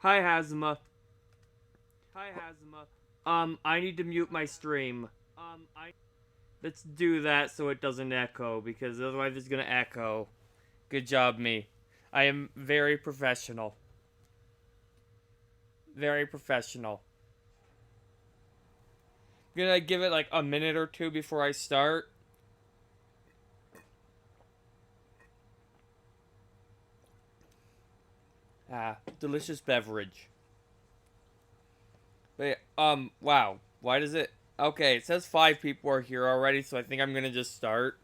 Hi, Hazma. Hi, Hazma. I need to mute my stream. Let's do that so it doesn't echo, because otherwise it's gonna echo. Good job, me. I am very professional. Very professional. I'm gonna give it like a minute or two before I start. Ah, delicious beverage. But, wow. Why does it... Okay, it says 5 people are here already, so I think I'm gonna just start.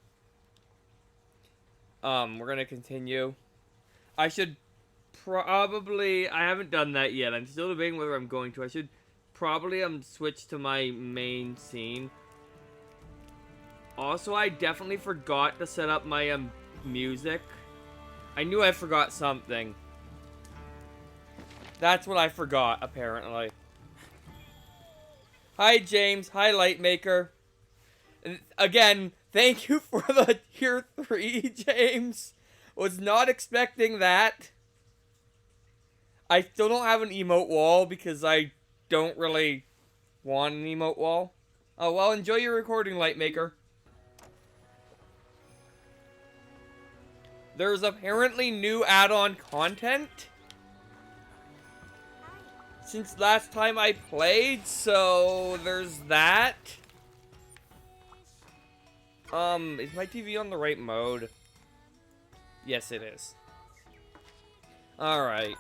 We're gonna continue. I should probably... I haven't done that yet. I'm still debating whether I'm going to. I should probably, switch to my main scene. Also, I definitely forgot to set up my, music. I knew I forgot something. That's what I forgot, apparently. Hi, James. Hi, Lightmaker. And again, thank you for the tier 3, James. Was not expecting that. I still don't have an emote wall because I don't really want an emote wall. Oh, well, enjoy your recording, Lightmaker. There's apparently new add-on content since last time I played, so there's that. Is my TV on the right mode? Yes, it is. Alright.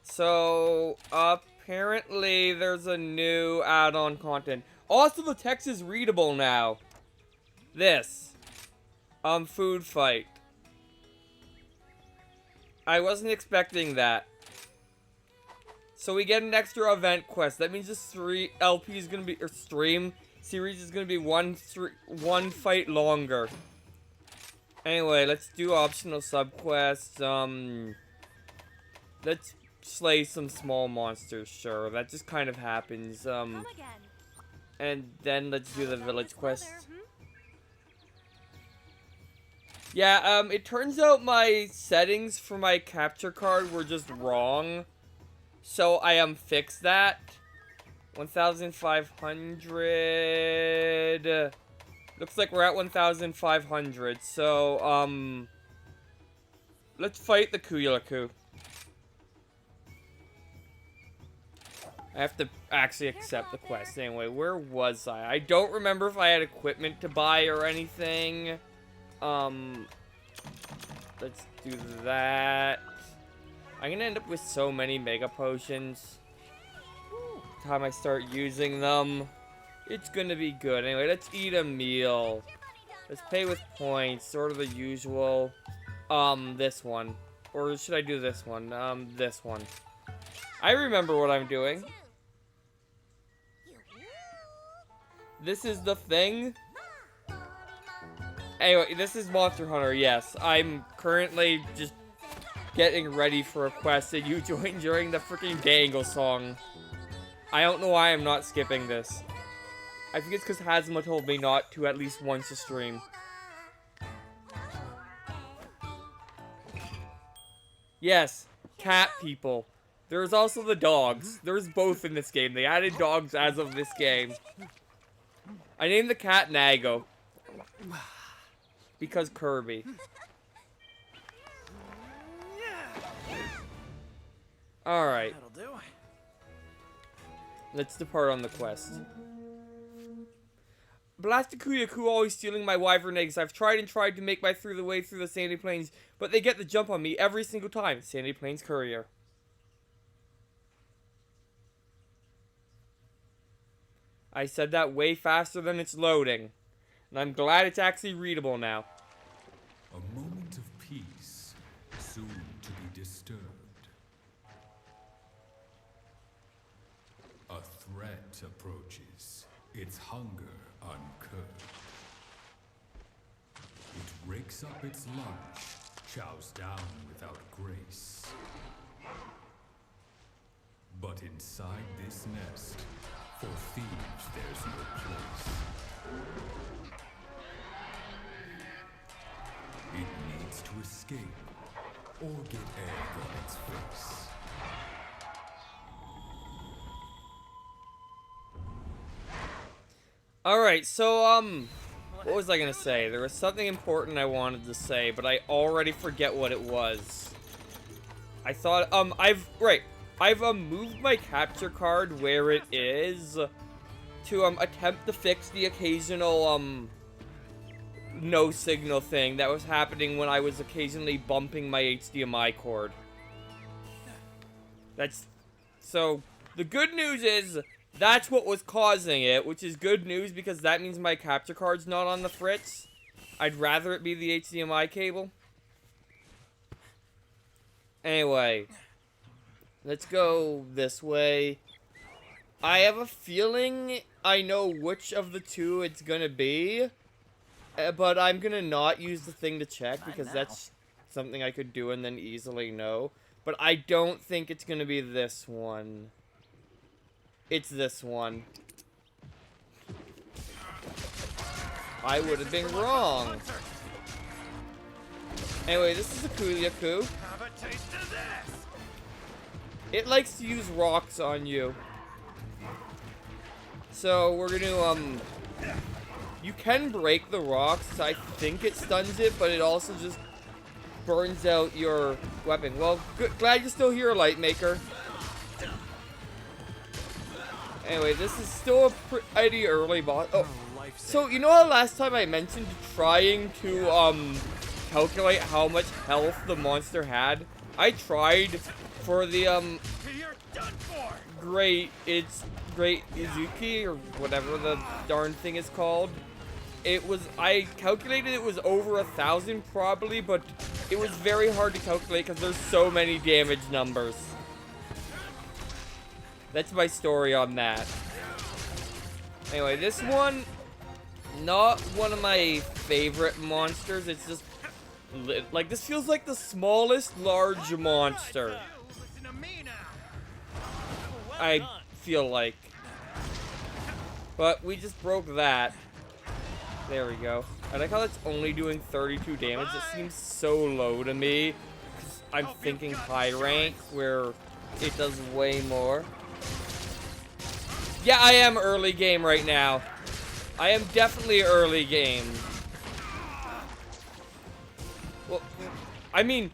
So, apparently there's a new add-on content. Also, the text is readable now. This. Food fight. I wasn't expecting that. So we get an extra event quest. That means this LP is gonna be, or stream series is gonna be one fight longer. Anyway, let's do optional subquests. Let's slay some small monsters. Sure, that just kind of happens. And then let's do the village quest. Yeah, it turns out my settings for my capture card were just wrong. So I fixed that. 1,500. Looks like we're at 1,500. So let's fight the Kuyulaku. I have to actually accept the quest. Anyway, where was I? I don't remember if I had equipment to buy or anything. Let's do that. I'm gonna end up with so many mega potions. Time I start using them, it's gonna be good. Anyway, let's eat a meal. Let's pay with points, sort of the usual. This one. Or should I do this one? This one. I remember what I'm doing. This is the thing. Anyway, this is Monster Hunter, yes. I'm currently just getting ready for a quest that you joined during the freaking Dango song. I don't know why I'm not skipping this. I think it's because Hazma told me not to at least once a stream. Yes, cat people. There's also the dogs. There's both in this game. They added dogs as of this game. I named the cat Nago. Because Kirby. Alright. Let's depart on the quest. Blasted Kuyaku always stealing my wyvern eggs. I've tried and tried to make my way through the Sandy Plains, but they get the jump on me every single time. Sandy Plains Courier. I said that way faster than it's loading. And I'm glad it's actually readable now. A moment of peace, soon to be disturbed. A threat approaches, its hunger uncurbed. It rakes up its lunch, chows down without grace. But inside this nest, for thieves there's no place. It needs to escape, or get egg on its face. Alright, so, what was I gonna say? There was something important I wanted to say, but I already forget what it was. I thought, I've moved my capture card where it is to, attempt to fix the occasional, no signal thing that was happening when I was occasionally bumping my HDMI cord. So, the good news is, that's what was causing it, which is good news because that means my capture card's not on the fritz. I'd rather it be the HDMI cable. Anyway, let's go this way. I have a feeling I know which of the two it's gonna be, but I'm gonna not use the thing to check because that's something I could do and then easily know. But I don't think it's gonna be this one. It's this one. I would have been wrong. Anyway, this is a Kuliaku. It likes to use rocks on you. So we're gonna, you can break the rocks. I think it stuns it, but it also just burns out your weapon. Well, good, glad you're still here, Lightmaker. Anyway, this is still a pretty early boss. Oh, so you know how last time I mentioned trying to, calculate how much health the monster had? I tried for the, Great Izuki, or whatever the darn thing is called. I calculated it was over 1,000 probably, but it was very hard to calculate because there's so many damage numbers. That's my story on that. Anyway, this one, not one of my favorite monsters. It's just, like, this feels like the smallest large monster. I feel like. But we just broke that. There we go. I like how it's only doing 32 damage. It seems so low to me. 'Cause I'm thinking high rank, where it does way more. Yeah, I am early game right now. I am definitely early game. Well, I mean,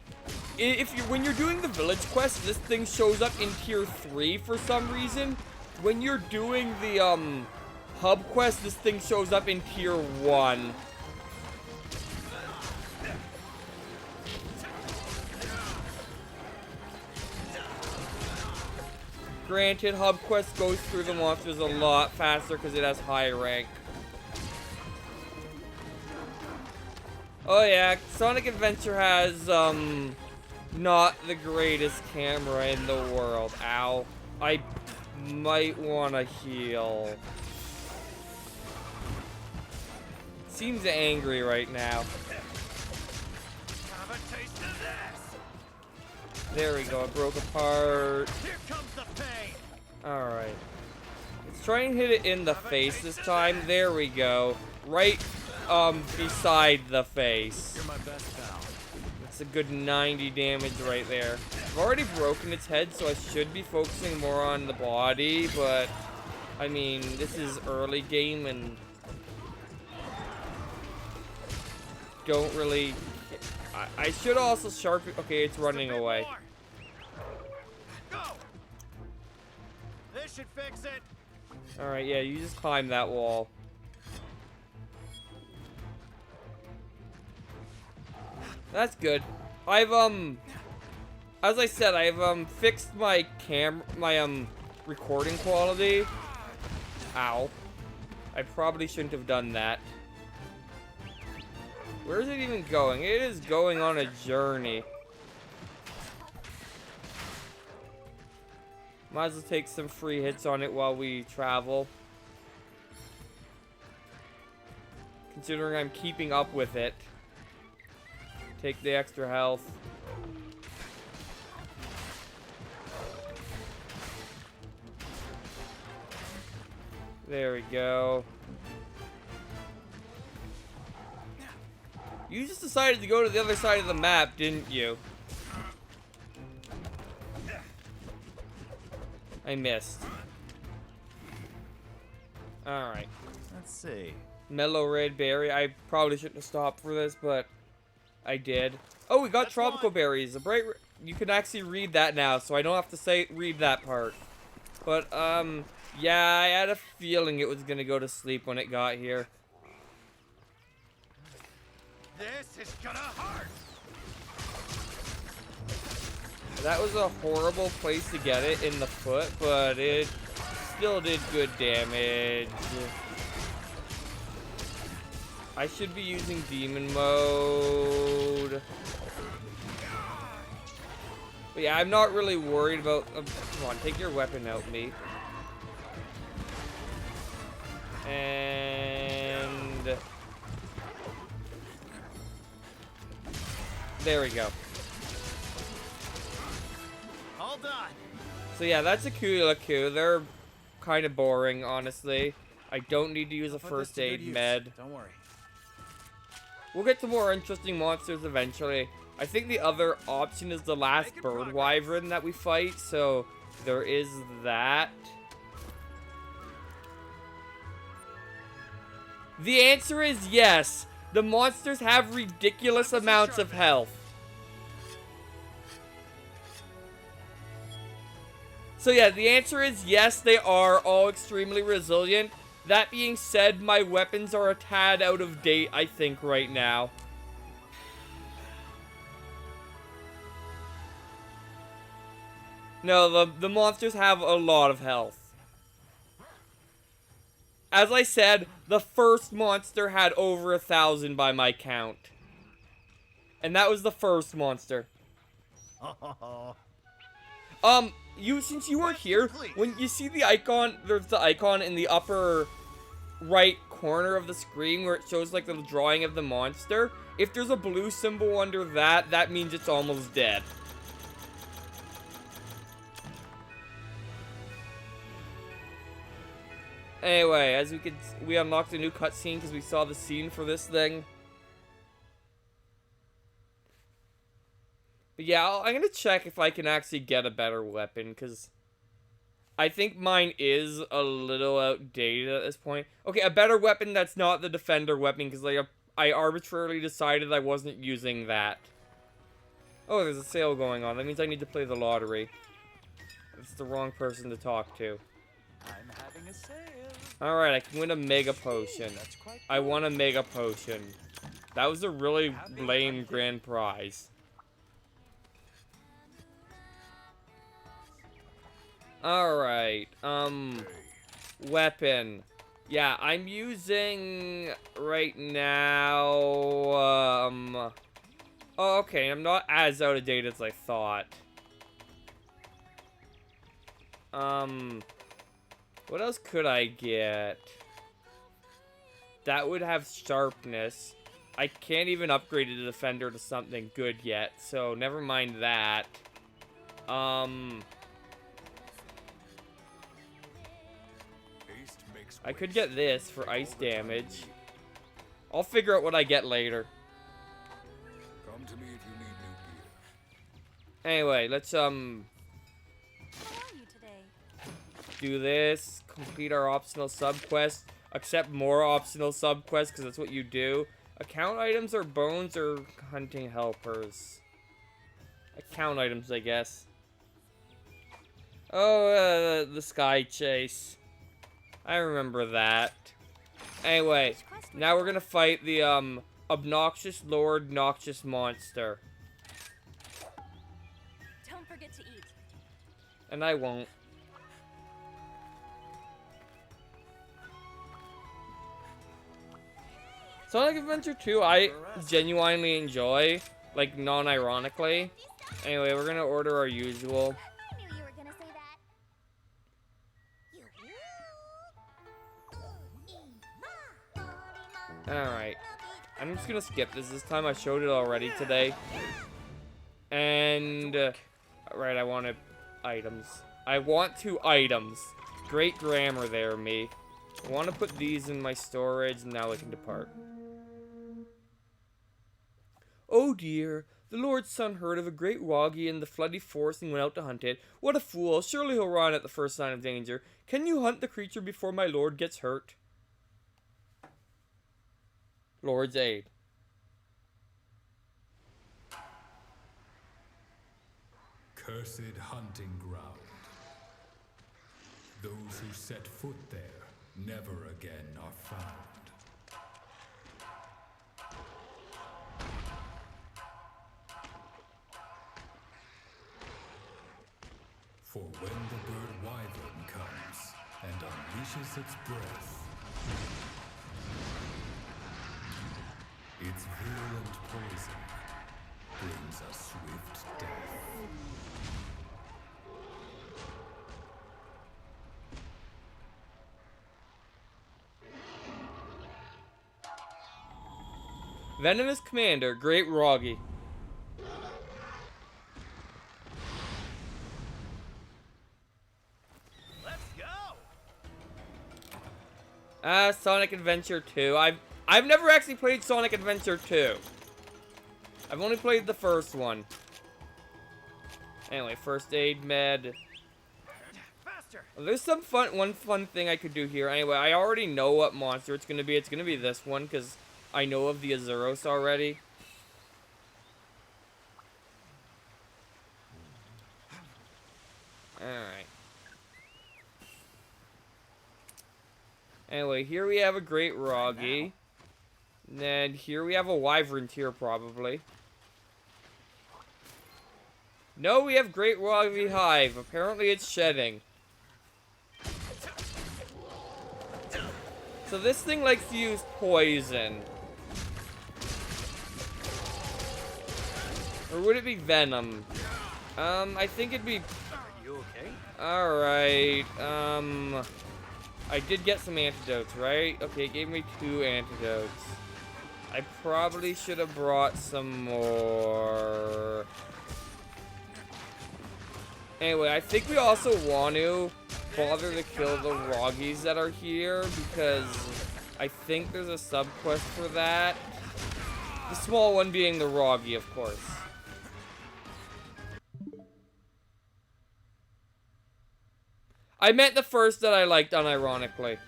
when you're doing the village quest, this thing shows up in tier 3 for some reason. When you're doing the hub quest, this thing shows up in tier 1. Granted, hub quest goes through the monsters a lot faster because it has high rank. Oh yeah, Sonic Adventure has, not the greatest camera in the world. Ow. I might want to heal. Seems angry right now. Have a taste of this. There we go, it broke apart. Here comes the pain. Alright. Let's try and hit it in the face this time. There we go. Right, beside the face. You're my best pal. That's a good 90 damage right there. I've already broken its head, so I should be focusing more on the body, but, I mean, this is early game and don't really... I should also sharp... Okay, it's running away. Go. This should fix it. Alright, yeah, you just climb that wall. That's good. I've, as I said, I've, fixed my recording quality. Ow. I probably shouldn't have done that. Where is it even going? It is going on a journey. Might as well take some free hits on it while we travel. Considering I'm keeping up with it. Take the extra health. There we go. You just decided to go to the other side of the map, didn't you? I missed. Alright. Let's see. Mellow red berry. I probably shouldn't have stopped for this, but I did. Oh, we got That's tropical one. berries. A bright. You can actually read that now, so I don't have to read that part. But yeah, I had a feeling it was gonna go to sleep when it got here. This is gonna hurt. That was a horrible place to get it in the foot, but it still did good damage. I should be using demon mode. But yeah, I'm not really worried about... come on, take your weapon out, me. And... there we go. All done. So yeah, that's a Kulaku. They're kind of boring, honestly. I don't need to use a Put this first to good aid use. med. Don't worry. We'll get to more interesting monsters eventually. I think the other option is the last Making bird progress. wyvern that we fight, so there is that. The answer is yes. The monsters have ridiculous amounts of health. So yeah, the answer is yes, they are all extremely resilient. That being said, my weapons are a tad out of date, I think, right now. No, the monsters have a lot of health. As I said, the first monster had over 1,000 by my count. And that was the first monster. Since you weren't here, when you see the icon, there's the icon in the upper right corner of the screen where it shows like the drawing of the monster. If there's a blue symbol under that, that means it's almost dead. Anyway, as we unlocked a new cutscene because we saw the scene for this thing. But yeah, I'm gonna check if I can actually get a better weapon, because I think mine is a little outdated at this point. Okay, a better weapon that's not the defender weapon, because like I arbitrarily decided I wasn't using that. Oh, there's a sale going on. That means I need to play the lottery. It's the wrong person to talk to. I'm having a sale. Alright, I can win a mega potion. That's quite I won a mega potion. That was a really lame grand prize. Alright, weapon. Yeah, I'm using right now, oh, okay, I'm not as out of date as I thought. What else could I get? That would have sharpness. I can't even upgrade the defender to something good yet, so never mind that. I could get this for ice damage. I'll figure out what I get later. Come to me if you need new gear. Anyway, let's How are you today? do this. Complete our optional subquest. Accept more optional subquests because that's what you do. Account items or bones or hunting helpers. Account items, I guess. Oh, the sky chase. I remember that. Anyway, now we're gonna fight the obnoxious Lord Noxious monster. Don't forget to eat. And I won't. Sonic Adventure 2, I genuinely enjoy, like non-ironically. Anyway, we're gonna order our usual. I knew you were gonna say that. Alright. I'm just gonna skip this time. I showed it already today. And, right, I wanted items. I want 2 items. Great grammar there, me. I want to put these in my storage, and now we can depart. Oh dear, the Lord's son heard of a great woggy in the floody forest and went out to hunt it. What a fool, surely he'll run at the first sign of danger. Can you hunt the creature before my lord gets hurt? Lord's Aid. Cursed hunting ground. Those who set foot there never again are found. For when the bird wyvern comes and unleashes its breath, its virulent poison brings a swift death. Venomous Commander, Great Roggy. Let's go. Sonic Adventure 2. I've never actually played Sonic Adventure 2. I've only played the first one. Anyway, first aid med. Faster. There's one fun thing I could do here. Anyway, I already know what monster it's gonna be. It's gonna be this one, because I know of the Azuros already. Alright. Anyway, here we have a Great Roggy. And then here we have a Wyvern tier, probably. No, we have Great Roggy Hive. Apparently it's shedding. So this thing likes to use poison. Or would it be venom? I think it'd be... Are you okay? Alright, I did get some antidotes, right? Okay, it gave me 2 antidotes. I probably should have brought some more. Anyway, I think we also want to bother to kill the Roggies that are here, because I think there's a sub-quest for that. The small one being the Roggy, of course. I meant the first that I liked, unironically.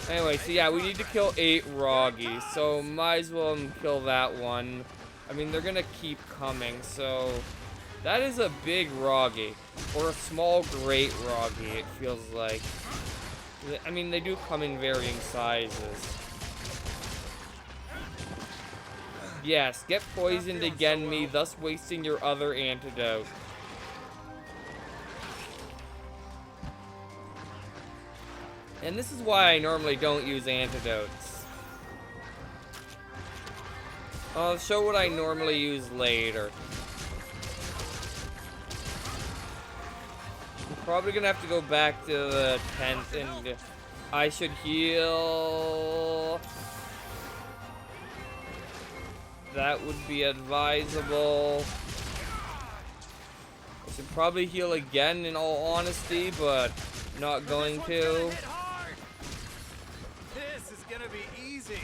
Anyway, so yeah, we need to kill 8 Roggies, so might as well kill that one. I mean, they're gonna keep coming, so... That is a big Roggy. Or a small great Roggy, it feels like. I mean, they do come in varying sizes. Yes, get poisoned again, me, thus wasting your other antidote. And this is why I normally don't use antidotes. I'll show what I normally use later. I'm probably gonna have to go back to the tent and I should heal. That would be advisable. I should probably heal again in all honesty, but not going to. This is gonna be easy.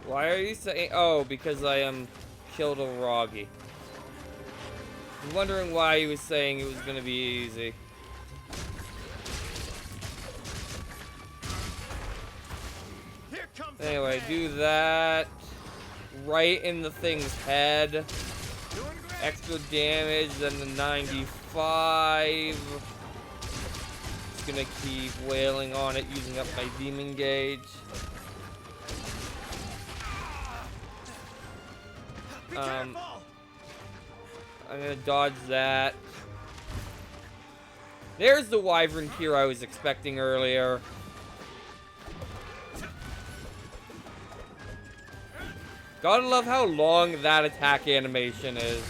Why are you saying? Oh, because I killed a Roggy. I'm wondering why he was saying it was gonna be easy. Here comes Anyway, the do that right in the thing's head. Doing great. Extra damage, then the 95. Just gonna keep wailing on it, using up my demon gauge. Be careful. I'm gonna dodge that. There's the Wyvern tier I was expecting earlier. Gotta love how long that attack animation is.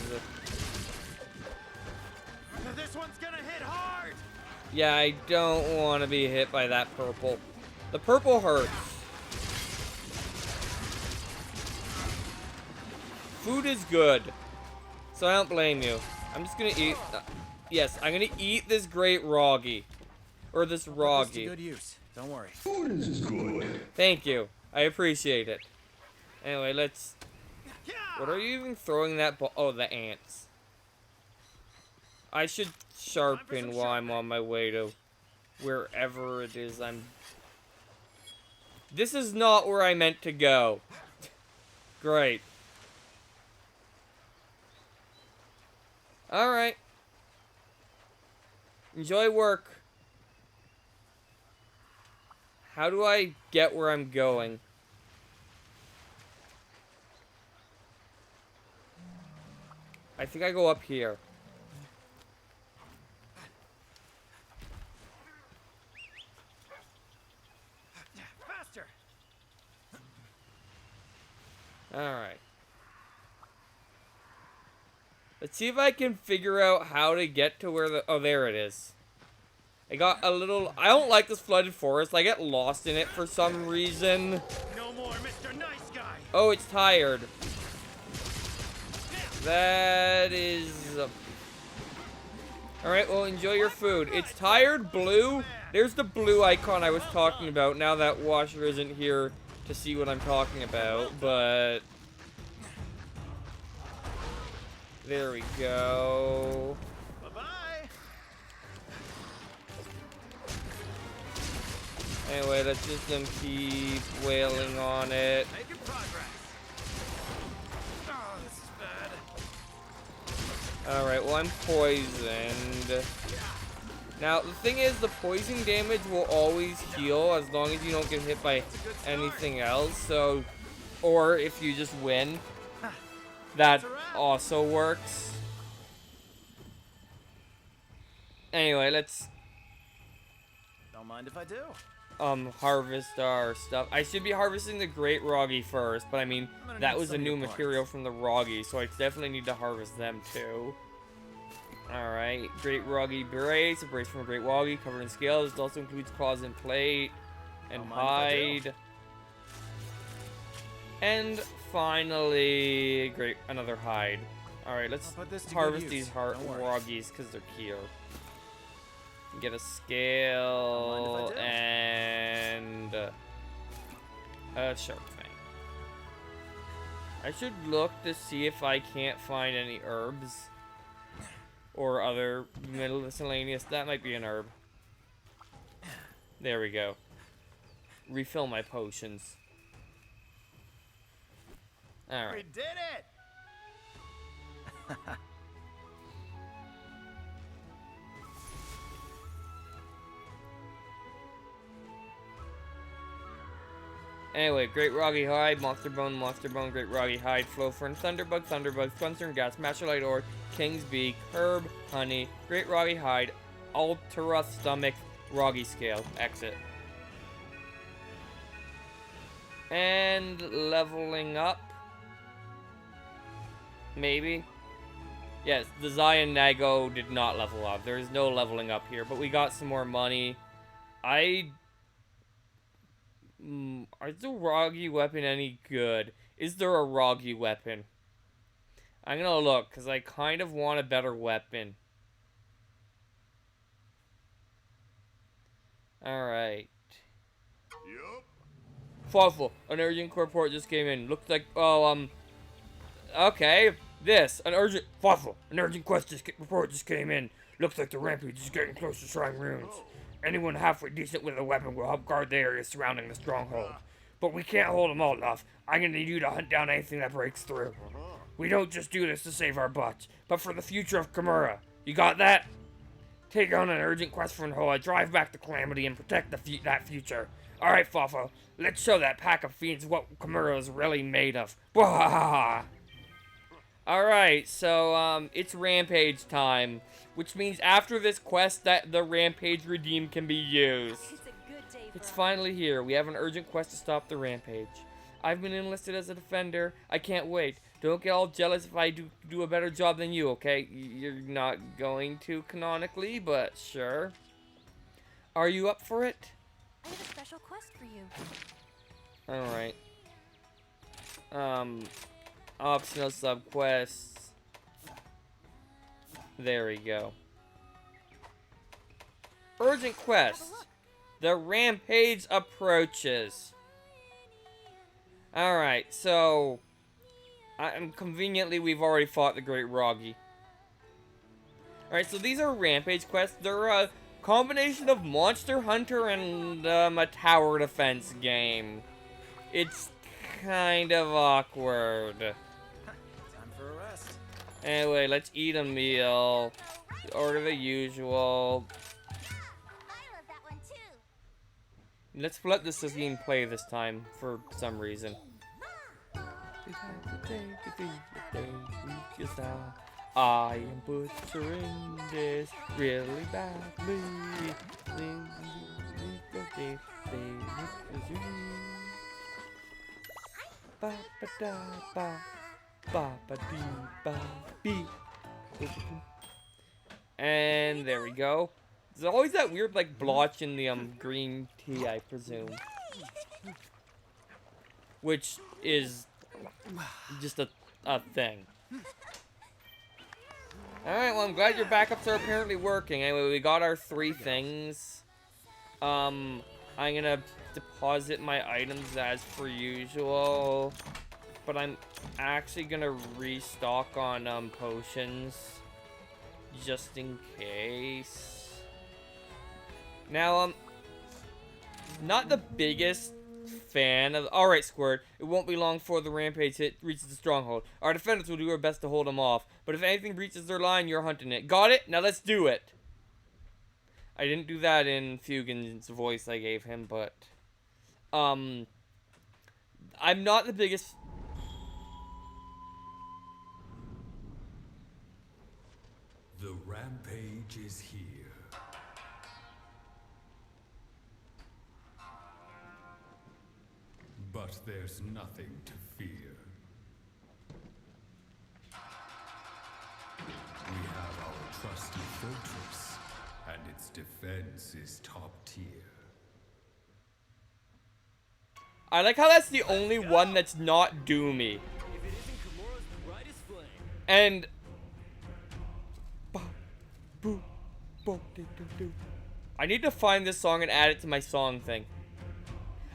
This one's gonna hit hard. Yeah, I don't want to be hit by that purple. The purple hurts. Food is good, so I don't blame you. I'm just gonna eat. Yes, I'm gonna eat this great Roggy. Or this Put this to Roggy. good use. Don't worry. Thank you. I appreciate it. Anyway, let's... What are you even throwing that ball? Oh, the ants. I should sharpen while I'm on my way to wherever it is I'm... This is not where I meant to go. Great. Alright. Enjoy work. How do I get where I'm going? I think I go up here. Faster. Alright. Let's see if I can figure out how to get to where the... Oh, there it is. I got a little... I don't like this flooded forest. I get lost in it for some reason. No more Mr. Nice Guy. Oh, it's tired. That is... Alright, well, enjoy your food. It's tired blue. There's the blue icon I was talking about. Now that Washer isn't here to see what I'm talking about, but... There we go. Bye-bye. Anyway, let's just keep wailing on it. Making progress. Oh, this is bad. Alright, well, I'm poisoned. Now, the thing is, the poison damage will always heal as long as you don't get hit by anything else, so... Or if you just win. That also works. Anyway, let's... Don't mind if I do. harvest our stuff. I should be harvesting the Great Roggy first, but I mean, that was a new material from the Roggy, so I definitely need to harvest them too. Alright, Great Roggy brace, a brace from a Great Roggy, covered in scales. It also includes claws and plate, and hide. And finally, another hide. Alright, let's harvest these Roggies, because they're cute. Get a scale and a shark fang. I should look to see if I can't find any herbs or other miscellaneous. That might be an herb. There we go. Refill my potions. All right. We did it. Anyway, Great Roggy Hide, Monster Bone, Great Roggy Hide, Flowfern, Thunderbug, Thunstern Gas, Masterlight Ore, King's Beak, Herb, Honey, Great Roggy Hide, Ultra Stomach, Roggy Scale. Exit. And leveling up. Maybe. Yes, the Zion Nago did not level up. There is no leveling up here, but we got some more money. Is the Roggy weapon any good? Is there a Roggy weapon? I'm gonna look, because I kind of want a better weapon. Alright. Yup. Fawful, an urgent report just came in. Looks like, okay. An urgent report just came in. Looks like the rampage is getting close to Shrine Ruins. Anyone halfway decent with a weapon will help guard the area surrounding the stronghold. But we can't hold them all off. I'm gonna need you to hunt down anything that breaks through. We don't just do this to save our butts, but for the future of Kimura. You got that? Take on an urgent quest from Hoa, drive back the Calamity, and protect that future. Alright, Fawful, let's show that pack of fiends what Kimura is really made of. Alright, so, it's Rampage time. Which means after this quest that the Rampage Redeem can be used. It's a good day for It's us. finally here. We have an urgent quest to stop the Rampage. I've been enlisted as a defender. I can't wait. Don't get all jealous if I do a better job than you, okay? You're not going to canonically, but sure. Are you up for it? I have a special quest for you. Alright. Optional sub-quests. There we go. Urgent quest. The Rampage approaches. Alright, so... conveniently, we've already fought the Great Roggy. Alright, so these are Rampage quests. They're, Combination of Monster Hunter and a tower defense game. It's kind of awkward. Time for a rest. Anyway, let's eat a meal. Order the usual. I love that one too. Let's let this game play this time for some reason. I am butchering this really badly. Ba ba da ba ba ba dee ba bee. And there we go. There's always that weird like blotch in the green tea, I presume, which is just a thing. Alright, well, I'm glad your backups are apparently working. Anyway, we got our 3 things. I'm gonna deposit my items as per usual. But I'm actually gonna restock on potions. Just in case. Now, not the biggest fan of... Alright, Squirt. It won't be long before the rampage reaches the stronghold. Our defenders will do our best to hold them off. But if anything breaches their line, you're hunting it. Got it? Now let's do it. I didn't do that in Fugin's voice I gave him, but... I'm not the biggest... The rampage is here. But there's nothing to fear. We have our trusty fortress, and its defense is top tier. I like how that's the only one that's not doomy. And... I need to find this song and add it to my song thing.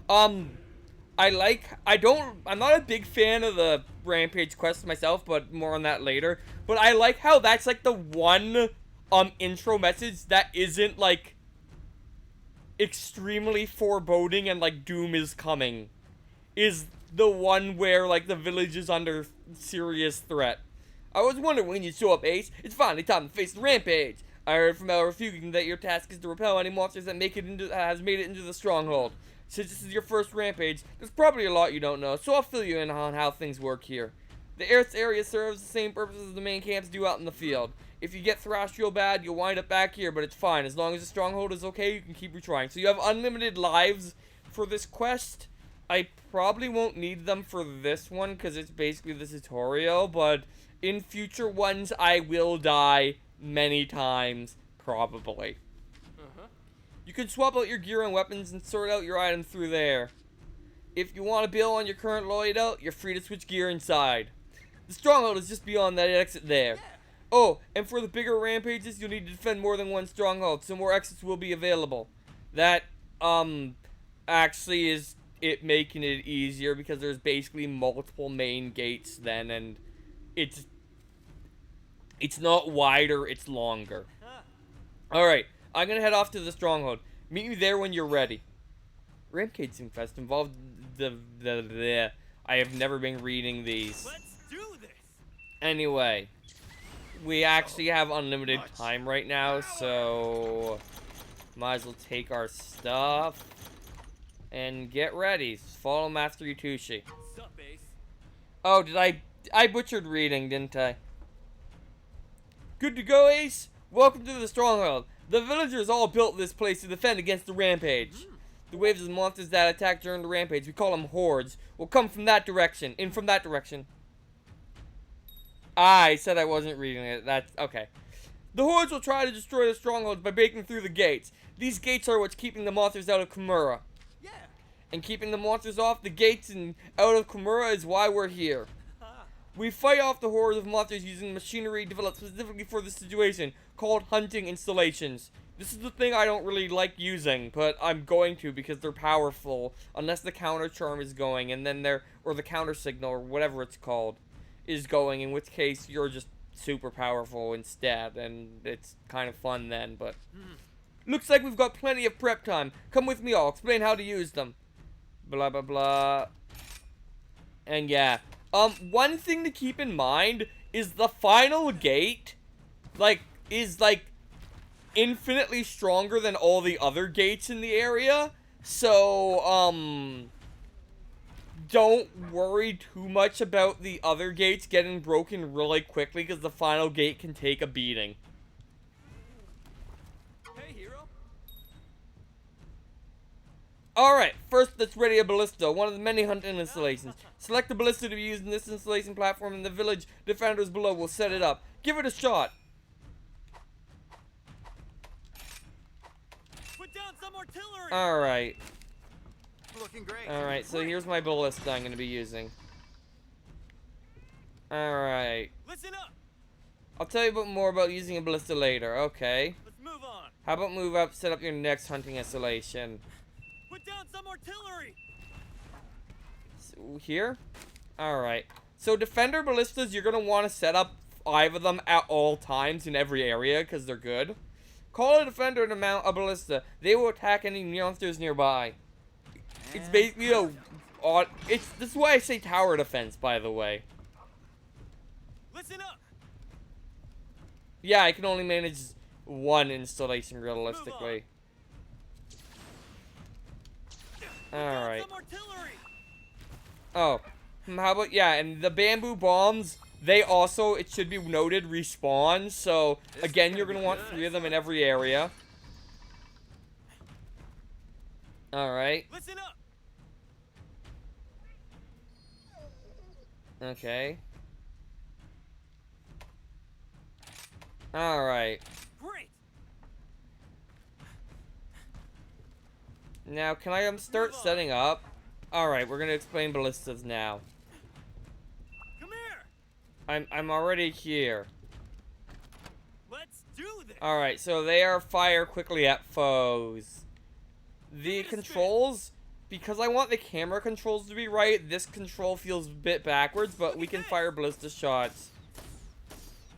I'm not a big fan of the Rampage quest myself, but more on that later. But I like how that's like the one intro message that isn't like extremely foreboding and like doom is coming. Is the one where like the village is under serious threat. I was wondering when you'd show up, Ace. It's finally time to face the Rampage. I heard from El Refuging that your task is to repel any monsters that made it into the stronghold. Since this is your first Rampage, there's probably a lot you don't know, so I'll fill you in on how things work here. The Earth's area serves the same purpose as the main camps do out in the field. If you get thrashed real bad, you'll wind up back here, but it's fine. As long as the stronghold is okay, you can keep retrying. So you have unlimited lives for this quest. I probably won't need them for this one, because it's basically the tutorial, but in future ones, I will die many times, probably. You can swap out your gear and weapons and sort out your items through there. If you want to build on your current loadout, you're free to switch gear inside. The stronghold is just beyond that exit there. Oh, and for the bigger rampages, you'll need to defend more than one stronghold, so more exits will be available. That, actually is it making it easier because there's basically multiple main gates then, and it's not wider, it's longer. Alright. I'm gonna head off to the stronghold. Meet me there when you're ready. Rampage Fest involved the I have never been reading these. Let's do this. Anyway, we actually have unlimited time right now, so might as well take our stuff and get ready. Follow Master Yutushi. Sup, Ace? Oh, I butchered reading, didn't I? Good to go, Ace? Welcome to the stronghold. The villagers all built this place to defend against the rampage. The waves of monsters that attack during the rampage, we call them hordes, will come from that direction. From that direction. I said I wasn't reading it. That's okay. The hordes will try to destroy the strongholds by breaking through the gates. These gates are what's keeping the monsters out of Kimura. Yeah. And keeping the monsters off the gates and out of Kimura is why we're here. We fight off the hordes of monsters using machinery developed specifically for this situation, called hunting installations. This is the thing I don't really like using, but I'm going to because they're powerful, unless the counter charm is going, and then or the counter signal, or whatever it's called, is going, in which case you're just super powerful instead, and it's kind of fun then, but Looks like we've got plenty of prep time. Come with me, I'll explain how to use them. Blah, blah, blah. And yeah. One thing to keep in mind is the final gate, is infinitely stronger than all the other gates in the area. So, don't worry too much about the other gates getting broken really quickly, because the final gate can take a beating. Hey, hero. Alright, first let's ready a ballista, one of the many hunting installations. Select the ballista to be used in this installation platform in the village. Defenders below will set it up. Give it a shot. Put down some artillery. Alright. Looking great. Alright, so here's my ballista I'm gonna be using. Alright. Listen up. I'll tell you more about using a ballista later, okay. Let's move on. How about move up, set up your next hunting installation. Put down some artillery. So, here? Alright. So defender ballistas, you're gonna want to set up 5 of them at all times in every area, because they're good. Call a defender to mount a ballista. They will attack any monsters nearby. It's basically this is why I say tower defense, by the way. Listen up. Yeah, I can only manage 1 installation realistically. Alright. Some artillery. Oh. How about, yeah, and the bamboo bombs, they also, it should be noted, respawn. So, again, you're going to want 3 of them in every area. Alright. Listen up. Okay. Alright. Great. Now, can I start setting up? Alright, we're gonna explain ballistas now. Come here. I'm already here. Let's do this. Alright, so they are fire quickly at foes. The controls, because I want the camera controls to be right, this control feels a bit backwards, but we can fire ballista shots.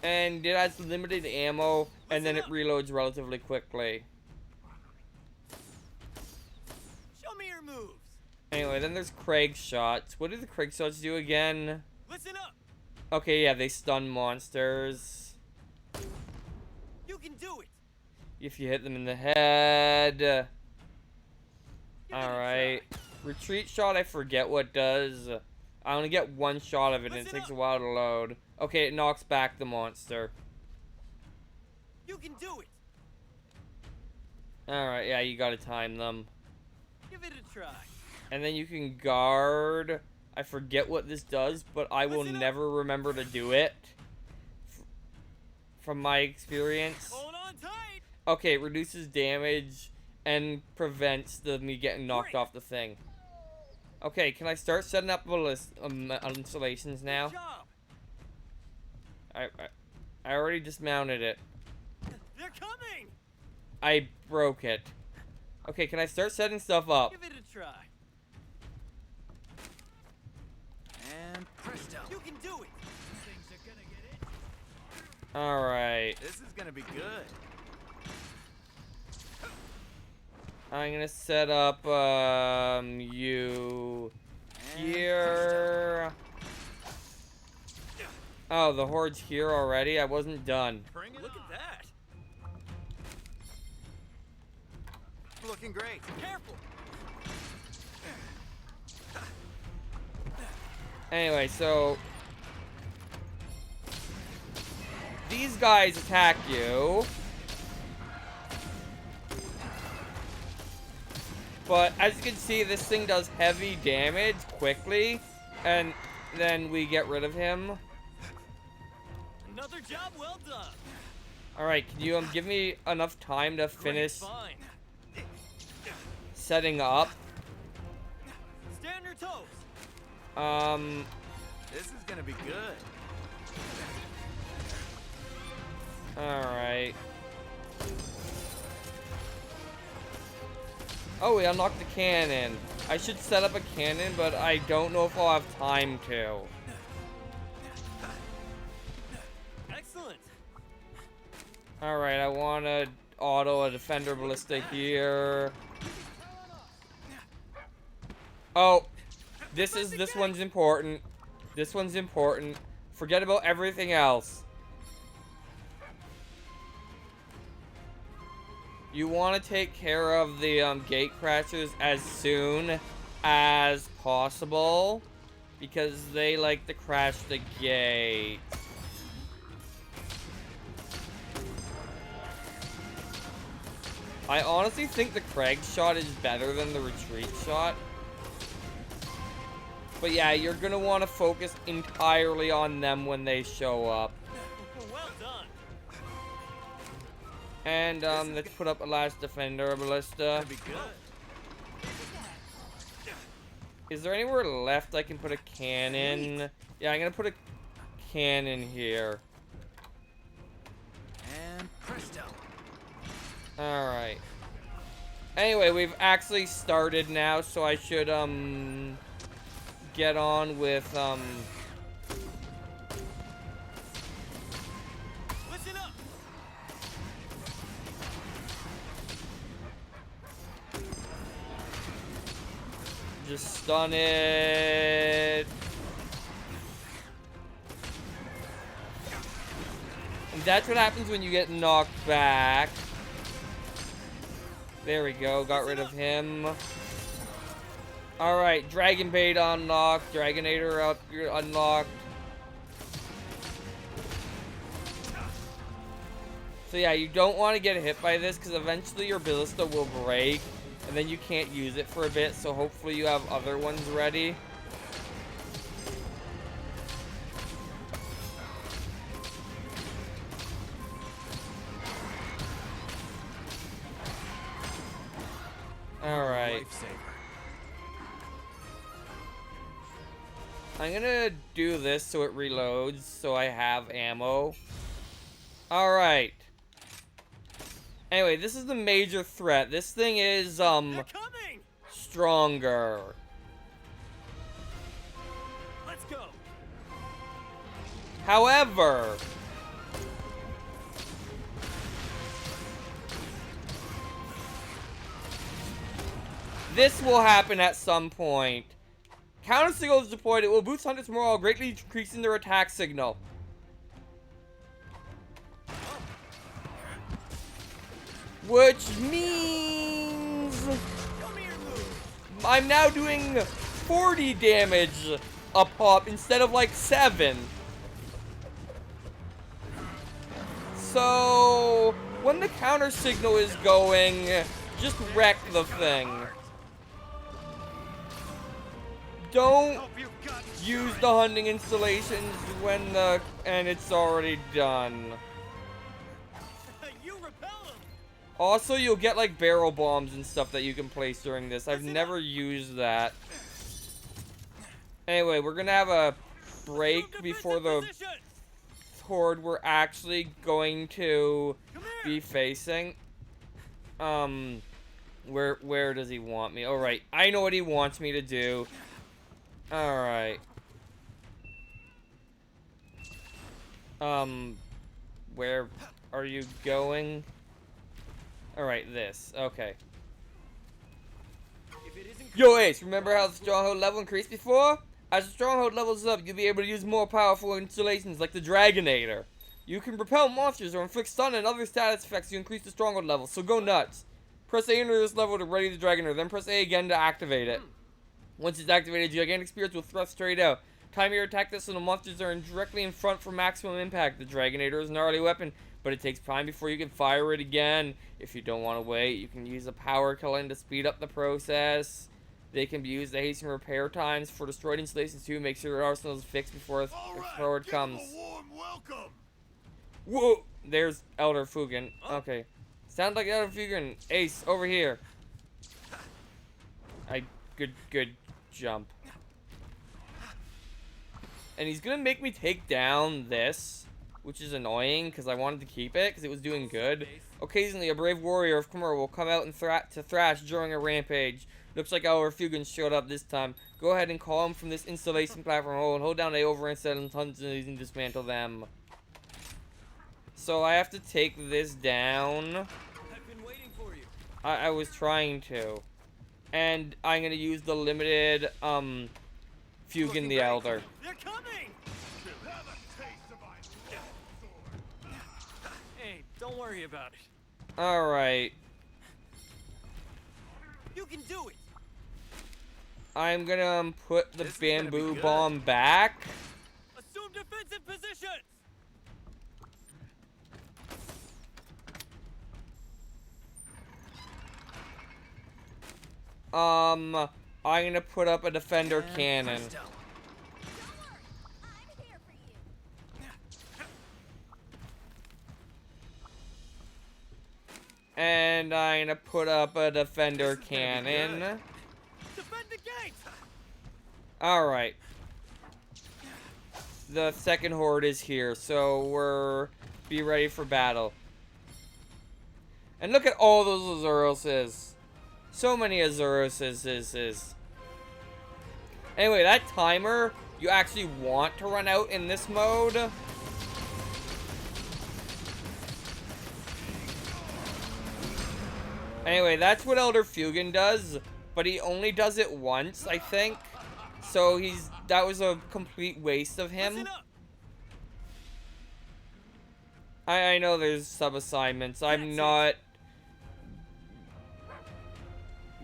And it has limited ammo, and then it reloads relatively quickly. Show me your moves. Anyway, then there's Craig shots. What do the Craig shots do again? Listen up. Okay, yeah, they stun monsters. You can do it. If you hit them in the head. Give it a Alright. try. Retreat shot, I forget what does. I only get 1 shot of it, and it Listen takes up. a while to load. Okay, it knocks back the monster. You can do it. Alright, yeah, you gotta time them. Give it a try. And then you can guard. I forget what this does, but I will Listen up. never remember to do it. From my experience. Hold on tight. Okay, it reduces damage and prevents me getting knocked Great. off the thing. Okay, can I start setting up installations now? Good job. I already dismounted it. They're coming. I broke it. Okay, can I start setting stuff up? Give it a try. And presto. You can do it. Things are gonna get it. Alright. This is gonna be good. I'm gonna set up, you here. Oh, the horde's here already? I wasn't done. Bring it Look at that. Looking great. Careful. Anyway, so these guys attack you. But as you can see, this thing does heavy damage quickly, and then we get rid of him. Another job well done. Alright, can you give me enough time to finish Fine. setting up? Stay on your toes. This is gonna be good. Alright. Oh, we unlocked the cannon. I should set up a cannon, but I don't know if I'll have time to. Excellent. Alright, I wanna auto a defender ballista here. Oh, this one's important. This one's important. Forget about everything else. You want to take care of the gate crashers as soon as possible because they like to crash the gate. I honestly think the Craig shot is better than the retreat shot. But yeah, you're gonna want to focus entirely on them when they show up. Well done. And let's put up a last defender ballista. That'd be good. Is there anywhere left I can put a cannon? Yeah, I'm gonna put a cannon here. And presto. Alright. Anyway, we've actually started now, so I should get on with Listen up. just stun it. And that's what happens when you get knocked back. There we go, got rid of him. Alright, Dragon Bait unlocked, Dragonator up, unlocked. So yeah, you don't want to get hit by this because eventually your ballista will break and then you can't use it for a bit, so hopefully you have other ones ready. Alright. I'm gonna do this so it reloads so I have ammo. Alright. Anyway, this is the major threat. This thing is, They're coming. stronger. Let's go. However, this will happen at some point. Counter signal is deployed. It will boost hunters' morale, greatly increasing their attack signal. Which means Come here, move. I'm now doing 40 damage a pop instead of like 7. So when the counter signal is going, just wreck the thing. Don't Hope you've got use the hunting installations when and it's already done. You repel them. Also, you'll get like barrel bombs and stuff that you can place during this. I've never used that. Anyway, we're gonna have a break before the horde we're actually going to be facing. Where does he want me? All right, I know what he wants me to do. All right. Where are you going? All right, this. Okay. If it isn't Yo, Ace, remember how the stronghold level increased before? As the stronghold levels up, you'll be able to use more powerful installations like the Dragonator. You can repel monsters or inflict stun and other status effects to increase the stronghold level, so go nuts. Press A under this level to ready the Dragonator, then press A again to activate it. Once it's activated, gigantic spears will thrust straight out. Time your attack this so the monsters are directly in front for maximum impact. The Dragonator is a gnarly weapon, but it takes time before you can fire it again. If you don't want to wait, you can use a power culling to speed up the process. They can be used to hasten repair times for destroyed installations too. Make sure your arsenal is fixed before the horde comes. Whoa! There's Elder Fugan. Okay. Sounds like Elder Fugan. Ace, over here. Good jump. And he's gonna make me take down this, which is annoying because I wanted to keep it because it was doing good. Occasionally, a brave warrior of Khmer will come out and thrash during a rampage. Looks like our Fugan showed up this time. Go ahead and call him from this installation platform. Hold down A over instead and tons and dismantle them. So I have to take this down. I was trying to. And I'm gonna use the limited, Fugan the Elder. They're coming! Hey, don't worry about it. Alright. You can do it! I'm gonna put the This is gonna be bamboo good. bomb back. Assume defensive positions! I'm gonna put up a defender cannon. Presto. Don't worry. I'm here for you. And I'm gonna put up a defender This is gonna be cannon. good. Defend the gate! Alright. The second horde is here, so be ready for battle. And look at all those Azuroses. So many Azuroses. Anyway, that timer, you actually want to run out in this mode. Anyway, that's what Elder Fugan does, but he only does it once, I think. So that was a complete waste of him. Listen up! I know there's sub-assignments. I'm not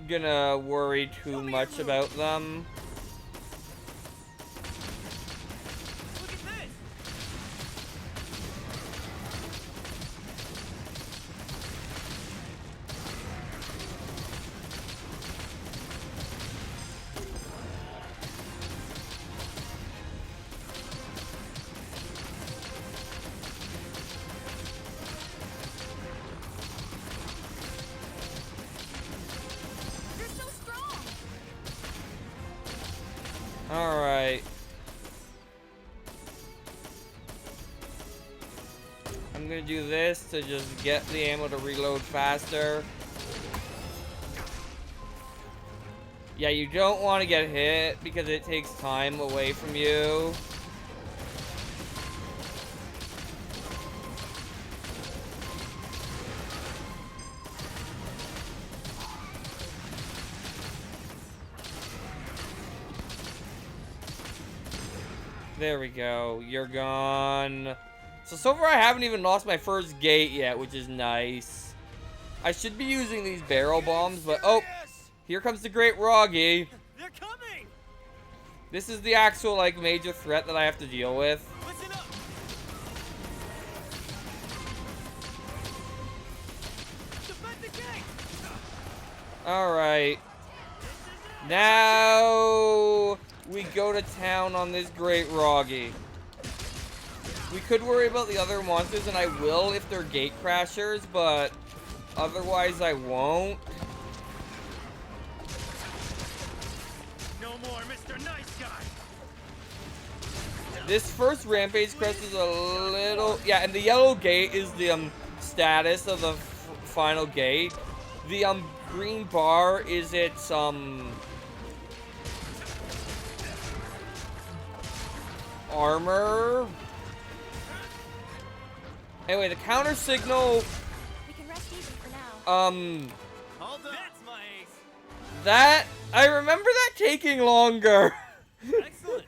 gonna worry too much about them. Look at this! You're so strong. Alright. I'm gonna do this to just get the ammo to reload faster. Yeah, you don't want to get hit because it takes time away from you. There we go. You're gone. So far I haven't even lost my first gate yet, which is nice. I should be using these barrel bombs, but oh, here comes the Great Roggy. They're coming! This is the actual, like, major threat that I have to deal with. Listen up! Defend the gate! Alright. Now we go to town on this Great Roggy. We could worry about the other monsters, and I will if they're gate crashers, but otherwise I won't. No more Mr. Nice Guy! This first rampage quest is a little... Yeah, and the yellow gate is the status of the final gate. The green bar is its armor. Anyway, the counter signal, We can rest easy for now. Hold up! That's my ace! that I remember that taking longer. Excellent!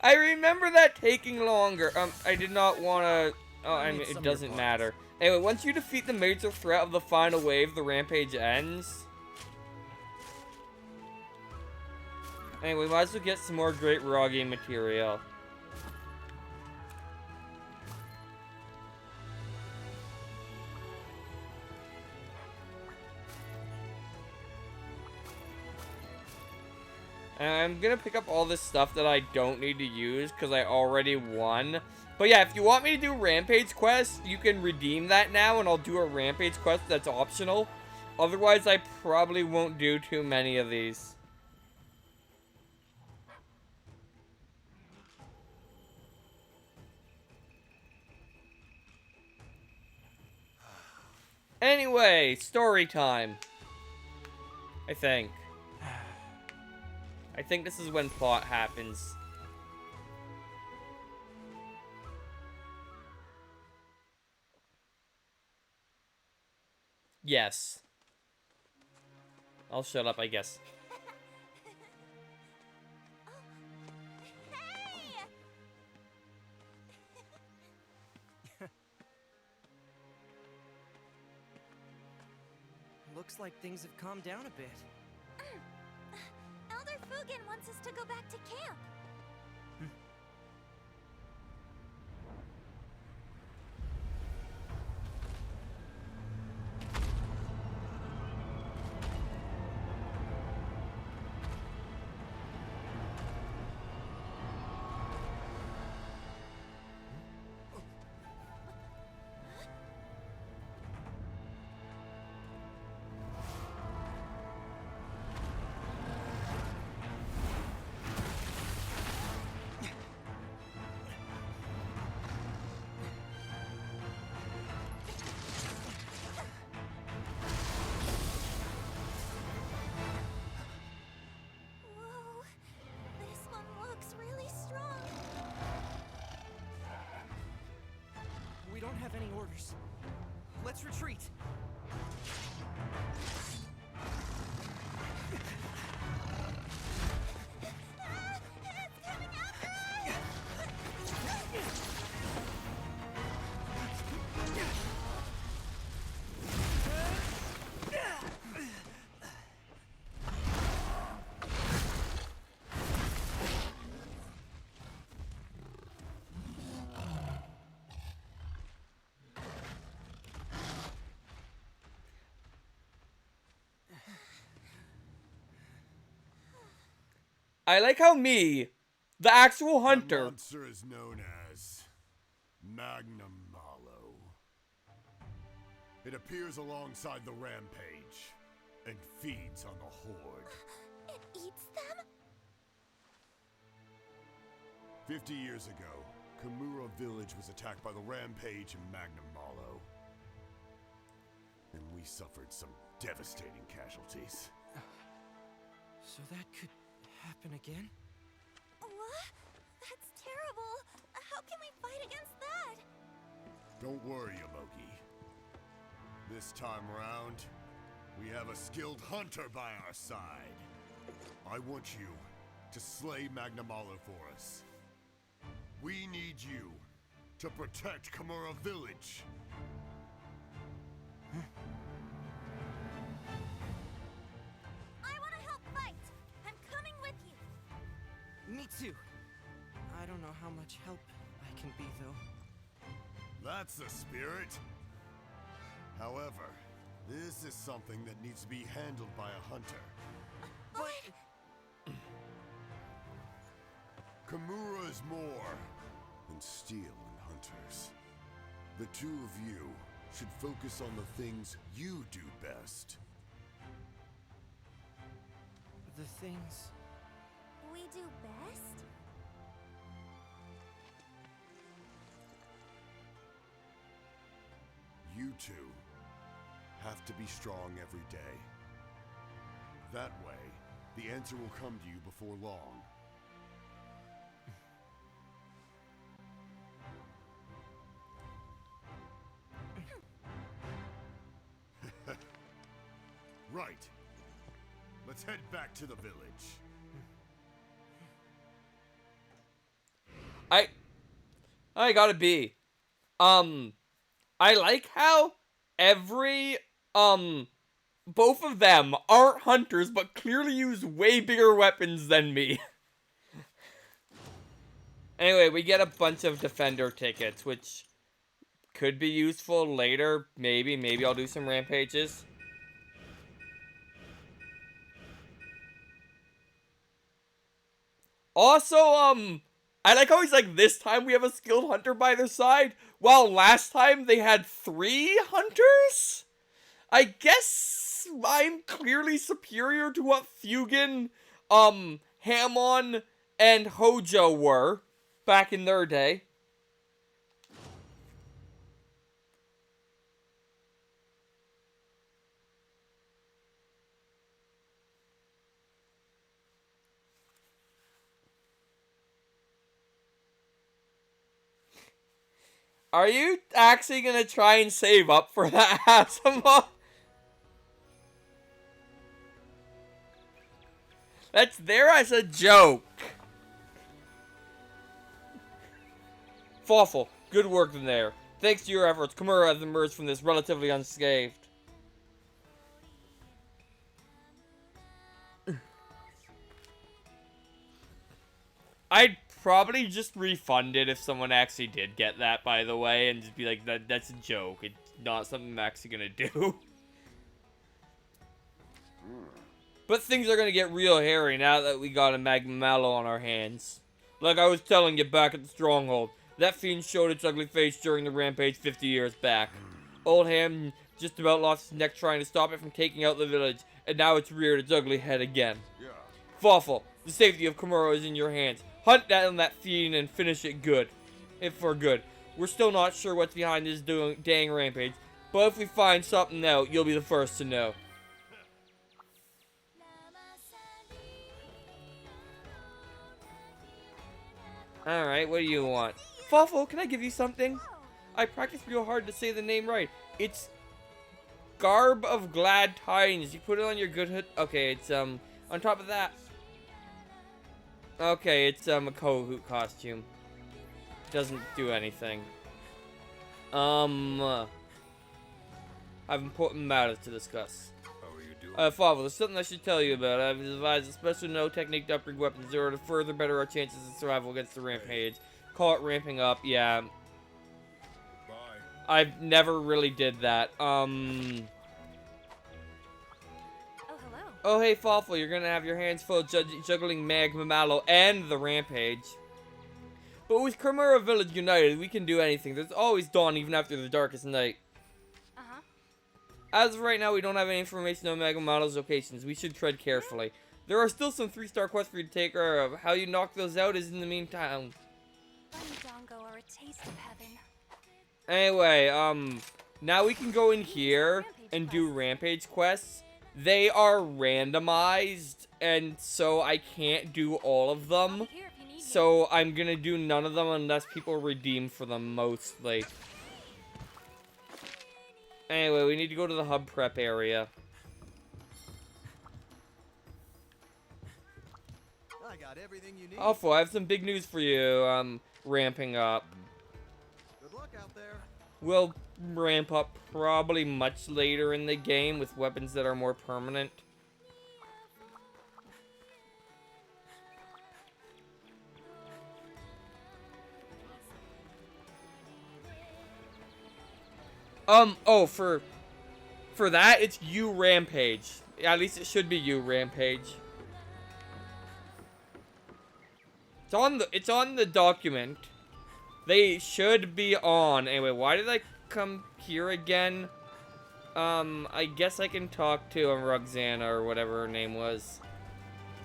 I remember that taking longer. I did not want to. Oh, I mean, some it of your doesn't parts. matter. Anyway, once you defeat the major threat of the final wave, the rampage ends. Anyway, we might as well get some more Great Roggy material. And I'm gonna pick up all this stuff that I don't need to use because I already won. But yeah, if you want me to do Rampage quests, you can redeem that now and I'll do a Rampage quest that's optional. Otherwise, I probably won't do too many of these. Anyway, story time. I think this is when plot happens. Yes. I'll shut up, I guess. Hey! Looks like things have calmed down a bit. Elder Fugen wants us to go back to camp. Whoa, this one looks really strong. We don't have any orders. Let's retreat. Ah, it's coming after us! I like how me, the actual The hunter, monster is known as Magnum Malo. It appears alongside the rampage and feeds on the horde. It eats them? 50 years ago, Kimura village was attacked by the rampage and Magnum Malo. And we suffered some devastating casualties. So that could happen again? What? That's terrible. How can we fight against that? Don't worry, Yomogi. This time around, we have a skilled hunter by our side. I want you to slay Magnum Malo for us. We need you to protect Kimura village. I want to help fight. I'm coming with you. Me too. I don't know how much help I can be, though. That's the spirit. However, this is something that needs to be handled by a hunter. But Kimura is more than steel and hunters. The two of you should focus on the things you do best. the things... We do best? You two have to be strong every day. That way, the answer will come to you before long. Right. Let's head back to the village. I gotta be. I like how every, both of them aren't hunters, but clearly use way bigger weapons than me. Anyway, we get a bunch of defender tickets, which could be useful later. Maybe I'll do some rampages. Also, I like how he's like, this time we have a skilled hunter by their side, while last time they had 3 hunters? I guess I'm clearly superior to what Fugen, Hamon, and Hojo were back in their day. Are you actually gonna try and save up for that, Asuma? That's there as a joke. Fawful, good work in there. Thanks to your efforts, Kimura has emerged from this relatively unscathed. I'd probably just refund it if someone actually did get that, by the way, and just be like, that's a joke. It's not something I'm actually gonna do. But things are gonna get real hairy now that we got a Magma Mallow on our hands. Like I was telling you back at the Stronghold, that fiend showed its ugly face during the rampage 50 years back. Old Ham just about lost his neck trying to stop it from taking out the village, and now it's reared its ugly head again. Fawful, the safety of Kimura is in your hands. Hunt down that fiend and finish it good. If for good. We're still not sure what's behind this dang rampage, but if we find something out, you'll be the first to know. Alright, what do you want? Fawful, can I give you something? I practiced real hard to say the name right. It's Garb of Glad Tidings. You put it on your good hood. Okay, it's on top of that. Okay, it's a Kohoot costume. Doesn't do anything. I've important matters to discuss. How are you doing? Fawful, there's something I should tell you about. I've devised a special no technique to upgrade weapons in order to further better our chances of survival against the rampage. Call it ramping up, yeah. Bye. I've never really did that. Oh, hello. Oh, hey, Fawful, you're gonna have your hands full juggling Magma Mallow and the rampage. But with Kimura Village united, we can do anything. There's always dawn even after the darkest night. Uh-huh. As of right now, we don't have any information on Magma Mallow's locations. We should tread carefully. There are still some 3-star quests for you to take care of. How you knock those out is in the meantime. Bunny Dango are a taste of heaven. Anyway, now we can go in here and do rampage quests. They are randomized, and so I can't do all of I'll them. be here if you need me. So I'm gonna do none of them unless people redeem for them mostly. Anyway, we need to go to the hub prep area. I got everything you need. Awful, I have some big news for you, ramping up. Good luck out there. We'll ramp up probably much later in the game with weapons that are more permanent. Oh, for that, it's you Rampage. At least it should be you Rampage. It's on the document. They should be on. Anyway, why did I come here again? I guess I can talk to Roxana or whatever her name was.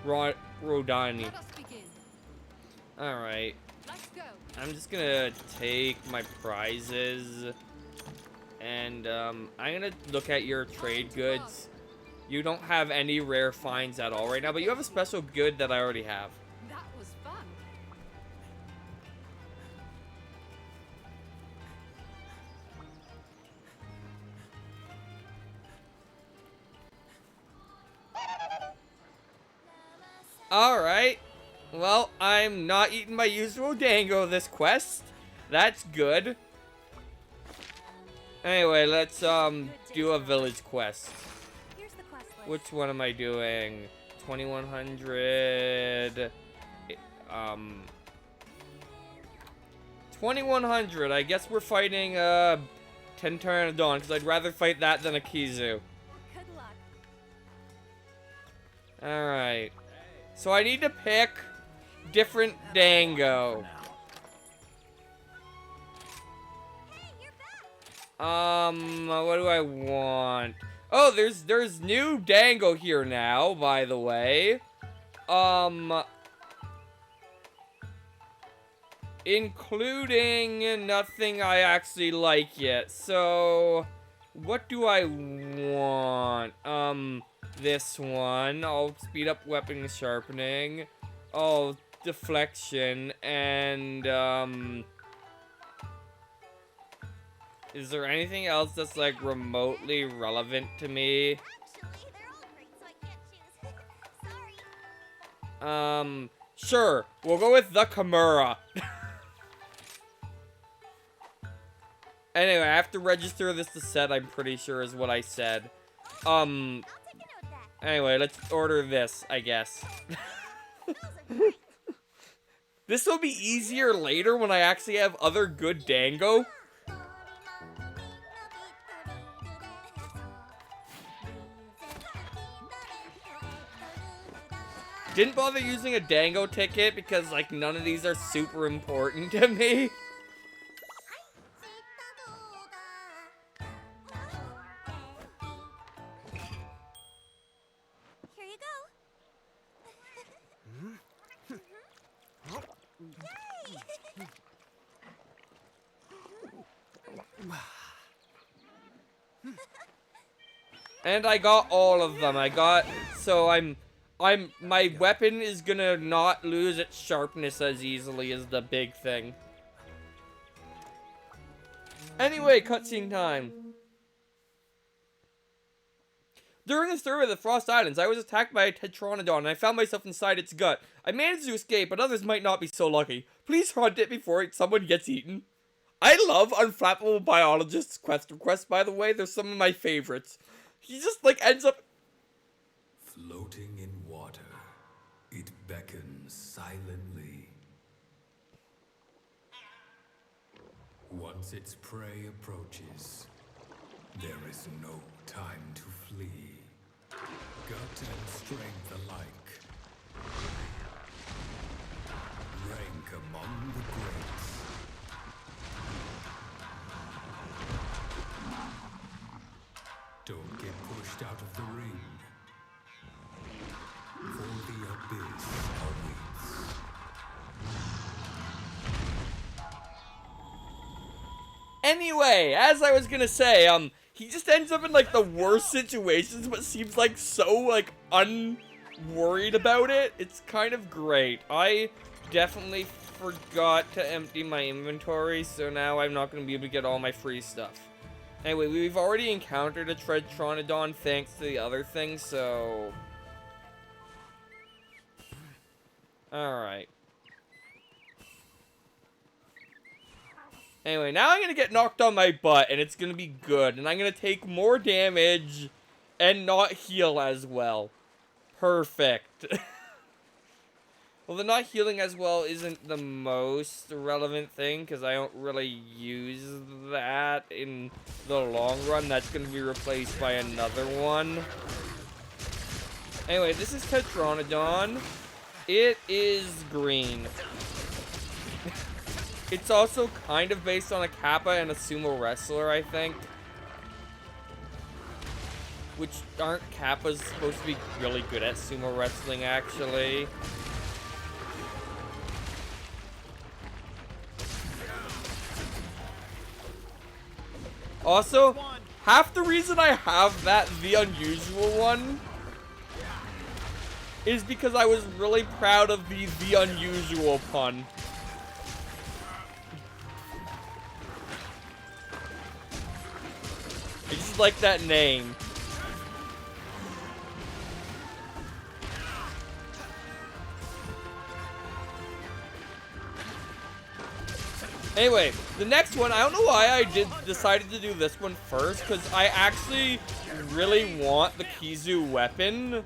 Rodani. Let us begin. Alright. Let's go. I'm just gonna take my prizes. And, I'm gonna look at your trade goods. You don't have any rare finds at all right now, but you have a special good that I already have. That was fun. Alright. Well, I'm not eating my usual dango this quest. That's good. Anyway, let's do a village quest. Here's the quest list. Which one am I doing? 2100. 2100. I guess we're fighting 10 Pteranodon because I'd rather fight that than a Kizu. Good luck. Alright. So I need to pick different dango. Hey, you're back. What do I want? Oh, there's new dango here now, by the way. Including nothing I actually like yet. So, what do I want? This one. I'll speed up weapon sharpening. Oh, deflection. And, is there anything else that's, like, remotely relevant to me? Actually, they're all great, so I can't choose. Sure. We'll go with the Kimura. Anyway, I have to register this to set, I'm pretty sure is what I said. I'll take a note of that. Anyway, let's order this, I guess. Those are great. This will be easier later when I actually have other good Dango. Didn't bother using a Dango ticket because, like, none of these are super important to me. Here you go. Yay! And I got all of them. My weapon is gonna not lose its sharpness as easily as the big thing. Anyway, cutscene time. During the survey of the Frost Islands, I was attacked by a Tetranodon and I found myself inside its gut. I managed to escape, but others might not be so lucky. Please hunt it before someone gets eaten. I love Unflappable Biologist's quest requests, by the way. They're some of my favorites. He just, like, ends up... Floating in water, it beckons silently. Once its prey approaches, there is no time to flee. Gut and strength alike. Rank among the greats. Don't get pushed out of the ring. For the abyss awaits. Anyway, as I was gonna say, he just ends up in, like, the worst situations, but seems, like, so, like, unworried about it. It's kind of great. I definitely forgot to empty my inventory, so now I'm not gonna be able to get all my free stuff. Anyway, we've already encountered a Tetranodon thanks to the other thing, so... Alright. Anyway, now I'm gonna get knocked on my butt, and it's gonna be good. And I'm gonna take more damage and not heal as well. Perfect. Well, the not healing as well isn't the most relevant thing, because I don't really use that in the long run. That's gonna be replaced by another one. Anyway, this is Tetranodon. It is green. It's also kind of based on a Kappa and a sumo wrestler, I think. Which aren't Kappas supposed to be really good at sumo wrestling, actually? Also, half the reason I have that The Unusual one is because I was really proud of the Unusual pun. I just like that name. Anyway, the next one, I don't know why I decided to do this one first, because I actually really want the Kizu weapon,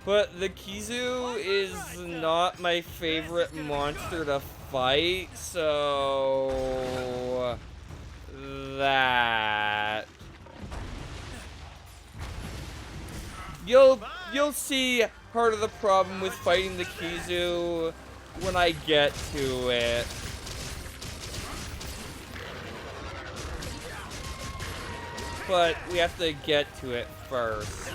but the Kizu is not my favorite monster to fight, so... that... You'll see part of the problem with fighting the Kizu when I get to it. But we have to get to it first.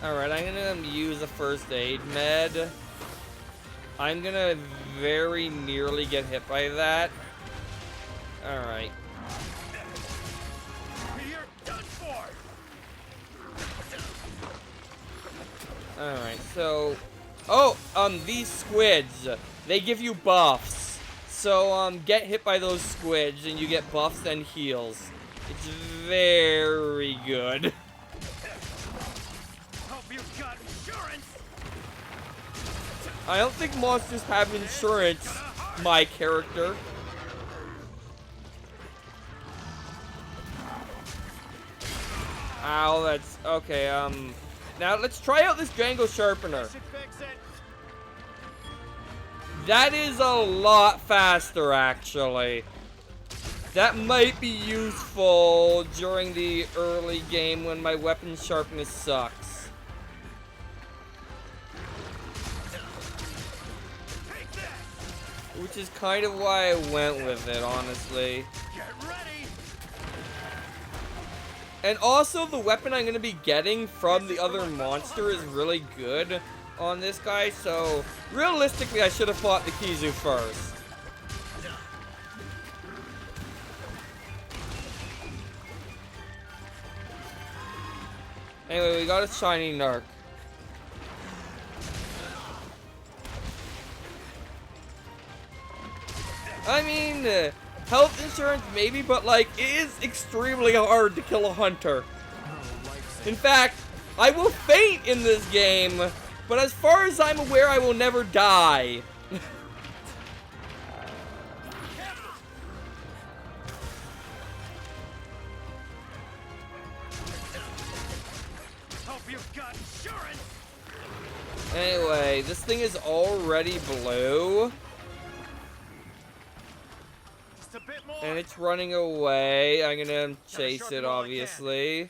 Alright, I'm gonna use a first aid med. I'm gonna very nearly get hit by that. Alright. You're done for. Alright, so... oh, these squids, they give you buffs. So, get hit by those squids and you get buffs and heals. It's very good. Hope you've got insurance. I don't think monsters have insurance, my character. Ow, that's... Okay, now let's try out this Dango Sharpener. Should fix it. That is a lot faster, actually. That might be useful during the early game when my weapon sharpness sucks. Take that. Which is kind of why I went with it, honestly. Get ready. And also, the weapon I'm going to be getting from the other monster is really good on this guy, so realistically, I should have fought the Kizu first. Anyway, we got a shiny Narc. I mean, health insurance maybe, but like, it is extremely hard to kill a hunter. In fact, I will faint in this game, but as far as I'm aware, I will never die. Hope you've got insurance. Anyway, this thing is already blue. Just a bit more. And it's running away. I'm gonna chase it, obviously.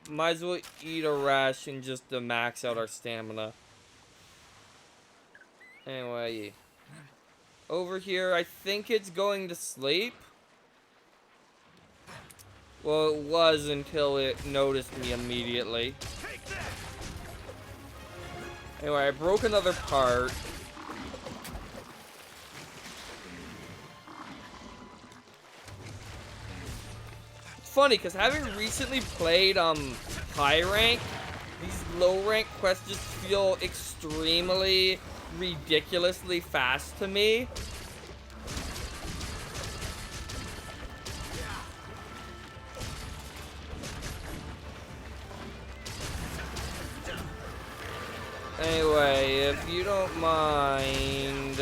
Might as well eat a ration just to max out our stamina. Anyway. Over here, I think it's going to sleep. Well, it was until it noticed me immediately. Take that. Anyway, I broke another part. It's funny, because having recently played, high rank, these low rank quests just feel extremely, ridiculously fast to me. Anyway, if you don't mind,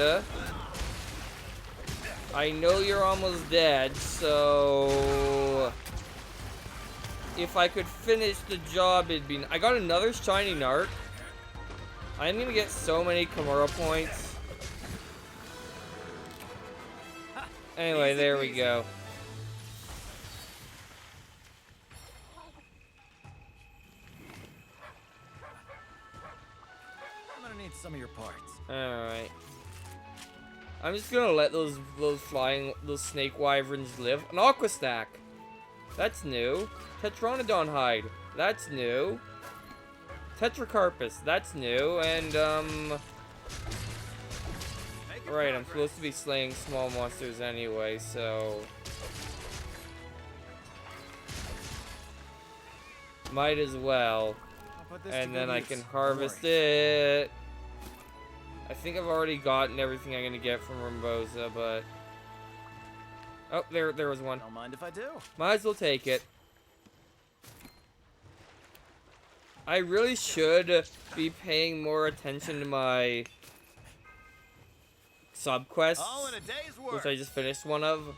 I know you're almost dead, so if I could finish the job, it'd be... I got another shiny Narc. I'm gonna get so many Kimura points. Anyway, there we go. I'm gonna need some of your parts. Alright. I'm just gonna let those snake wyverns live. An aqua stack. That's new. Tetranodon hide. That's new. Tetracarpus. That's new. And, right, I'm supposed to be slaying small monsters anyway, so... Might as well. And then I can harvest it. I think I've already gotten everything I'm gonna get from Ramboza, but... Oh, there was one. Don't mind if I do. Might as well take it. I really should be paying more attention to my subquests, All in a day's work. which I just finished one of.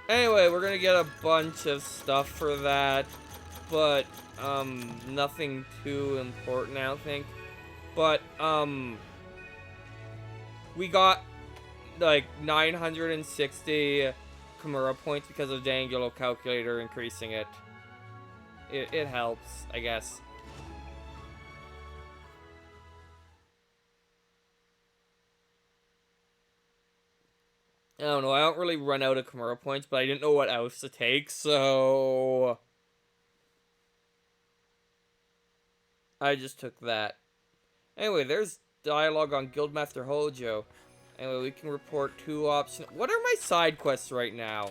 Anyway, we're gonna get a bunch of stuff for that, but, nothing too important, I don't think. But, we got, like, 960 Kimura points because of Dango calculator increasing it. It helps, I guess. I don't know, I don't really run out of Kimura points, but I didn't know what else to take, so... I just took that. Anyway, there's dialogue on Guildmaster Hojo. Anyway, we can report 2 options. What are my side quests right now?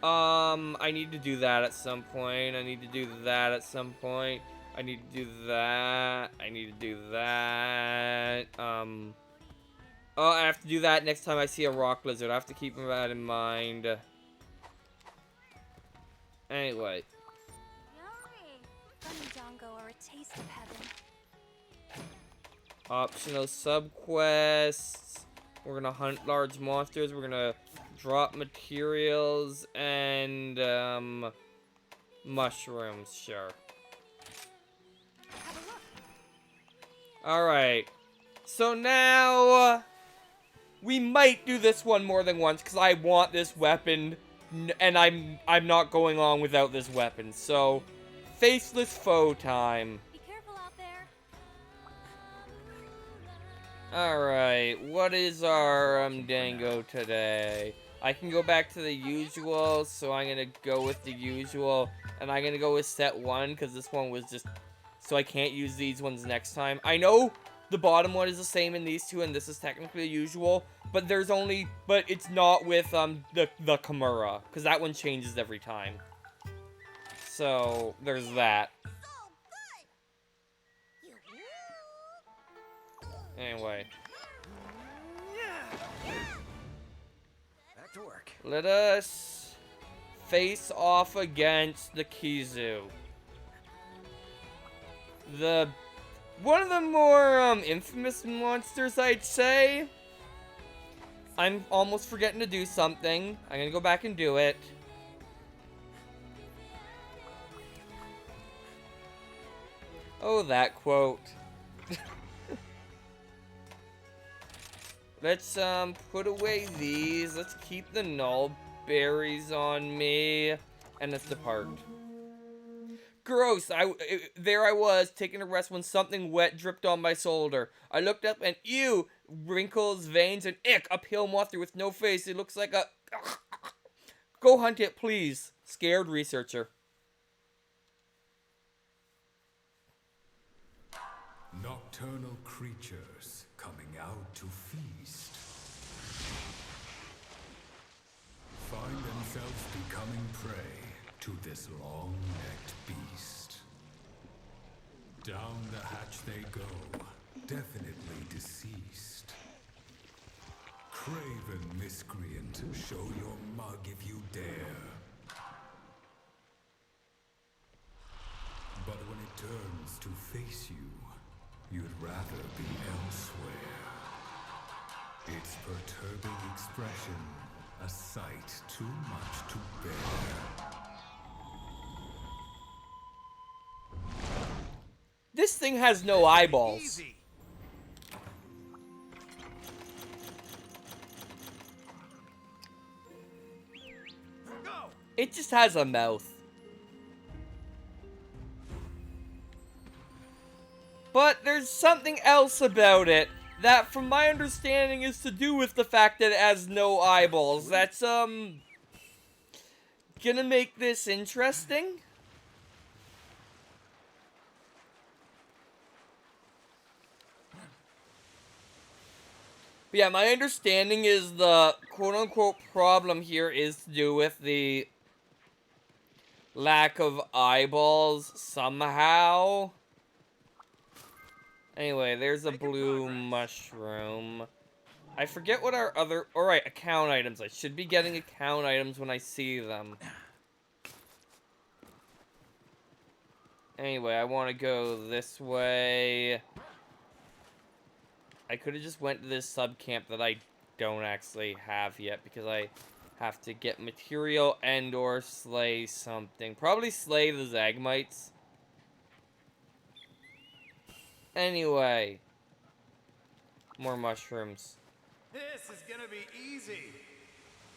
I need to do that at some point. I need to do that at some point. I need to do that. I need to do that. Oh, I have to do that next time I see a rock lizard. I have to keep that in mind. Anyway. Yummy. Funny Dango or a taste of heaven. Optional subquests. We're gonna hunt large monsters. We're gonna drop materials and mushrooms. Sure. Have a look. Alright. So now we might do this one more than once because I want this weapon and I'm not going on without this weapon. So faceless foe time. Be careful out there. Alright, what is our Dango today? I can go back to the usual, so I'm gonna go with the usual. And I'm gonna go with set 1, because this one was just... So I can't use these ones next time. I know the bottom one is the same in these two, and this is technically usual. But there's only... But it's not with the Kimura, because that one changes every time. So, there's that. Anyway. Back to work. Let us face off against the Kizu. One of the more infamous monsters, I'd say. I'm almost forgetting to do something. I'm gonna go back and do it. Oh, that quote. Let's put away these. Let's keep the null berries on me, and let's depart. Gross! There I was taking a rest when something wet dripped on my shoulder. I looked up and ew, wrinkles, veins, and ick, a pale monster with no face. It looks like a. Go hunt it, please. Scared researcher. Nocturnal creatures coming out to feast. Find themselves becoming prey to this long-necked beast. Down the hatch they go, definitely deceased. Craven miscreant, show your mug if you dare. But when it turns to face you, you'd rather be elsewhere. Its perturbing expression, a sight too much to bear. This thing has no eyeballs. Easy. Go. It just has a mouth. But there's something else about it that, from my understanding, is to do with the fact that it has no eyeballs. That's, gonna make this interesting. But yeah, my understanding is the quote-unquote problem here is to do with the lack of eyeballs somehow. Anyway, there's a blue mushroom. I forget what our other... Alright, account items. I should be getting account items when I see them. Anyway, I want to go this way. I could have just went to this sub-camp that I don't actually have yet because I have to get material and or slay something. Probably slay the Zagmites. Anyway. More mushrooms. This is gonna be easy.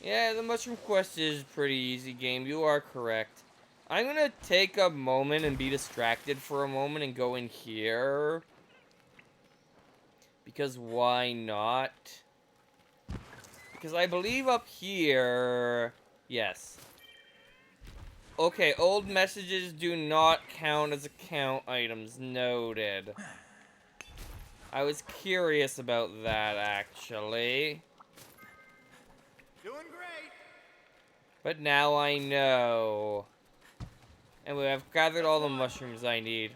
Yeah, the mushroom quest is a pretty easy game. You are correct. I'm gonna take a moment and be distracted for a moment and go in here. Because why not? Because I believe up here... Yes. Okay, old messages do not count as account items. Noted. I was curious about that, actually. Doing great. But now I know. And we have gathered all the mushrooms I need.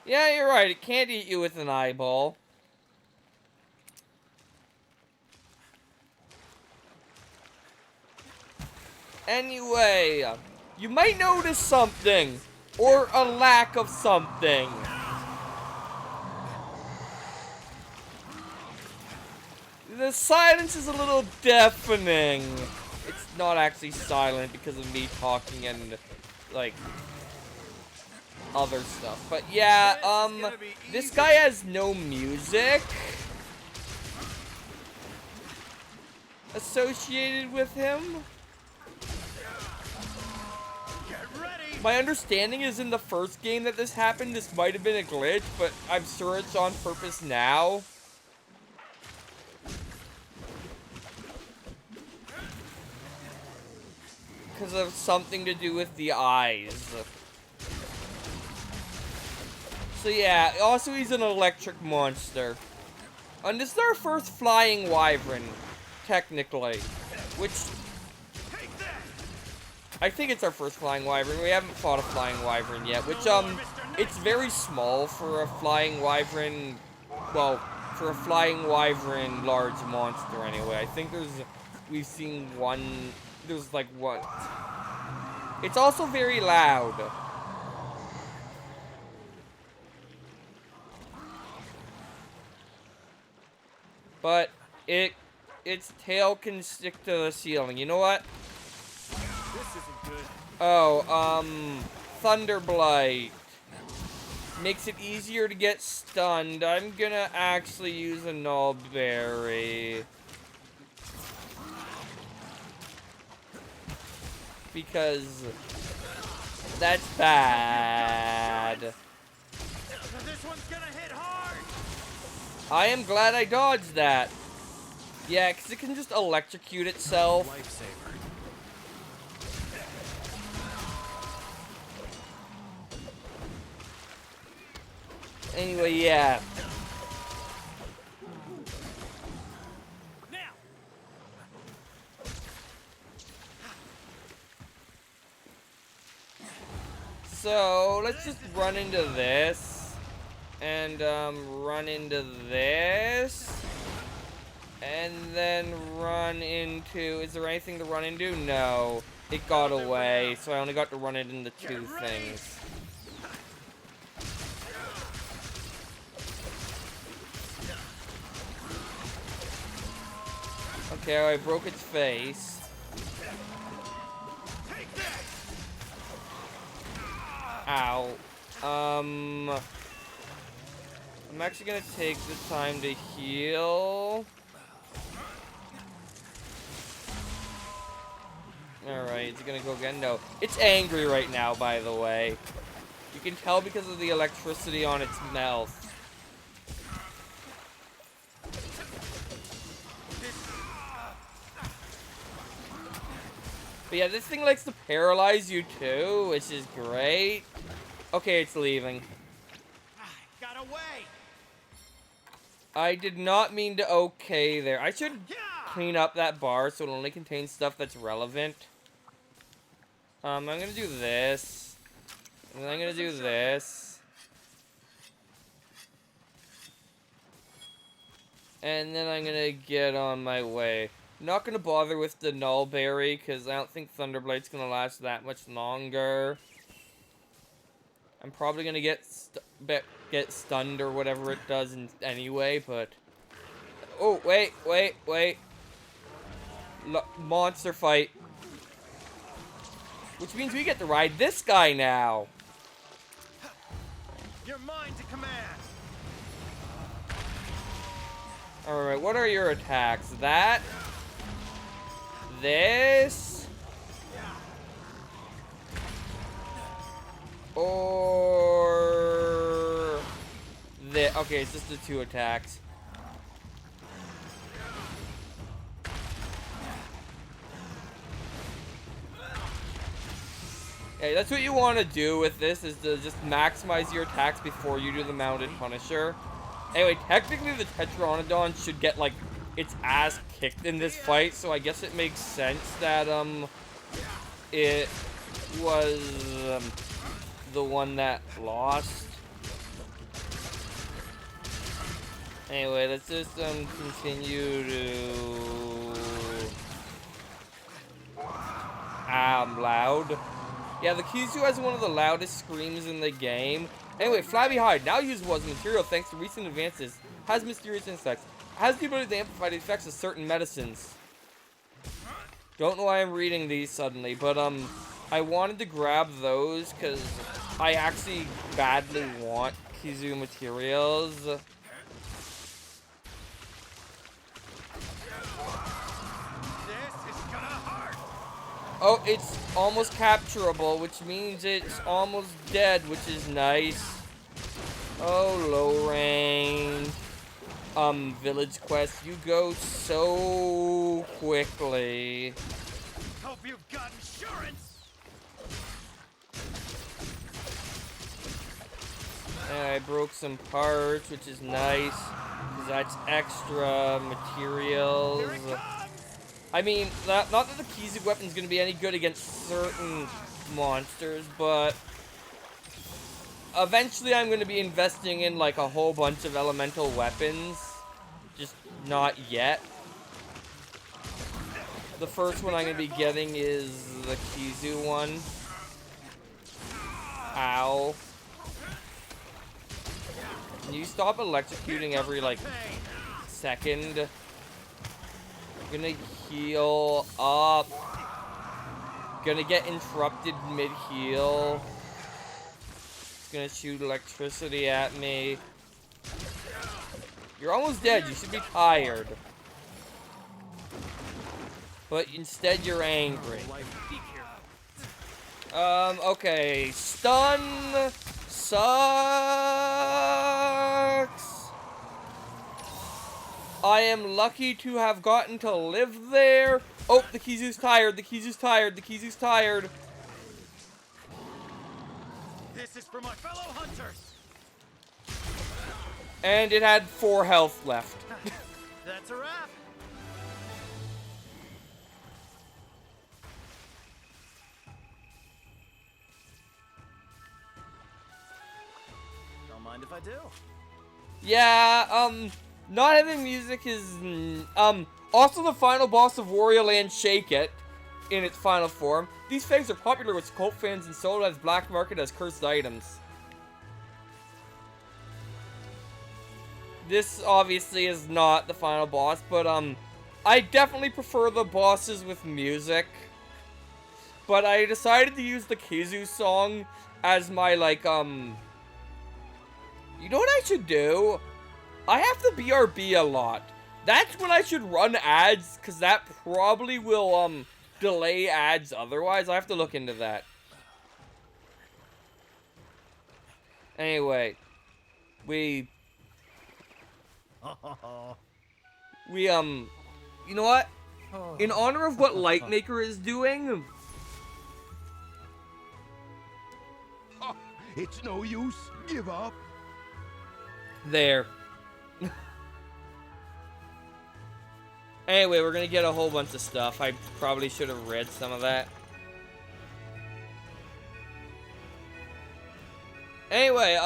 Yeah, you're right. It can't eat you with an eyeball. Anyway, you might notice something. Or a lack of something. The silence is a little deafening. It's not actually silent because of me talking and, like, other stuff. But yeah, this guy has no music associated with him. My understanding is in the first game that this happened, this might have been a glitch, but I'm sure it's on purpose now. Because of something to do with the eyes. So yeah, also he's an electric monster. And this is our first flying wyvern, technically. Which... I think it's our first flying wyvern. We haven't fought a flying wyvern yet, which, it's very small for a flying wyvern. Well, for a flying wyvern large monster anyway. I think we've seen one, there's like one. It's also very loud. But its tail can stick to the ceiling. You know what? This isn't good. Oh, Thunderblight. Makes it easier to get stunned. I'm gonna actually use a Nullberry. Because that's bad. This one's gonna hit hard. I am glad I dodged that. Yeah, because it can just electrocute itself. Lifesaver. Anyway, yeah. Now. So, let's just run into this. And, run into this. And then run into... Is there anything to run into? No. It got away, so I only got to run it into two things. Okay, I broke its face. Ow. I'm actually gonna take the time to heal. Alright, is it gonna go again? No. It's angry right now, by the way. You can tell because of the electricity on its mouth. But yeah, this thing likes to paralyze you too, which is great. Okay, it's leaving. Got away. I did not mean to okay there. I should clean up that bar so it only contains stuff that's relevant. I'm gonna do this. And then I'm gonna do this. And then I'm gonna get on my way. I'm not gonna bother with the Nullberry because I don't think Thunderblight's gonna last that much longer. I'm probably gonna get stunned or whatever it does anyway, but... Oh, wait. Monster fight. Which means we get to ride this guy now. You're mine to command. Alright, what are your attacks? That? This? Or... this? Okay, it's just the two attacks. Okay, that's what you want to do with this, is to just maximize your attacks before you do the mounted Punisher. Anyway, technically the Tetranodon should get, like, its ass kicked in this fight, so I guess it makes sense that, it was, the one that lost. Anyway, let's just, continue to... I'm loud. Yeah, the Kizu has one of the loudest screams in the game. Anyway, Flabby Hide, now usable as material thanks to recent advances. Has mysterious insects. Has the ability to amplify the effects of certain medicines. Don't know why I'm reading these suddenly, but, I wanted to grab those because I actually badly want Kizu materials. This is gonna hurt. Oh, it's almost capturable, which means it's almost dead, which is nice. Oh, low range. Village quest, you go so quickly. Hope you've got insurance. And I broke some parts, which is nice, because that's extra materials. Here it comes. I mean, not that the Kizu weapon's gonna be any good against certain monsters, but eventually I'm gonna be investing in like a whole bunch of elemental weapons. Just not yet. The first one I'm gonna be getting is the Kizu one. Ow. Can you stop electrocuting every like second? I'm gonna heal up. Gonna get interrupted mid-heal. It's gonna shoot electricity at me. You're almost dead. You should be tired. But instead you're angry. Be careful. Okay. Stun sucks. I am lucky to have gotten to live there. Oh, the Kizu's tired. The Kizu's tired. The Kizu's tired. This is for my fellow hunters. And it had 4 health left. That's a wrap. Don't mind if I do. Yeah, not having music is, also the final boss of Wario Land Shake It, in its final form. These fags are popular with cult fans and sold as black market as cursed items. This obviously is not the final boss, but, I definitely prefer the bosses with music. But I decided to use the Kizu song as my, like, you know what I should do? I have to BRB a lot. That's when I should run ads, because that probably will, delay ads otherwise. I have to look into that. Anyway. You know what? In honor of what Lightmaker is doing... It's no use. Give up. There. Anyway, we're gonna get a whole bunch of stuff. I probably should have read some of that. Anyway,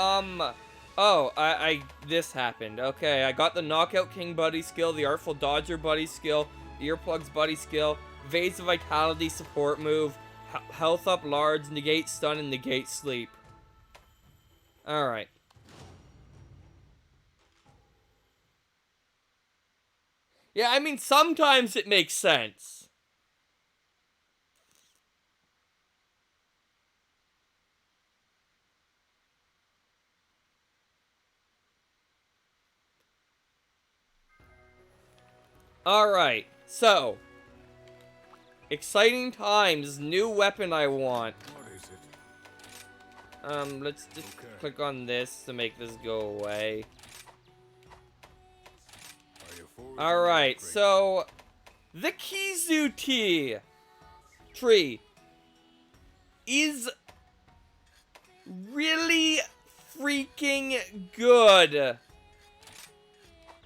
this happened. Okay, I got the Knockout King buddy skill, the Artful Dodger buddy skill, the Earplugs buddy skill, Vase of Vitality support move, health up large, negate stun, and negate sleep. Alright. Yeah, I mean, sometimes it makes sense. Alright, so. Exciting times, new weapon I want. What is it? Let's just click on this to make this go away. Alright, so the Kizu tree is really freaking good.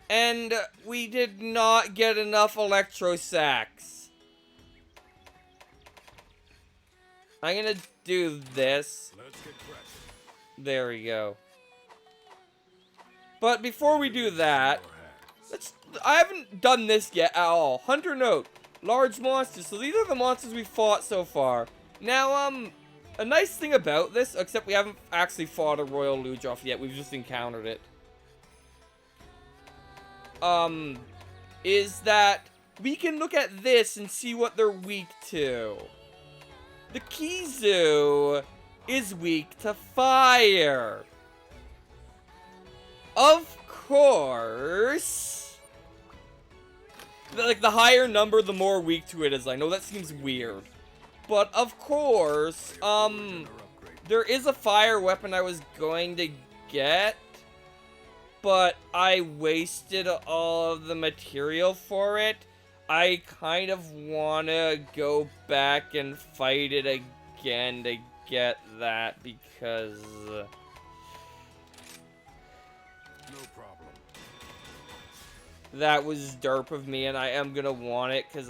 And we did not get enough electro sacks. I'm gonna do this. Let's get cracking. There we go. But before we do that, I haven't done this yet at all. Hunter note, large monsters. So these are the monsters we fought so far. Now, a nice thing about this, except we haven't actually fought a Royal Ludroth yet, we've just encountered it. Is that we can look at this and see what they're weak to. The Kizu is weak to fire. Of course. Like, the higher number, the more weak to it is. I know that seems weird. But, of course, there is a fire weapon I was going to get. But I wasted all of the material for it. I kind of want to go back and fight it again to get that because... No problem. that was derp of me, and I am gonna want it, because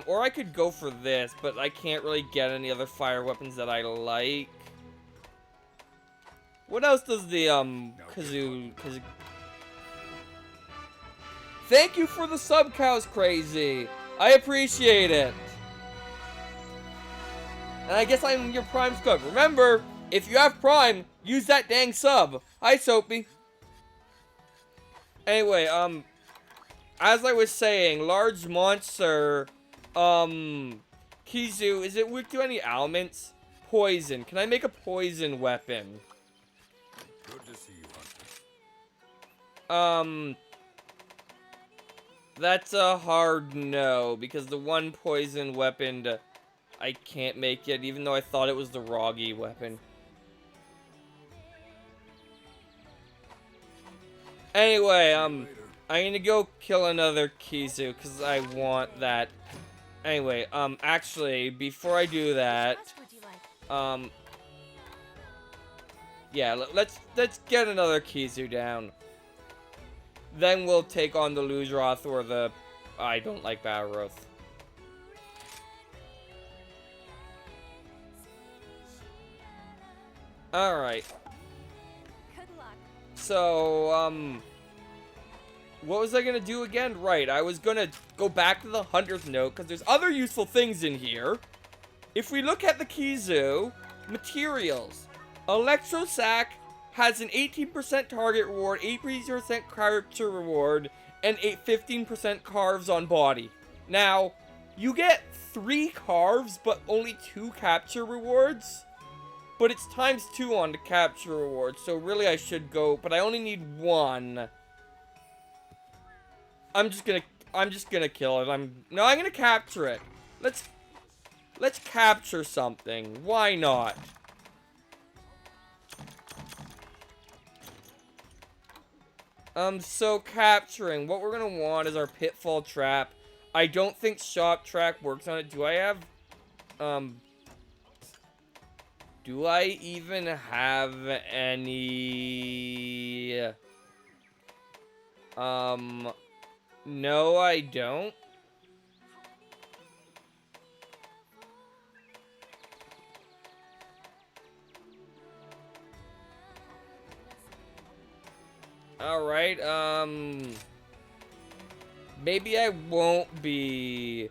or I could go for this, but I can't really get any other fire weapons that I like. What else does the, kazoo... Thank you for the sub, Cows Crazy! I appreciate it! And I guess I'm your Prime Skunk. Remember, if you have Prime, use that dang sub! Hi, Soapy! Anyway, as I was saying, large monster, Kizu, is it weak to any elements? Poison. Can I make a poison weapon? Good to see you, Hunter. That's a hard no, because the one poison weapon, I can't make it, even though I thought it was the Roggy weapon. Anyway, I'm gonna go kill another Kizu, because I want that. Anyway, actually, before I do that, yeah, let's get another Kizu down. Then we'll take on the Ludroth or the... I don't like Balroth. Alright. Good luck. So, what was I gonna do again? Right, I was gonna go back to the Hunter's Note, because there's other useful things in here. If we look at the Kizu, materials. Electro Sack has an 18% target reward, 8% character reward, and 15% carves on body. Now, you get 3 carves, but only 2 capture rewards. But it's times 2 on the capture reward, so really I should go, but I only need 1. I'm just gonna kill it. I'm gonna capture it. Let's capture something. Why not? So capturing, what we're gonna want is our pitfall trap. I don't think shop track works on it. Do I have, do I even have any, no, I don't. Alright, maybe I won't be,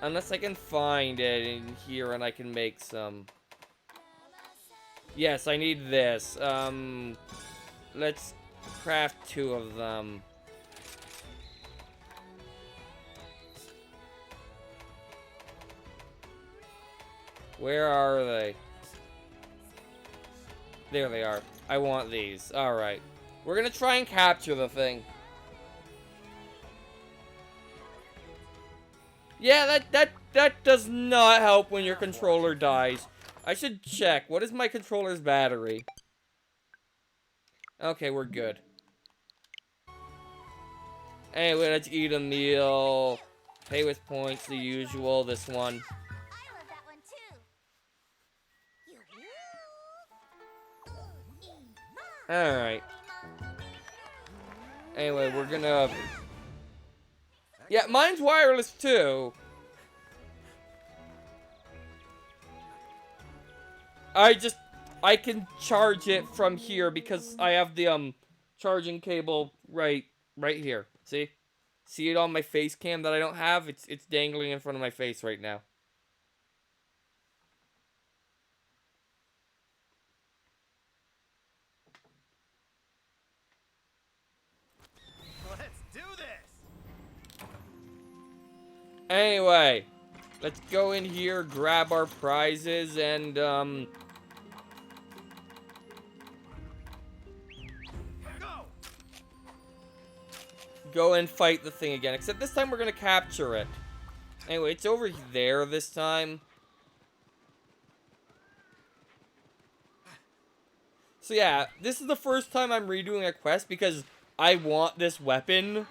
unless I can find it in here and I can make some. Yes, I need this. Let's craft 2 of them. Where are they? There they are. I want these. Alright. We're gonna try and capture the thing. Yeah, that does not help when your controller dies. I should check. What is my controller's battery? Okay, we're good. Anyway, let's eat a meal. Pay with points, the usual. This one. I love that one too. Alright. Anyway, we're gonna... Yeah, mine's wireless too. I can charge it from here because I have the, charging cable right here. See? See it on my face cam that I don't have? It's dangling in front of my face right now. Let's do this. Anyway, let's go in here, grab our prizes, and, Go. go and fight the thing again. Except this time we're gonna capture it. Anyway, it's over there this time. So yeah, this is the first time I'm redoing a quest because I want this weapon.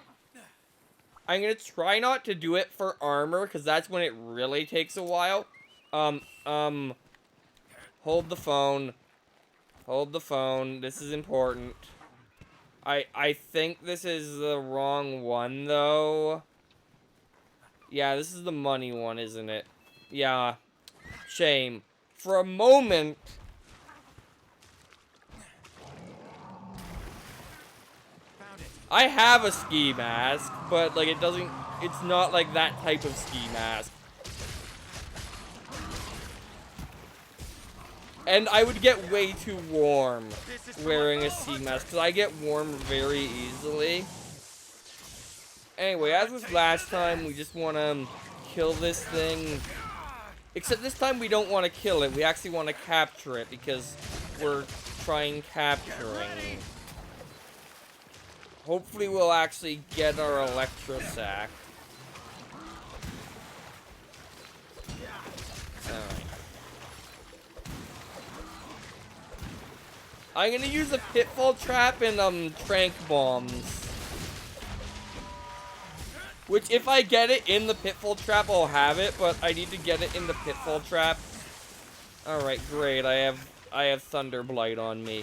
I'm gonna try not to do it for armor, because that's when it really takes a while. Hold the phone. Hold the phone. This is important. I think this is the wrong one, though. Yeah, this is the money one, isn't it? Yeah. Shame. For a moment... I have a ski mask, but, like, it doesn't... It's not, like, that type of ski mask. And I would get way too warm wearing a ski mask, because I get warm very easily. Anyway, as with last time, we just want to kill this thing. Except this time we don't want to kill it, we actually want to capture it, because we're trying capturing. Hopefully we'll actually get our electrosac. Alright. I'm gonna use a pitfall trap and trank bombs. Which, if I get it in the pitfall trap, I'll have it, but I need to get it in the pitfall trap. Alright, great. I have Thunder Blight on me.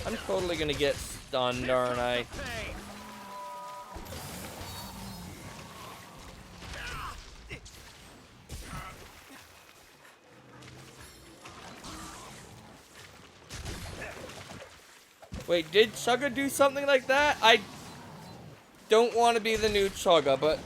I'm totally gonna get stunned, aren't I? Wait, did Chugga do something like that? I don't want to be the new Chugga, but...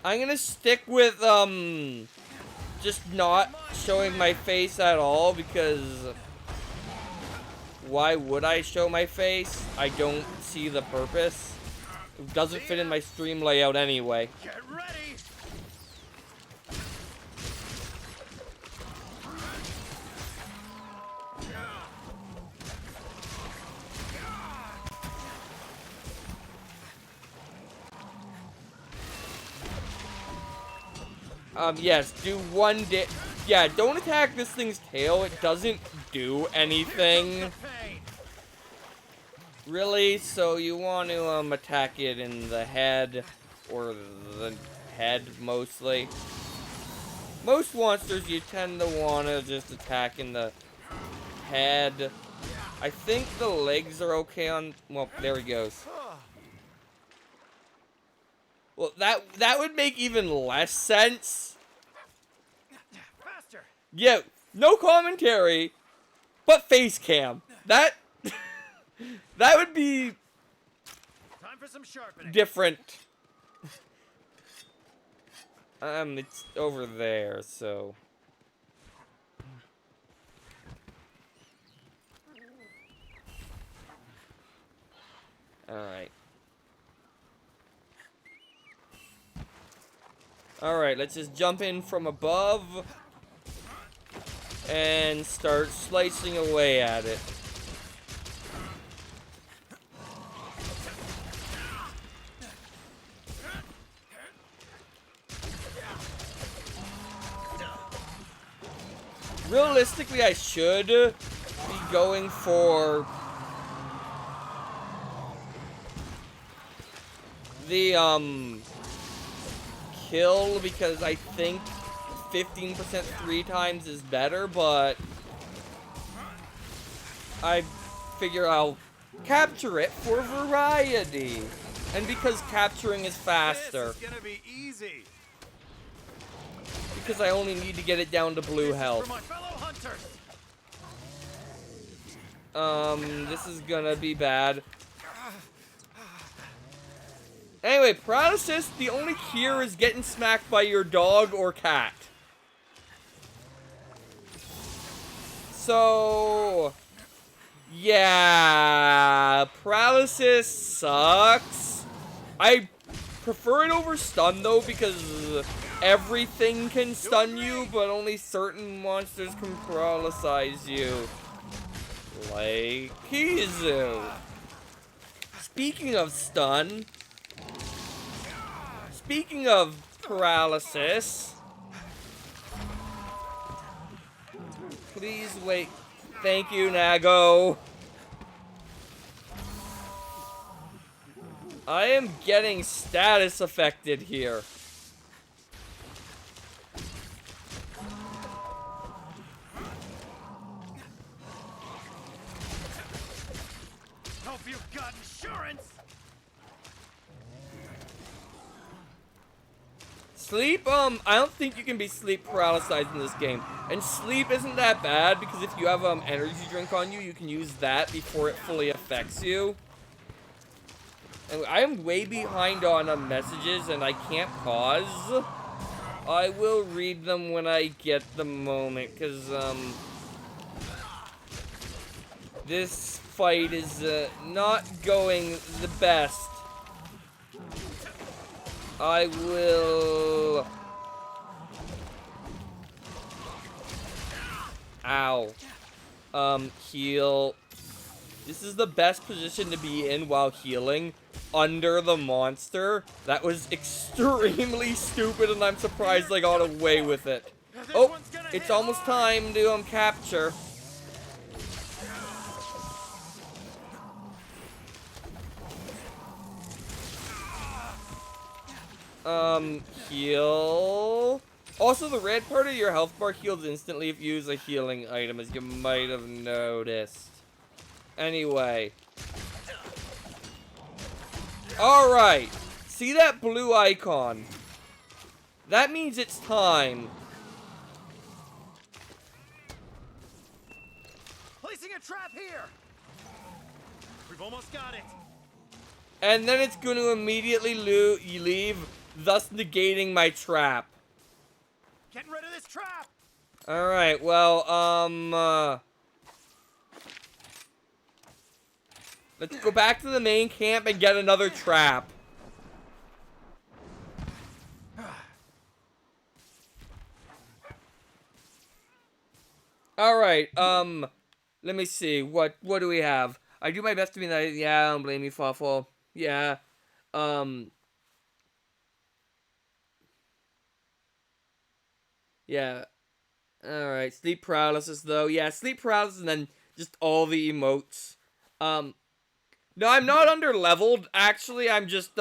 I'm gonna stick with, just not showing my face at all, because... Why would I show my face? I don't see the purpose. It doesn't fit in my stream layout anyway. Get ready. Yes, do one yeah, don't attack this thing's tail. It doesn't do anything. Really? So you want to, attack it in the head, or the head, mostly. Most monsters, you tend to want to just attack in the head. I think the legs are okay on... Well, there he goes. Well, that would make even less sense. Faster. Yeah, no commentary, but face cam. That would be Time for some sharpening. different. It's over there, so. Alright. Alright, let's just jump in from above and start slicing away at it. Realistically, I should be going for the kill because I think 15% 3 times is better, but I figure I'll capture it for variety. And because capturing is faster. This is gonna be easy. Because I only need to get it down to blue This is health. for my fellow hunters. This is gonna be bad. Anyway, paralysis, the only cure is getting smacked by your dog or cat. So, yeah, paralysis sucks. I prefer it over stun though because everything can stun you, but only certain monsters can paralyze you. Like Kizu. Speaking of stun, speaking of paralysis, please wait. Thank you, Nago. I am getting status affected here. Hope you've got insurance. Sleep, I don't think you can be sleep paralyzed in this game. And sleep isn't that bad because if you have energy drink on you, you can use that before it fully affects you. And I am way behind on messages and I can't pause. I will read them when I get the moment because this fight is not going the best. I will... Ow. Heal. This is the best position to be in while healing. Under the monster. That was extremely stupid and I'm surprised I got away with it. Oh, it's almost time to capture. Heal. Also, the red part of your health bar heals instantly if you use a healing item, as you might have noticed. Anyway. Alright. See that blue icon? That means it's time. Placing a trap here. We've almost got it. And then it's going to immediately leave, thus negating my trap. Getting rid of this trap. Alright, well, let's go back to the main camp and get another trap. Alright, let me see, what do we have? I do my best to be nice. Yeah, I don't blame you, Fawful. Yeah, yeah. Alright, sleep paralysis, though. Yeah, sleep paralysis and then just all the emotes. No, I'm not under-leveled. Actually, I'm just,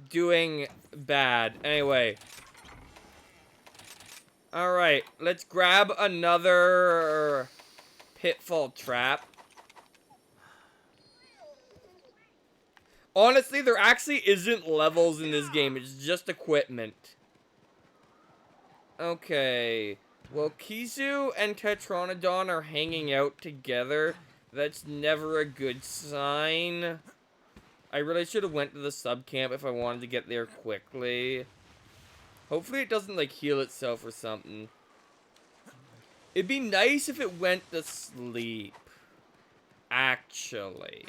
doing bad. Anyway. Alright, let's grab another pitfall trap. Honestly, there actually isn't levels in this game. It's just equipment. Okay. Well, Kizu and Tetranodon are hanging out together. That's never a good sign. I really should have went to the sub-camp if I wanted to get there quickly. Hopefully it doesn't, like, heal itself or something. It'd be nice if it went to sleep. Actually.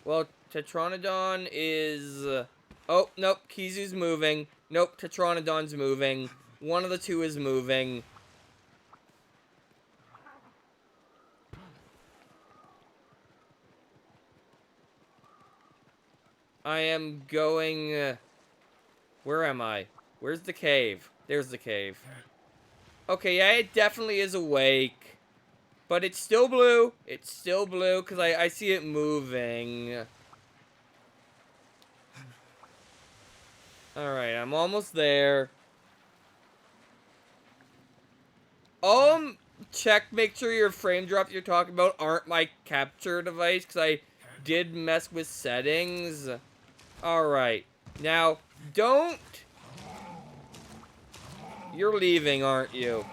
Well, Tetranodon is... Oh, nope, Kizu's moving. Nope, Tetranodon's moving. One of the two is moving. I am going... Where am I? Where's the cave? There's the cave. Okay, yeah, it definitely is awake. But it's still blue. It's still blue because I see it moving. Alright, I'm almost there. Check, make sure your frame drops you're talking about aren't my capture device, because I did mess with settings. Alright. Now, don't... You're leaving, aren't you?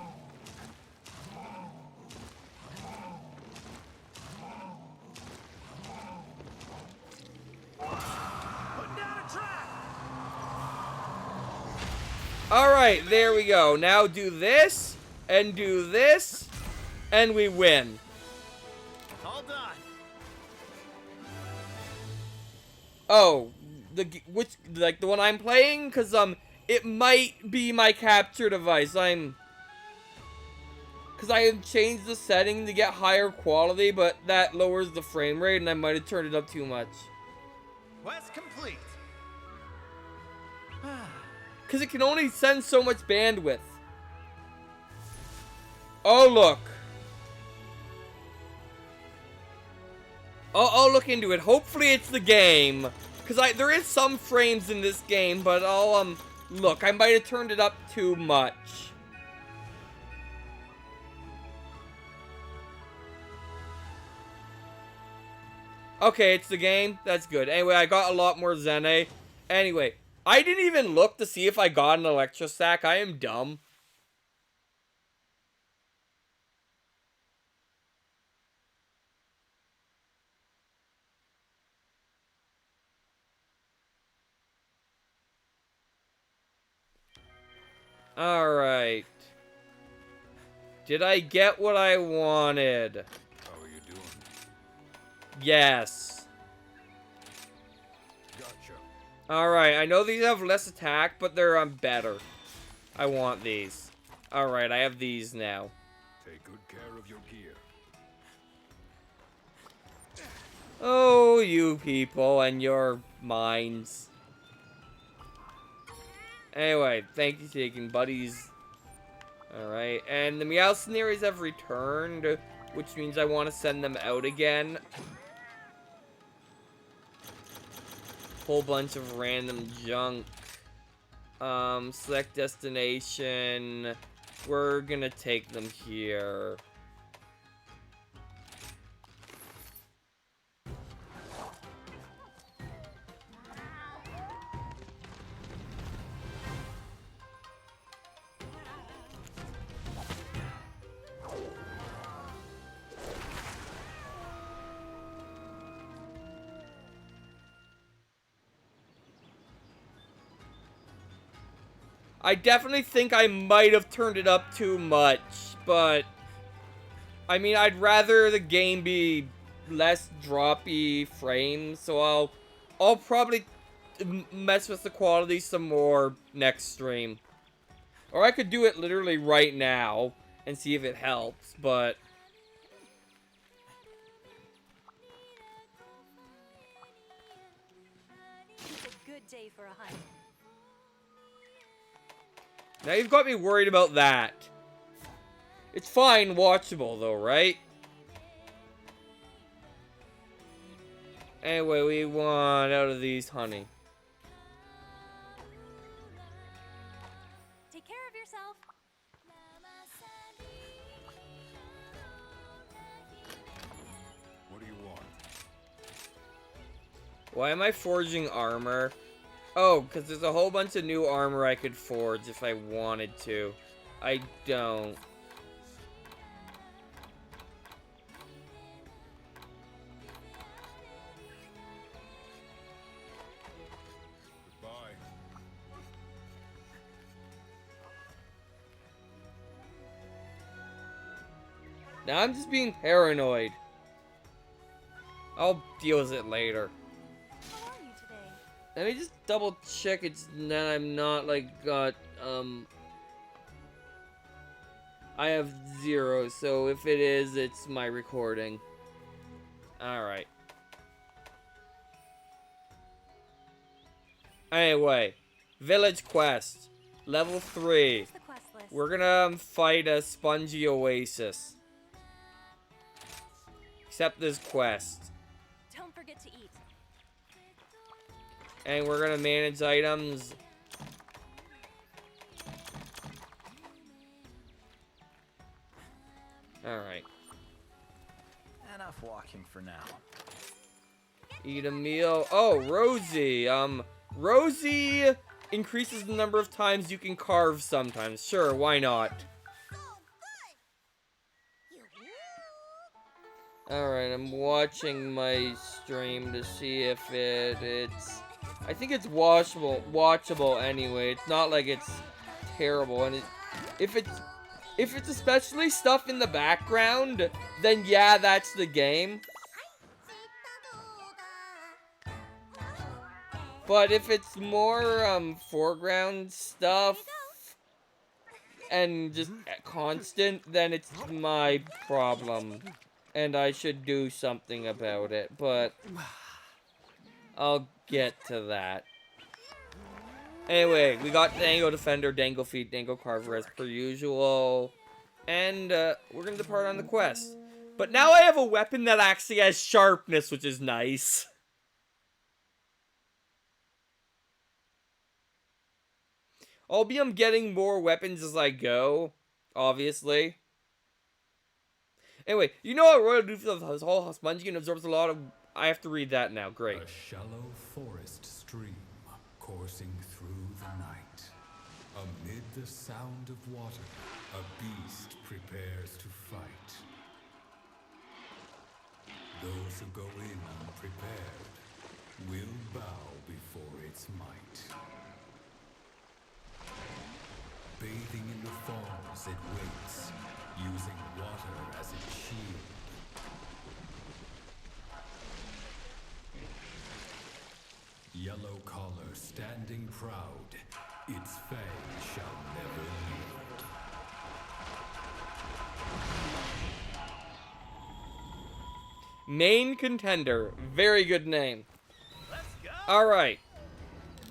Alright, there we go. Now do this, and do this, and we win. All done. Oh, the one I'm playing? Cause, it might be my capture device. Cause I have changed the setting to get higher quality, but that lowers the frame rate, and I might have turned it up too much. Quest complete. Cause it can only send so much bandwidth. Oh, look. I'll look into it. Hopefully it's the game. Cause there is some frames in this game, but I'll, look, I might have turned it up too much. Okay, it's the game. That's good. Anyway, I got a lot more Zene. Anyway, I didn't even look to see if I got an electrostack. I am dumb. Alright. Did I get what I wanted? How are you doing? Yes. Gotcha. Alright, I know these have less attack, but they're better. I want these. Alright, I have these now. Take good care of your gear. Oh, you people and your minds. Anyway, thank you for taking buddies. Alright, and the Meowscenaries have returned, which means I want to send them out again. Whole bunch of random junk. Select destination. We're gonna take them here. I definitely think I might have turned it up too much, but I mean, I'd rather the game be less droppy frames, so I'll probably mess with the quality some more next stream. Or I could do it literally right now and see if it helps, but It's a good day for a hunt. now you've got me worried about that. It's fine, watchable though, right? Anyway, we want out of these honey. Take care of yourself. What do you want? Why am I forging armor? Oh, because there's a whole bunch of new armor I could forge if I wanted to. I don't. Goodbye. Now I'm just being paranoid. I'll deal with it later. How are you today? Let me just double check it's that I'm not like got I have 0, so if it is, it's my recording. Alright. Anyway, village quest. Level 3. Here's the quest list. We're gonna fight a spongy oasis. Accept this quest. Don't forget to eat. And we're gonna manage items. Alright. Enough walking for now. Eat a meal. Oh, Rosie. Rosie increases the number of times you can carve sometimes. Sure, why not? So good. You Alright, I'm watching my stream to see if it's... I think it's watchable anyway. It's not like it's terrible. And if it's especially stuff in the background, then yeah, that's the game. But if it's more foreground stuff and just constant, then it's my problem. And I should do something about it, but I'll get to that. Anyway, we got Dango Defender, Dango Feet, Dango Carver as per usual. And we're gonna depart on the quest. But now I have a weapon that actually has sharpness, which is nice. I'll be getting more weapons as I go, obviously. Anyway, you know how Royal Doof of his whole spongy and absorbs a lot of... I have to read that now, great. A shallow forest stream coursing through the night. Amid the sound of water, a beast prepares to fight. Those who go in unprepared will bow before its might. Bathing in the falls, it waits, using water as its shield. Yellow collar standing proud, its fang shall never yield. Main contender. Very good name. Let's go. Alright.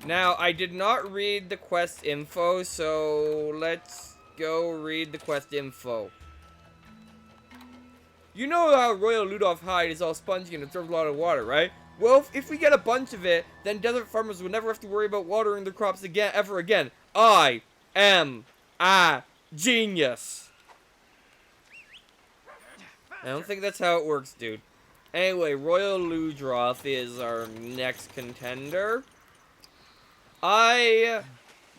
Now, I did not read the quest info, so let's go read the quest info. You know how Royal Ludolf hide is all spongy and absorbs a lot of water, right? Well, if we get a bunch of it, then desert farmers will never have to worry about watering their crops again, ever again. I am a genius. I don't think that's how it works, dude. Anyway, Royal Ludroth is our next contender. I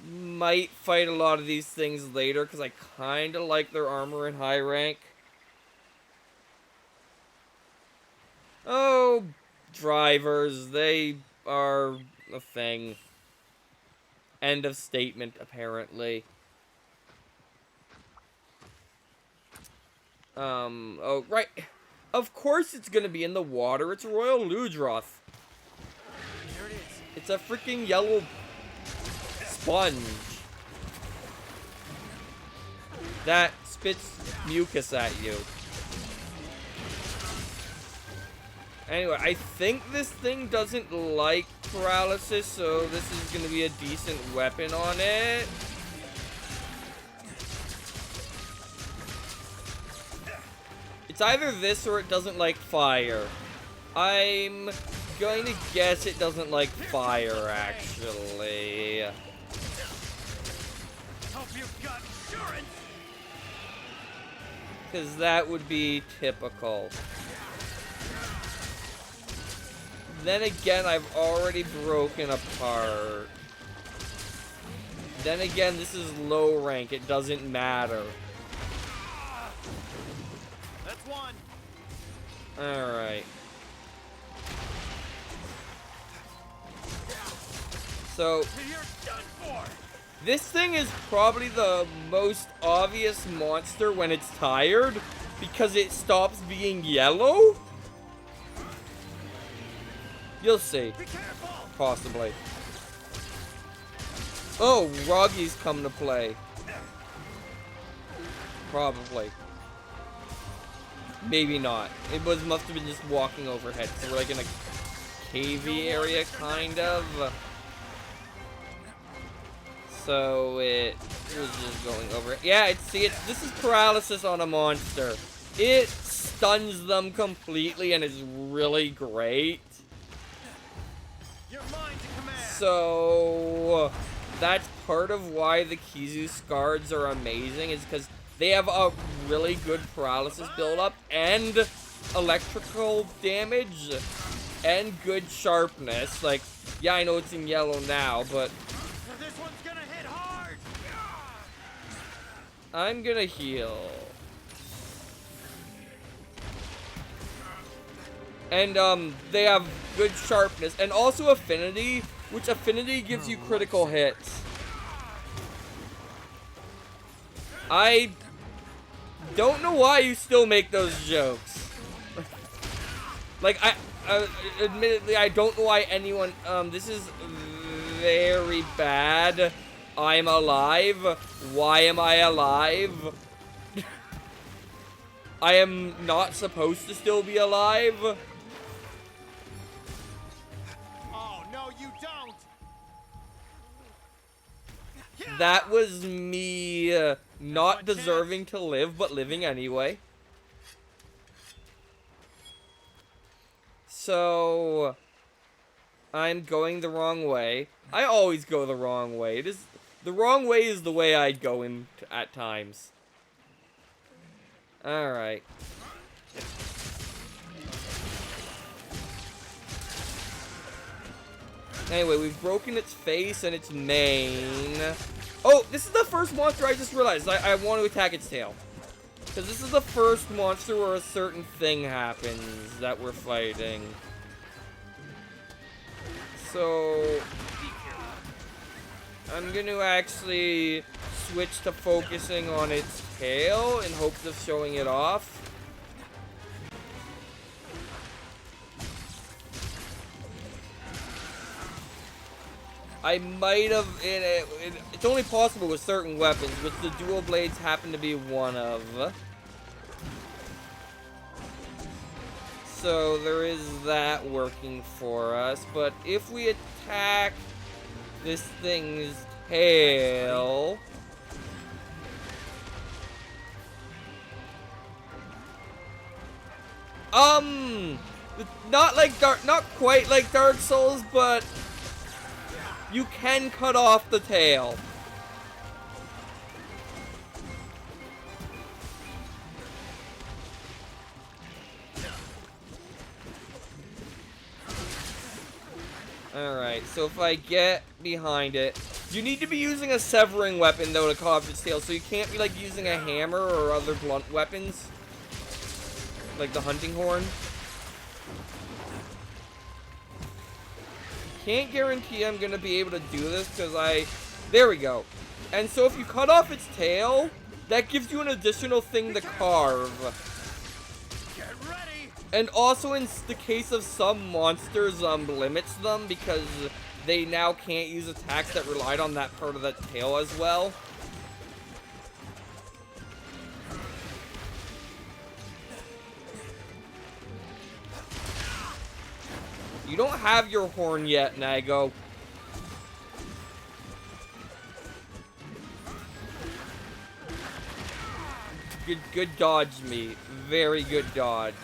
might fight a lot of these things later, because I kind of like their armor in high rank. Oh, drivers, they are a thing. End of statement, apparently. Oh, right. Of course it's gonna be in the water. It's Royal Ludroth. Here it is. It's a freaking yellow sponge that spits mucus at you. Anyway, I think this thing doesn't like paralysis, so this is gonna be a decent weapon on it. It's either this or it doesn't like fire. I'm going to guess it doesn't like fire, actually. Hope you've got insurance. Because that would be typical. Then again, I've already broken apart. Then again, this is low rank. It doesn't matter. That's one. Alright. So, You're done for. this thing is probably the most obvious monster when it's tired, because it stops being yellow? You'll see. Be careful. Possibly. Oh, Roggy's come to play. Probably. Maybe not. It must have been just walking overhead. So we're like in a cavey area, kind of. So it was just going over it. Yeah, this is paralysis on a monster. It stuns them completely and is really great. You're mine to command. So that's part of why the Kizu Scards are amazing, is because They have a really good paralysis buildup and electrical damage and good sharpness. Like, yeah, I know it's in yellow now, but This one's gonna hit hard. I'm gonna heal. And, they have good sharpness and also affinity, which affinity gives you critical hits. I don't know why you still make those jokes. Like, admittedly, I don't know why anyone, this is very bad. I'm alive. Why am I alive? I am not supposed to still be alive. Oh, no, you don't. That was me not deserving to live, but living anyway. So, I'm going the wrong way. I always go the wrong way. The wrong way is the way I go in at times. Alright. Anyway, we've broken its face and its mane. Oh, this is the first monster I just realized. I want to attack its tail. Because this is the first monster where a certain thing happens that we're fighting. So, I'm going to actually switch to focusing on its tail in hopes of showing it off. I might have, it's only possible with certain weapons, which the dual blades happen to be one of. So there is that working for us, but if we attack this thing's tail... not quite like Dark Souls, but you can cut off the tail. Alright, so if I get behind it, you need to be using a severing weapon though to cut off its tail, so you can't be like using a hammer or other blunt weapons. Like the hunting horn. Can't guarantee I'm gonna be able to do this because there we go. And so if you cut off its tail, that gives you an additional thing to carve. Get ready. And also in the case of some monsters, limits them because they now can't use attacks that relied on that part of that tail as well. You don't have your horn yet, Nago. Good dodge, me. Very good dodge.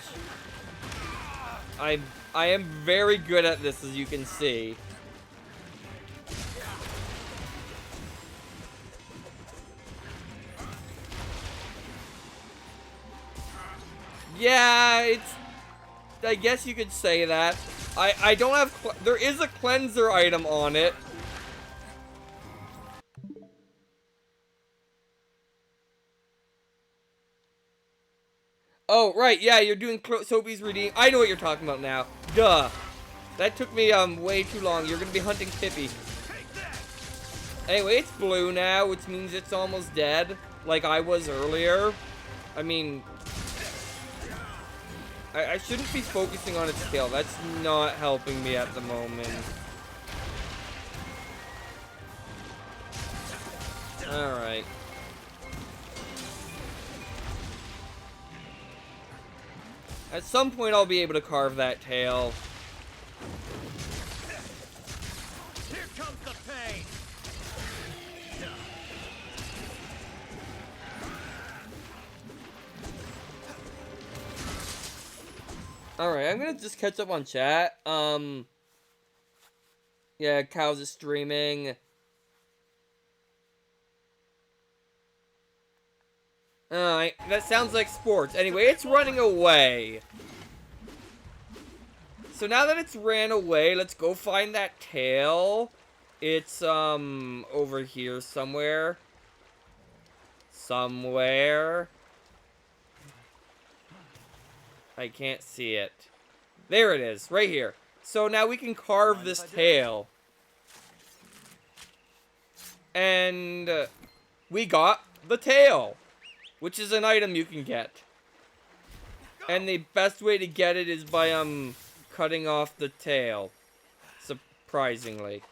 I am very good at this, as you can see. Yeah, I guess you could say that. I don't have... There is a cleanser item on it. Oh, right, yeah, you're doing Soapy's Redeem. I know what you're talking about now. Duh. That took me, way too long. You're gonna be hunting Pippi. Anyway, it's blue now, which means it's almost dead. Like I was earlier. I mean... I shouldn't be focusing on its tail. That's not helping me at the moment. Alright. At some point, I'll be able to carve that tail. Here comes the pain. Alright, I'm gonna just catch up on chat. Yeah, Cows is streaming. That sounds like sports. Anyway, it's running away. So now that it's ran away, let's go find that tail. It's, over here somewhere. Somewhere. I can't see it. There it is, right here. So now we can carve this tail. And we got the tail, which is an item you can get. And the best way to get it is by cutting off the tail, surprisingly.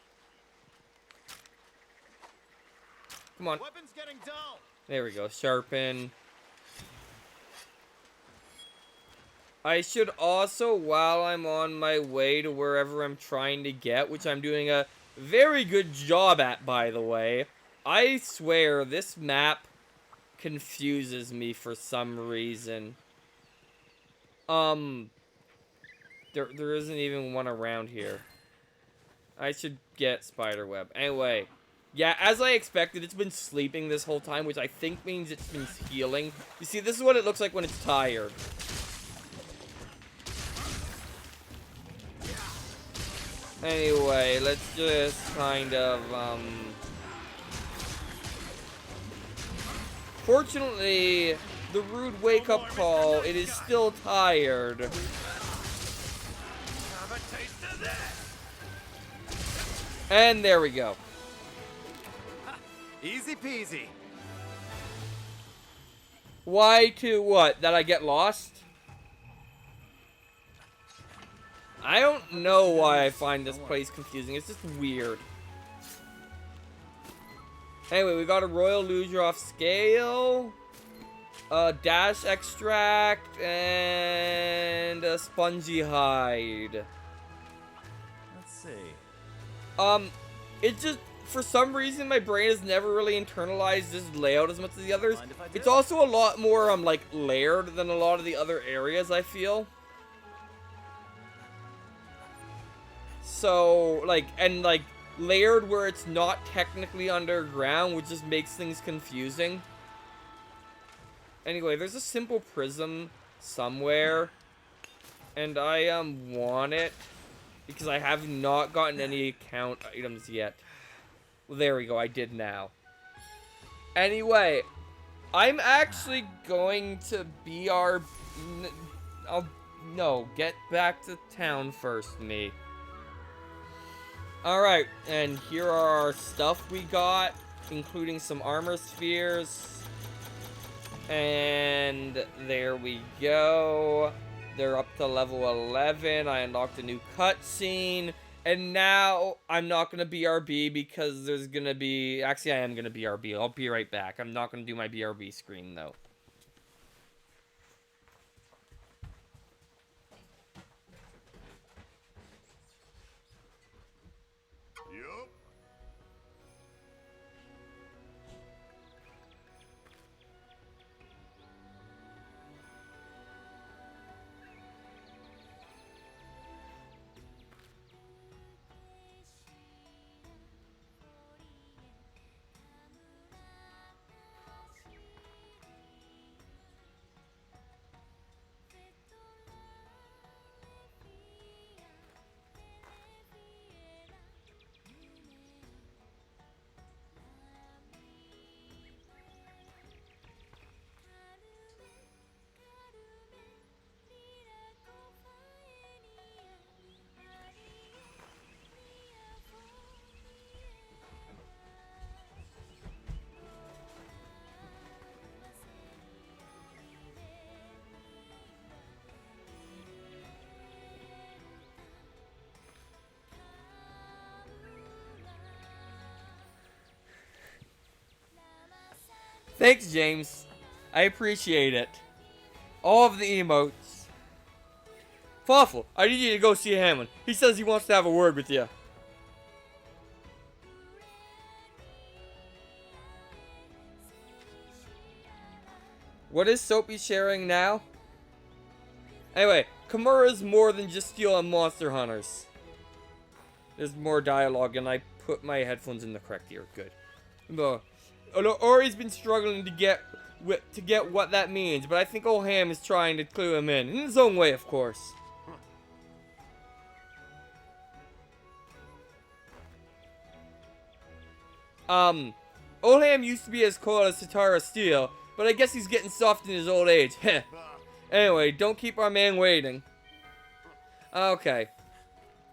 Come on. Weapon's getting dull. There we go. Sharpen. I should also, while I'm on my way to wherever I'm trying to get, which I'm doing a very good job at, by the way. I swear, this map confuses me for some reason. There isn't even one around here. I should get spiderweb. Anyway, yeah, as I expected, it's been sleeping this whole time, which I think means it's been healing. You see, this is what it looks like when it's tired. Anyway, let's just kind of, Fortunately, the rude wake-up call, it is still tired. Have a taste of this. And there we go. Easy peasy. Why to what? That I get lost? I don't know why I find this place confusing. It's just weird. Anyway, we got a Royal Lugeroff scale, a dash extract, and a spongy hide. Let's see. It's just, for some reason, my brain has never really internalized this layout as much as the others. Mind if I do? It's also a lot more, like, layered than a lot of the other areas, I feel. So, like, layered where it's not technically underground, which just makes things confusing. Anyway, there's a simple prism somewhere, and I, want it, because I have not gotten any account items yet. Well, there we go, I did now. Anyway, I'm actually going to no, get back to town first, me. Alright, and here are our stuff we got, including some armor spheres. And there we go. They're up to level 11. I unlocked a new cutscene. And now I'm not going to BRB because there's going to be... Actually, I am going to BRB. I'll be right back. I'm not going to do my BRB screen, though. Yup. Thanks, James. I appreciate it. All of the emotes. Fawful, I need you to go see Hammond. He says he wants to have a word with you. What is Soapy sharing now? Anyway, Kimura's more than just stealing monster hunters. There's more dialogue, and I put my headphones in the correct ear. Good. Ori's been struggling to get to get what that means, but I think old Ham is trying to clue him in his own way, of course. Old Ham used to be as cold as Satara Steel, but I guess he's getting soft in his old age. Heh. Anyway, don't keep our man waiting. Okay.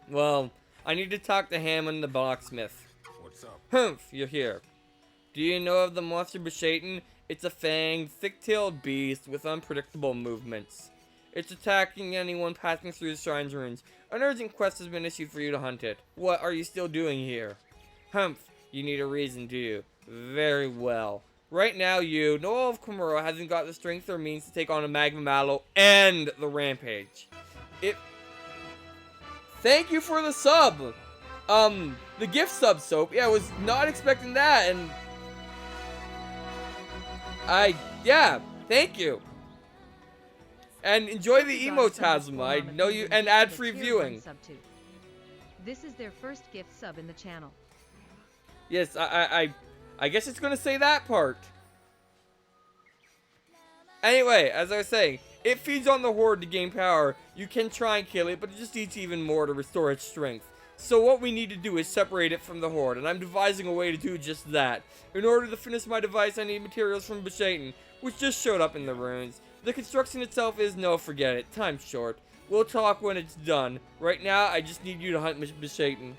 Well, I need to talk to Hammond the blacksmith. What's up? Humph, you're here. Do you know of the monster Beshatan? It's a fanged, thick-tailed beast with unpredictable movements. It's attacking anyone passing through the shrine's ruins. An urgent quest has been issued for you to hunt it. What are you still doing here? Humph, you need a reason, do you? Very well. Right now, you, Noel of Komuro, hasn't got the strength or means to take on a Magma Mallow and the Rampage. Thank you for the sub! The gift sub, Soap. Yeah, I was not expecting that, and... yeah, thank you. And enjoy the emotasm. I know you, and ad-free viewing. This is their first gift sub in the channel. Yes, I guess it's gonna say that part. Anyway, as I was saying, it feeds on the Horde to gain power. You can try and kill it, but it just eats even more to restore its strength. So what we need to do is separate it from the Horde, and I'm devising a way to do just that. In order to finish my device, I need materials from Beshatan, which just showed up in the ruins. The construction itself is no, forget it. Time's short. We'll talk when it's done. Right now, I just need you to hunt Beshatan.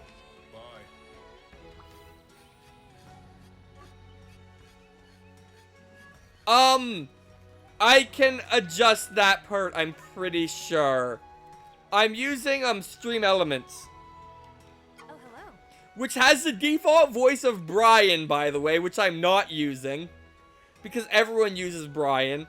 I can adjust that part, I'm pretty sure. I'm using, Stream Elements. Oh, hello. Which has the default voice of Brian, by the way, which I'm not using. Because everyone uses Brian.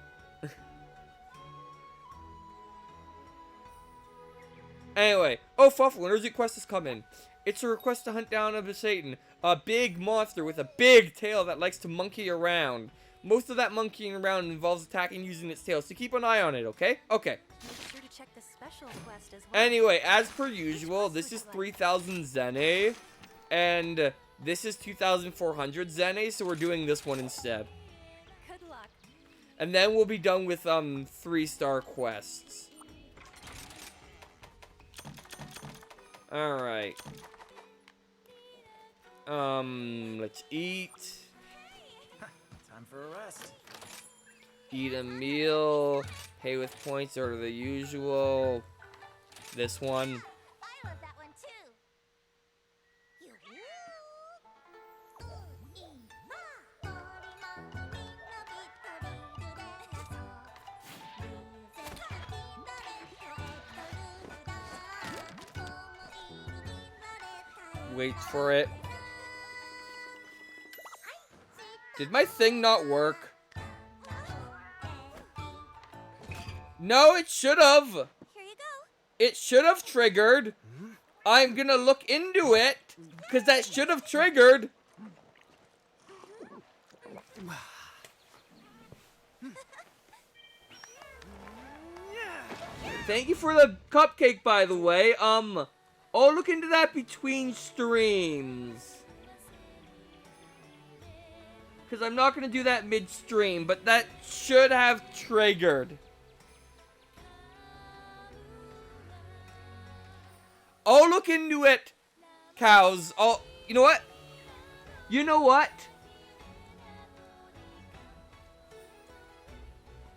Anyway. Oh, Fuffle, an urgent quest has come in. It's a request to hunt down a Beshatan. A big monster with a big tail that likes to monkey around. Most of that monkeying around involves attacking using its tail, so keep an eye on it, okay? Okay. Make sure to check the special quest as well. Anyway, as per usual, this is 3,000 Zene, and this is 2,400 Zene, so we're doing this one instead. Good luck. And then we'll be done with, 3-star quests. Alright. Let's eat. Time for a rest. Eat a meal. Pay with points or the usual. This one. I love that one too. Wait for it. Did my thing not work? No, it should have. Here you go. It should have triggered. I'm gonna look into it, because that should have triggered. Thank you for the cupcake, by the way. I'll look into that between streams. Because I'm not going to do that mid-stream, but that should have triggered. I'll look into it, cows. You know what? You know what?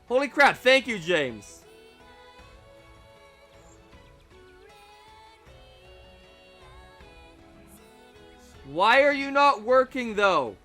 Holy crap, thank you, James. Why are you not working, though?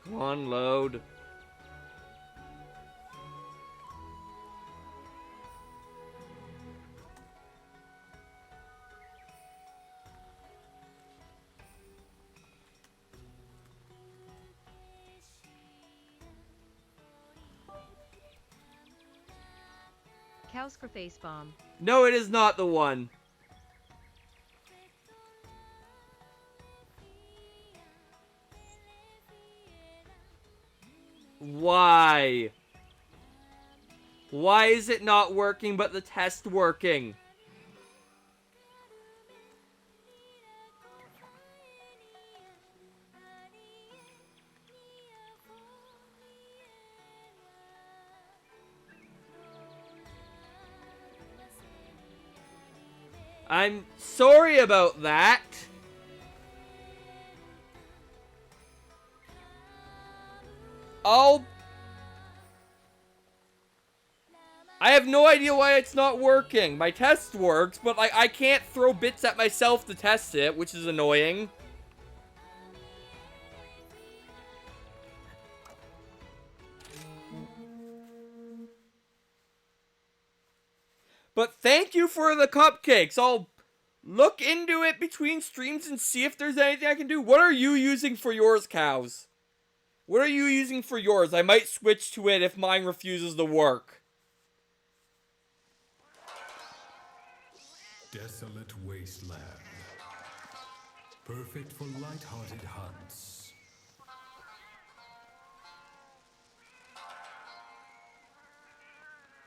Come on, load. Cow's for face bomb. No, it is not the one. Why? Why is it not working but the test working? I'm sorry about that. I have no idea why it's not working. My test works, but like I can't throw bits at myself to test it, which is annoying. But thank you for the cupcakes. I'll look into it between streams and see if there's anything I can do. What are you using for yours, cows? What are you using for yours? I might switch to it if mine refuses to work. Desolate wasteland. Perfect for light-hearted hunts.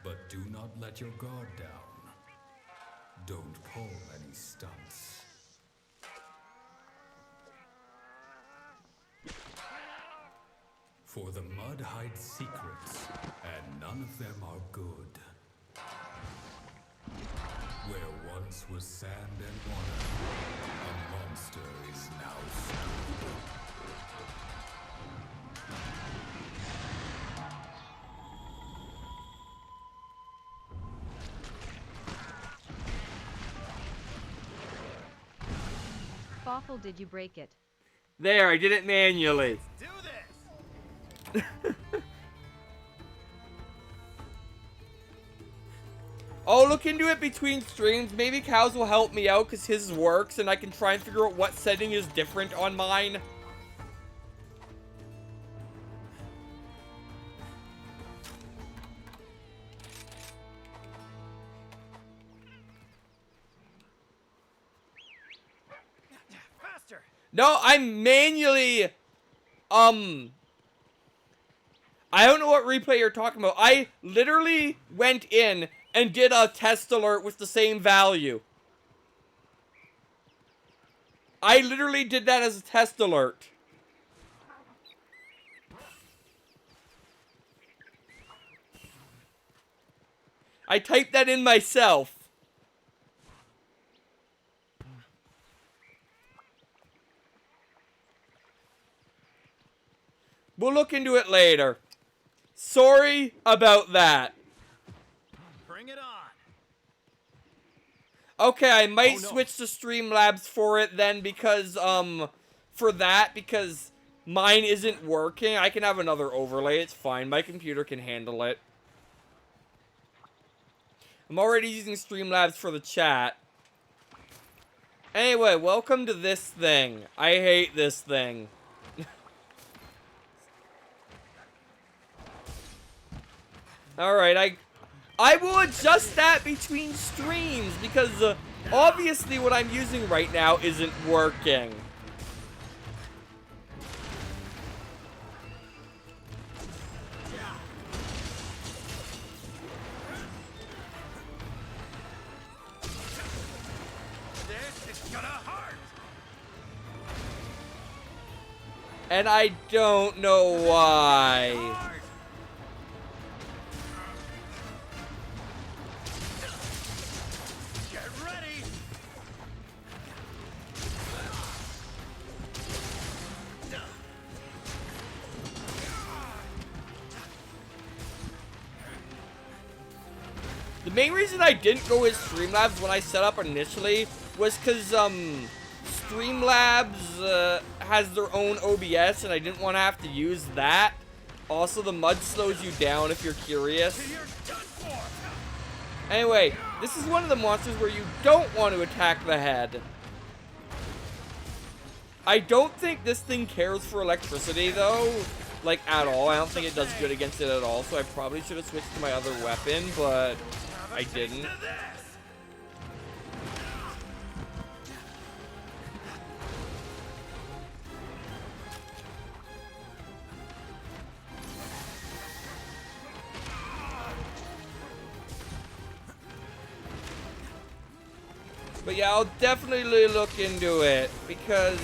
But do not let your guard down. Don't pull any stunts. For the mud hides secrets, and none of them are good. Where once was sand and water, a monster is now stood. Fawful, did you break it? There, I did it manually. Do this! I'll look into it between streams. Maybe Cows will help me out because his works and I can try and figure out what setting is different on mine. Faster! No, I'm manually, I don't know what replay you're talking about. I literally went in and did a test alert with the same value. I literally did that as a test alert. I typed that in myself. We'll look into it later. Sorry about that. Bring it on! Okay, I might Oh, no. switch to Streamlabs for it then because, because mine isn't working. I can have another overlay, it's fine. My computer can handle it. I'm already using Streamlabs for the chat. Anyway, welcome to this thing. I hate this thing. Alright, I will adjust that between streams because obviously what I'm using right now isn't working. This is gonna hurt! And I don't know why. Hard! Get ready! The main reason I didn't go with Streamlabs when I set up initially was because, Streamlabs, has their own OBS and I didn't want to have to use that. Also, the mud slows you down if you're curious. You're done for! Anyway, this is one of the monsters where you don't want to attack the head. I don't think this thing cares for electricity, though. Like, at all. I don't think it does good against it at all, so I probably should have switched to my other weapon, but I didn't. To this! But yeah, I'll definitely look into it because,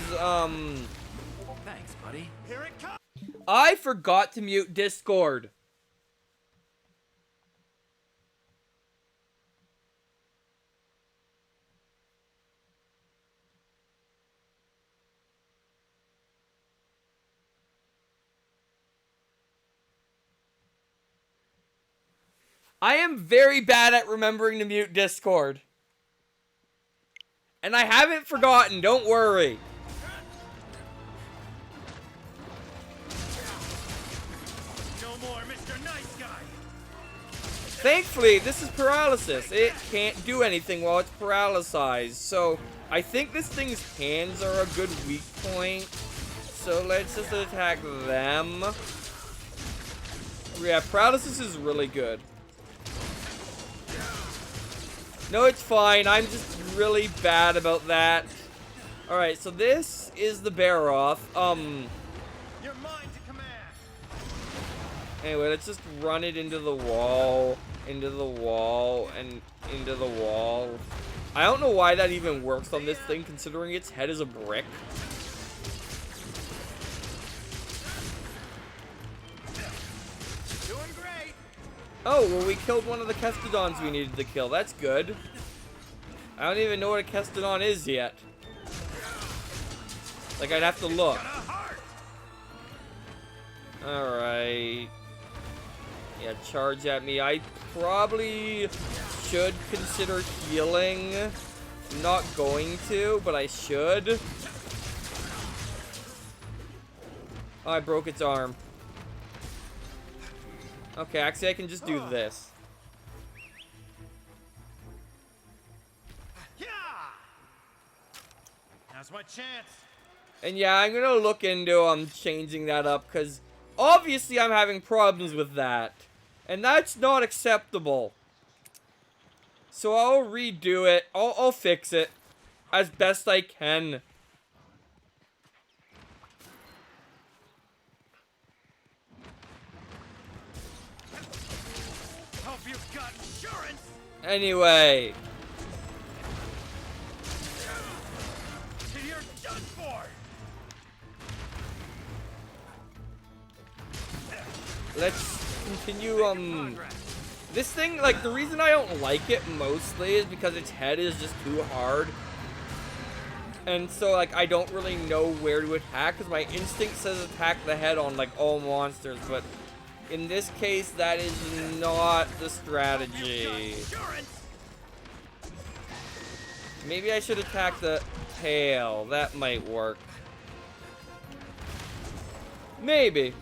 Thanks, buddy. Here it comes. I forgot to mute Discord. I am very bad at remembering to mute Discord. And I haven't forgotten, don't worry. No more Mr. Nice Guy. Thankfully, this is paralysis. It can't do anything while it's paralyzed. So, I think this thing's hands are a good weak point. So, let's just attack them. Yeah, paralysis is really good. No, it's fine. I'm just really bad about that. Alright, so this is the bear-off. You're mine to command. Anyway, let's just run it into the wall, and into the wall. I don't know why that even works on this thing, considering its head is a brick. Doing great. Oh, well, we killed one of the Kestodons we needed to kill. That's good. I don't even know what a Kestodon is yet. Like, I'd have to look. Alright. Yeah, charge at me. I probably should consider healing. I'm not going to, but I should. Oh, I broke its arm. Okay, actually, I can just do this. Yeah. Now's my chance. And yeah, I'm gonna look into changing that up, because obviously I'm having problems with that. And that's not acceptable. So I'll redo it. I'll fix it as best I can. Hope you've got insurance. Anyway. You're done for. Let's continue, this thing, like, the reason I don't like it mostly is because its head is just too hard. And so, like, I don't really know where to attack, because my instinct says attack the head on, like, all monsters, but in this case, that is not the strategy. Maybe I should attack the tail. That might work. Maybe.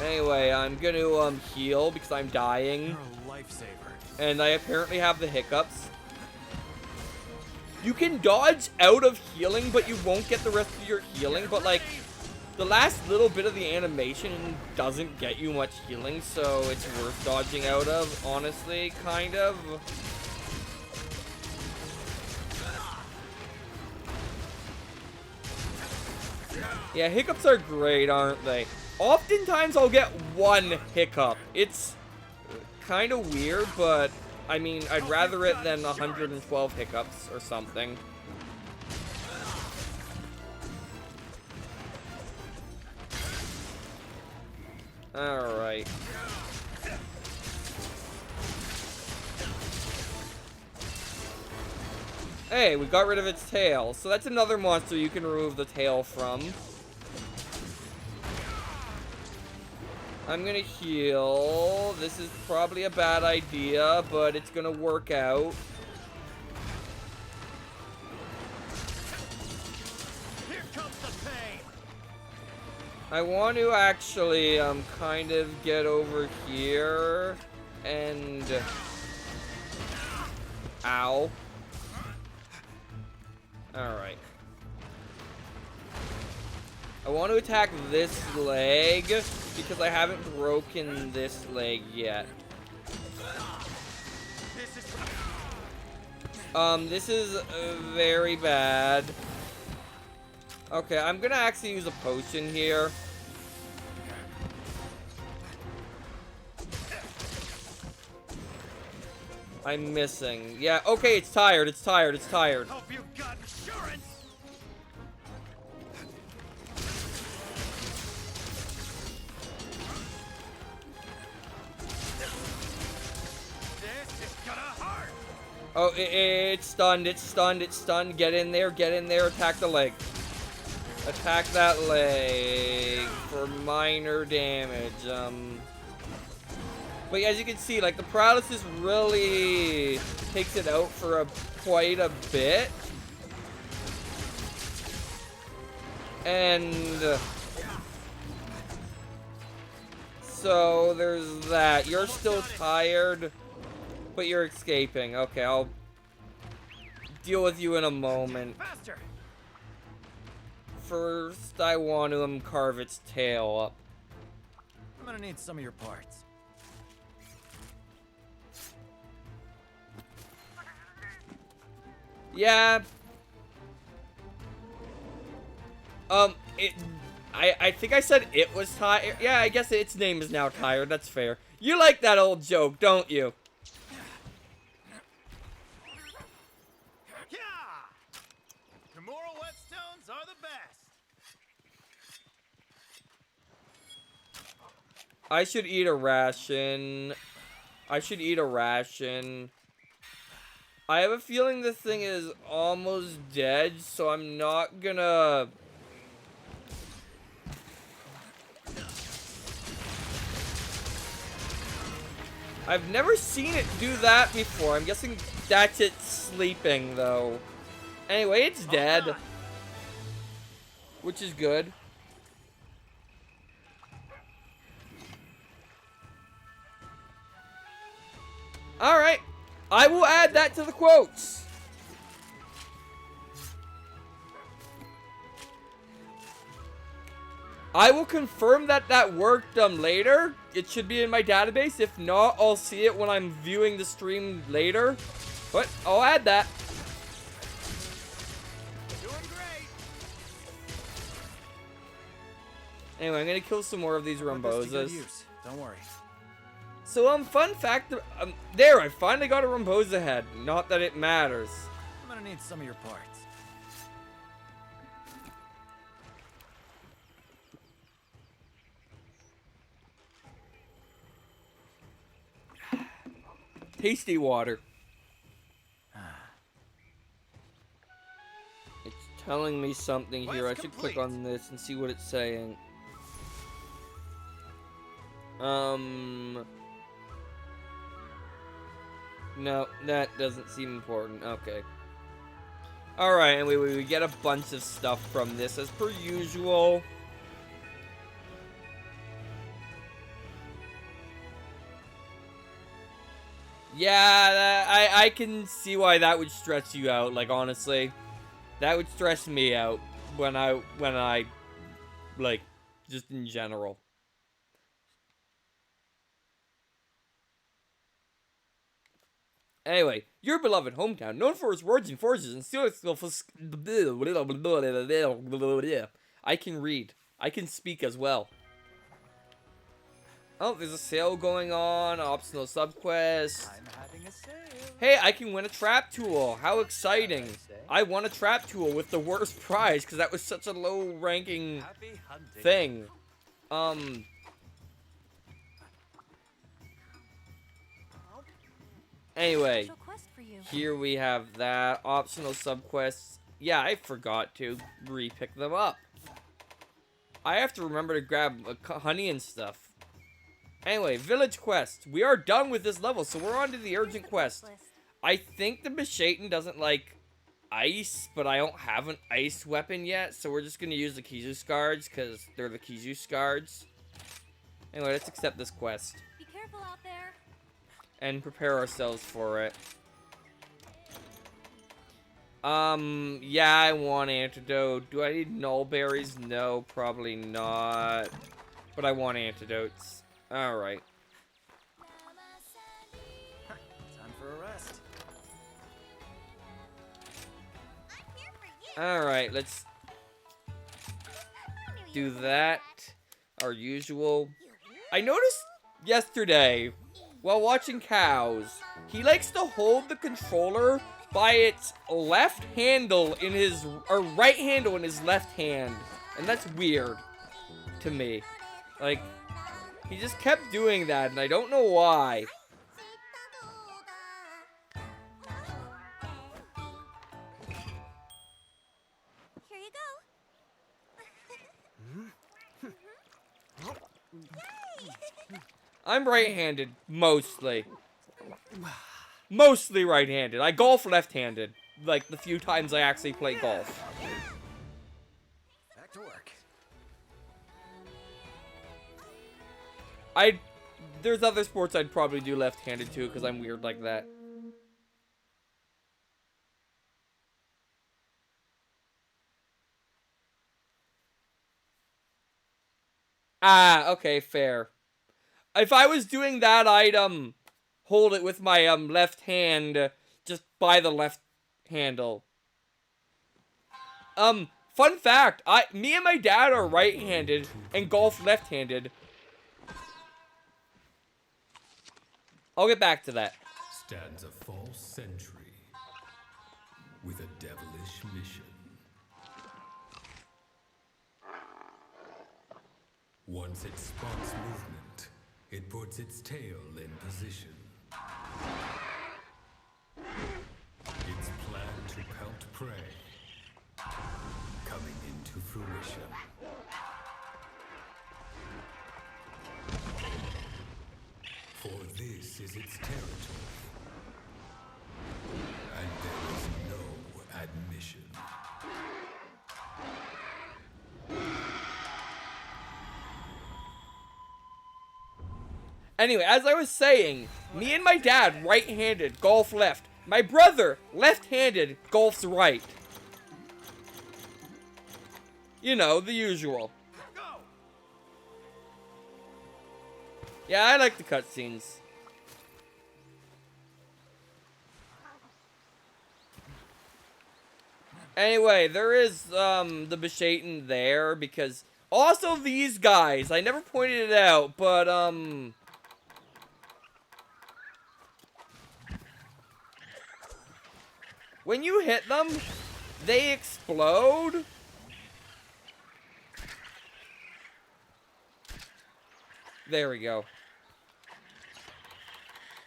Anyway, I'm gonna heal because I'm dying. You're a lifesaver. And I apparently have the hiccups. You can dodge out of healing, but you won't get the rest of your healing. But, like, the last little bit of the animation doesn't get you much healing, so it's worth dodging out of, honestly, kind of. Yeah, hiccups are great, aren't they? Oftentimes I'll get one hiccup. It's kind of weird, but I mean, I'd rather it than 112 hiccups or something. Alright. Hey, we got rid of its tail. So that's another monster you can remove the tail from. I'm gonna heal. This is probably a bad idea, but it's gonna work out. Here comes the pain. I want to actually kind of get over here and ow. Alright. I want to attack this leg because I haven't broken this leg yet. This is very bad. Okay, I'm gonna actually use a potion here. I'm missing. Yeah, okay, it's tired, it's tired, it's tired. Hope you've got insurance. This is gonna hurt. Oh, it's stunned, it's stunned, it's stunned. Get in there, attack the leg. Attack that leg for minor damage. But as you can see, like, the paralysis really takes it out for quite a bit. And so there's that. You're still tired, but you're escaping. Okay, I'll deal with you in a moment. Faster. First, I want to carve its tail up. I'm gonna need some of your parts. Yeah. I think I said it was tired. Yeah, I guess its name is now Tired. That's fair. You like that old joke, don't you? Yeah! Tomorrow whetstones are the best. I should eat a ration. I should eat a ration. I have a feeling this thing is almost dead, so I'm not gonna... I've never seen it do that before. I'm guessing that's it sleeping, though. Anyway, it's dead. Which is good. Alright. I will add that to the quotes. I will confirm that that worked later. It should be in my database. If not, I'll see it when I'm viewing the stream later. But I'll add that. Doing great. Anyway, I'm gonna kill some more of these Put this to good Rumbozas. use. Don't worry. So, fun fact, there, I finally got a Rumboza head. Not that it matters. I'm gonna need some of your parts. Tasty water. It's telling me something here. I Quest should click complete. on this and see what it's saying. No, that doesn't seem important. Okay. Alright, and we get a bunch of stuff from this as per usual. Yeah, I can see why that would stress you out, like, honestly. That would stress me out when I like, just in general. Anyway, your beloved hometown, known for its roads and forges and still I can read. I can speak as well. Oh, there's a sale going on, optional subquest. I'm having a sale. Hey, I can win a trap tool. How exciting. I won a trap tool with the worst prize because that was such a low ranking Happy hunting. thing. Anyway, Special quest for you. here we have that. Optional subquests. Yeah, I forgot to re-pick them up. I have to remember to grab honey and stuff. Anyway, village quest. We are done with this level, so we're on to the urgent quest. List. I think the Macheten doesn't like ice, but I don't have an ice weapon yet, so we're just going to use the Kizu Scards, because they're the Kizu Scards. Anyway, let's accept this quest, Be careful out there. and prepare ourselves for it. Yeah, I want antidote. Do I need null berries? No, probably not. But I want antidotes. Alright. Time for a rest. I'm here for you. Alright, let's I knew you do were that. Our usual. I noticed yesterday while watching cows. He likes to hold the controller by its left handle in his, or right handle in his left hand. And that's weird to me. Like, he just kept doing that, and I don't know why. Here you go. I'm right-handed, mostly. Mostly right-handed. I golf left-handed, like the few times I actually play golf. Back to work. There's other sports I'd probably do left-handed too, because I'm weird like that. Ah, okay, fair. If I was doing that, I'd, hold it with my, left hand, just by the left handle. Fun fact, me and my dad are right-handed, and golf left-handed. I'll get back to that. Stands a false sentry with a devilish mission. Once it spots movement, it puts its tail in position. Its plan to pelt prey coming into fruition. For this is its territory, and there is no admission. Anyway, as I was saying, me and my dad, right-handed, golf left. My brother, left-handed, golf's right. You know, the usual. Yeah, I like the cutscenes. Anyway, there is, the Beshaten there, because... Also, these guys, I never pointed it out, but, when you hit them, they explode. There we go.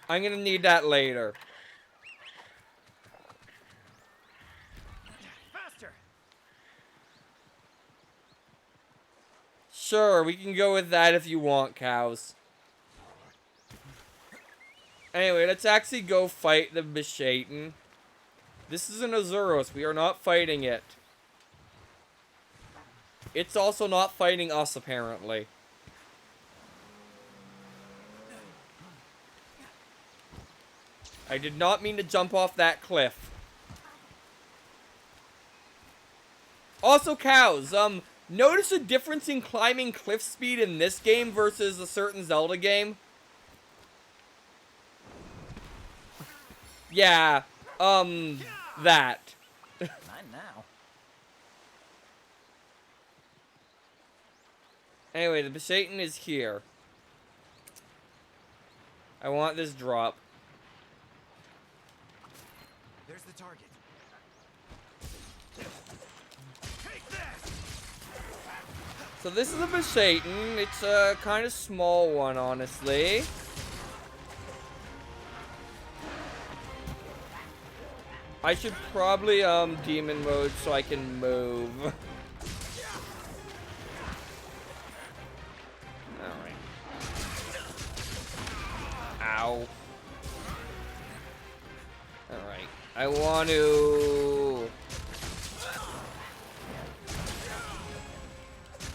I'm gonna need that later. Faster. Sure, we can go with that if you want, cows. Anyway, let's actually go fight the Beshaten. This is an Azuros. We are not fighting it. It's also not fighting us, apparently. I did not mean to jump off that cliff. Also, cows, notice a difference in climbing cliff speed in this game versus a certain Zelda game? Yeah, that. Not now. Anyway, the Beshaten is here. I want this drop. There's the target. Take this. So this is a Beshaten. It's a kind of small one, honestly. I should probably, demon mode so I can move. Alright. Ow. Alright. I want to...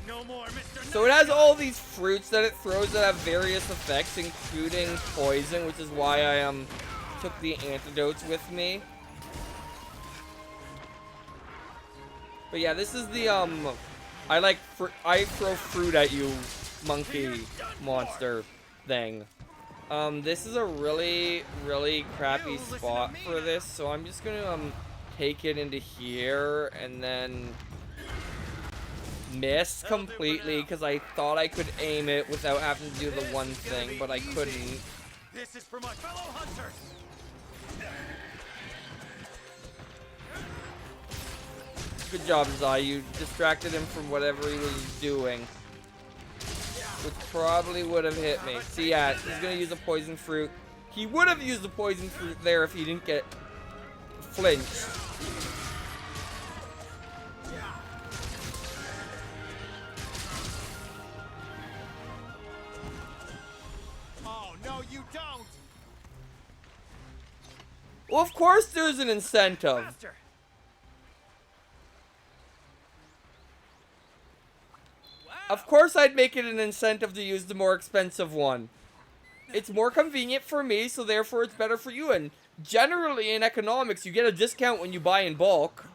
No more, Mr. So it has all these fruits that it throws that have various effects, including poison, which is why I, took the antidotes with me. But yeah, this is the, I throw fruit at you, monkey monster thing. This is a really, really crappy spot for this, so I'm just gonna, take it into here, and then miss completely, because I thought I could aim it without having to do the one thing, but I couldn't. This is for my fellow hunters. Good job, Zai. You distracted him from whatever he was doing. Which probably would have hit me. See, yeah, he's gonna use a poison fruit. He would have used the poison fruit there if he didn't get flinched. Oh, no, you don't. Well, of course there's an incentive. Faster. Of course I'd make it an incentive to use the more expensive one. It's more convenient for me, so therefore it's better for you. And generally in economics, you get a discount when you buy in bulk.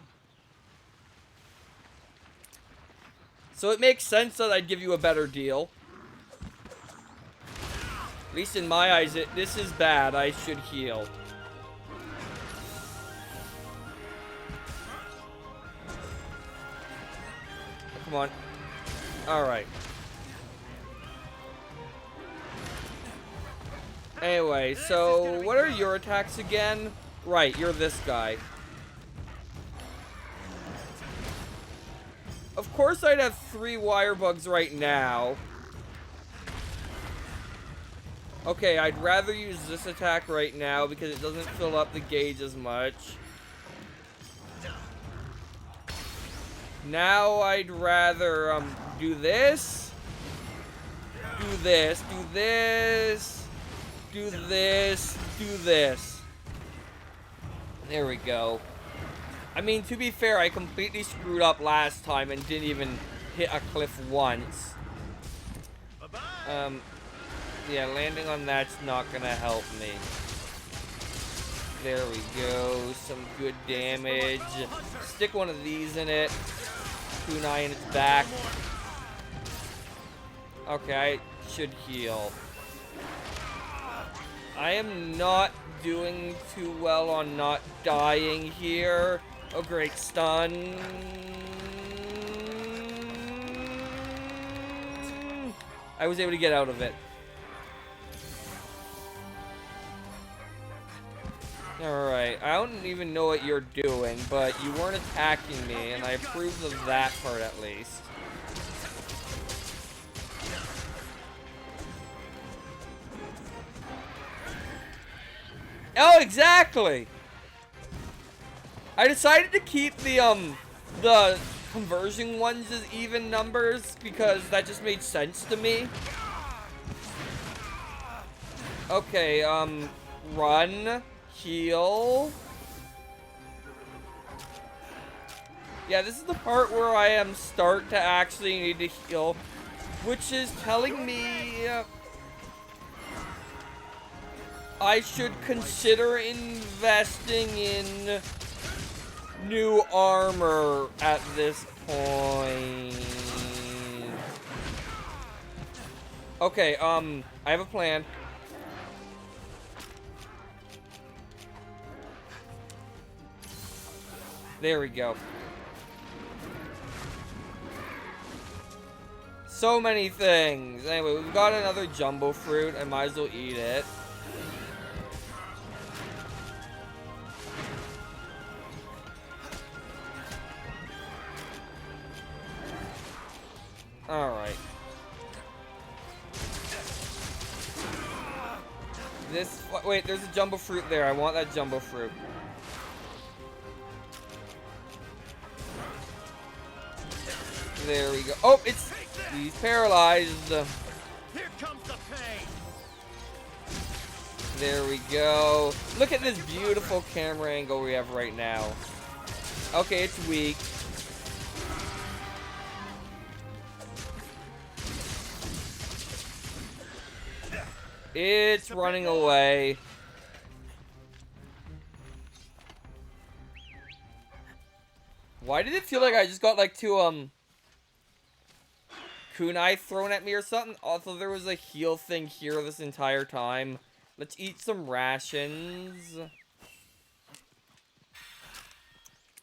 So it makes sense that I'd give you a better deal. At least in my eyes, this is bad. I should heal. Come on. Alright. Anyway, so what are your attacks again? Right, you're this guy. Of course I'd have 3 wire bugs right now. Okay, I'd rather use this attack right now because it doesn't fill up the gauge as much. Now I'd rather do this, do this, do this, do this, do this. There we go. I mean, to be fair, I completely screwed up last time and didn't even hit a cliff once. Yeah, landing on that's not gonna help me. There we go. Some good damage. Stick one of these in it. Kunai in its back. Okay, I should heal. I am not doing too well on not dying here. Oh great, stun. I was able to get out of it. Alright, I don't even know what you're doing, but you weren't attacking me, and I approve of that part at least. Oh, exactly! I decided to keep the conversion ones as even numbers, because that just made sense to me. Okay, run. Heal. Yeah, this is the part where I am start to actually need to heal, which is telling me I should consider investing in new armor at this point. Okay, I have a plan. There we go. So many things. Anyway, we've got another jumbo fruit. I might as well eat it. Alright. Wait, there's a jumbo fruit there. I want that jumbo fruit. There we go. Oh, he's paralyzed. Here comes the pain. There we go. Look at this beautiful camera angle we have right now. Okay, it's weak. It's running away. Why did it feel like I just got like 2 kunai thrown at me or something? Also, there was a heal thing here this entire time. Let's eat some rations.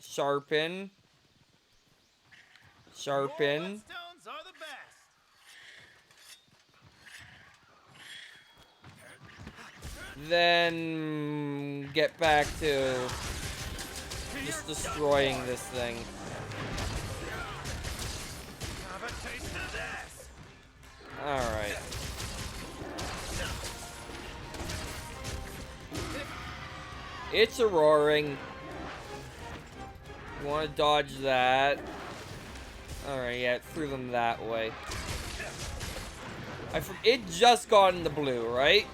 Sharpen. Sharpen. Stones are the best. then get back to just destroying this thing. Have a taste of this. Alright. It's a roaring. You want to dodge that. Alright, yeah, it threw them that way. It just got in the blue, right?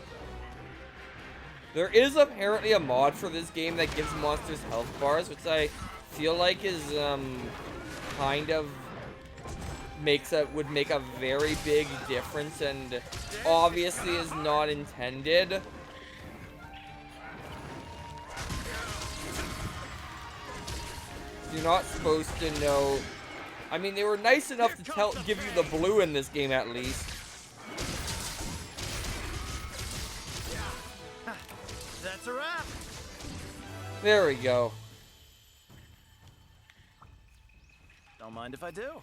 There is apparently a mod for this game that gives monsters health bars, which I feel like is, kind of would make a very big difference, and obviously is not intended. You're not supposed to know. I mean, they were nice enough to give you the blue in this game at least. That's a wrap. There we go. Don't mind if I do.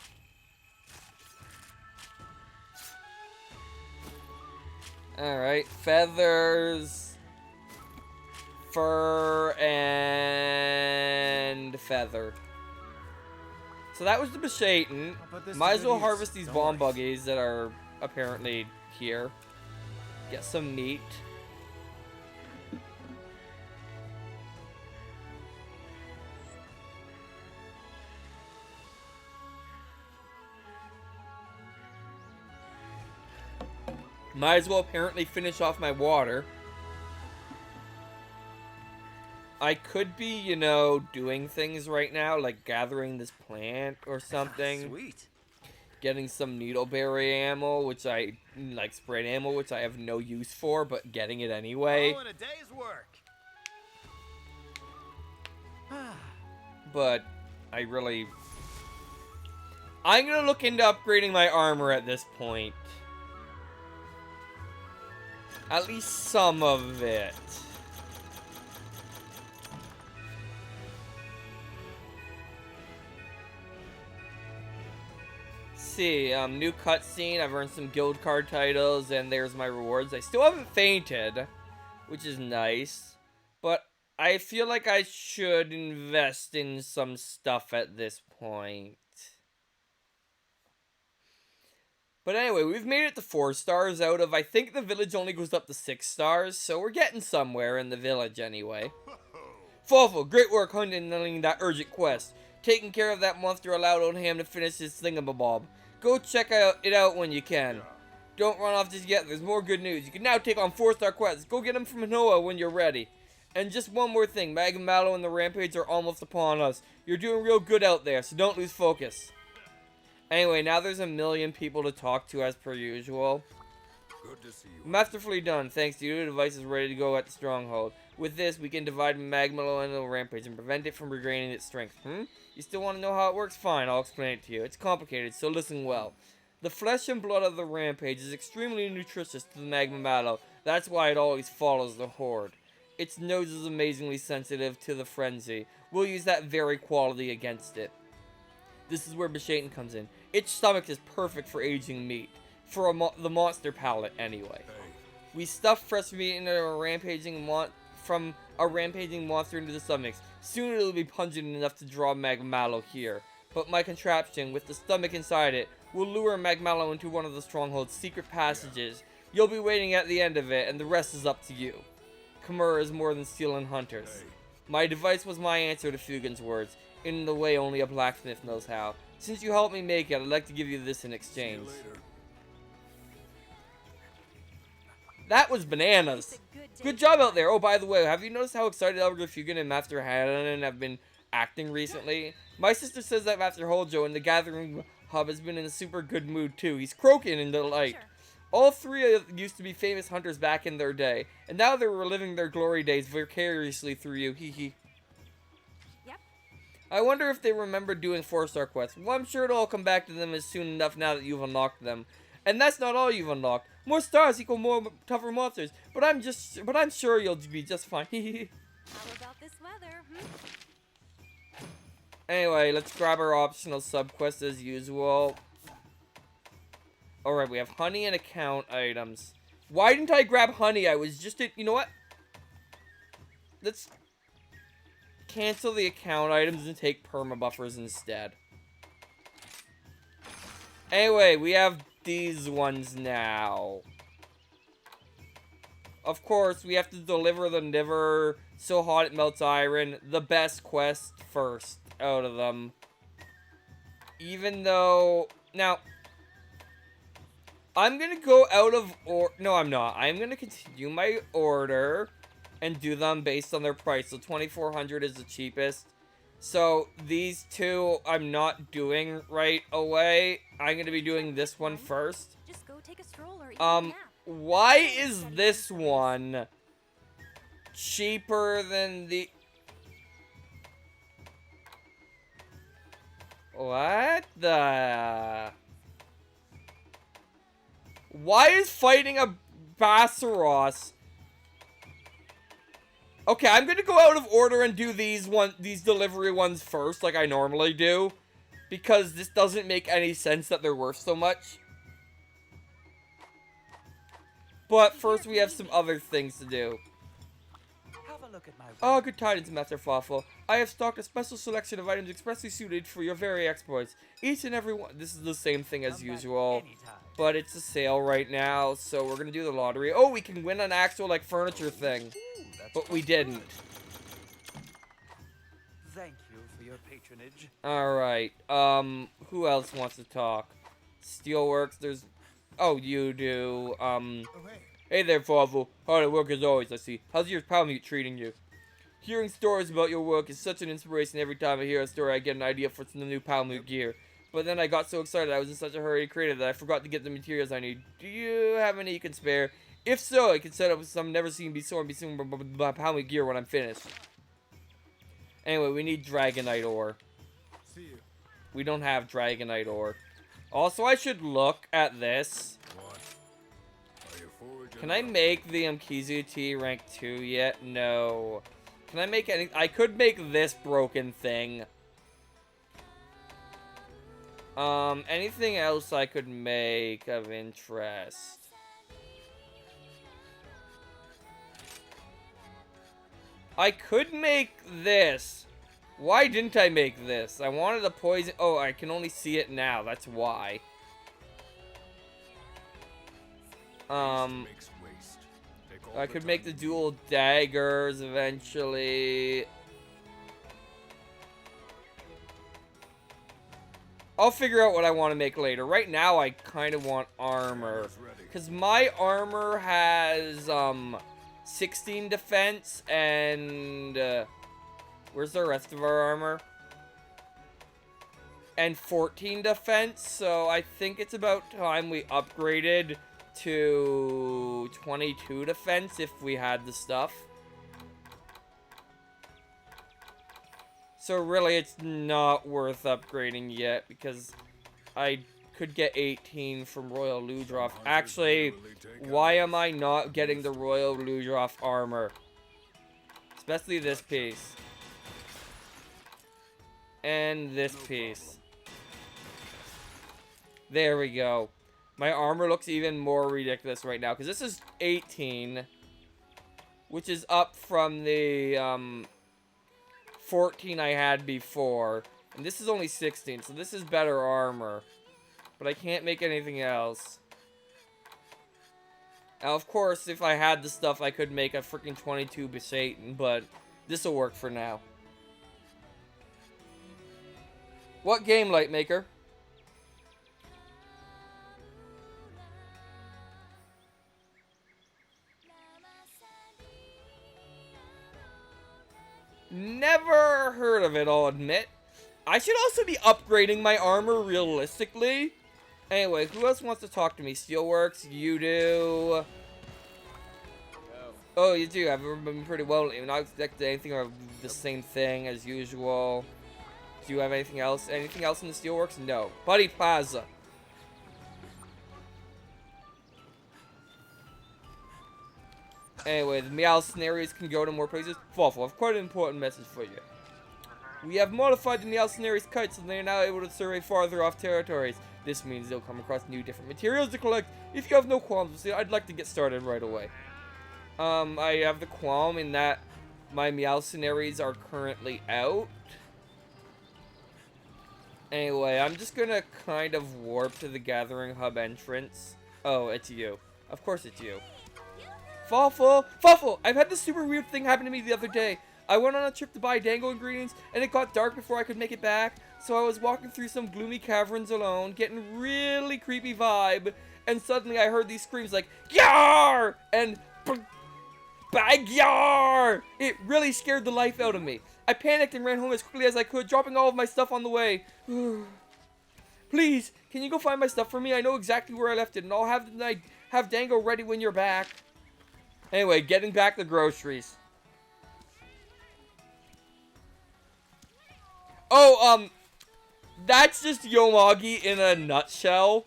Alright, feathers, fur, and feather. So that was the Beshaten. Might as well harvest these bomb buggies that are apparently here. Get some meat. Might as well apparently finish off my water. I could be, you know, doing things right now, like gathering this plant or something. Sweet. Getting some needleberry ammo, which I, like sprayed ammo, which I have no use for, but getting it anyway. All in a day's work. But I'm gonna look into upgrading my armor at this point. At least some of it. See, new cutscene. I've earned some guild card titles, and there's my rewards. I still haven't fainted, which is nice. But I feel like I should invest in some stuff at this point. But anyway, we've made it to 4 stars out of, I think the village only goes up to 6 stars, so we're getting somewhere in the village anyway. Fawful, great work handling that urgent quest. Taking care of that monster allowed old Ham to finish his thingamabob. Go check it out when you can. Don't run off just yet, there's more good news. You can now take on 4-star quests. Go get them from Noah when you're ready. And just one more thing, Mallow and the Rampage are almost upon us. You're doing real good out there, so don't lose focus. Anyway, now there's a million people to talk to as per usual. Good to see you. Masterfully done, thanks to you. The device is ready to go at the stronghold. With this, we can divide Magmalo into a Rampage and prevent it from regaining its strength. You still want to know how it works? Fine, I'll explain it to you. It's complicated, so listen well. The flesh and blood of the Rampage is extremely nutritious to the Magmalo. That's why it always follows the Horde. Its nose is amazingly sensitive to the frenzy. We'll use that very quality against it. This is where Beshaten comes in. Its stomach is perfect for aging meat. For the monster palate, anyway. We stuff fresh meat into from a rampaging monster into the stomachs. Soon it'll be pungent enough to draw Magmalo here. But my contraption, with the stomach inside it, will lure Magmalo into one of the stronghold's secret passages. You'll be waiting at the end of it, and the rest is up to you. Kimura is more than steel and hunters. My device was my answer to Fugin's words, in the way only a blacksmith knows how. Since you helped me make it, I'd like to give you this in exchange. That was bananas. Good job out there. Oh, by the way, have you noticed how excited Elder Fugin and Master Hannon have been acting recently? My sister says that Master Hojo in the Gathering Hub has been in a super good mood too. He's croaking in delight. All three used to be famous hunters back in their day, and now they're reliving their glory days vicariously through you. Hee hee. Yep. I wonder if they remember doing 4-star quests. Well, I'm sure it'll all come back to them as soon enough now that you've unlocked them. And that's not all you've unlocked. More stars equal more tougher monsters. But I'm sure you'll be just fine. How about this weather? Anyway, let's grab our optional subquest as usual. Alright, we have honey and account items. Why didn't I grab honey? I was just you know what? let's cancel the account items and take perma buffers instead. Anyway, we have these ones now. Of course, we have to deliver the Never So Hot It Melts Iron, the best quest first out of them. Even though, now, I'm gonna go out of no, I'm not. I'm gonna continue my order and do them based on their price. So 2,400 is the cheapest. So these two I'm not doing right away. I'm gonna be doing this one first. Just go take a stroll or eat a nap. Why is this one cheaper than the... What the... Why is fighting a Bassaros... Okay, I'm gonna go out of order and do these delivery ones first, like I normally do. Because this doesn't make any sense that they're worth so much. But first we have some other things to do. Have a look at my Oh, good tidings, Master Fawful. I have stocked a special selection of items expressly suited for your very exploits. Each and every one... This is the same thing as usual. But it's a sale right now, so we're gonna do the lottery. Oh, we can win an actual, like, furniture thing. But we didn't. Thank you for your patronage. Alright, who else wants to talk? Steelworks, there's... Oh, you do, Hey there, Fawful. Hard at work as always, I see. How's your Palmute treating you? Hearing stories about your work is such an inspiration. Every time I hear a story, I get an idea for some new Palmute gear. But then I got so excited, I was in such a hurry to create it that I forgot to get the materials I need. Do you have any you can spare? If so, I can set up some never seen before and be seen by Palmute gear when I'm finished. Anyway, we need Dragonite ore. See you. We don't have Dragonite ore. Also, I should look at this. What? Are you foraging? Can I make the Mkizu T rank 2 yet? No. Can I make any... I could make this broken thing. Anything else I could make of interest? I could make this. Why didn't I make this? I wanted a poison... Oh, I can only see it now. That's why. Makes waste. Take all I the could time make the you dual daggers eventually. I'll figure out what I want to make later. Right now, I kind of want armor. Because my armor has, 16 defense and... where's the rest of our armor? And 14 defense, so I think it's about time we upgraded to 22 defense if we had the stuff. So really, it's not worth upgrading yet because I could get 18 from Royal Ludroth. Actually, why am I not getting the Royal Ludroth armor? Especially this piece. And this piece. There we go. My armor looks even more ridiculous right now because this is 18, which is up from the 14 I had before, and this is only 16, so this is better armor, but I can't make anything else. Now, of course, if I had the stuff, I could make a freaking 22 Besatin, but this will work for now. What game, Lightmaker? Never heard of it, I'll admit. I should also be upgrading my armor realistically. Anyway, who else wants to talk to me? Steelworks, you do. Oh, you do. I've been pretty well. I'm not expecting anything of the same thing as usual. Do you have anything else? Anything else in the Steelworks? No. Buddy Plaza. Anyway, the Meowscenaries can go to more places. Fawful, I've quite an important message for you. We have modified the Meowscenaries' kites, so they are now able to survey farther off territories. This means they'll come across new different materials to collect. If you have no qualms, I'd like to get started right away. I have the qualm in that my Meowcenaries are currently out. Anyway, I'm just gonna kind of warp to the Gathering Hub entrance. Oh, it's you. Of course it's you. Fawful! Fawful! I've had this super weird thing happen to me the other day. I went on a trip to buy Dango ingredients, and it got dark before I could make it back. So I was walking through some gloomy caverns alone, getting really creepy vibe, and suddenly I heard these screams like, "Yar!" and "Bag-yar!" It really scared the life out of me. I panicked and ran home as quickly as I could, dropping all of my stuff on the way. Please, can you go find my stuff for me? I know exactly where I left it, and I'll have Dango ready when you're back. Anyway, getting back the groceries. Oh, that's just Yomagi in a nutshell.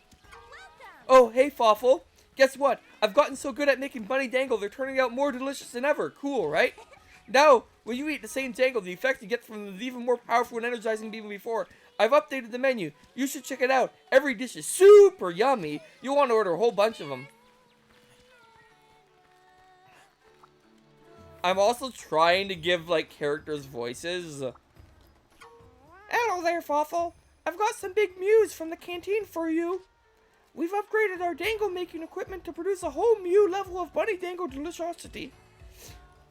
Oh, hey, Fawful. Guess what? I've gotten so good at making bunny dango, they're turning out more delicious than ever. Cool, right? Now, when you eat the same dango, the effect you get from them is even more powerful and energizing than even before. I've updated the menu. You should check it out. Every dish is super yummy. You'll want to order a whole bunch of them. I'm also trying to give, like, characters voices. Hello there, Fawful. I've got some big news from the canteen for you. We've upgraded our dango making equipment to produce a whole new level of bunny dango deliciosity.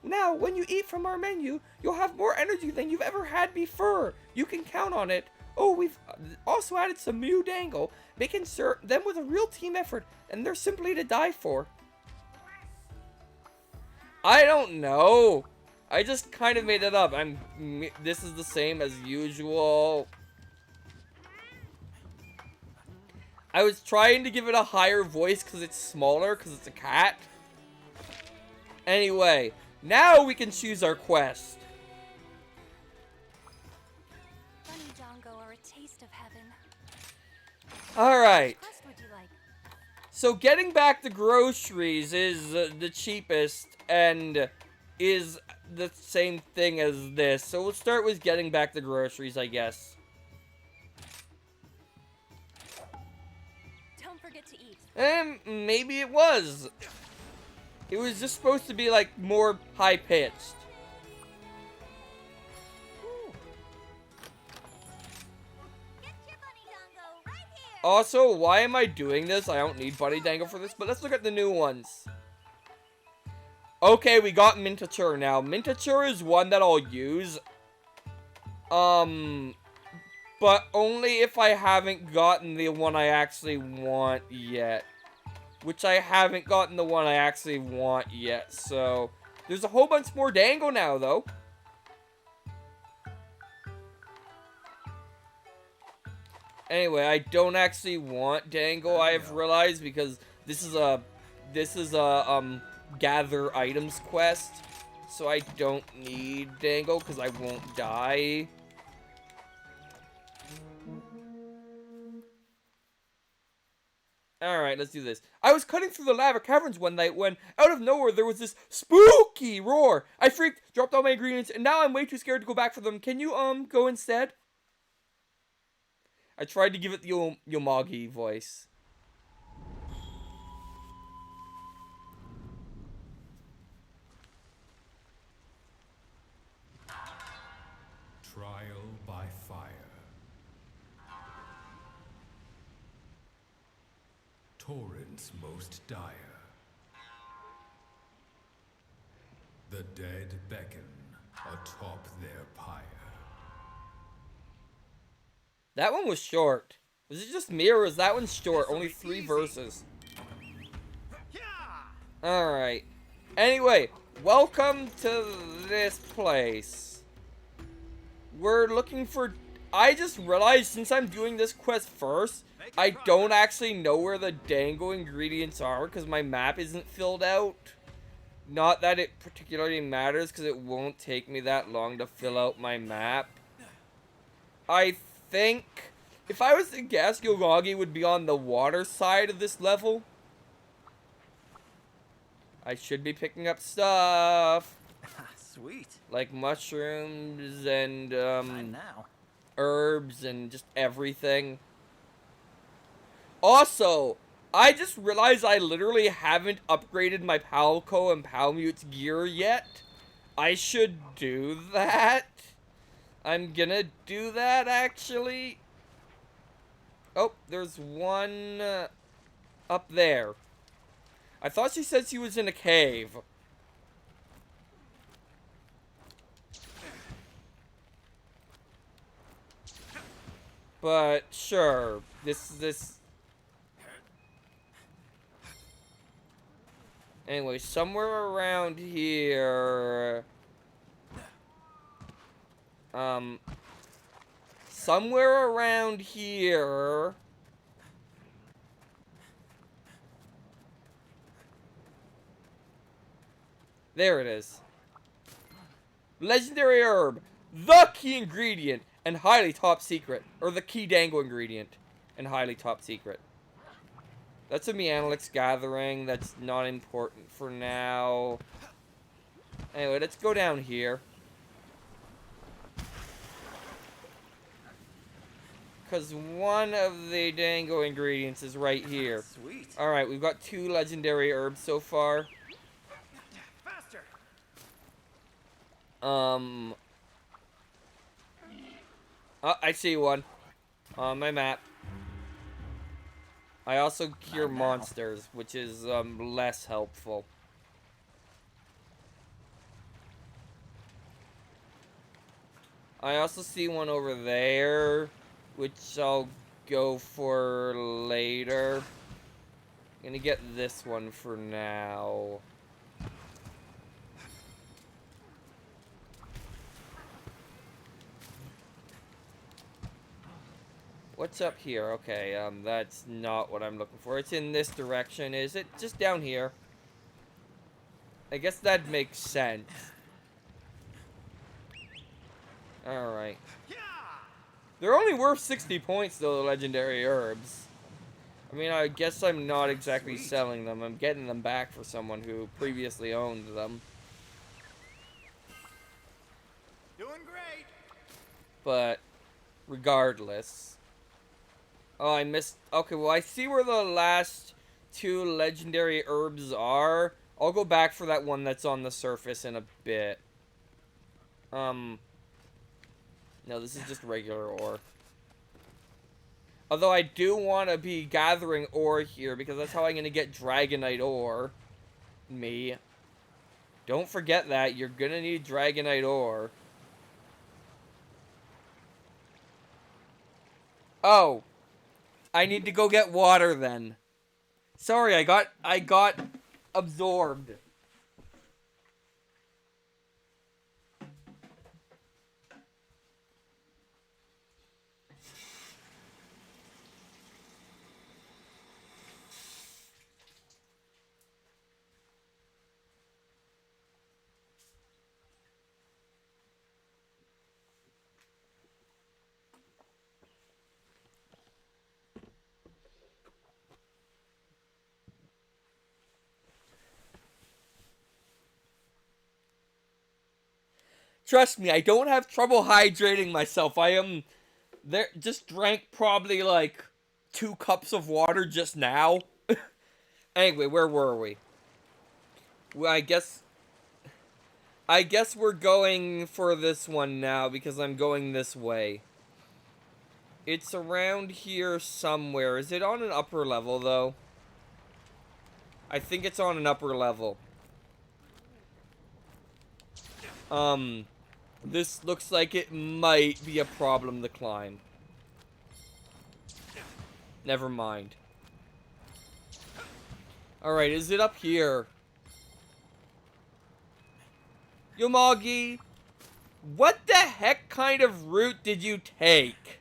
Now, when you eat from our menu, you'll have more energy than you've ever had before. You can count on it. Oh, we've also added some new dango, making them with a real team effort, and they're simply to die for. I don't know. I just kind of made it up. This is the same as usual. I was trying to give it a higher voice because it's smaller, because it's a cat. Anyway, now we can choose our quest. Bunny Dango are a taste of heaven. Alright. Which quest would you like? So getting back the groceries is the cheapest and is the same thing as this. So we'll start with getting back the groceries, I guess. Don't forget to eat. Maybe it was. It was just supposed to be, like, more high-pitched. Get your bunny dango right here. Also, why am I doing this? I don't need Bunny Dango for this, but let's look at the new ones. Okay, we got Mintature now. Mintature is one that I'll use. But only if I haven't gotten the one I actually want yet. Which I haven't gotten the one I actually want yet, so... There's a whole bunch more Dango now, though. Anyway, I don't actually want Dango, I have realized, because this is a gather items quest. So I don't need Dango, because I won't die. Alright, let's do this. I was cutting through the lava caverns one night when, out of nowhere, there was this spooky roar. I freaked, dropped all my ingredients, and now I'm way too scared to go back for them. Can you, go instead? I tried to give it the Yomagi voice. Trial by fire. Torrents most dire. The dead beckon atop their pyre. That one was short. Was it just me, or was that one short? Only 3 verses. Alright. Anyway, welcome to this place. We're looking for... I just realized since I'm doing this quest first, I don't actually know where the Dango ingredients are because my map isn't filled out. Not that it particularly matters because it won't take me that long to fill out my map. I think, if I was to guess, Yomagi would be on the water side of this level. I should be picking up stuff. Sweet. Like mushrooms and, Time now. herbs and just everything. Also, I just realized I literally haven't upgraded my Palco and Palmute's gear yet. I should do that. I'm gonna do that, actually. Oh, there's one up there. I thought she said she was in a cave. But sure, this. Anyway, somewhere around here. Somewhere around here. There it is. Legendary herb. The key ingredient and highly top secret. Or the key dango ingredient and highly top secret. That's a Meanolix gathering. That's not important for now. Anyway, let's go down here. Because one of the dango ingredients is right here. Sweet. Alright, we've got 2 legendary herbs so far. Faster. Oh, I see one. On my map. I also cure monsters, which is less helpful. I also see one over there, which I'll go for later. I'm gonna get this one for now. What's up here? Okay, that's not what I'm looking for. It's in this direction. Is it just down here? I guess that makes sense. Alright. They're only worth 60 points, though, the legendary herbs. I mean, I guess I'm not exactly selling them. I'm getting them back for someone who previously owned them. Doing great. But, regardless... Oh, I missed... Okay, well, I see where the last 2 legendary herbs are. I'll go back for that one that's on the surface in a bit. No, this is just regular ore. Although I do want to be gathering ore here, because that's how I'm going to get Dragonite ore. Me. Don't forget that. You're going to need Dragonite ore. Oh. I need to go get water then. Sorry, I got absorbed. Trust me, I don't have trouble hydrating myself. I am there. Just drank probably like 2 cups of water just now. Anyway, where were we? Well, I guess we're going for this one now because I'm going this way. It's around here somewhere. Is it on an upper level though? I think it's on an upper level. This looks like it might be a problem to climb. Never mind. Alright, is it up here? Yomagi, what the heck kind of route did you take?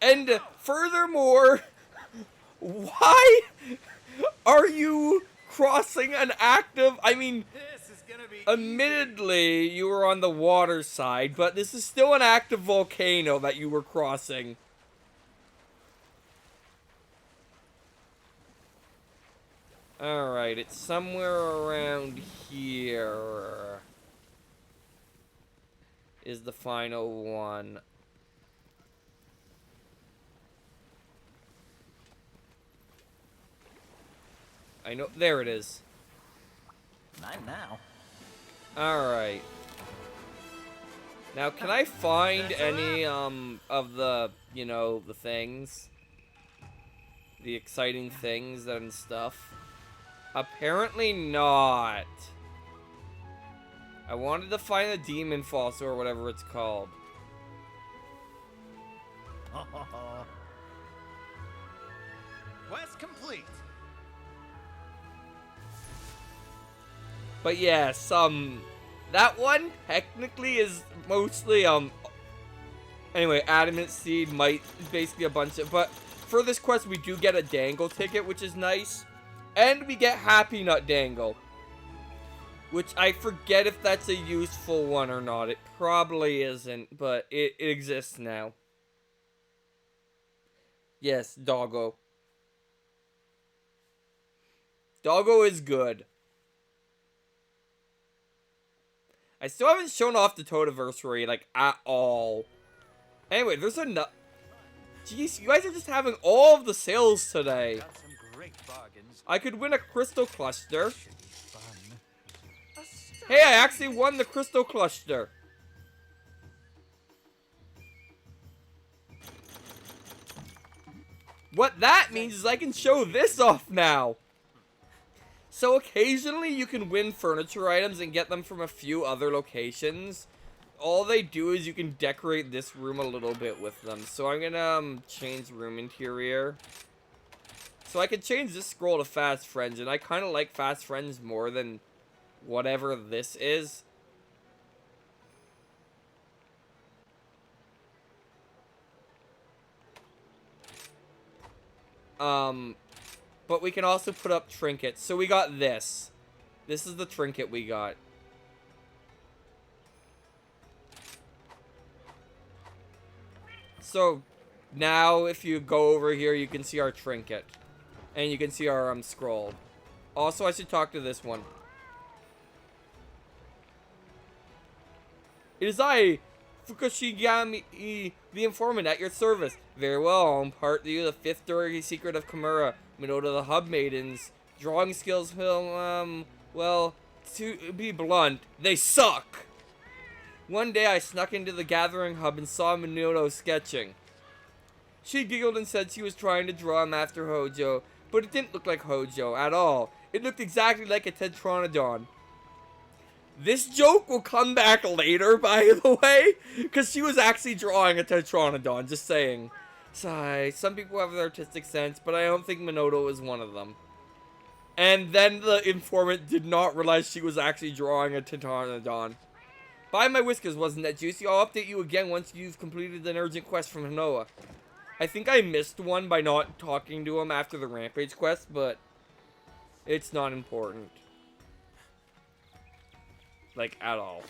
And furthermore, why are you crossing an active... I mean, This is gonna be admittedly, you were on the water side, but this is still an active volcano that you were crossing. Alright, it's somewhere around here. Is the final one. I know. There it is. Not now. Alright. Now, can I find any, of the, you know, the things? The exciting things and stuff? Apparently not. I wanted to find the demon fossil or whatever it's called. Quest complete. But yes, that one technically is mostly, anyway, Adamant Seed might, basically a bunch of, but for this quest we do get a Dango ticket, which is nice. And we get Happy Nut Dango. Which I forget if that's a useful one or not. It probably isn't, but it exists now. Yes, Doggo. Doggo is good. I still haven't shown off the Toadiversary, like, at all. Anyway, there's a Jeez, you guys are just having all of the sales today. Got some great bargains. I could win a crystal cluster. Should be fun. Hey, I actually won the crystal cluster. What that means is I can show this off now. So occasionally you can win furniture items and get them from a few other locations. All they do is you can decorate this room a little bit with them. So I'm gonna change room interior. So I could change this scroll to Fast Friends, and I kind of like Fast Friends more than whatever this is. But we can also put up trinkets. So we got this. This is the trinket we got. So now if you go over here, you can see our trinket. And you can see our scroll. Also, I should talk to this one. It is I, Fukushigami, the informant at your service. Very well, I'll impart to you the fifth dirty secret of Kimura. Minotaur the Hub Maidens. Drawing skills will, well, to be blunt, they suck. One day I snuck into the gathering hub and saw Minotaur sketching. She giggled and said she was trying to draw him after Hojo, but it didn't look like Hojo at all. It looked exactly like a Tetranodon. This joke will come back later, by the way, because she was actually drawing a Tetranodon, just saying. Sigh, some people have an artistic sense, but I don't think Minotaur is one of them. And then the informant did not realize she was actually drawing a Tetranodon. By my whiskers, wasn't that juicy? I'll update you again once you've completed an urgent quest from Hanoa. I think I missed one by not talking to him after the Rampage quest, but it's not important. Like, at all.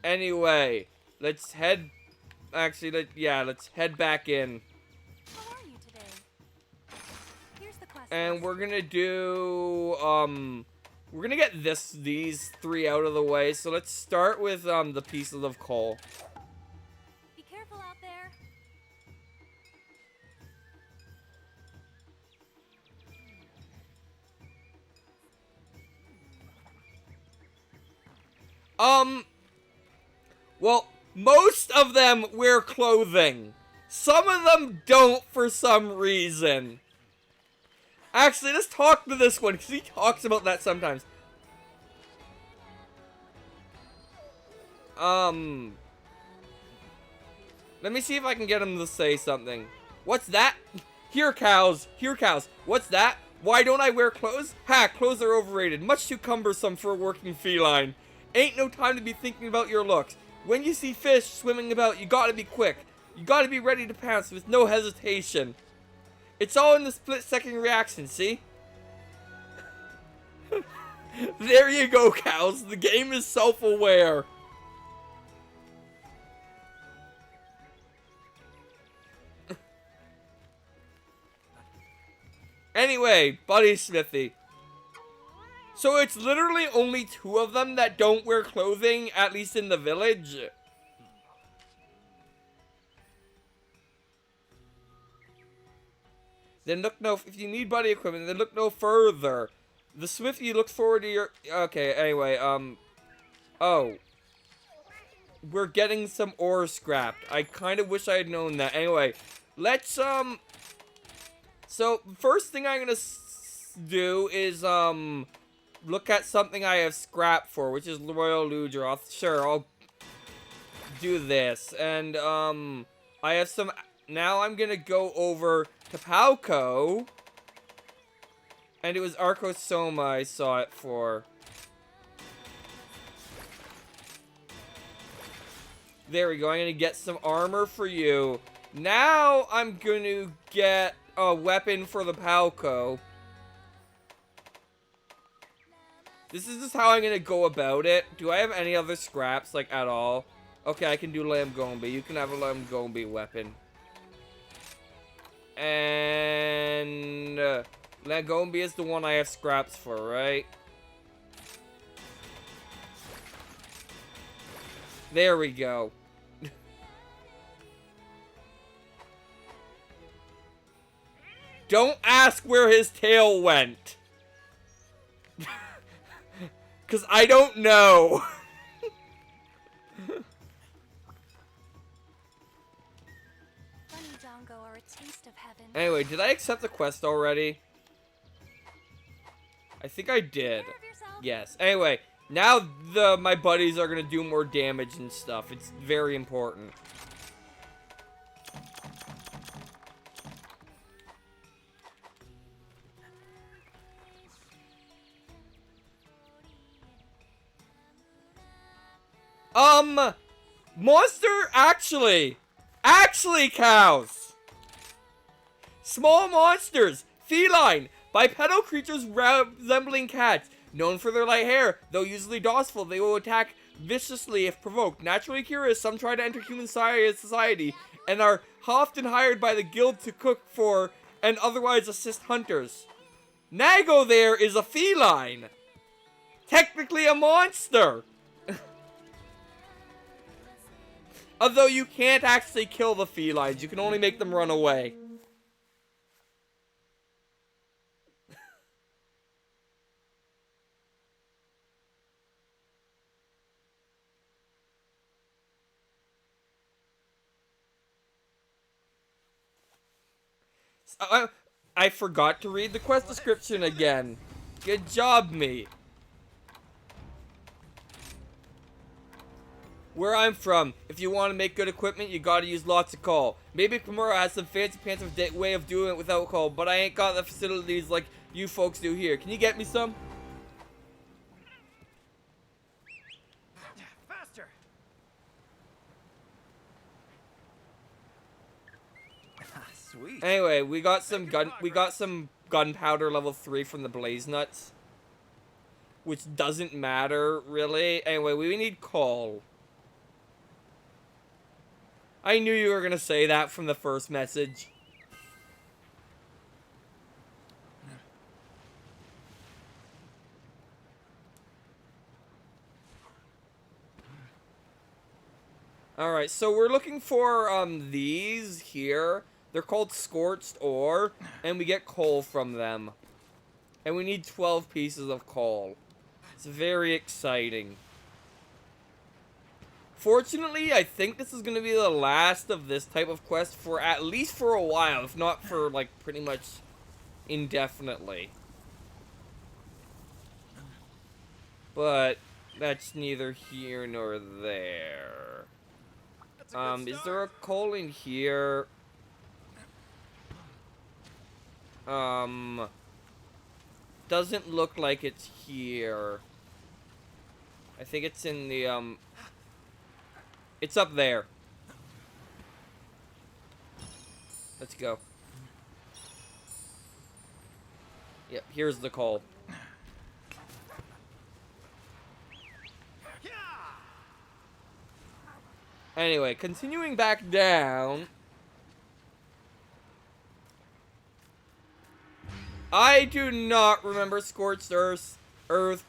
Anyway, let's head... Actually, let's head back in. How are you today? Here's the quest And list. we're gonna do, we're gonna get these three out of the way. So let's start with, the pieces of coal. Be careful out there. Well, most of them wear clothing. Some of them don't for some reason. Actually, let's talk to this one, because he talks about that sometimes. Let me see if I can get him to say something. What's that? Here, cows. Here, cows. What's that? Why don't I wear clothes? Ha, clothes are overrated. Much too cumbersome for a working feline. Ain't no time to be thinking about your looks. When you see fish swimming about, you gotta be quick. You gotta be ready to pounce with no hesitation. It's all in the split-second reaction, see? There you go, cows. The game is self-aware. Anyway, Buddy Smithy. So it's literally only 2 of them that don't wear clothing, at least in the village. then look no. If you need buddy equipment, then look no further. The smithy looks forward to your. Okay. Anyway. Oh. We're getting some ore scrapped. I kind of wish I had known that. Anyway, let's So first thing I'm gonna do is look at something I have scrap for, which is Royal Ludroth. Sure, I'll do this. And, I have some... Now I'm gonna go over to Palco. And it was Arcosoma I saw it for. There we go. I'm gonna get some armor for you. Now I'm gonna get a weapon for the Palco. This is just how I'm gonna go about it. Do I have any other scraps, like, at all? Okay, I can do Lamgombi. You can have a Lamgombi weapon. And... Lamgombi is the one I have scraps for, right? There we go. Don't ask where his tail went. Because I don't know. Bunny Dango are a taste of heaven. Anyway, did I accept the quest already? I think I did. Take care of yourself. Yes. Anyway, now my buddies are going to do more damage and stuff. It's very important. Monster, actually, cows. Small monsters, feline, bipedal creatures resembling cats. Known for their light hair, though usually docile, they will attack viciously if provoked. Naturally curious, some try to enter human society and are often hired by the guild to cook for and otherwise assist hunters. Nago there is a feline. Technically a monster. Although you can't actually kill the felines, you can only make them run away. I forgot to read the quest description again. Good job, me. Where I'm from, if you want to make good equipment, you gotta use lots of coal. Maybe Kimura has some fancy pants way of doing it without coal, but I ain't got the facilities like you folks do here. Can you get me some? Faster! Sweet. Anyway, we got some gunpowder level 3 from the blaze nuts, which doesn't matter really. Anyway, we need coal. I knew you were gonna say that from the first message. Alright, so we're looking for, these here. They're called scorched ore, and we get coal from them. And we need 12 pieces of coal. It's very exciting. Fortunately, I think this is going to be the last of this type of quest for at least for a while, if not for, like, pretty much indefinitely. But that's neither here nor there. Is there a coal in here? Doesn't look like it's here. I think it's in the, it's up there. Let's go. Yep, here's the coal. Anyway, continuing back down. I do not remember Scorched Earth,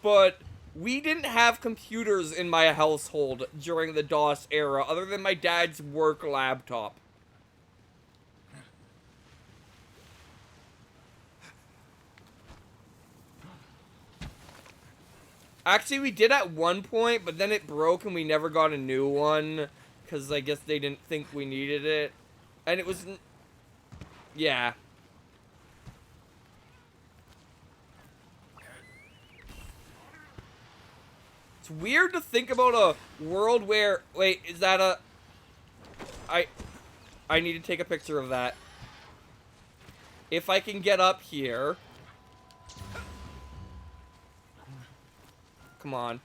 but we didn't have computers in my household during the DOS era, other than my dad's work laptop. Actually, we did at one point, but then it broke and we never got a new one. Because I guess they didn't think we needed it. And it was... Yeah. It's weird to think about a world where... Wait, is that a... I need to take a picture of that. If I can get up here... Come on.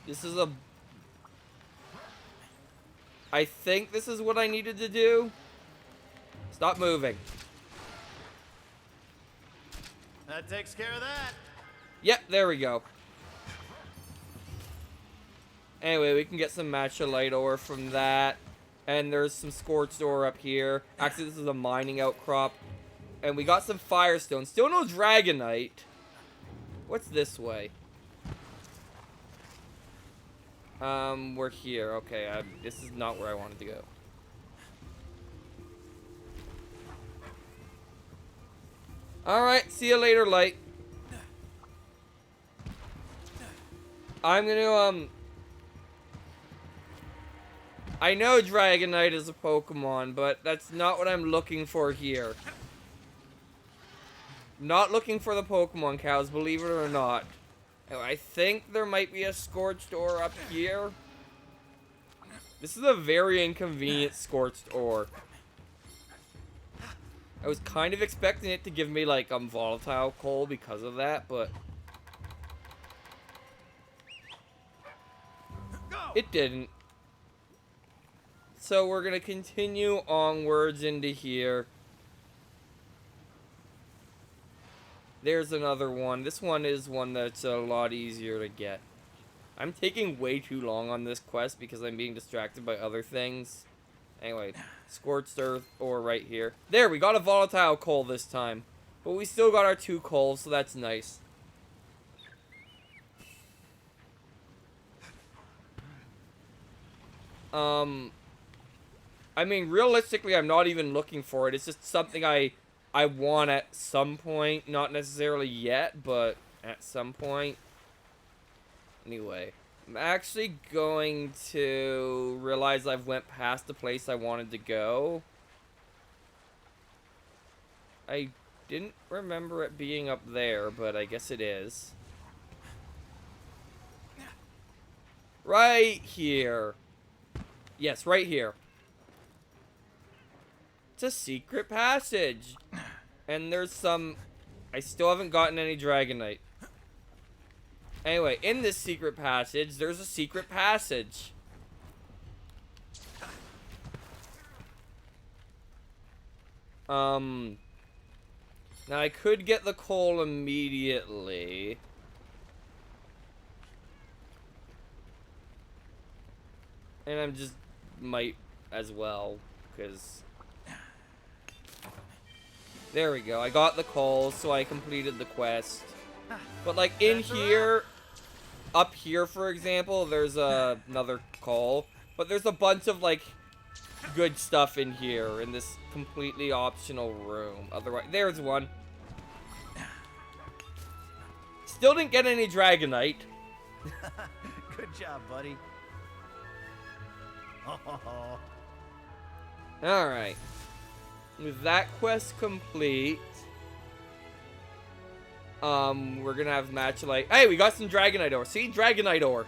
This is a... I think this is what I needed to do. Stop moving. That takes care of that. Yep, there we go. Anyway, we can get some matchalite ore from that. And there's some scorched ore up here. Actually, this is a mining outcrop. And we got some firestone. Still no dragonite. What's this way? We're here. Okay, this is not where I wanted to go. Alright, see you later, light. I'm gonna, I know Dragonite is a Pokemon, but that's not what I'm looking for here. Not looking for the Pokemon cows, believe it or not. I think there might be a scorched ore up here. This is a very inconvenient scorched ore. I was kind of expecting it to give me, like, volatile coal because of that, but... It didn't. So we're gonna continue onwards into here. There's another one. This one is one that's a lot easier to get. I'm taking way too long on this quest because I'm being distracted by other things. Anyway, scorched earth ore right here. There, we got a volatile coal this time. But we still got our 2 coals, so that's nice. I mean, realistically, I'm not even looking for it. It's just something I want at some point. Not necessarily yet, but at some point. Anyway, I'm actually going to realize I've went past the place I wanted to go. I didn't remember it being up there, but I guess it is. Right here. Yes, right here. It's a secret passage. And there's some... I still haven't gotten any Dragonite. Anyway, in this secret passage, there's a secret passage. Now I could get the coal immediately. And I'm just might as well, because... There we go, I got the coal, so I completed the quest. But like in here, up here for example, there's another coal. But there's a bunch of like good stuff in here in this completely optional room. Otherwise, there's one. Still didn't get any Dragonite. Good job, buddy. Alright. With that quest complete, we're gonna have matchalite. Hey, we got some Dragonite ore. See? Dragonite ore.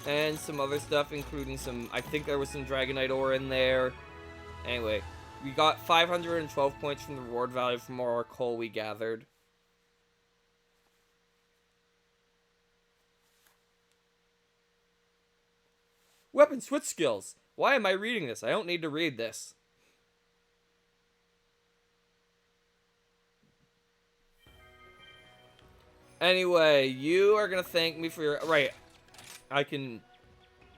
And some other stuff, including some... I think there was some Dragonite ore in there. Anyway, we got 512 points from the reward value from all our coal we gathered. Weapon switch skills. Why am I reading this? I don't need to read this. Anyway, you are going to thank me for your... Right. I can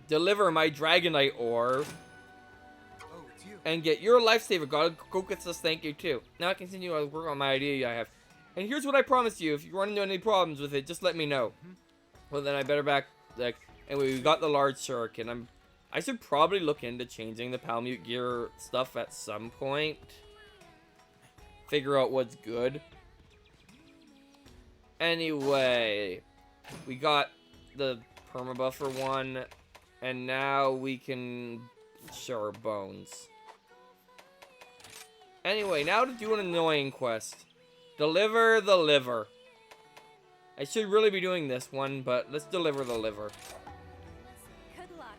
deliver my Dragonite ore and get your lifesaver. Gotta go get this thank you too. Now I continue to work on my idea I have. And here's what I promise you. If you run into any problems with it, just let me know. Well, then I better back... Like, anyway, we got the large shuriken. I'm I should probably look into changing the Palamute gear stuff at some point. Figure out what's good. Anyway, we got the permabuffer one, and now we can show our bones. Anyway, now to do an annoying quest. Deliver the liver. I should really be doing this one, but let's deliver the liver. Good luck.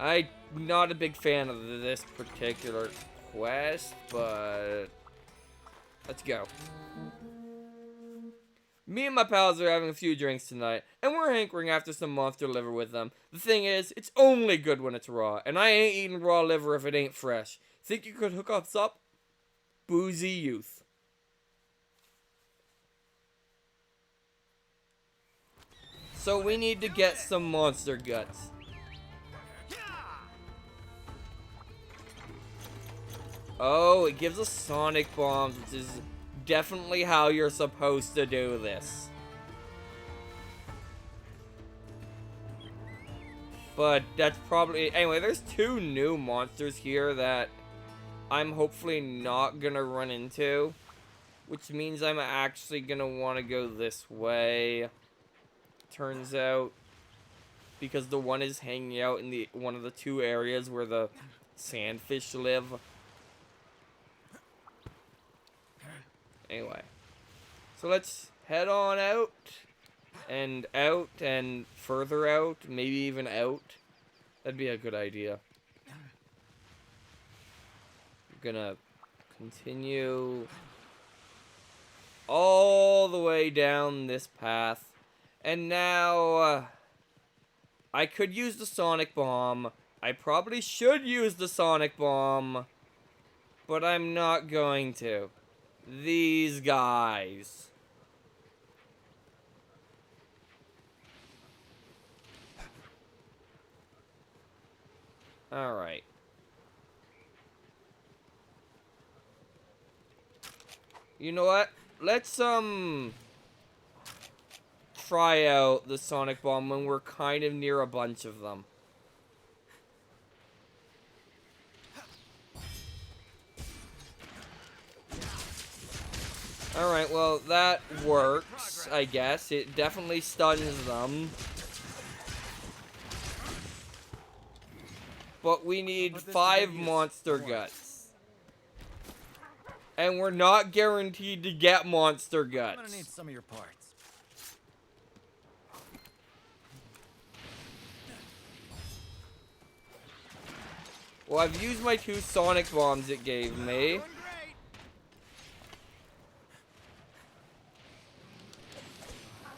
I'm not a big fan of this particular quest, but let's go. Me and my pals are having a few drinks tonight, and we're hankering after some monster liver with them. The thing is, it's only good when it's raw, and I ain't eating raw liver if it ain't fresh. Think you could hook us up? Boozy youth. So we need to get some monster guts. Oh, it gives us sonic bombs, which is definitely how you're supposed to do this. But that's probably... Anyway, there's 2 new monsters here that I'm hopefully not gonna run into. Which means I'm actually gonna want to go this way. Turns out. Because the one is hanging out in one of the 2 areas where the sandfish live. Anyway, so let's head on out, and further out, maybe even out. That'd be a good idea. I'm gonna continue all the way down this path, and now I could use the sonic bomb. I probably should use the sonic bomb, but I'm not going to. These guys. Alright. You know what? Let's, try out the sonic bomb when we're kind of near a bunch of them. Alright, well, that works, I guess. It definitely stuns them. But we need 5 monster guts. And we're not guaranteed to get monster guts. I'm gonna need some of your parts. Well, I've used my 2 sonic bombs it gave me. Doing great.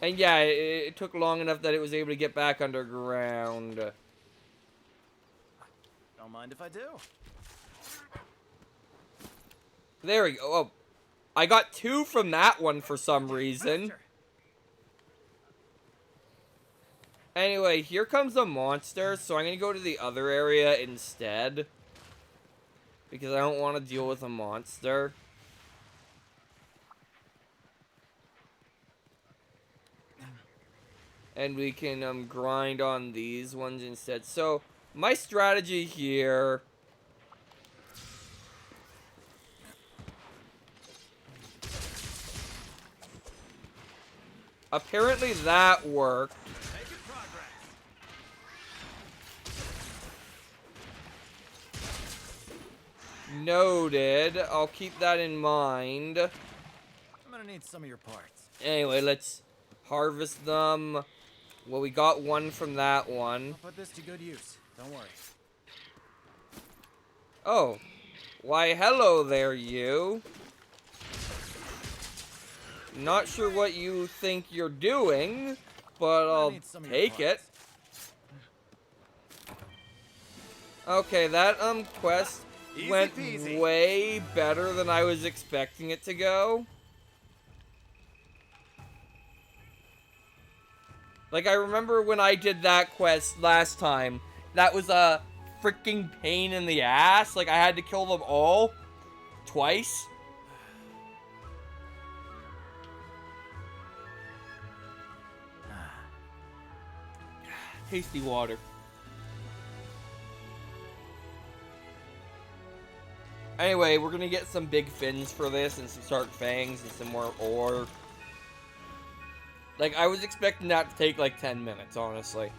And yeah, it took long enough that it was able to get back underground. Don't mind if I do. There we go. Oh, I got 2 from that one for some reason. Faster. Anyway, here comes a monster, so I'm gonna go to the other area instead. Because I don't want to deal with a monster. And we can grind on these ones instead. So, my strategy here... Apparently that worked. Making progress. Noted. I'll keep that in mind. I'm gonna need some of your parts. Anyway, let's harvest them. Well, we got 1 from that one. I'll put this to good use. Don't worry. Oh. Why, hello there, you. Not sure what you think you're doing, but I'll take it. Okay, that quest Easy went peasy. way better than I was expecting it to go. Like, I remember when I did that quest last time, that was a freaking pain in the ass. Like, I had to kill them all twice. Tasty water. Anyway, we're gonna get some big fins for this and some shark fangs and some more ore. Like, I was expecting that to take like 10 minutes, honestly.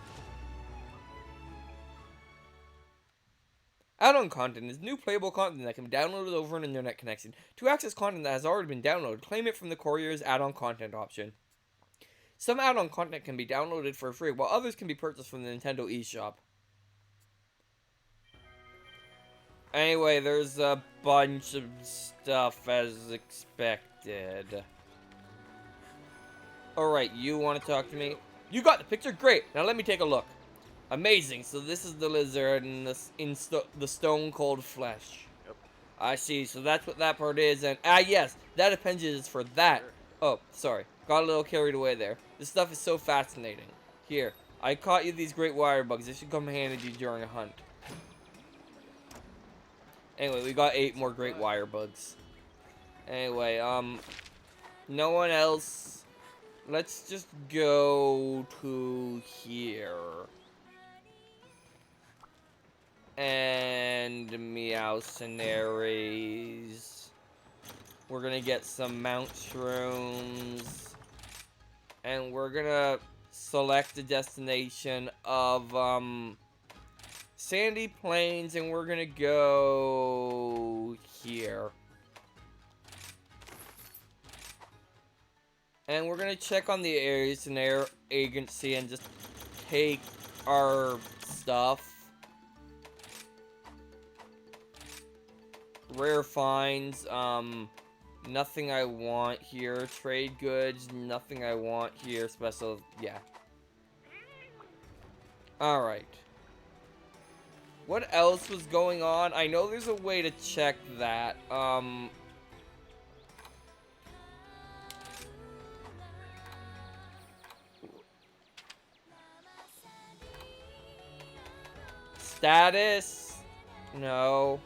Add-on content is new playable content that can be downloaded over an internet connection. To access content that has already been downloaded, claim it from the courier's add-on content option. Some add-on content can be downloaded for free, while others can be purchased from the Nintendo eShop. Anyway, there's a bunch of stuff as expected. Alright, you want to talk to me? You got the picture? Great! Now let me take a look. Amazing, so this is the lizard in the stone cold flesh. Yep. I see, so that's what that part is, and yes, that appendage is for that. Sure. Oh, sorry, got a little carried away there. This stuff is so fascinating. Here, I caught you these great wire bugs. They should come handy to you during a hunt. Anyway, we got 8 more great wire bugs. Anyway, no one else. Let's just go to here. And Meowcenaries. We're gonna get some mount shrooms. And we're gonna select a destination of, Sandy Plains, and we're gonna go here. And we're gonna check on the areas in their agency and just take our stuff. Rare finds, nothing I want here. Trade goods, nothing I want here. Special, yeah. Alright. What else was going on? I know there's a way to check that. Status? No.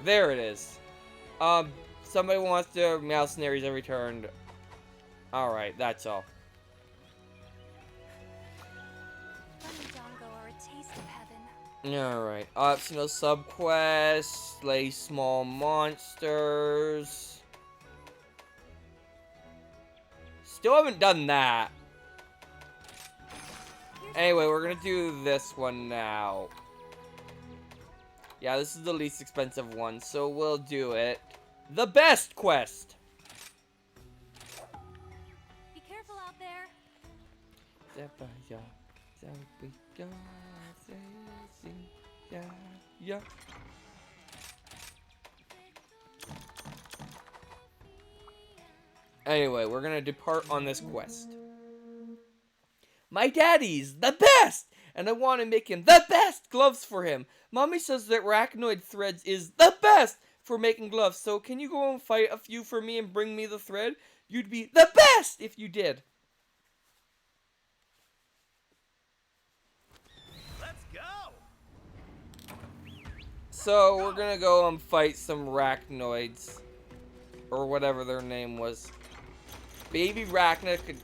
There it is. Somebody wants to Meowcenaries are returned. Alright, that's all. Fun and Dango are a taste of heaven. Alright, optional subquests, slay small monsters. Still haven't done that. Anyway, we're gonna do this one now. Yeah, this is the least expensive one, so we'll do it. The best quest! Be careful out there. Anyway, we're gonna depart on this quest. My daddy's the best! And I want to make him the best gloves for him. Mommy says that arachnoid threads is the best for making gloves. So can you go and fight a few for me and bring me the thread? You'd be the best if you did. Let's go. So we're gonna go and fight some arachnoids. Or whatever their name was. Baby arachnid could...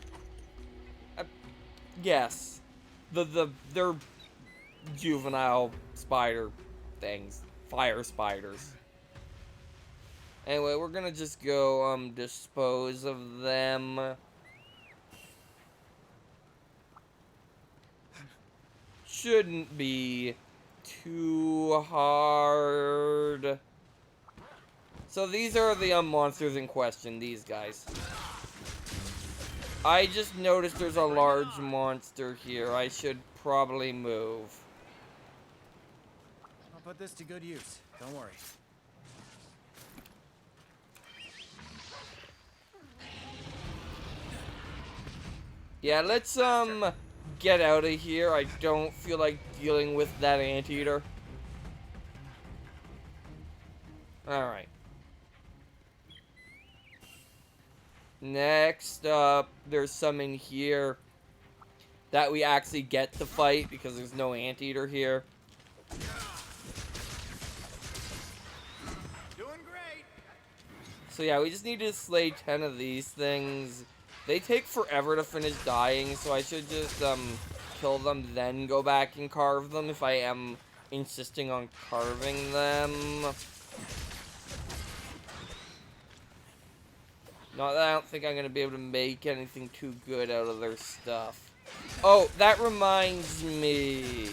yes. They're juvenile spider things. Fire spiders. Anyway, we're gonna just go, dispose of them. Shouldn't be too hard. So these are the, monsters in question, these guys. I just noticed there's a large monster here. I should probably move. I'll put this to good use. Don't worry. Yeah, let's, get out of here. I don't feel like dealing with that anteater. Alright. Next up, there's some in here that we actually get to fight because there's no anteater here. So yeah, we just need to slay 10 of these things. They take forever to finish dying, so I should just kill them, then go back and carve them if I am insisting on carving them. Not that I don't think I'm going to be able to make anything too good out of their stuff. Oh, that reminds me.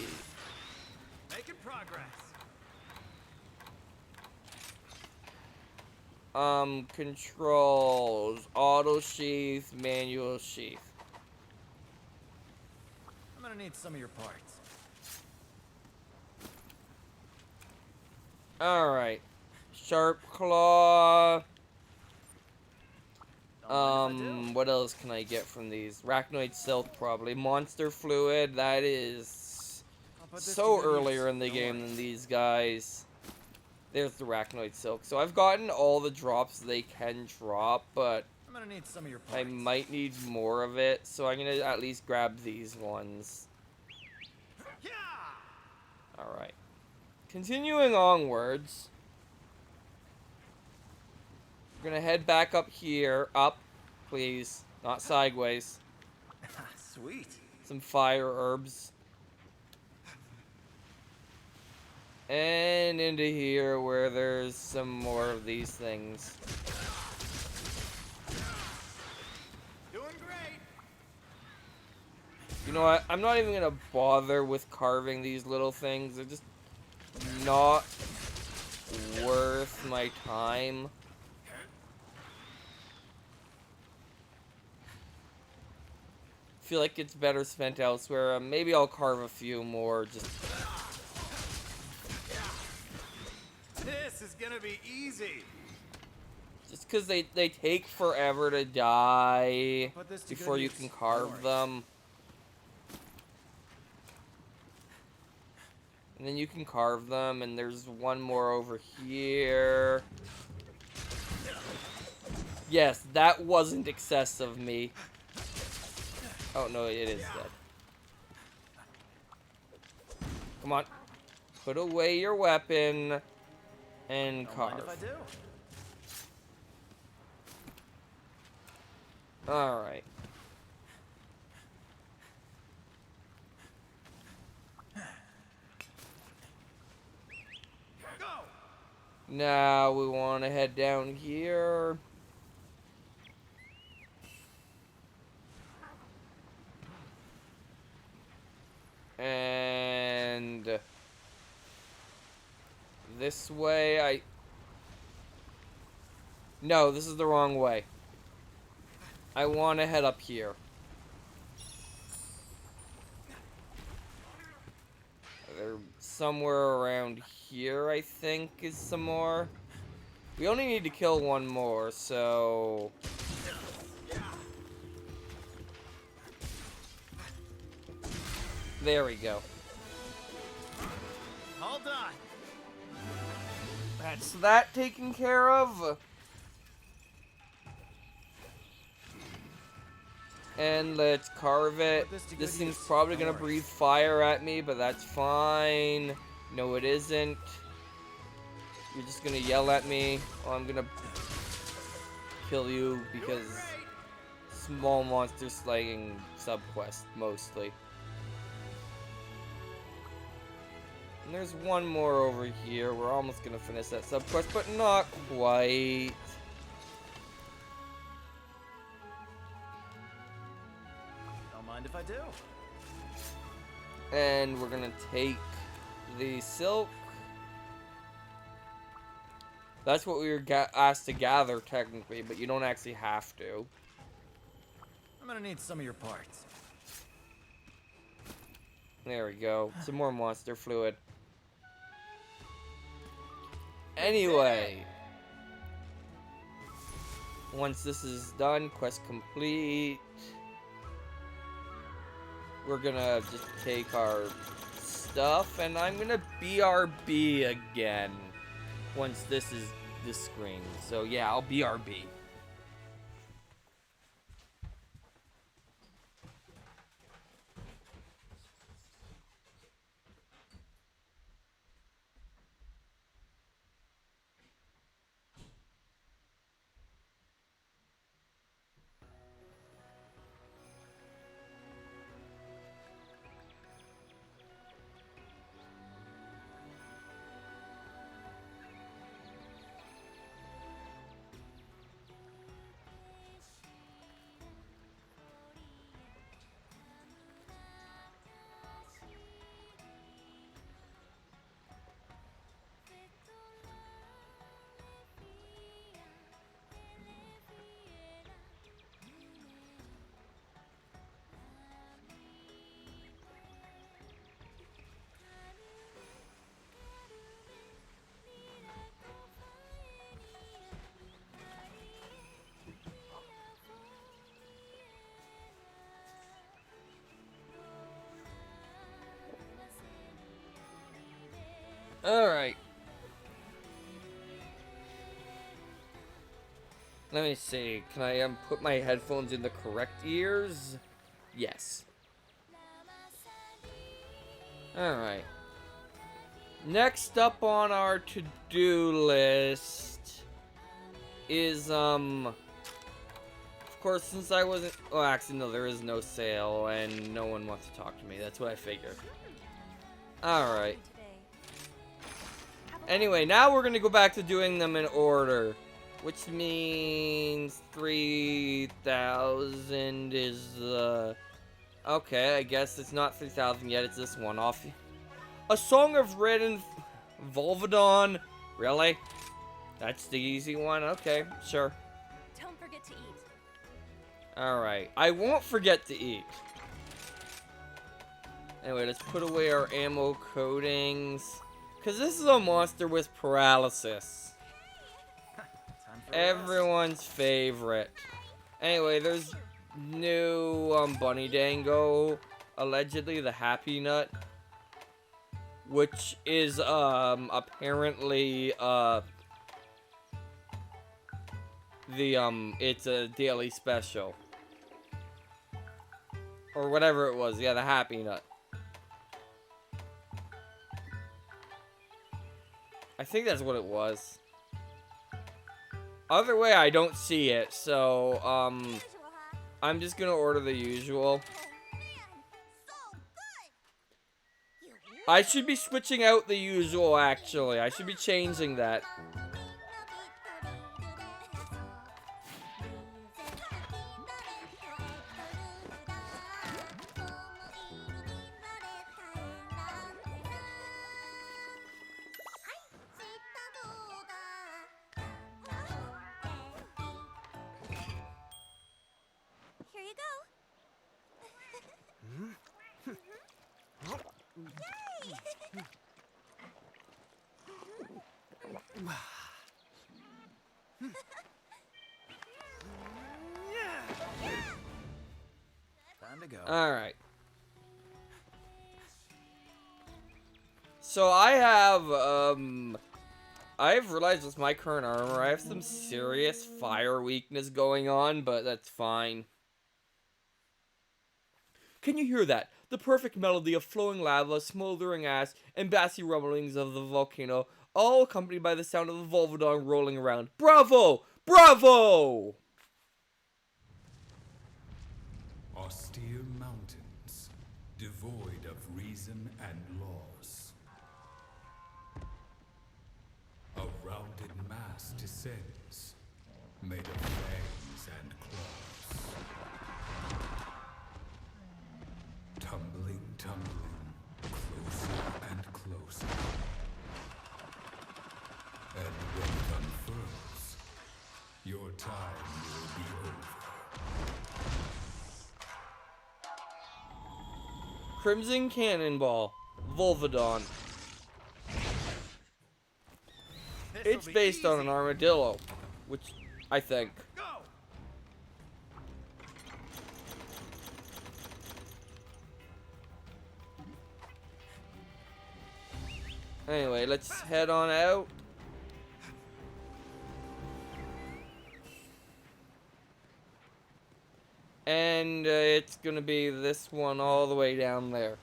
Making progress. Controls. Auto sheath, manual sheath. I'm gonna need some of your parts. Alright. Sharp claw. Don't mind if I do. What else can I get from these? Arachnoid silk, probably. Monster fluid, that is I'll put this so to good earlier use. in the Don't game worry. than these guys. There's the arachnoid silk. So I've gotten all the drops they can drop, but I'm gonna need some of your parts. I might need more of it, so I'm gonna at least grab these ones. Yeah! Alright. Continuing onwards. We're gonna head back up here. Up, please. Not sideways. Sweet. Some fire herbs. And into here where there's some more of these things. Doing great. You know what? I'm not even gonna bother with carving these little things. They're just not worth my time. Feel like it's better spent elsewhere. Maybe I'll carve a few more. Just This is gonna be easy. because they take forever to die Put this to before good you use. can Don't carve worry. them. And then you can carve them, and there's one more over here. Yes, that wasn't excessive me. Oh no, it is dead. Come on. Put away your weapon and Don't mind if I carve. do. Alright. Go. Now we want to head down here. And this way, No, this is the wrong way. I want to head up here. They're somewhere around here, I think, is some more. We only need to kill one more, so... There we go. All done. That's that taken care of. And let's carve it. Put this to This good thing's use. probably Don't gonna worry. breathe fire at me, but that's fine. No, it isn't. You're just gonna yell at me. Well, I'm gonna kill you because small monster slaying subquest mostly. And there's one more over here. We're almost gonna finish that subquest, but not quite. Don't mind if I do. And we're gonna take the silk. That's what we were asked to gather, technically, but you don't actually have to. I'm gonna need some of your parts. There we go. Some more monster fluid. Anyway. Once this is done, quest complete. We're gonna just take our stuff, and I'm gonna BRB again. Once this is this screen. So yeah, I'll BRB. Alright. Let me see. Can I put my headphones in the correct ears? Yes. Alright. Next up on our to-do list is, of course, since I wasn't, well, actually, no, there is no sale, and no one wants to talk to me. That's what I figured. Alright. Anyway, now we're gonna go back to doing them in order, which means 3,000 is, okay, I guess it's not 3,000 yet, it's this one off. A Song of Red and Volvodon? Really? That's the easy one? Okay, sure. Don't forget to eat. Alright, I won't forget to eat. Anyway, let's put away our ammo coatings. Because this is a monster with paralysis. Everyone's favorite. Anyway, there's new Bunny Dango. Allegedly the Happy Nut. Which is apparently it's a daily special. Or whatever it was. Yeah, the Happy Nut. I think that's what it was. Other way, I don't see it, so, I'm just gonna order the usual. I should be switching out the usual, actually. I should be changing that. Here you go. Time to go. Alright. So I've realized with my current armor, I have some serious fire weakness going on, but that's fine. Can you hear that? The perfect melody of flowing lava, smoldering ash, and bassy rumblings of the volcano, all accompanied by the sound of the Volvodon rolling around. Bravo! Bravo! Austere mountains, devoid of reason and laws. A rounded mass descends, made of fangs and claws. Tumbling, tumbling, closer and closer. And when it unfurls, your time will be over. Crimson Cannonball. Volvodon. It's based on an armadillo, which I think. Go! Anyway, let's head on out. And it's gonna be this one all the way down there.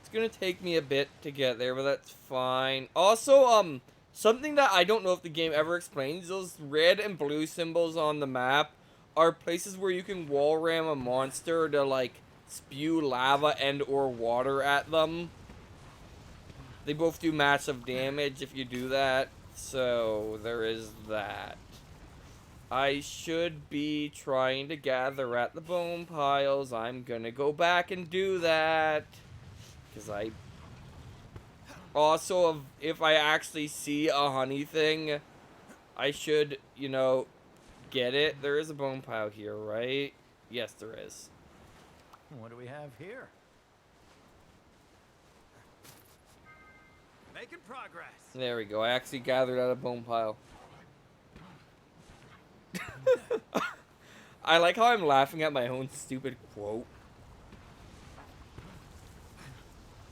It's gonna take me a bit to get there, but that's fine. Also, something that I don't know if the game ever explains, those red and blue symbols on the map are places where you can wall ram a monster to, like, spew lava and or water at them. They both do massive damage if you do that, so there is that. I should be trying to gather at the bone piles. I'm gonna go back and do that. Because I... Also, if I actually see a honey thing, I should, you know, get it. There is a bone pile here, right? Yes, there is. What do we have here? Making progress. There we go. I actually gathered at a bone pile. I like how I'm laughing at my own stupid quote.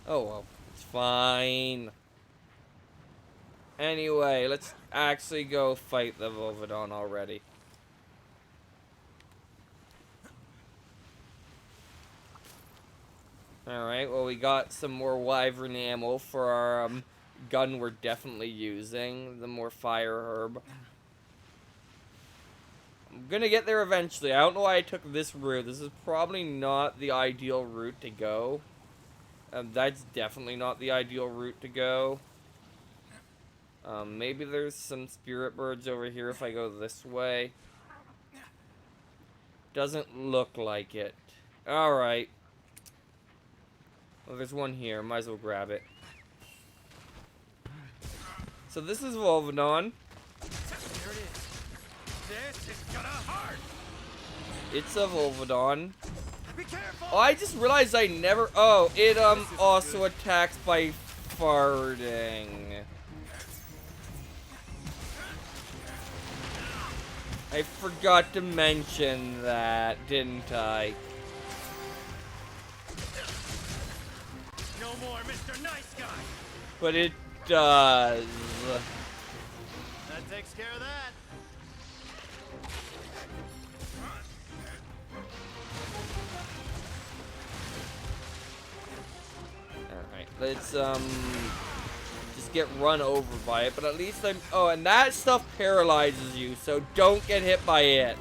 Oh well, it's fine. Anyway, let's actually go fight the Volvodon already. Alright, well we got some more wyvern ammo for our gun we're definitely using. The more fire herb. I'm gonna get there eventually. I don't know why I took this route. This is probably not the ideal route to go. That's definitely not the ideal route to go. Maybe there's some spirit birds over here if I go this way. Doesn't look like it. Alright. Well, there's one here. Might as well grab it. So this is Volvodon. There it is. This is gonna hurt. It's a Volvodon. Be careful. Oh, I just realized I never... Oh, it also attacks by farting. I forgot to mention that, didn't I? No more Mr. Nice Guy. But it does. That takes care of that. Alright, let's just get run over by it, but at least I'm... Oh, and that stuff paralyzes you, so don't get hit by it.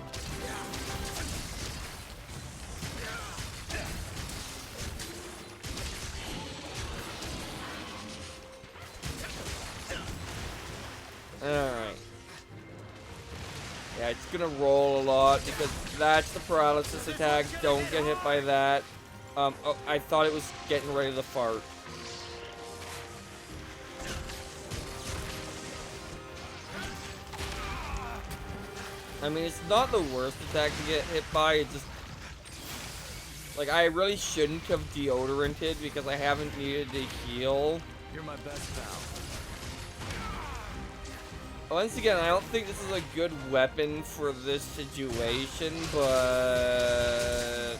Alright. Yeah, it's gonna roll a lot because that's the paralysis attack. Don't get hit by that. Oh, I thought it was getting ready to fart. I mean, it's not the worst attack to get hit by. It just... Like, I really shouldn't have deodoranted because I haven't needed to heal. You're my best pal. Once again, I don't think this is a good weapon for this situation, but...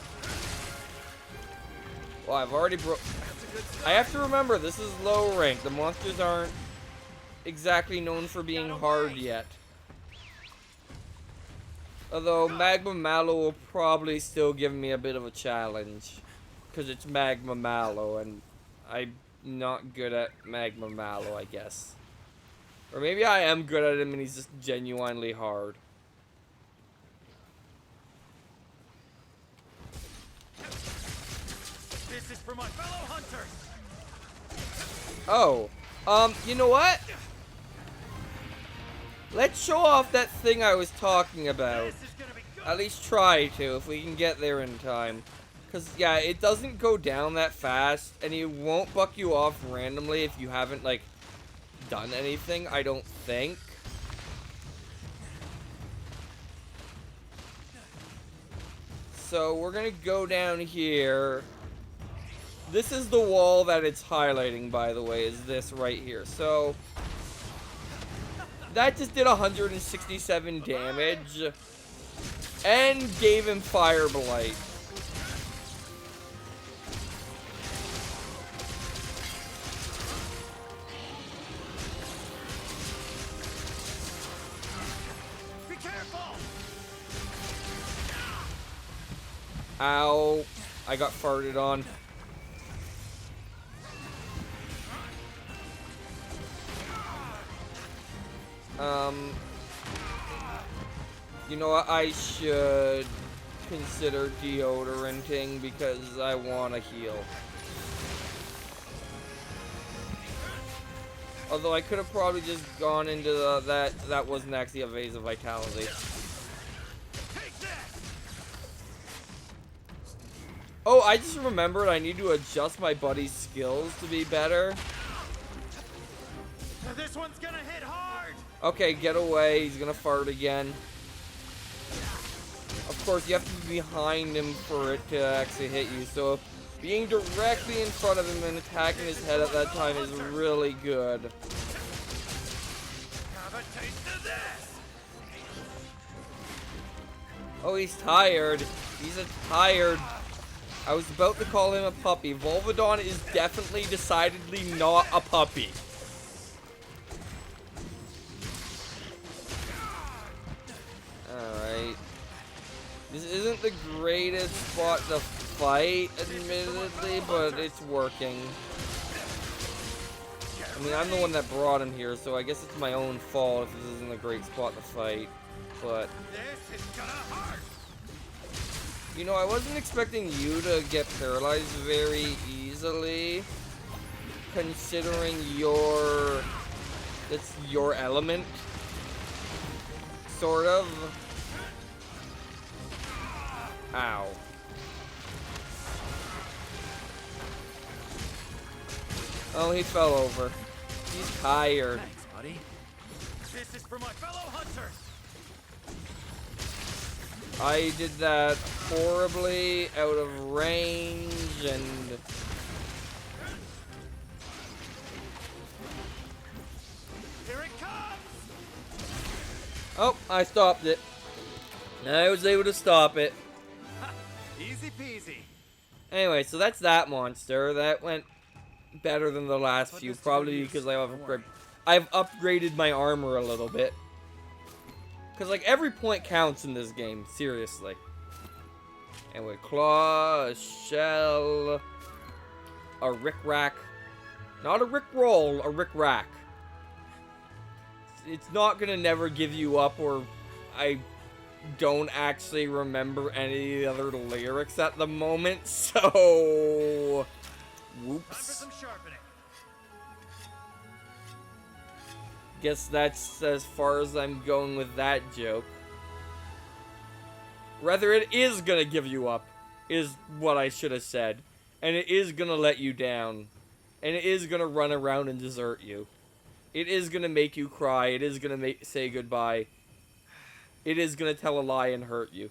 Well, I've already I have to remember, this is low rank. The monsters aren't exactly known for being hard yet. Although Magma Mallow will probably still give me a bit of a challenge. Because it's Magma Mallow, and I'm not good at Magma Mallow, I guess. Or maybe I am good at him and he's just genuinely hard. This is for my fellow hunters. Oh, you know what? Let's show off that thing I was talking about. This is gonna be good. At least try to, if we can get there in time. Because, yeah, it doesn't go down that fast, and it won't buck you off randomly if you haven't, like, done anything, I don't think. So, we're gonna go down here. This is the wall that it's highlighting, by the way, is this right here. So, that just did 167 damage. And gave him Fire Blight. Be careful. Ow. I got farted on. You know what? I should consider deodoranting because I want to heal. Although I could have probably just gone into that wasn't actually a Vase of Vitality. Oh, I just remembered I need to adjust my buddy's skills to be better. This one's gonna hit hard. Okay, get away. He's gonna fart again. Of course, you have to be behind him for it to actually hit you, so being directly in front of him and attacking his head at that time is really good. Have a taste of this. Oh, he's tired. He's a tired I was about to call him a puppy. Volvidon is definitely, decidedly not a puppy. Alright. This isn't the greatest spot to fight, admittedly, but it's working. I mean, I'm the one that brought him here, so I guess it's my own fault if this isn't a great spot to fight. But This is gonna hurt. you know, I wasn't expecting you to get paralyzed very easily, considering that's your element, sort of. Ow. Oh, he fell over. He's tired. Thanks, buddy. This is for my fellow hunters. I did that horribly, out of range, and... Here it comes. Oh, I stopped it. I was able to stop it. Ha, easy peasy. Anyway, so that's that monster. That went better than the last few, probably because I've upgraded my armor a little bit. Because, like, every point counts in this game, seriously. Anyway, claw, a shell, a rick-rack. Not a rick-roll, a rick-rack. It's not gonna never give you up, or I don't actually remember any of the other lyrics at the moment, so... Time Whoops. for some sharpening. Guess that's as far as I'm going with that joke. Rather, it is gonna give you up, is what I should have said. And it is gonna let you down. And it is gonna run around and desert you. It is gonna make you cry. It is gonna say goodbye. It is gonna tell a lie and hurt you.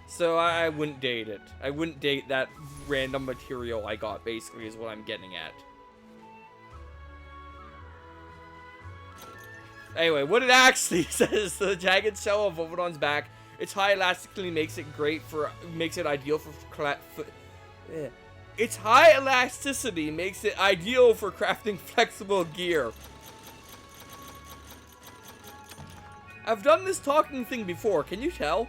So I wouldn't date it. I wouldn't date that random material I got, basically, is what I'm getting at. Anyway, what it actually says, the jagged shell of Volvidon's back, its high elasticity makes it ideal for its high elasticity makes it ideal for crafting flexible gear. I've done this talking thing before, can you tell?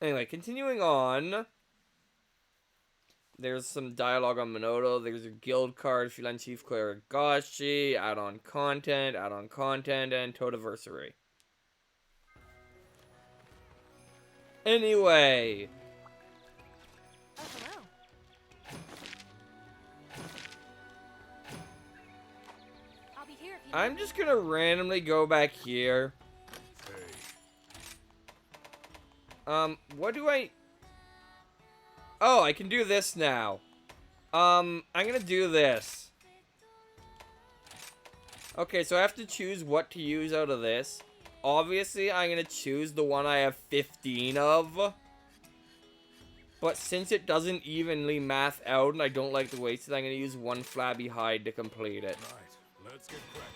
Anyway, continuing on. There's some dialogue on Minoto. There's a guild card, Feline Chief Klaragashi, add-on content, and Toadiversary. Anyway. Oh, hello. I'll be here if you I'm just gonna randomly go back here. What do I... Oh, I can do this now. I'm gonna do this. Okay, so I have to choose what to use out of this. Obviously, I'm gonna choose the one I have 15 of. But since it doesn't evenly math out and I don't like to waste it, I'm gonna use one flabby hide to complete it. Right, let's get cracking.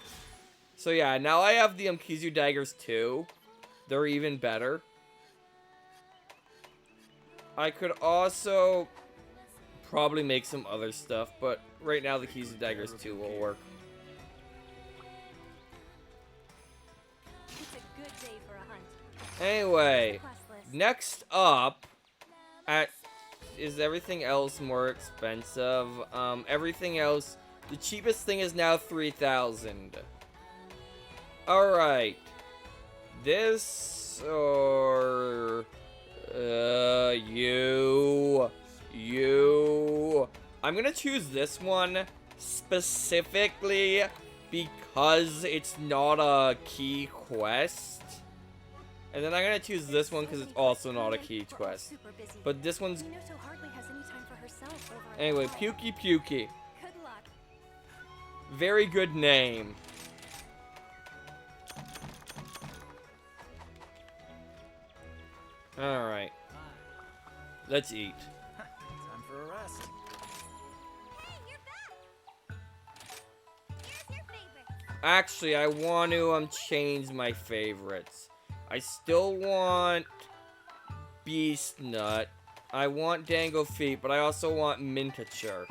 So yeah, now I have the Kizu daggers too. They're even better. I could also probably make some other stuff, but right now the Kizu daggers 2 will work. It's a good day for a hunt. Anyway, Quest list. next up is everything else more expensive. Everything else, the cheapest thing is now 3,000. Alright. This or you. I'm gonna choose this one specifically because it's not a key quest. And then I'm gonna choose this one because it's also not a key quest. But this one's... You know so hardly has any time for herself over at Anyway, all. Pukey Pukey. Good luck. Very good name. Alright. Let's eat. Time for a rest. Hey, you're back! Here's your favorites. Actually, I want to change my favorites. I still want Beast Nut. I want Dango Feet, but I also want Miniature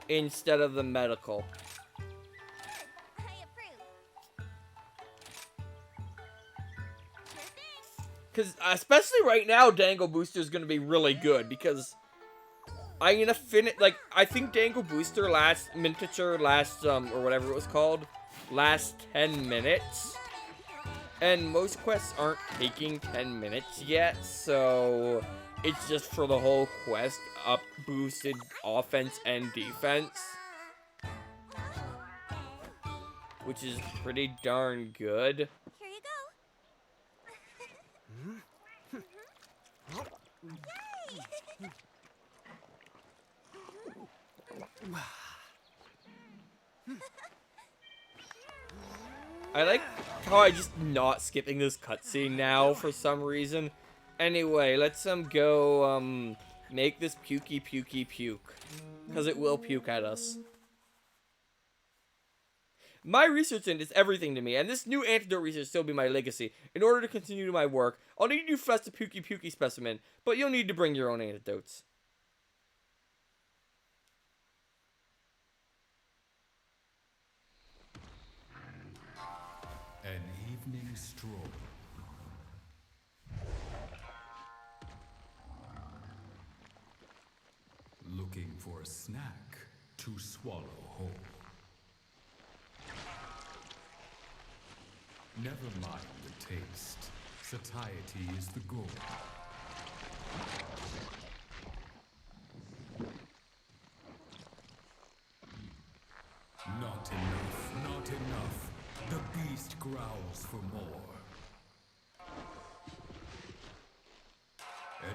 instead of the medical. I approve. Sure thing. Because especially right now, Dango Booster is going to be really good because I'm going to finish, like, I think Dango Booster Miniature or whatever it was called, lasts 10 minutes. And most quests aren't taking 10 minutes yet, so it's just for the whole quest up boosted offense and defense. Which is pretty darn good. Here you go. Yay! I like how I just not skipping this cutscene now for some reason. Anyway, let's go make this pukey puke. Because it will puke at us. My research end is everything to me, and this new antidote research still be my legacy. In order to continue my work, I'll need you to fetch a pukey specimen, but you'll need to bring your own antidotes. An evening stroll. Looking for a snack to swallow whole. Never mind the taste. Satiety is the goal. Not enough, not enough. The beast growls for more.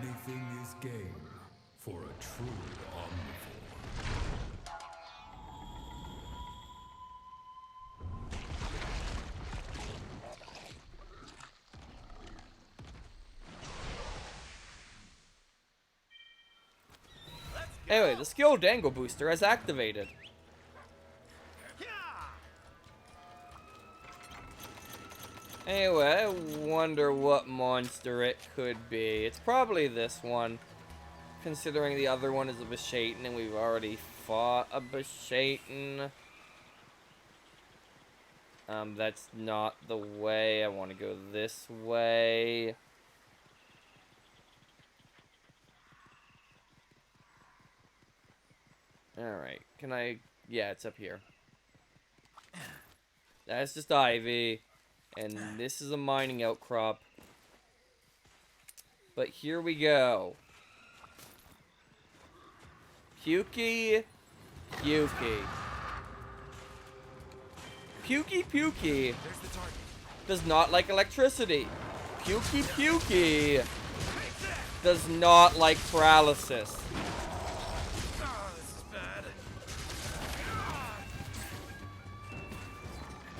Anything is game for a true omnivore. Anyway, the skill Dango Booster has activated. Anyway, I wonder what monster it could be. It's probably this one, considering the other one is a Beshaitan, and we've already fought a Beshaitan. That's not the way. I want to go this way. Alright, can I... Yeah, it's up here. That's just Ivy. And this is a mining outcrop. But here we go. Pukey. Pukey does not like electricity. Pukey does not like paralysis.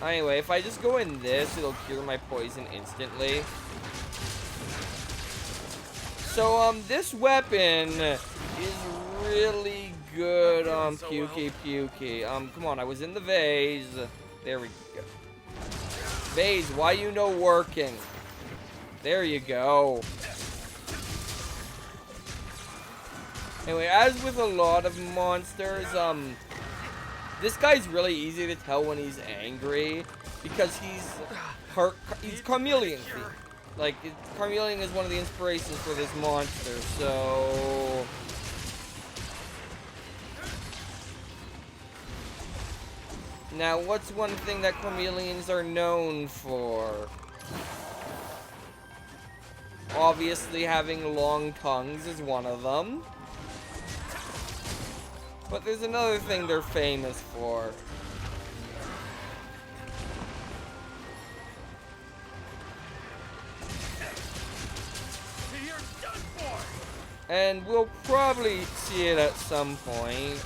Anyway, if I just go in this, it'll cure my poison instantly. So, this weapon is really good on Pukey. Come on, I was in the vase. There we go. Vase, why you no working? There you go. Anyway, as with a lot of monsters, this guy's really easy to tell when he's angry because he's chameleon. Like, chameleon is one of the inspirations for this monster, so... Now, what's one thing that chameleons are known for? Obviously, having long tongues is one of them. But there's another thing they're famous for. And we'll probably see it at some point.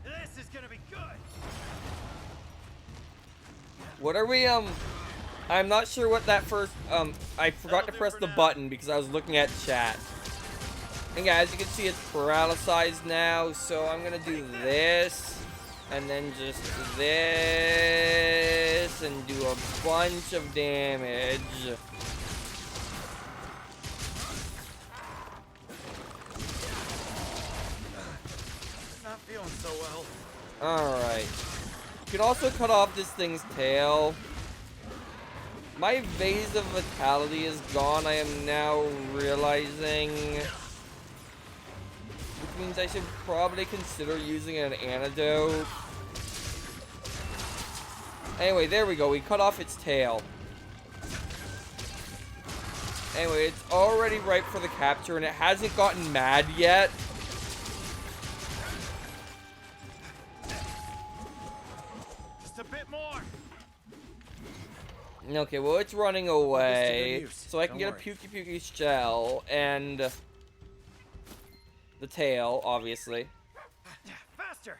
This is gonna be good. What are we, I'm not sure what that first, I forgot to press the button because I was looking at chat. And yeah, as you can see, it's paralyzed now, so I'm gonna do this, and then just this, and do a bunch of damage. Not feeling so well. Alright. You can also cut off this thing's tail. My vase of vitality is gone, I am now realizing. Which means I should probably consider using an antidote. Anyway, there we go. We cut off its tail. Anyway, it's already ripe for the capture, and it hasn't gotten mad yet. Just a bit more. Okay, well, it's running away. So I can Don't get a Pukey shell, and the tail, obviously. Faster.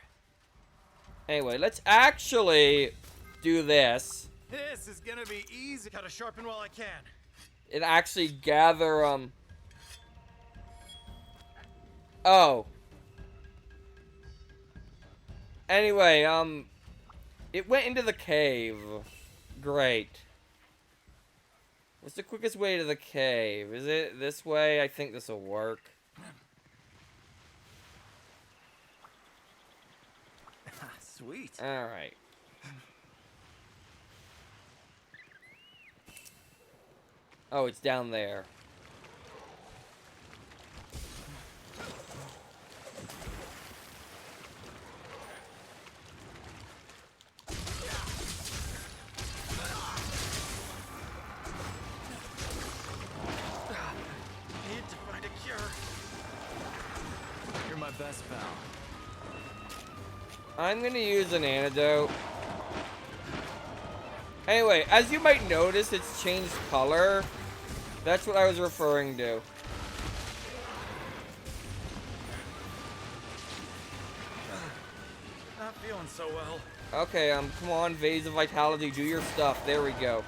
Anyway, let's actually do this. This is gonna be easy. Gotta sharpen while I can. And actually gather, Oh. Anyway, it went into the cave. Great. What's the quickest way to the cave? Is it this way? I think this will work. Sweet. Alright. Oh, it's down there. Need to find a cure. You're my best pal. I'm gonna use an antidote. Anyway, as you might notice, it's changed color. That's what I was referring to. Not feeling so well. Okay, come on, Vase of Vitality, do your stuff. There we go.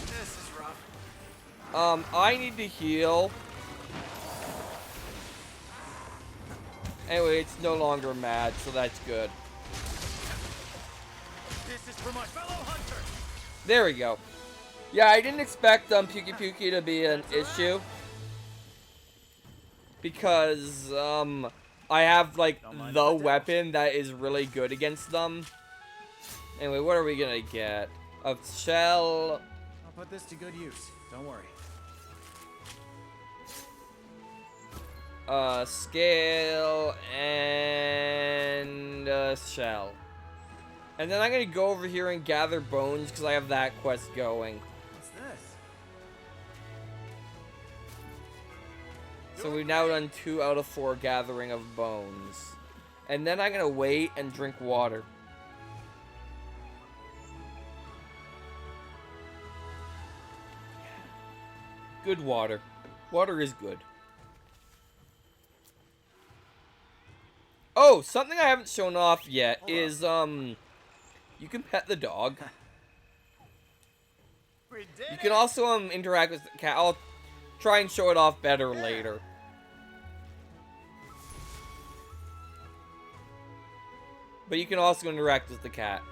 This is rough. I need to heal. Anyway, it's no longer mad, so that's good. This is for my fellow hunter. There we go. Yeah, I didn't expect Pukey to be an issue. Because, I have, like, the weapon that is really good against them. Anyway, what are we gonna get? A shell. I'll put this to good use. Don't worry. Scale, and shell. And then I'm gonna go over here and gather bones because I have that quest going. What's this? So we've now done 2 out of 4 gathering of bones. And then I'm gonna wait and drink water. Good water. Water is good. Oh, something I haven't shown off yet is, you can pet the dog. We did You can also, interact with the cat. I'll try and show it off better later. But you can also interact with the cat.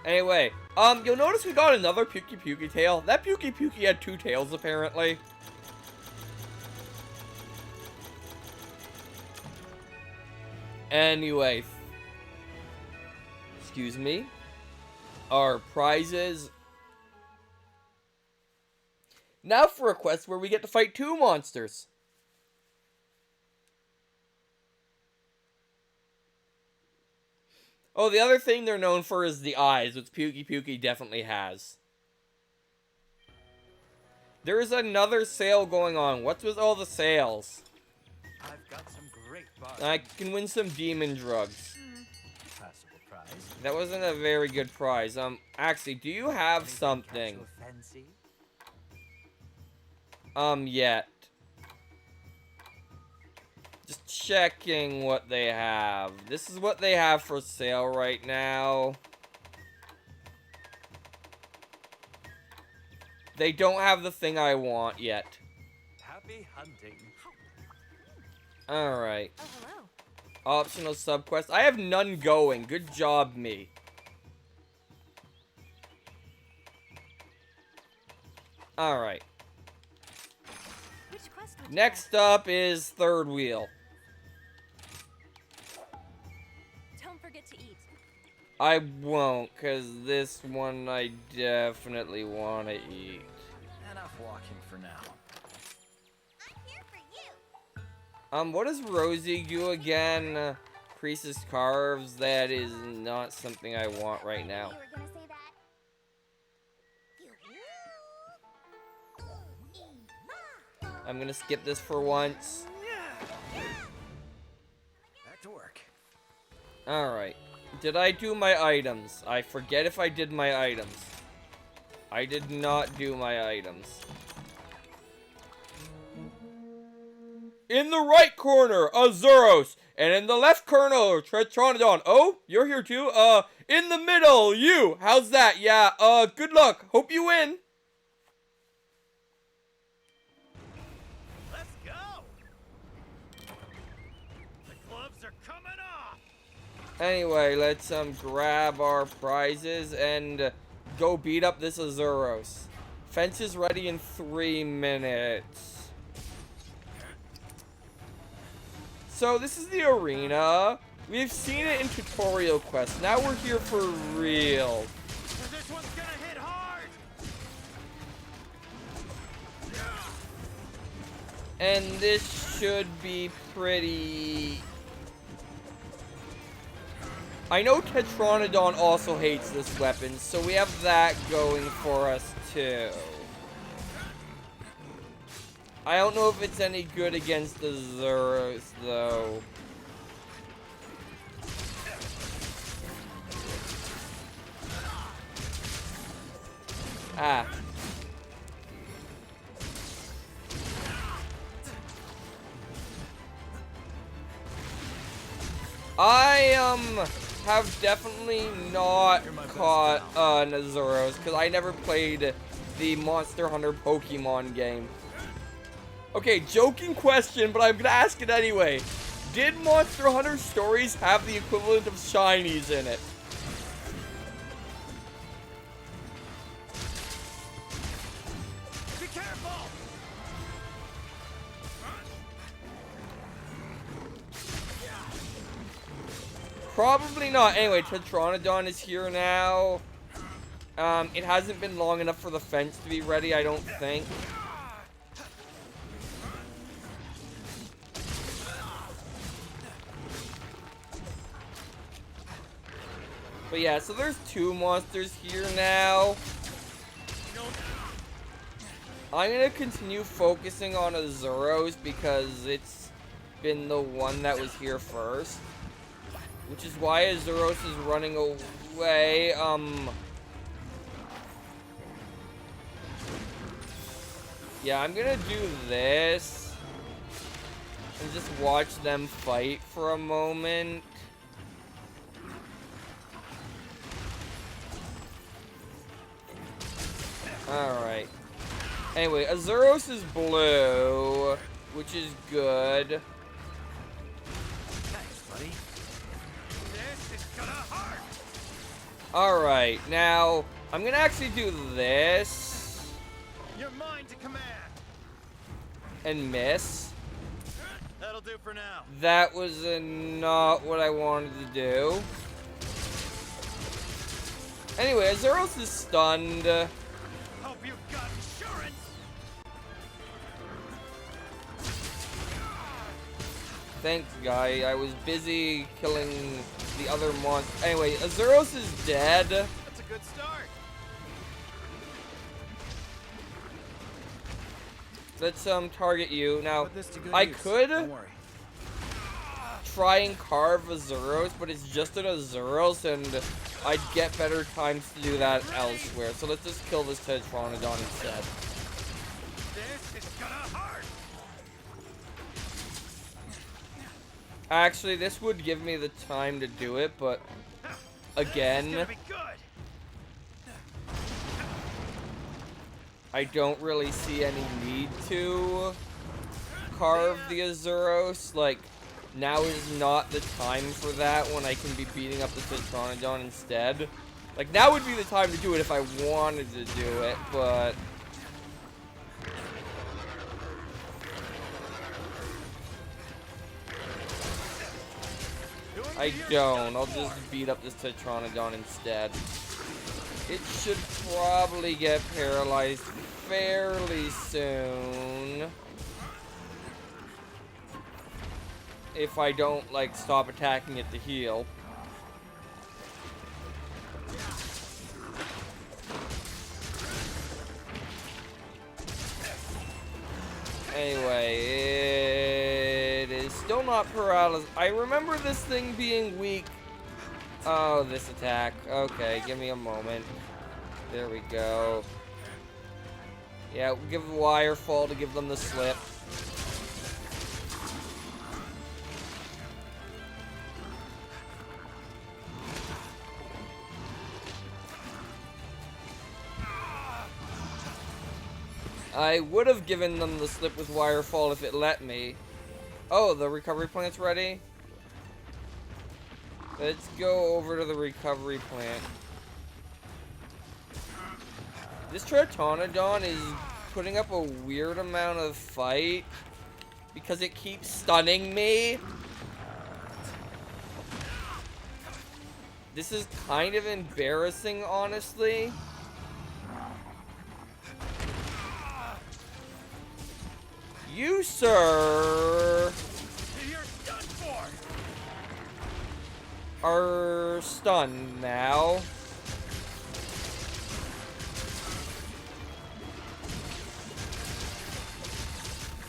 Anyway, you'll notice we got another Pukey tail. That Pukey had 2 tails, apparently. Anyway, excuse me. Our prizes. Now for a quest where we get to fight 2 monsters. Oh, the other thing they're known for is the eyes, which Pukey definitely has. There's another sale going on. What's with all the sales? I've got some great bars. I can win some demon drugs. Passable prize. That wasn't a very good prize. Actually, do you have something? Fancy. Yet. Just checking what they have. This is what they have for sale right now. They don't have the thing I want yet. Happy hunting. Alright. Oh, hello. Optional subquest. I have none going. Good job, me. Alright. Which quest would you Next up is third wheel. like? Don't forget to eat. I won't, because this one I definitely want to eat. Enough walking for now. I'm here for you. What does Rosie do again? Priestess Carves? That is not something I want right now. You were gonna say that. I'm gonna skip this for once. Back to work. Alright. Did I do my items? I forget if I did my items. I did not do my items. In the right corner, Azuros. And in the left corner, Tetronodon. Oh, you're here too? In the middle, you. How's that? Yeah, good luck. Hope you win. Let's go. The gloves are coming off. Anyway, let's grab our prizes and go beat up this Azuros. Fence is ready in 3 minutes. So this is the arena. We've seen it in tutorial quests. Now we're here for real. This one's gonna hit hard. And this should be pretty... I know Tetronodon also hates this weapon, so we have that going for us too. I don't know if it's any good against the Zuros, though. Ah. I, have definitely not caught, Nazuros, because I never played the Monster Hunter Pokemon game. Okay, joking question, but I'm gonna ask it anyway. Did Monster Hunter Stories have the equivalent of shinies in it? Be careful. Probably not. Anyway, Tetronodon is here now. It hasn't been long enough for the fence to be ready, I don't think. But yeah, so there's 2 monsters here now. I'm gonna continue focusing on Azuros because it's been the one that was here first. Which is why Azuros is running away. Yeah, I'm gonna do this. And just watch them fight for a moment. Alright. Anyway, Azuros is blue, which is good. Thanks, buddy. This is gonna hurt. Alright, now, I'm gonna actually do this. You're mine to command. And miss. That'll do for now. That was not what I wanted to do. Anyway, Azuros is stunned. Hope you've got insurance. Thanks, guy. I was busy killing the other monster. Anyway, Azuros is dead. That's a good start. Let's target you. Now, Put this to good I use. could Don't worry. try and carve Azuros, but it's just an Azuros, and I'd get better times to do that elsewhere. So let's just kill this Tetronodon instead. This is gonna hurt. Actually, this would give me the time to do it, but This is again, gonna be good. I don't really see any need to carve the Azuros. Like, now is not the time for that when I can be beating up the Tetranodon instead. Like, now would be the time to do it if I wanted to do it, but... I don't. I'll just beat up this Tetranodon instead. It should probably get paralyzed fairly soon. If I don't, like, stop attacking it to heal. Anyway, it is still not paralyzed. I remember this thing being weak. Oh, this attack. Okay, give me a moment. There we go. Yeah, we'll give the wire fall to give them the slip. I would have given them the slip with wire fall if it let me. Oh, the recovery plant's ready? Let's go over to the recovery plant. This Tritonodon is putting up a weird amount of fight because it keeps stunning me. This is kind of embarrassing, honestly. You, sir, are stunned now.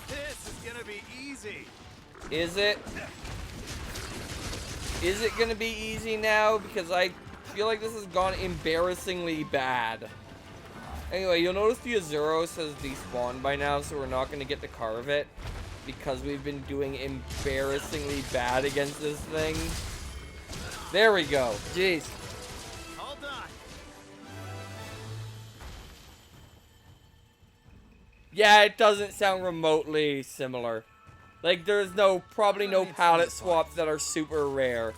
This is gonna be easy. Is it? Is it gonna be easy now? Because I feel like this has gone embarrassingly bad. Anyway, you'll notice the Azuros has despawned by now, so we're not going to get to carve it. Because we've been doing embarrassingly bad against this thing. There we go. Jeez. Hold on. Yeah, it doesn't sound remotely similar. Like, there's probably no palette swaps that are super rare.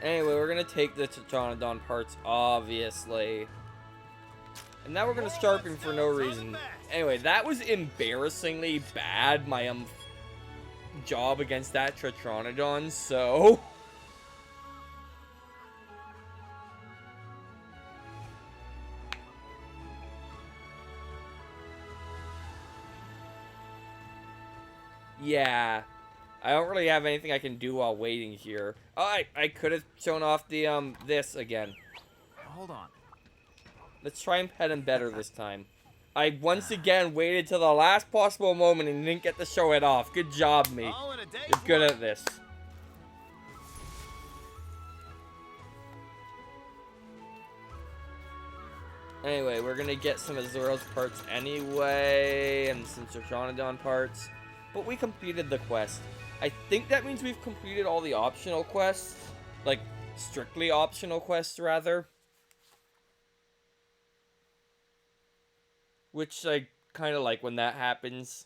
Anyway, we're gonna take the Tetranodon parts, obviously. And now we're gonna sharpen for no reason. Anyway, that was embarrassingly bad, my job against that Tetranodon, so... Yeah. I don't really have anything I can do while waiting here. Oh, I could have shown off the, this again. Hold on. Let's try and pet him better this time. I once again waited till the last possible moment and didn't get to show it off. Good job, me. All in a day's You're good work. at this. Anyway, we're gonna get some Azuros parts anyway, and some Tetranodon parts. But we completed the quest. I think that means we've completed all the optional quests. Like, strictly optional quests, rather. Which I kind of like when that happens.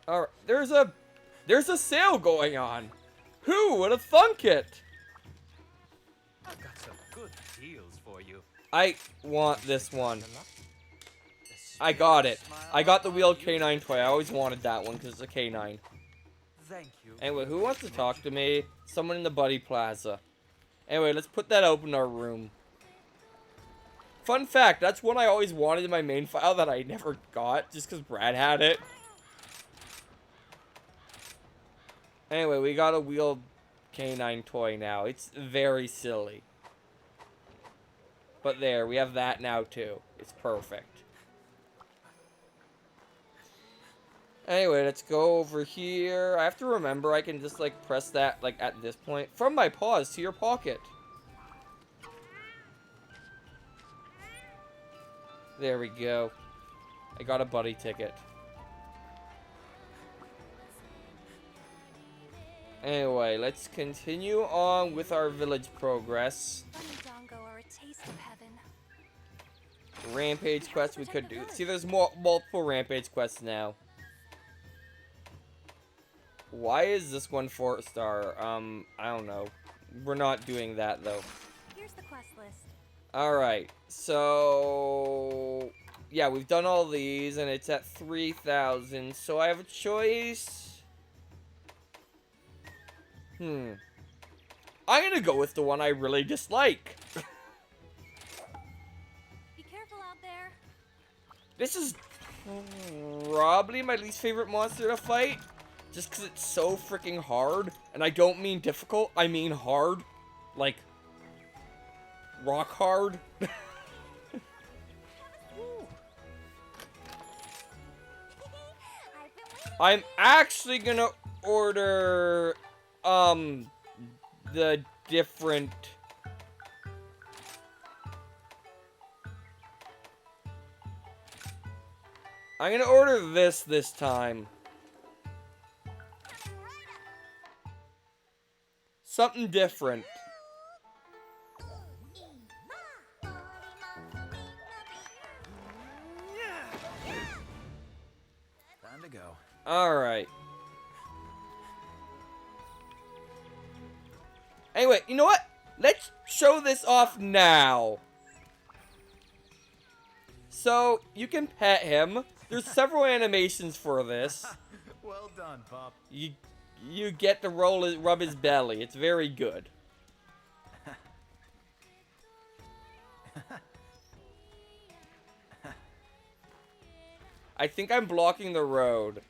Alright, there's a sale going on. Who would have thunk it? I've got some good deals for you. I want this one. I got it. I got the wheeled canine toy. I always wanted that one because it's a canine. Thank you. Anyway, who wants to talk to me? Someone in the Buddy Plaza. Anyway, let's put that up in our room. Fun fact, that's one I always wanted in my main file that I never got just because Brad had it. Anyway, we got a wheeled canine toy now. It's very silly. But there, we have that now too. It's perfect. Anyway, let's go over here. I have to remember I can just like press that like at this point. From my paws to your pocket. There we go. I got a buddy ticket. Anyway, let's continue on with our village progress. Dango are a taste of heaven. Rampage quests we could do. See, there's multiple rampage quests now. Why is this one 4-star? I don't know. We're not doing that, though. Here's the quest list. Alright, so... yeah, we've done all these, and it's at 3,000, so I have a choice. I'm gonna go with the one I really dislike. Be careful out there. This is probably my least favorite monster to fight, just because it's so freaking hard, and I don't mean difficult, I mean hard. Like, rock hard. I'm actually gonna order, the different... I'm gonna order this time. Something different. Time to go. Alright. Anyway, you know what? Let's show this off now. So, you can pet him. There's several animations for this. Well done, Pop. You get to rub his belly. It's very good. I think I'm blocking the road.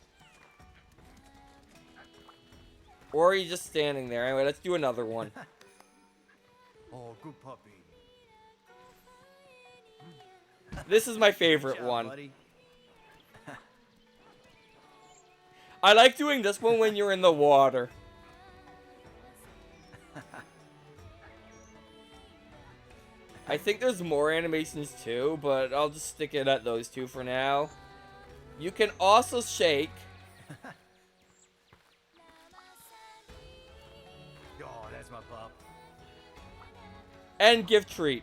Or are you just standing there? Anyway, let's do another one. Oh, good puppy. This is my favorite Good job, one. buddy. I like doing this one when you're in the water. I think there's more animations too, but I'll just stick it at those two for now. You can also shake. Oh, that's my pup. And give treat.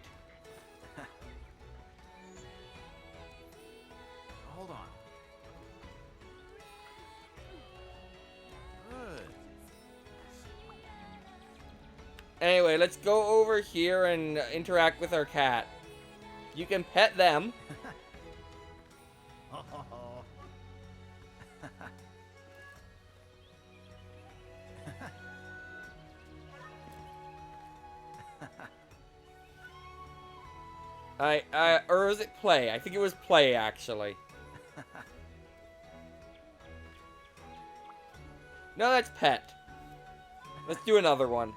Hold on. Good. Anyway, let's go over here and interact with our cat. You can pet them. Or was it play? I think it was play, actually. No, that's pet. Let's do another one.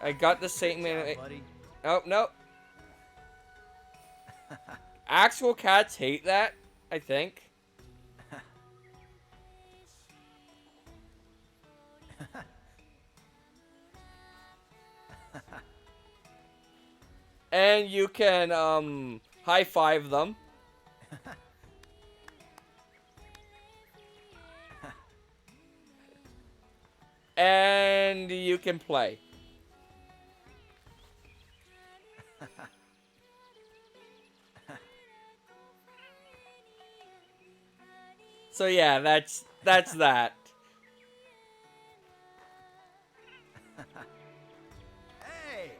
I got the same... Good job, buddy. Oh, no. Actual cats hate that, I think. And you can, high-five them. And you can play. So yeah, that's that. Hey!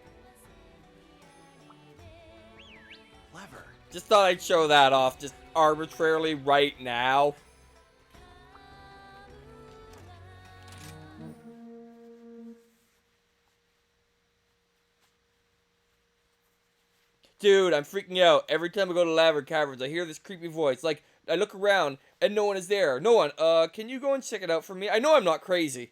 Clever. Just thought I'd show that off just arbitrarily right now. Dude, I'm freaking out. Every time I go to Lava Caverns, I hear this creepy voice. Like, I look around, and no one is there. No one. Can you go and check it out for me? I know I'm not crazy.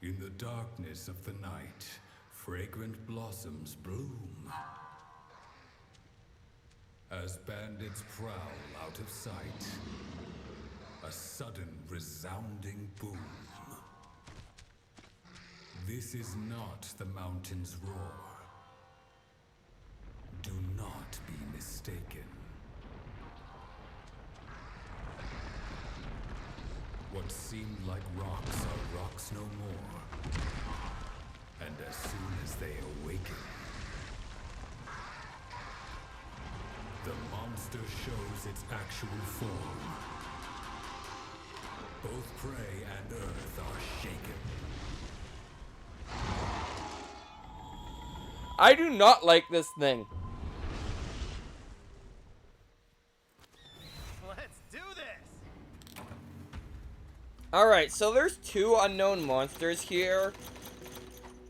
In the darkness of the night, fragrant blossoms bloom. As bandits prowl out of sight, a sudden resounding boom. This is not the mountain's roar. Do not be mistaken. What seemed like rocks are rocks no more. And as soon as they awaken, the monster shows its actual form. Both prey and earth are shaken. I do not like this thing. Let's do this! Alright, so there's 2 unknown monsters here.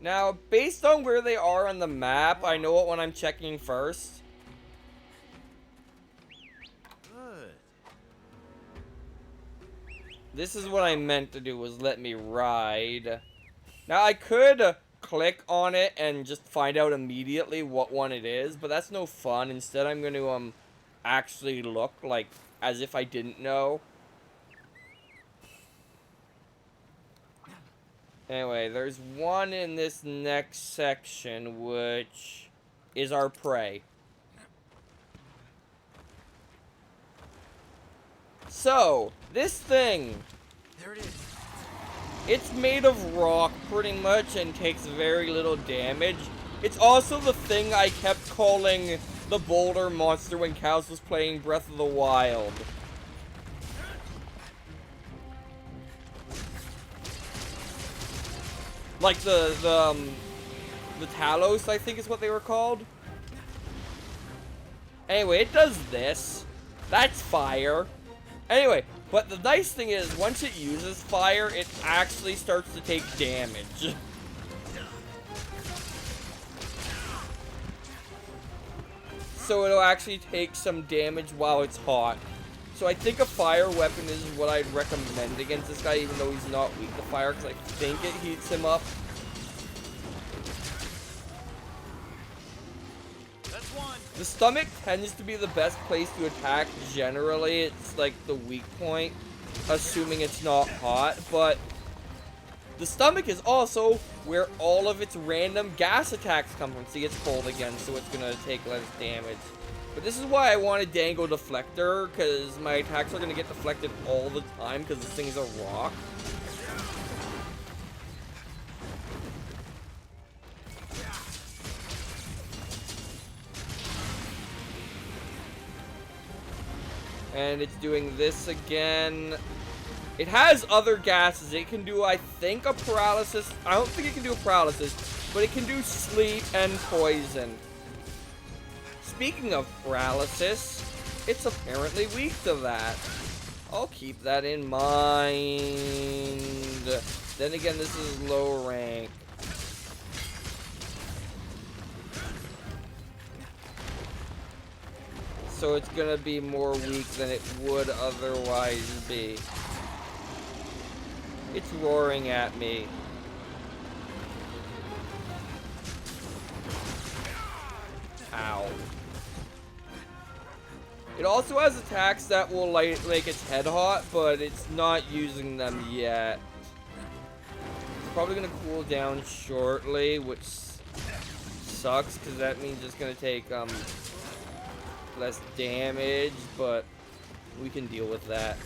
Now, based on where they are on the map, I know what one I'm checking first. Good. This is what I meant to do, was let me ride. Now, I could click on it and just find out immediately what one it is, but that's no fun. Instead, I'm going to actually look like as if I didn't know. Anyway, there's one in this next section, which is our prey. So, this thing, There it is. it's made of rock pretty much and takes very little damage. It's also the thing I kept calling the boulder monster when Cows was playing Breath of the Wild. Like the Talos, I think is what they were called. Anyway, it does this. That's fire. Anyway, but the nice thing is, once it uses fire, it actually starts to take damage. So it'll actually take some damage while it's hot. So I think a fire weapon is what I'd recommend against this guy, even though he's not weak to fire, because I think it heats him up. That's one. The stomach tends to be the best place to attack generally. It's like the weak point, assuming it's not hot. But the stomach is also where all of its random gas attacks come from. See, it's cold again, so it's gonna take less damage. But this is why I wanted Dango Deflector, because my attacks are gonna get deflected all the time, because this thing's a rock. And it's doing this again. It has other gases. It can do, I think, a paralysis. I don't think it can do a paralysis, but it can do sleep and poison. Speaking of paralysis, it's apparently weak to that. I'll keep that in mind. Then again, this is low rank. So it's gonna be more weak than it would otherwise be. It's roaring at me. Ow. It also has attacks that will make its head hot, but it's not using them yet. It's probably gonna cool down shortly, which sucks, because that means it's gonna take less damage, but we can deal with that.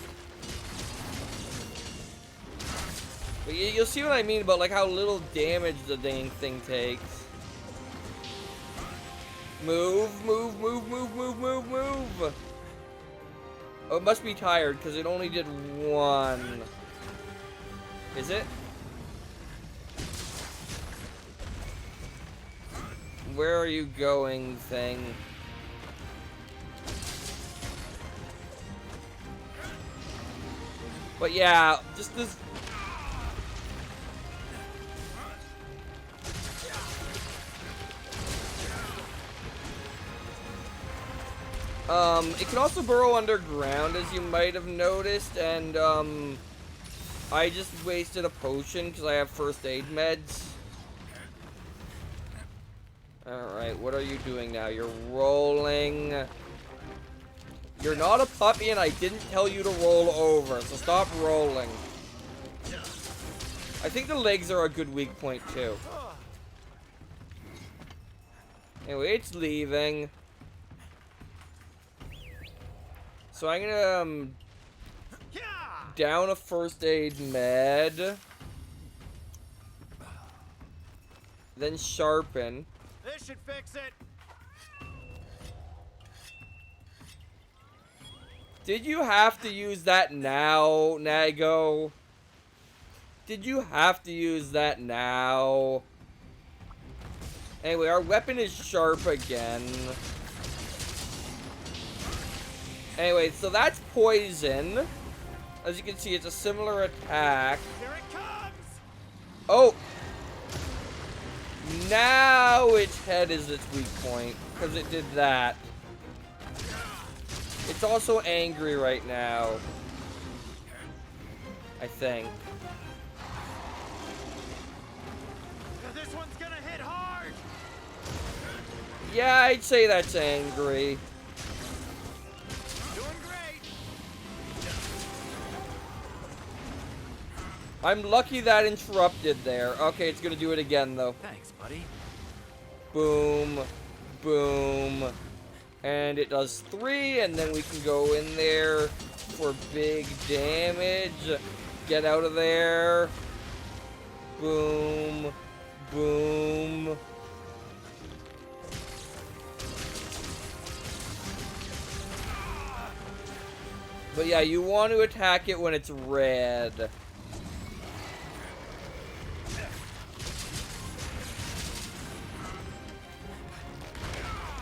But you'll see what I mean about like how little damage the dang thing takes. Move, move, move, move, move, move, move. Oh, it must be tired because it only did one. Is it? Where are you going, thing? But yeah, just this. It can also burrow underground, as you might have noticed, and, I just wasted a potion because I have first aid meds. Alright, what are you doing now? You're rolling. You're not a puppy, and I didn't tell you to roll over, so stop rolling. I think the legs are a good weak point, too. Anyway, it's leaving. So I'm gonna, down a first aid med. Then sharpen. This should fix it. Did you have to use that now, Nago? Did you have to use that now? Anyway, our weapon is sharp again. Anyway, so that's poison. As you can see, it's a similar attack. Here it comes. Oh! Now its head is its weak point, because it did that. It's also angry right now. I think. This one's gonna hit hard. Yeah, I'd say that's angry. Doing great. I'm lucky that interrupted there. Okay, it's gonna do it again, though. Thanks, buddy. Boom. Boom. And it does 3, and then we can go in there for big damage. Get out of there. Boom. Boom. But yeah, you want to attack it when it's red.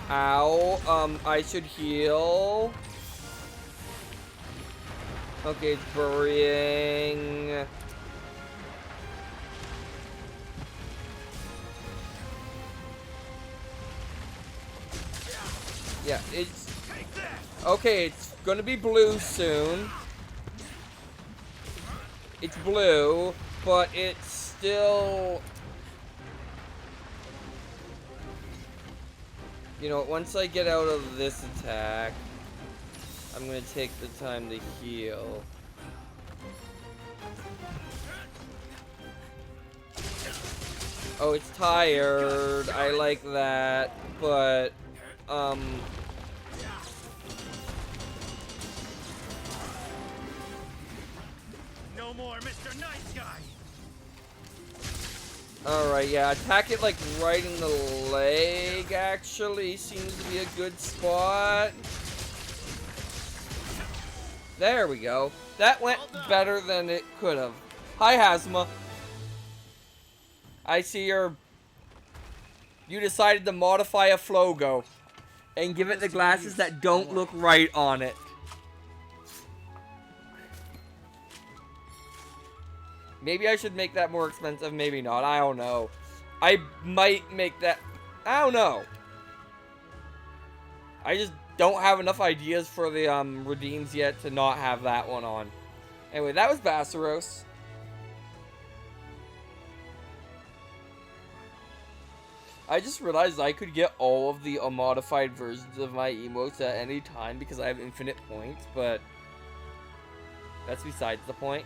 Ow, I should heal. Okay, it's burying. Yeah, it's... Okay, it's gonna be blue soon. It's blue, but it's still... You know, once I get out of this attack, I'm gonna take the time to heal. Oh, it's tired. I like that, but, No more Mr. Nice Guy. alright, yeah, attack it, like, right in the leg, actually, seems to be a good spot. There we go. That went better than it could have. Hi, Hazma. I see you decided to modify a Flogo and give it the glasses that don't look right on it. Maybe I should make that more expensive, maybe not. I don't know. I might make that... I don't know. I just don't have enough ideas for the redeems yet to not have that one on. Anyway, that was Bassaros. I just realized I could get all of the modified versions of my emotes at any time because I have infinite points, but that's besides the point.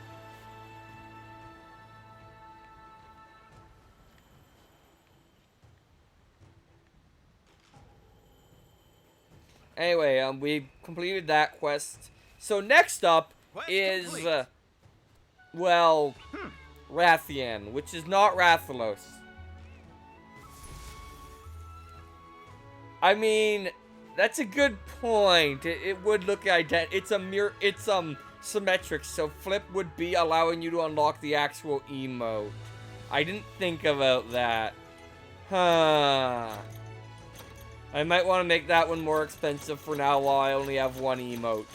Quest Anyway, we completed that quest. So next up is, complete. well, Rathian, which is not Rathalos. I mean, that's a good point. It would look identical. It's symmetric, so flip would be allowing you to unlock the actual emote. I didn't think about that. Huh. I might want to make that one more expensive for now while I only have one emote.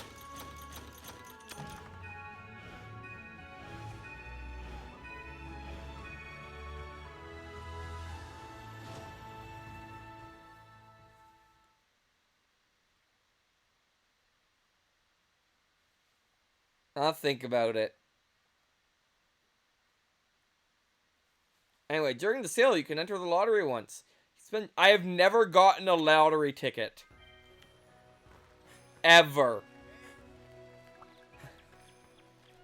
I'll think about it. Anyway, during the sale, you can enter the lottery once. I have never gotten a lottery ticket. Ever.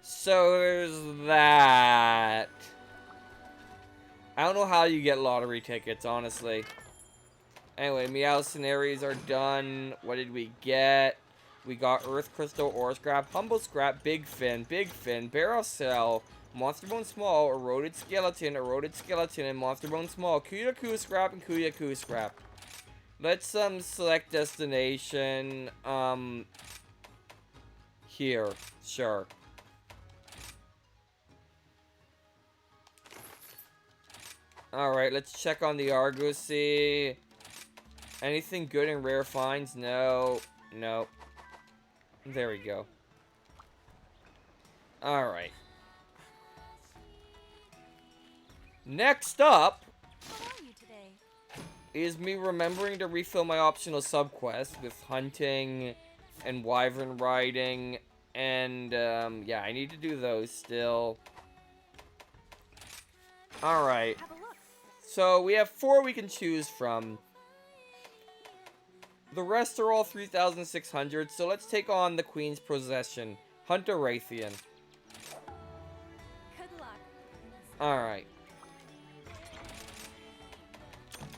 So there's that. I don't know how you get lottery tickets, honestly. Anyway, Meowcenaries are done. What did we get? We got Earth Crystal, Ore Scrap, Humble Scrap, Big Fin, Barrel Cell, Monster Bone Small, Eroded Skeleton, and Monster Bone Small, Kuyaku Scrap, and Kuyaku Scrap. Let's, select destination, here. Sure. Alright, let's check on the Argosy. Anything good in rare finds? No. Nope. There we go. Alright. Next up How are you today? is me remembering to refill my optional subquest with hunting and wyvern riding. And, yeah, I need to do those still. Alright. Have a look. So, we have 4 we can choose from. The rest are all 3,600, so let's take on the Queen's Possession. Hunter Raytheon. Good luck. Alright.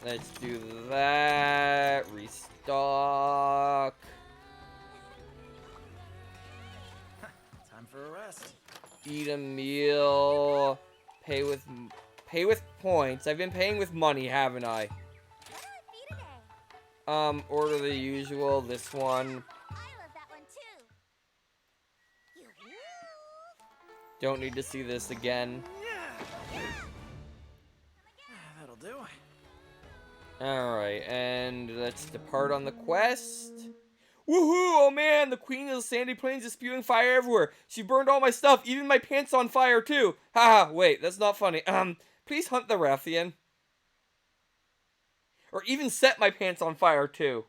Let's do that. Restock. Time for a rest. Eat a meal. Pay with points. I've been paying with money, haven't I? What do I feed today? Order the usual. This one. I love that one too. Don't need to see this again. That'll do. Alright, and let's depart on the quest. Woohoo! Oh man, the Queen of the Sandy Plains is spewing fire everywhere. She burned all my stuff, even my pants on fire too. Haha, wait, that's not funny. Please hunt the Rathian. Or even set my pants on fire too.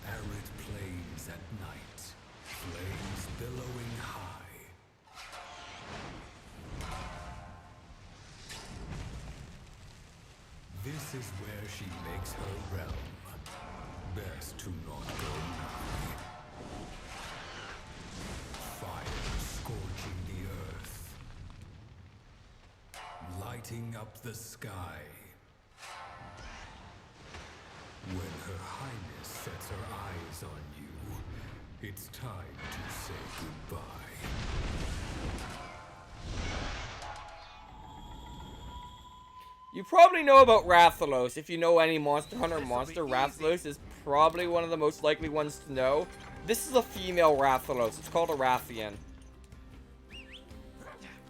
Arid plains at night, flames billowing high. This is where she makes her realm. Best to not go nigh. Fire scorching the earth, lighting up the sky. When Her Highness sets her eyes on you, it's time to say goodbye. You probably know about Rathalos. If you know any Monster Hunter monster, Rathalos is probably one of the most likely ones to know. This is a female Rathalos. It's called a Rathian.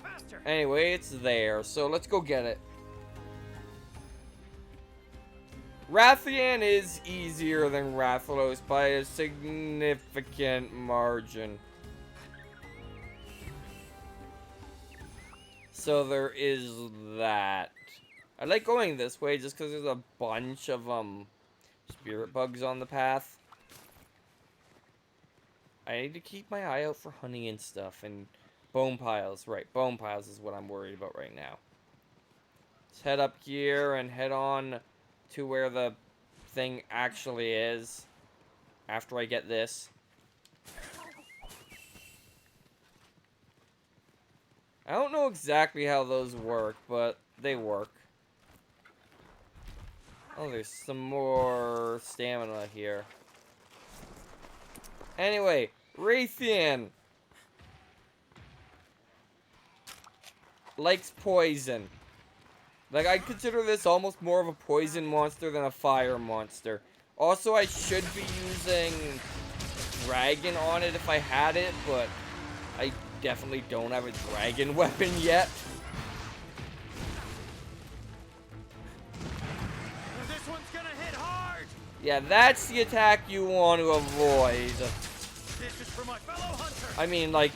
Faster. Anyway, it's there. So let's go get it. Rathian is easier than Rathalos by a significant margin. So there is that. I like going this way just because there's a bunch of spirit bugs on the path. I need to keep my eye out for honey and stuff and bone piles. Right, bone piles is what I'm worried about right now. Let's head up here and head on to where the thing actually is after I get this. I don't know exactly how those work, but they work. Oh, there's some more stamina here. Anyway, Raytheon likes poison. Like, I consider this almost more of a poison monster than a fire monster. Also, I should be using dragon on it if I had it, but I definitely don't have a dragon weapon yet. This one's gonna hit hard. Yeah, that's the attack you want to avoid. This is for my fellow hunter. I mean, like,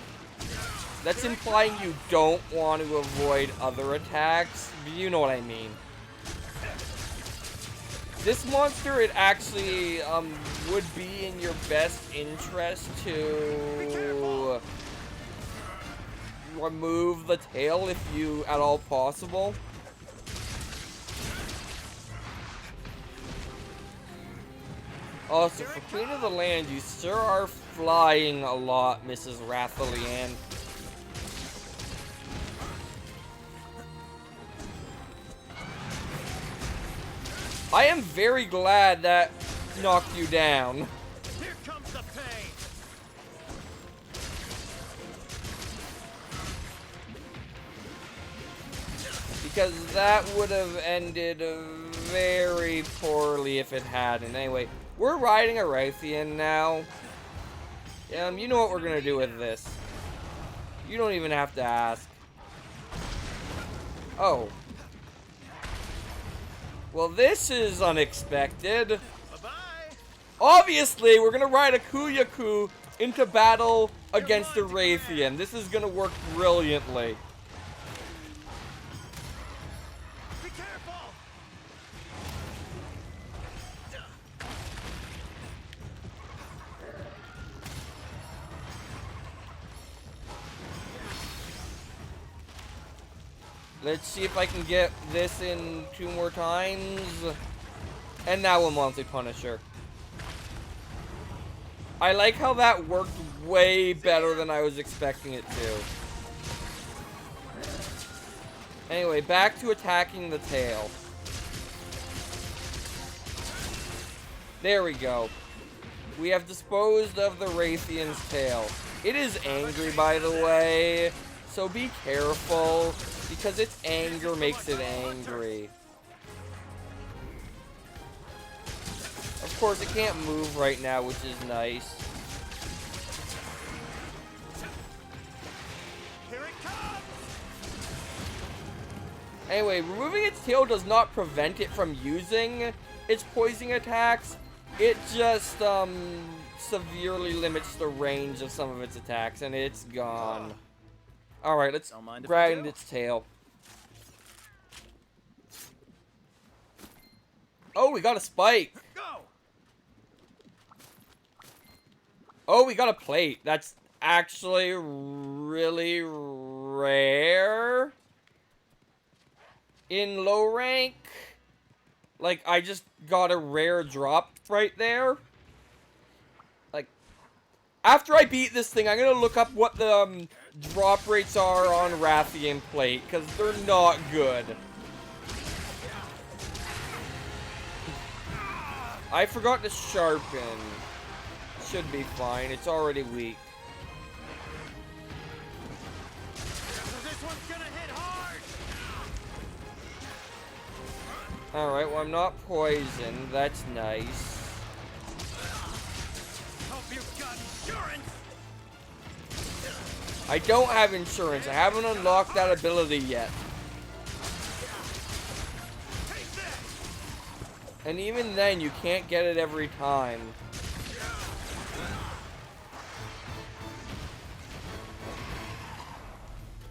that's implying you don't want to avoid other attacks. You know what I mean. This monster, it actually would be in your best interest to remove the tail if you at all possible. Also, for Queen of the Land, you sure are flying a lot, Mrs. Rathelian. I am very glad that knocked you down. Here comes the pain. Because that would have ended very poorly if it hadn't. Anyway, we're riding a Raytheon now. You know what we're gonna do with this. You don't even have to ask. Oh. Well, this is unexpected. Bye-bye. Obviously, we're gonna ride a Kuyaku into battle against a Raytheon. This is gonna work brilliantly. Be careful. Let's see if I can get this in 2 more times. And now we'll Monty Punisher. I like how that worked way better than I was expecting it to. Anyway, back to attacking the tail. There we go. We have disposed of the Raytheon's tail. It is angry, by the way, so be careful, because its anger makes it angry. Of course, it can't move right now, which is nice. Here it comes. Anyway, removing its tail does not prevent it from using its poison attacks. It just, severely limits the range of some of its attacks, and it's gone. Alright, let's Don't mind if I grind do. its tail. Oh, we got a spike. Go. Oh, we got a plate. That's actually really rare in low rank. Like, I just got a rare drop right there. Like, after I beat this thing, I'm gonna look up what the drop rates are on Rathian plate, because they're not good. I forgot to sharpen. Should be fine. It's already weak. This one's gonna hit hard. Alright, well, I'm not poisoned. That's nice. Hope you've got insurance. I don't have insurance. I haven't unlocked that ability yet. Take this. And even then, you can't get it every time.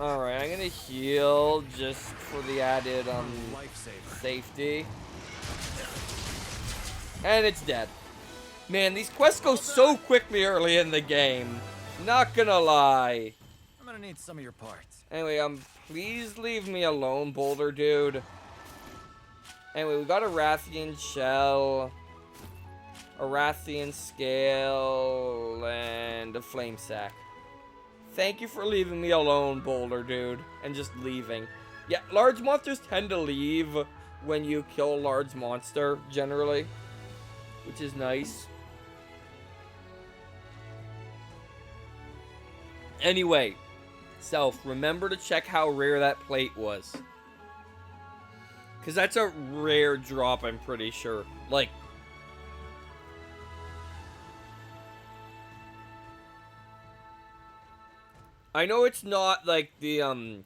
Alright, I'm gonna heal just for the added, Lifesaver. safety. And it's dead. Man, these quests go so quickly early in the game. Not gonna lie. I'm gonna need some of your parts. Anyway, please leave me alone, Boulder Dude. Anyway, we got a Rathian shell, a Rathian scale, and a flame sack. Thank you for leaving me alone, Boulder Dude, and just leaving. Yeah, large monsters tend to leave when you kill a large monster, generally, which is nice. Anyway, Self, remember to check how rare that plate was. Because that's a rare drop, I'm pretty sure. Like, I know it's not like the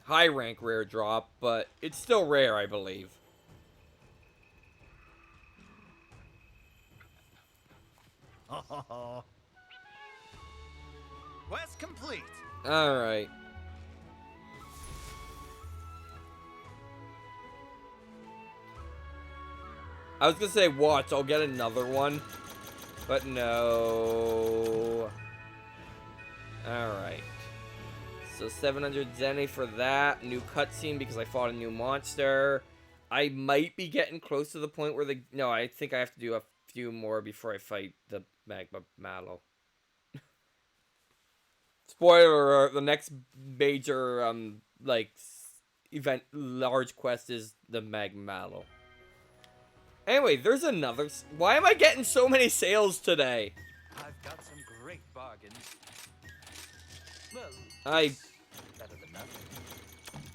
high rank rare drop, but it's still rare, I believe. Quest complete. Alright. I was gonna say, watch, I'll get another one. But no. Alright. So 700 Zenny for that. New cutscene because I fought a new monster. I might be getting close to the point where no, I think I have to do a few more before I fight the magma mallow. Spoiler alert, the next major, like, event, large quest is the magma mallow. Anyway, there's another... Why am I getting so many sales today? I've got some great bargains. Well, I better than nothing.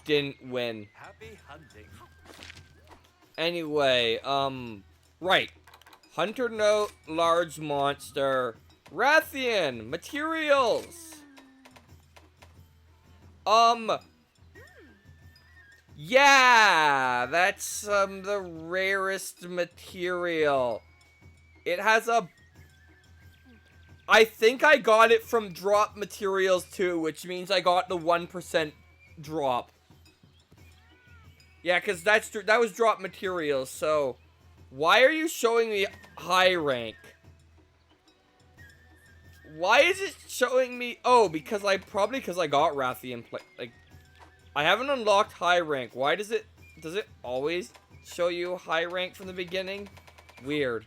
didn't win. Happy hunting. Anyway, right. Hunter note, large monster. Rathian, materials. Yeah, that's, the rarest material. It has a... I think I got it from drop materials too, which means I got the 1% drop. Yeah, because that was drop materials, so... Why are you showing me high rank? Why is it showing me... Oh, because I got Rathian like... I haven't unlocked high rank. Why does it... Does it always show you high rank from the beginning? Weird.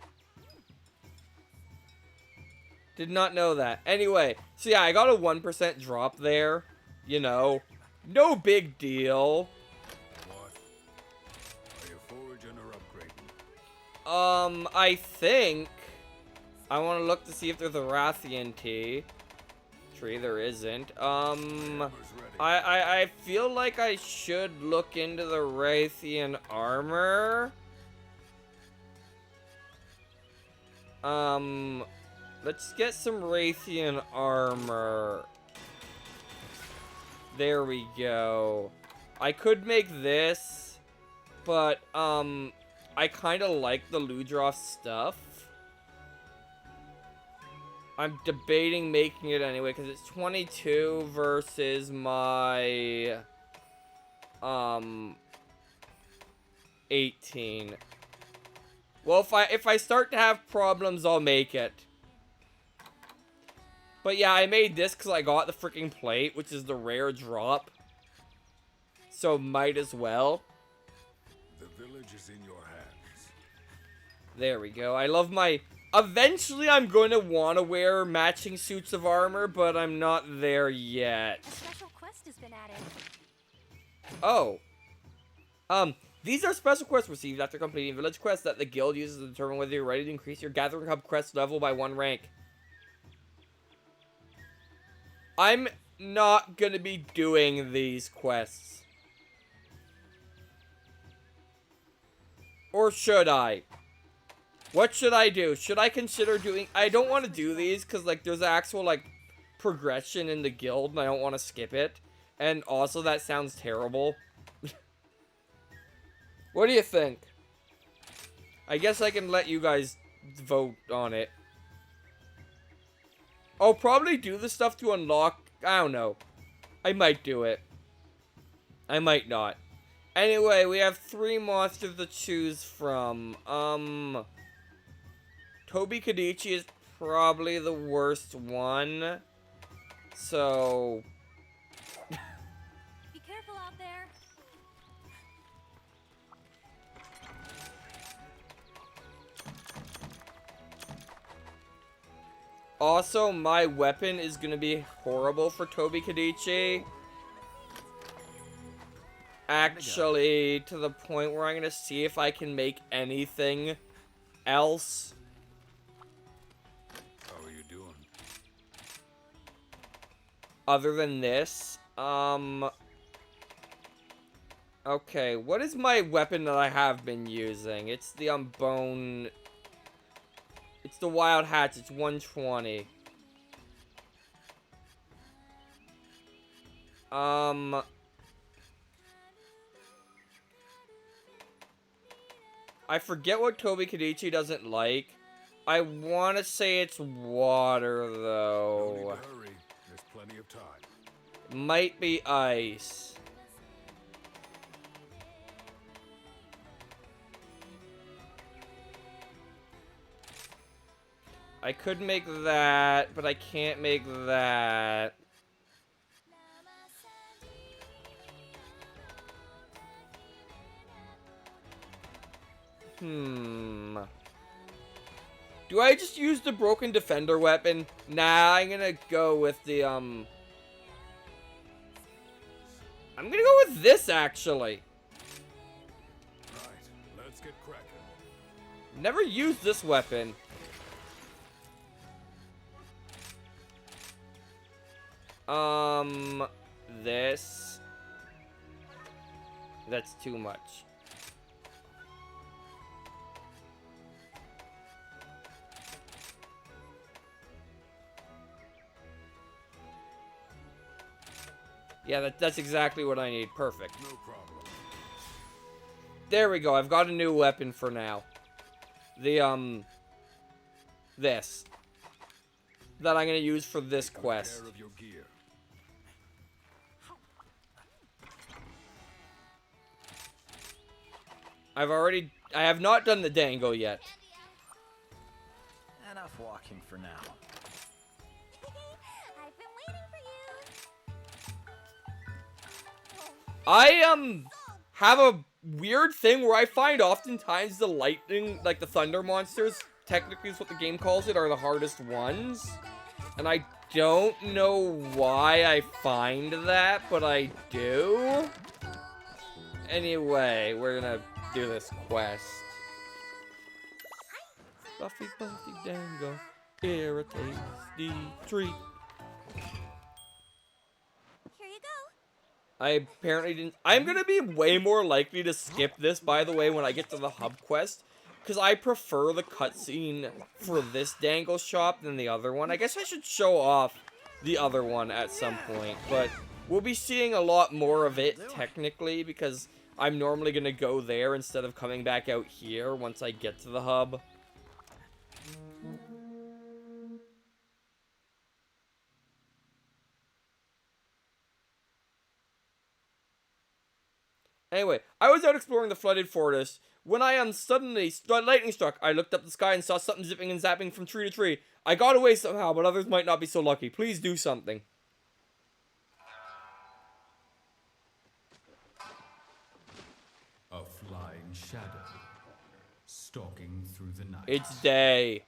Did not know that. Anyway, so yeah, I got a 1% drop there. You know, no big deal. What? Are you foraging or upgrading? I think... I want to look to see if there's a Rathian tree. There isn't. I feel like I should look into the Rathian armor. Let's get some Rathian armor. There we go. I could make this, but, I kind of like the Ludroth stuff. I'm debating making it anyway, because it's 22 versus my, 18. Well, if I start to have problems, I'll make it. But yeah, I made this because I got the freaking plate, which is the rare drop. So might as well. The village is in your hands. There we go. I love my... Eventually, I'm going to want to wear matching suits of armor, but I'm not there yet. A special quest has been added. Oh. These are special quests received after completing village quests that the guild uses to determine whether you're ready to increase your Gathering Hub quest level by 1 rank. I'm not gonna be doing these quests. Or should I? What should I do? Should I consider doing... I don't want to do these because, like, there's actual, like, progression in the guild and I don't want to skip it. And also, that sounds terrible. What do you think? I guess I can let you guys vote on it. I'll probably do the stuff to unlock... I don't know. I might do it. I might not. Anyway, we have 3 monsters to choose from. Toby Kadichi is probably the worst one. So... Be careful out there. Also, my weapon is gonna be horrible for Toby Kadichi. Actually, to the point where I'm gonna see if I can make anything else. How are you doing? Other than this. Okay, what is my weapon that I have been using? It's the bone... It's the wild hatch. It's 120. I forget what Toby Kadichi doesn't like. I want to say it's water, No need though. to hurry. There's plenty of time. Might be ice. I could make that, but I can't make that. Do I just use the broken defender weapon? Nah, I'm gonna go with the, I'm gonna go with this, actually. Right, let's get cracking. Never used this weapon. This. That's too much. Yeah, that's exactly what I need. Perfect. No problem. There we go. I've got a new weapon for now. The, this. That I'm gonna use for this quest. Care of your gear. I have not done the Dango yet. Enough walking for now. I've been waiting for you. I, have a weird thing where I find oftentimes the lightning, like the thunder monsters, technically is what the game calls it, are the hardest ones. And I don't know why I find that, but I do. Anyway, we're gonna do this quest. Buffy, Buffy, Dango, here a tasty treat. Here you go. I apparently didn't. I'm gonna be way more likely to skip this, by the way, when I get to the hub quest. Because I prefer the cutscene for this Dango shop than the other one. I guess I should show off the other one at some point. But we'll be seeing a lot more of it, technically, because I'm normally gonna go there instead of coming back out here once I get to the hub. Anyway, I was out exploring the flooded forest when I am suddenly lightning struck. I looked up the sky and saw something zipping and zapping from tree to tree. I got away somehow, but others might not be so lucky. Please do something. A flying shadow, stalking through the night. It's day.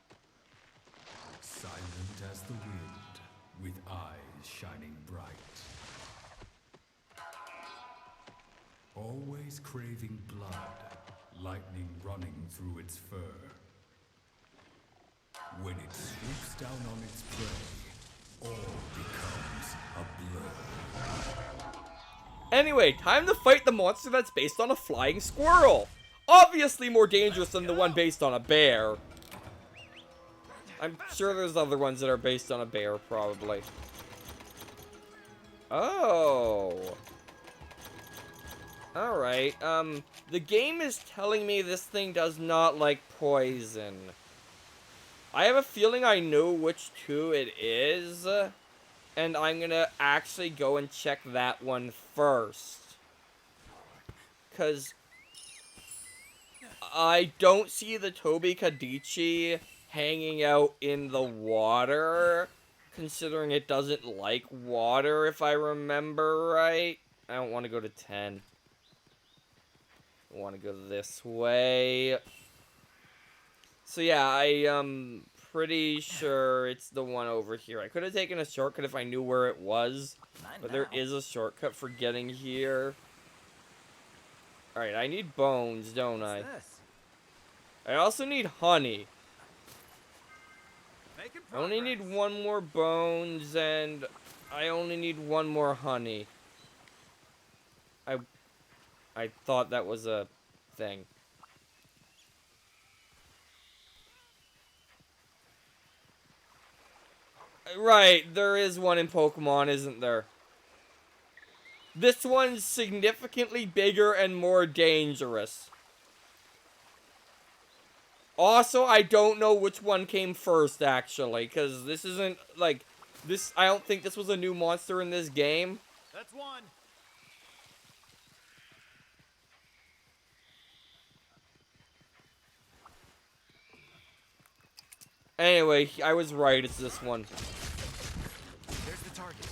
Silent as the wind, with eyes shining bright. Always craving blood, lightning running through its fur. When it swoops down on its prey, all becomes a blur. Anyway, time to fight the monster that's based on a flying squirrel. Obviously more dangerous than the one based on a bear. I'm sure there's other ones that are based on a bear, probably. Oh. Alright, the game is telling me this thing does not like poison. I have a feeling I know which two it is, and I'm gonna actually go and check that one first. 'Cause I don't see the Toby Kadichi hanging out in the water, considering it doesn't like water, if I remember right. I don't want to go to 10. I want to go this way. So yeah, I'm pretty sure it's the one over here. I could have taken a shortcut if I knew where it was, but there is a shortcut for getting here. Alright, I need bones, don't I? I also need honey. I only need one more bones, and I only need one more honey. I thought that was a thing. Right, there is one in Pokemon, isn't there? This one's significantly bigger and more dangerous. Also, I don't know which one came first, actually, because this isn't, like, this, I don't think this was a new monster in this game. That's one. Anyway, I was right, it's this one. There's the target.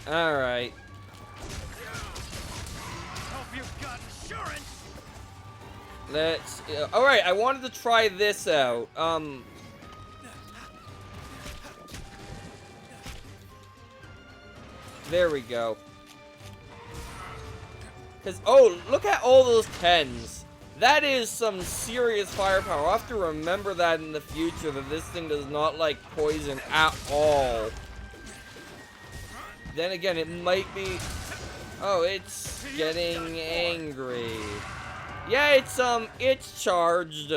Alright. Hope you've got insurance. Let's... Alright, I wanted to try this out. There we go. Because, oh, look at all those 10s. That is some serious firepower. I'll have to remember that in the future, that this thing does not like poison at all. Then again, it might be... Oh, it's getting angry. Yeah, it's charged.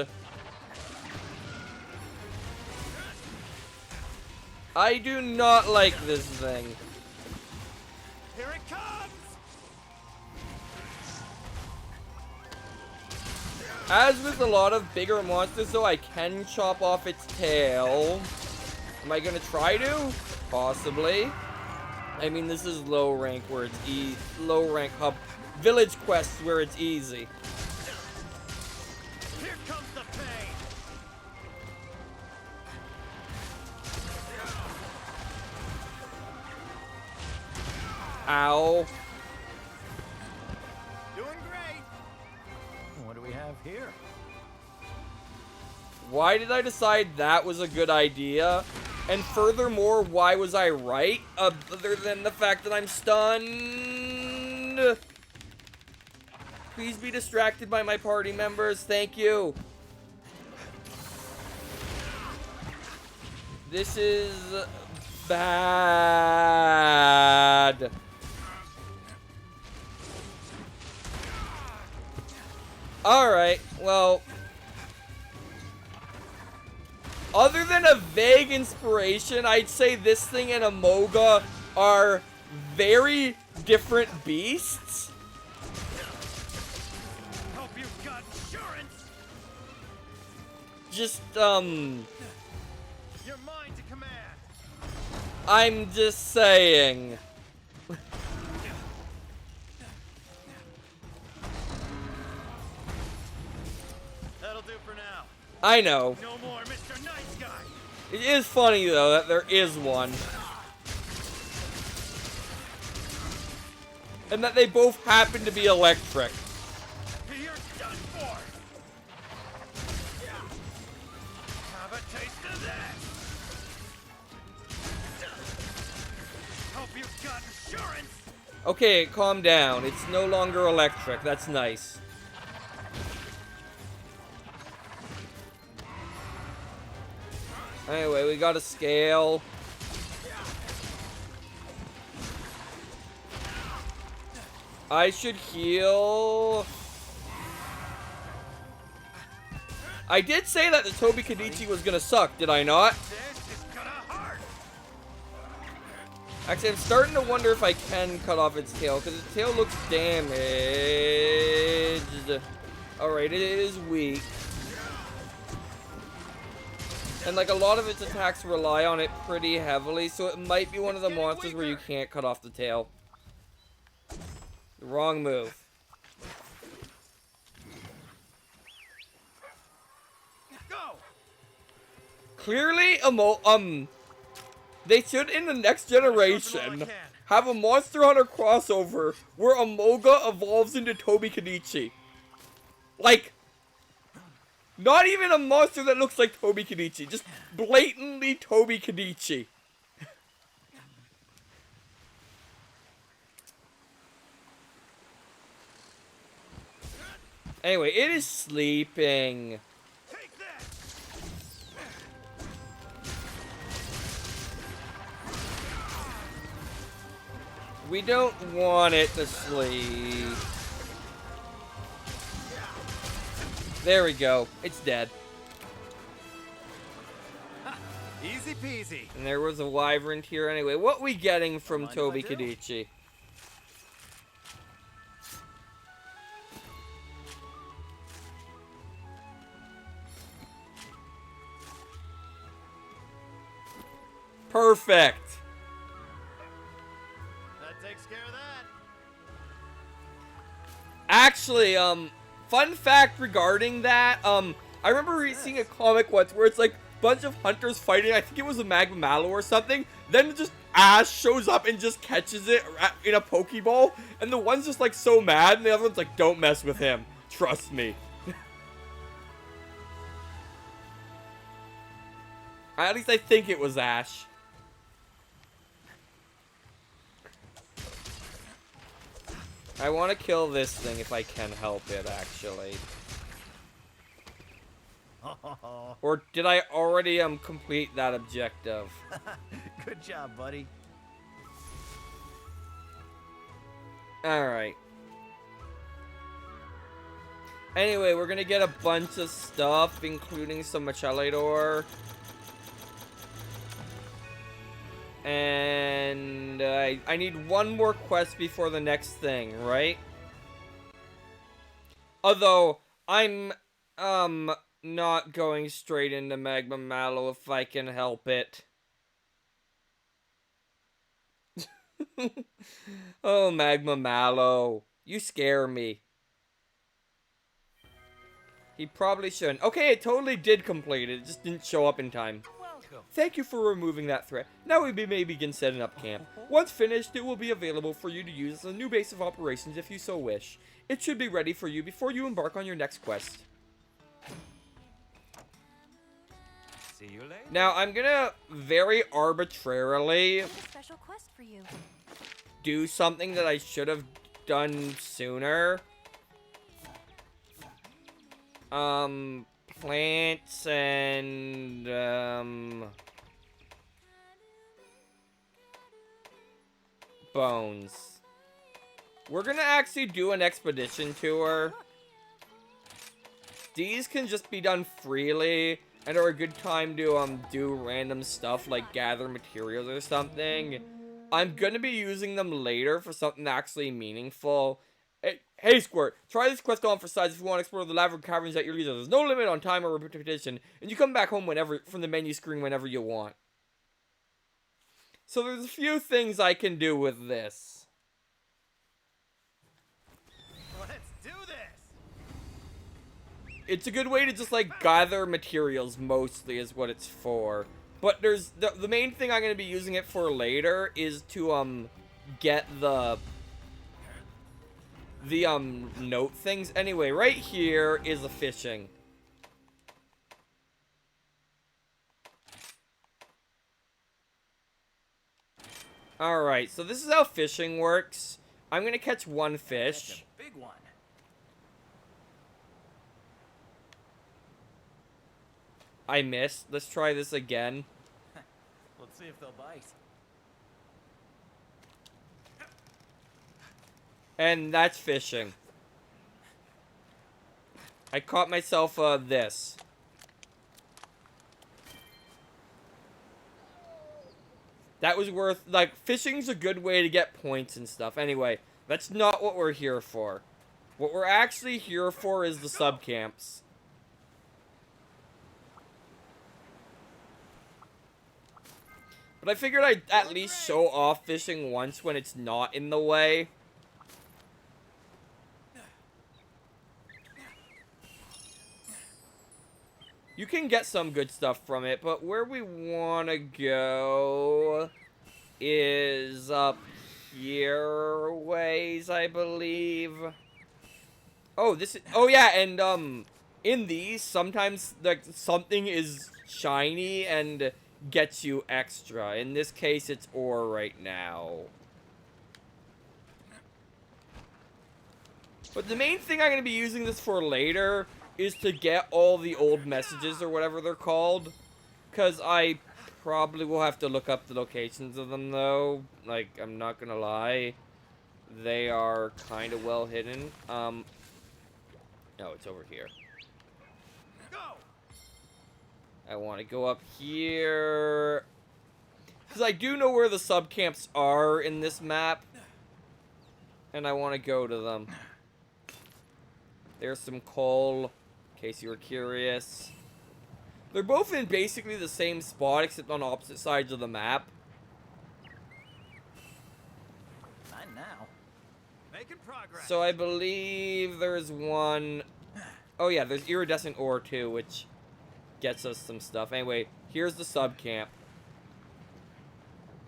I do not like this thing. Here it comes. As with a lot of bigger monsters, though, I can chop off its tail. Am I gonna try to? Possibly. I mean, this is low rank where it's low rank hub village quests where it's easy. Here comes the pain. Ow. Doing great. What do we have here? Why did I decide that was a good idea? And furthermore, why was I right? Other than the fact that I'm stunned. Please be distracted by my party members. Thank you. This is bad. Alright, well... Other than a vague inspiration, I'd say this thing and Amoga are very different beasts. Hope you've got insurance. Just, You're mine to command. I'm just saying. That'll do for now. I know. No more Mr. Nice Guy. It is funny, though, that there is one. And that they both happen to be electric. You're done for. Have a taste of that. Hope you've got insurance. Okay, calm down. It's no longer electric. That's nice. Anyway, we got a scale. I should heal. I did say that the Toby Kadichi was gonna suck, did I not? This is gonna hurt. Actually, I'm starting to wonder if I can cut off its tail, because its tail looks damaged. Alright, it is weak. And like a lot of its attacks rely on it pretty heavily, so it might be one of the monsters where you can't cut off the tail. Wrong move. Go. Clearly, they should in the next generation have a Monster Hunter crossover where Amoga evolves into Toby Kadichi. Like, not even a monster that looks like Toby Kadichi, just blatantly Toby Kadichi. Anyway, it is sleeping. Take that. We don't want it to sleep. There we go. It's dead. Easy peasy. And there was a wyvern here anyway. What we getting from Mind if Toby I do? Kadichi? Perfect. That takes care of that. Actually, fun fact regarding that, I remember seeing a comic once where it's like a bunch of hunters fighting, I think it was a magma mallow or something, then just Ash shows up and just catches it in a Pokeball, and the one's just like so mad, and the other one's like, don't mess with him. Trust me. At least I think it was Ash. I want to kill this thing if I can help it, actually. Or did I already complete that objective? Good job, buddy. Alright. Anyway, we're gonna get a bunch of stuff, including some Machalador. And I need one more quest before the next thing, right? Although, I'm, not going straight into Magma Mallow if I can help it. Oh, Magma Mallow. You scare me. He probably shouldn't. Okay, it totally did complete it. It just didn't show up in time. Welcome. Thank you for removing that threat. Now we may begin setting up camp. Once finished, it will be available for you to use as a new base of operations if you so wish. It should be ready for you before you embark on your next quest. See you later. Now, I'm gonna very arbitrarily I have a special quest for you. do something that I should have done sooner. Plants and, bones. We're gonna actually do an expedition tour. These can just be done freely and are a good time to, do random stuff like gather materials or something. I'm gonna be using them later for something actually meaningful. Hey Squirt, try this quest on for size if you want to explore the labyrinth caverns at your leisure. There's no limit on time or repetition, and you come back home whenever from the menu screen whenever you want. So there's a few things I can do with this. Let's do this. It's a good way to just like gather materials mostly is what it's for. But there's the main thing I'm going to be using it for later is to get the note things. Anyway, right here is the fishing. Alright, so this is how fishing works. I'm gonna catch one That's fish. a big one. I missed. Let's try this again. Let's see if they'll bite. And that's fishing. I caught myself, this. That was worth, like, fishing's a good way to get points and stuff. Anyway, that's not what we're here for. What we're actually here for is the sub-camps. But I figured I'd at least show off fishing once when it's not in the way. You can get some good stuff from it, but where we want to go is up here ways, I believe. Oh, this is, oh yeah, and in these sometimes like something is shiny and gets you extra. In this case, it's ore right now. But the main thing I'm going to be using this for later is to get all the old messages or whatever they're called. Because I probably will have to look up the locations of them, though. Like, I'm not going to lie. They are kind of well hidden. No, it's over here. Go. I want to go up here. Because I do know where the sub-camps are in this map. And I want to go to them. There's some coal, in case you were curious. They're both in basically the same spot, except on opposite sides of the map. Not now. Making progress. So I believe there's one... Oh yeah, there's iridescent ore too, which gets us some stuff. Anyway, here's the sub-camp.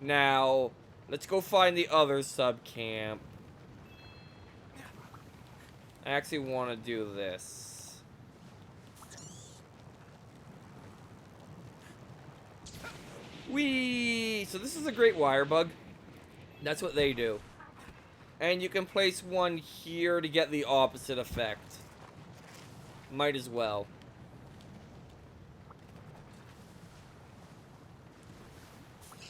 Now, let's go find the other sub camp. I actually want to do this. Whee! So this is a great wire bug. That's what they do. And you can place one here to get the opposite effect. Might as well.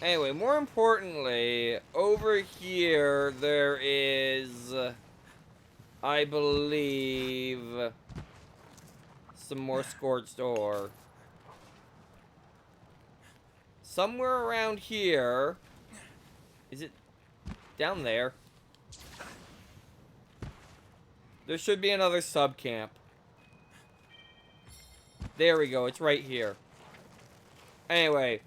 Anyway, more importantly, over here there is, I believe, some more scorched ore. Somewhere around here. Is it down there? There should be another sub camp. There we go, it's right here. Anyway,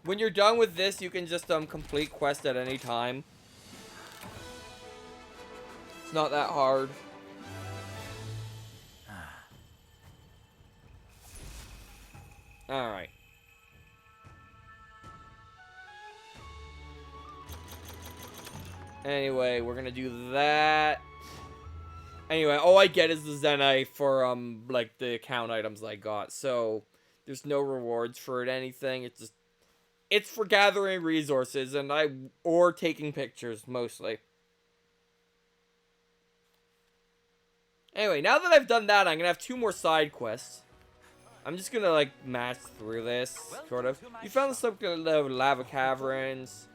when you're done with this, you can just complete quest at any time. It's not that hard. Alright. Anyway, we're gonna do that. Anyway, all I get is the Zenite for, like, the account items I got. So, there's no rewards for it, anything. It's just, it's for gathering resources, and or taking pictures, mostly. Anyway, now that I've done that, I'm gonna have 2 more side quests. I'm just gonna, like, mash through this, sort of. You found the lava caverns.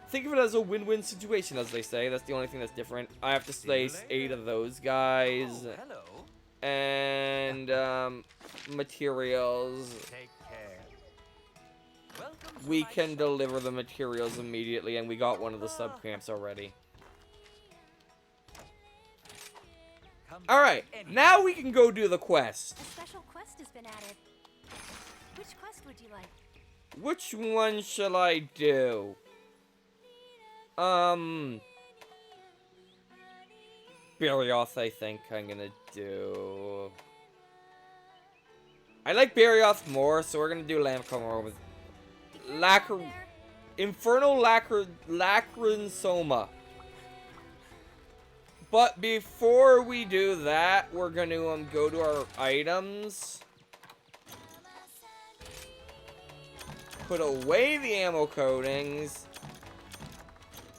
Think of it as a win-win situation, as they say. That's the only thing that's different. I have to slay 8 of those guys. Oh, hello. And, materials. Take care. Welcome to We my can shop. deliver the materials immediately, and we got one of the sub-camps already. Come Alright, any- now we can go do the quest. A special quest has been added. Which quest would you like? Which one shall I do? Barioth, I think I'm gonna do. I like Barioth more, so we're gonna do Lamcomor with Infernal Lacrynsoma. But before we do that, we're gonna go to our items. Put away the ammo coatings.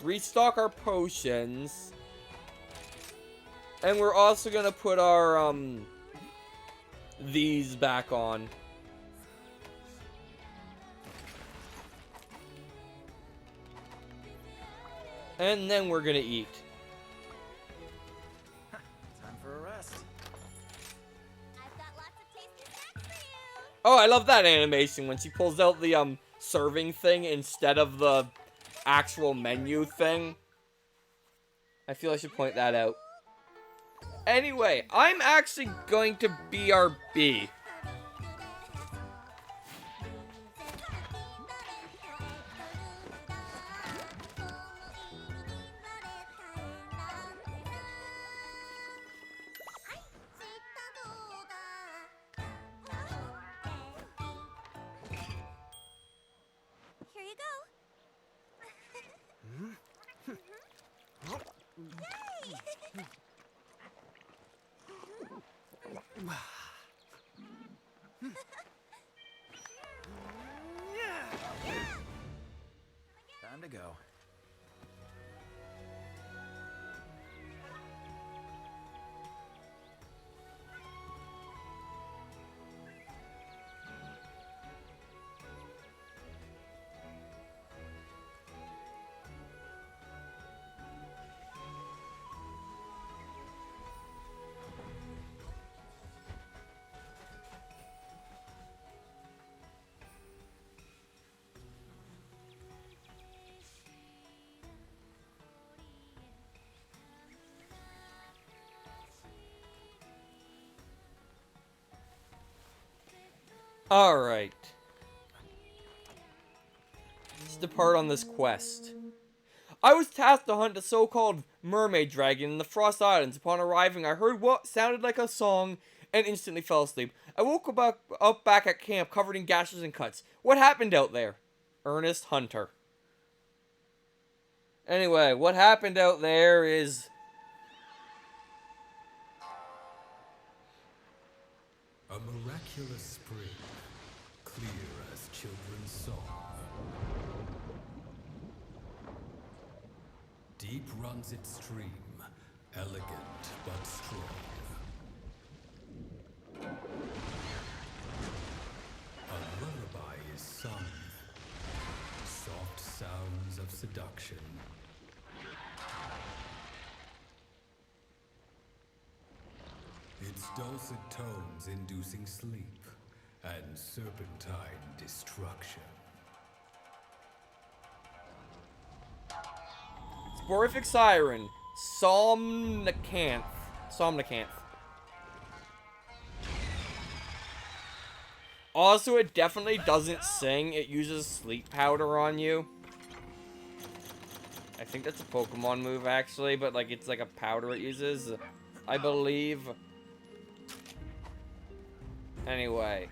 Restock our potions. And we're also gonna put our, these back on. And then we're gonna eat. Time for a rest. I've got lots of tasty snacks for you. Oh, I love that animation when she pulls out the, serving thing instead of the actual menu thing. I feel I should point that out. Anyway, I'm actually going to BRB. Here you go. Yay! Time to go. Alright. Let's depart on this quest. I was tasked to hunt a so-called mermaid dragon in the Frost Islands. Upon arriving, I heard what sounded like a song and instantly fell asleep. I woke up back at camp covered in gashes and cuts. What happened out there? Ernest Hunter. Anyway, what happened out there is... A miraculous spring, clear as children's song. Deep runs its stream, elegant but strong. A lullaby is sung, soft sounds of seduction. Its dulcet tones inducing sleep and serpentine destruction. Sporific Siren. Somnicanth. Also, it definitely doesn't sing. It uses sleep powder on you. I think that's a Pokemon move, actually, but, like, it's like a powder it uses, I believe. Anyway.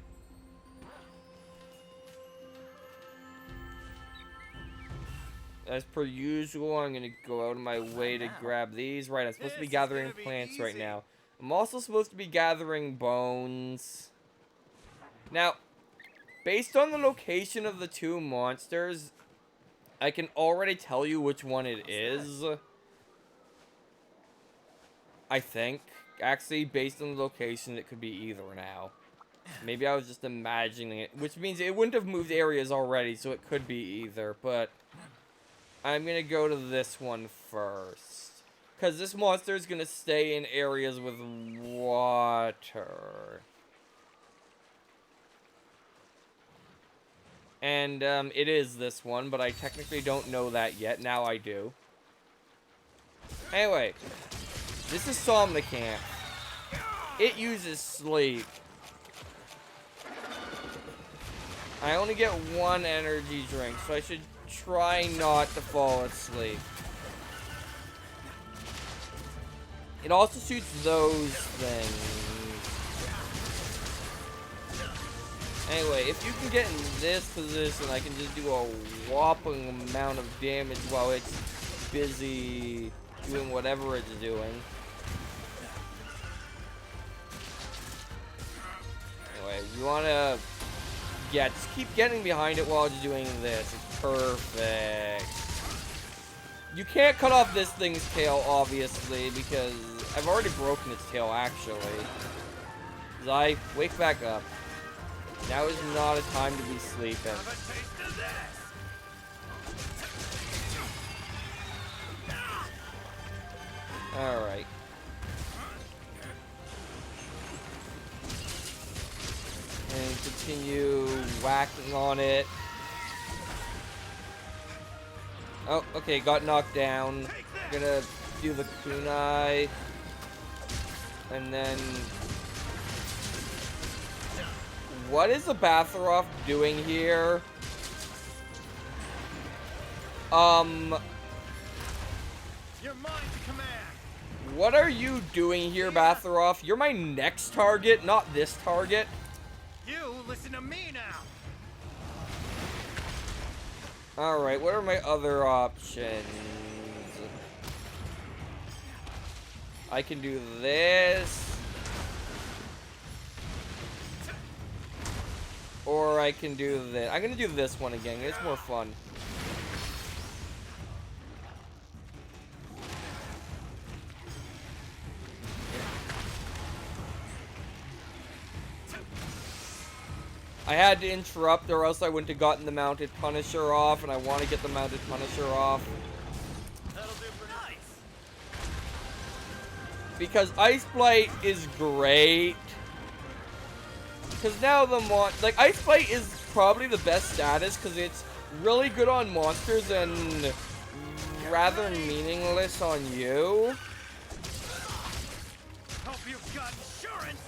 As per usual, I'm gonna go out of my way to grab these. Right, I'm supposed to be gathering plants right now. I'm also supposed to be gathering bones. Now, based on the location of the two monsters, I can already tell you which one it is. I think. Actually, based on the location, it could be either now. Maybe I was just imagining it, which means it wouldn't have moved areas already, so it could be either, but I'm gonna go to this one first. Because this monster is gonna stay in areas with water. And, it is this one, but I technically don't know that yet. Now I do. Anyway, this is Somnicanth. It uses sleep. I only get one energy drink, so I should try not to fall asleep. It also shoots those things. Anyway, if you can get in this position, I can just do a whopping amount of damage while it's busy doing whatever it's doing. Anyway, you wanna... Yeah, just keep getting behind it while it's doing this. It's perfect. You can't cut off this thing's tail, obviously, because I've already broken its tail, actually. Zai, wake back up. Now is not a time to be sleeping. Alright. And continue whacking on it. Oh, okay, got knocked down. Gonna do the kunai. And then... What is the Batharoth doing here? Your mind to command. What are you doing here, Batharoth? You're my next target, not this target. You listen to me now. Alright, what are my other options? I can do this. Or I can do this. I'm gonna do this one again. It's more fun. I had to interrupt or else I wouldn't have gotten the Mounted Punisher off, and I want to get the Mounted Punisher off. That'll do for nice. Because Ice Blight is great. Because now the like, Ice Blight is probably the best status because it's really good on monsters and rather meaningless on you. Hope you've got insurance.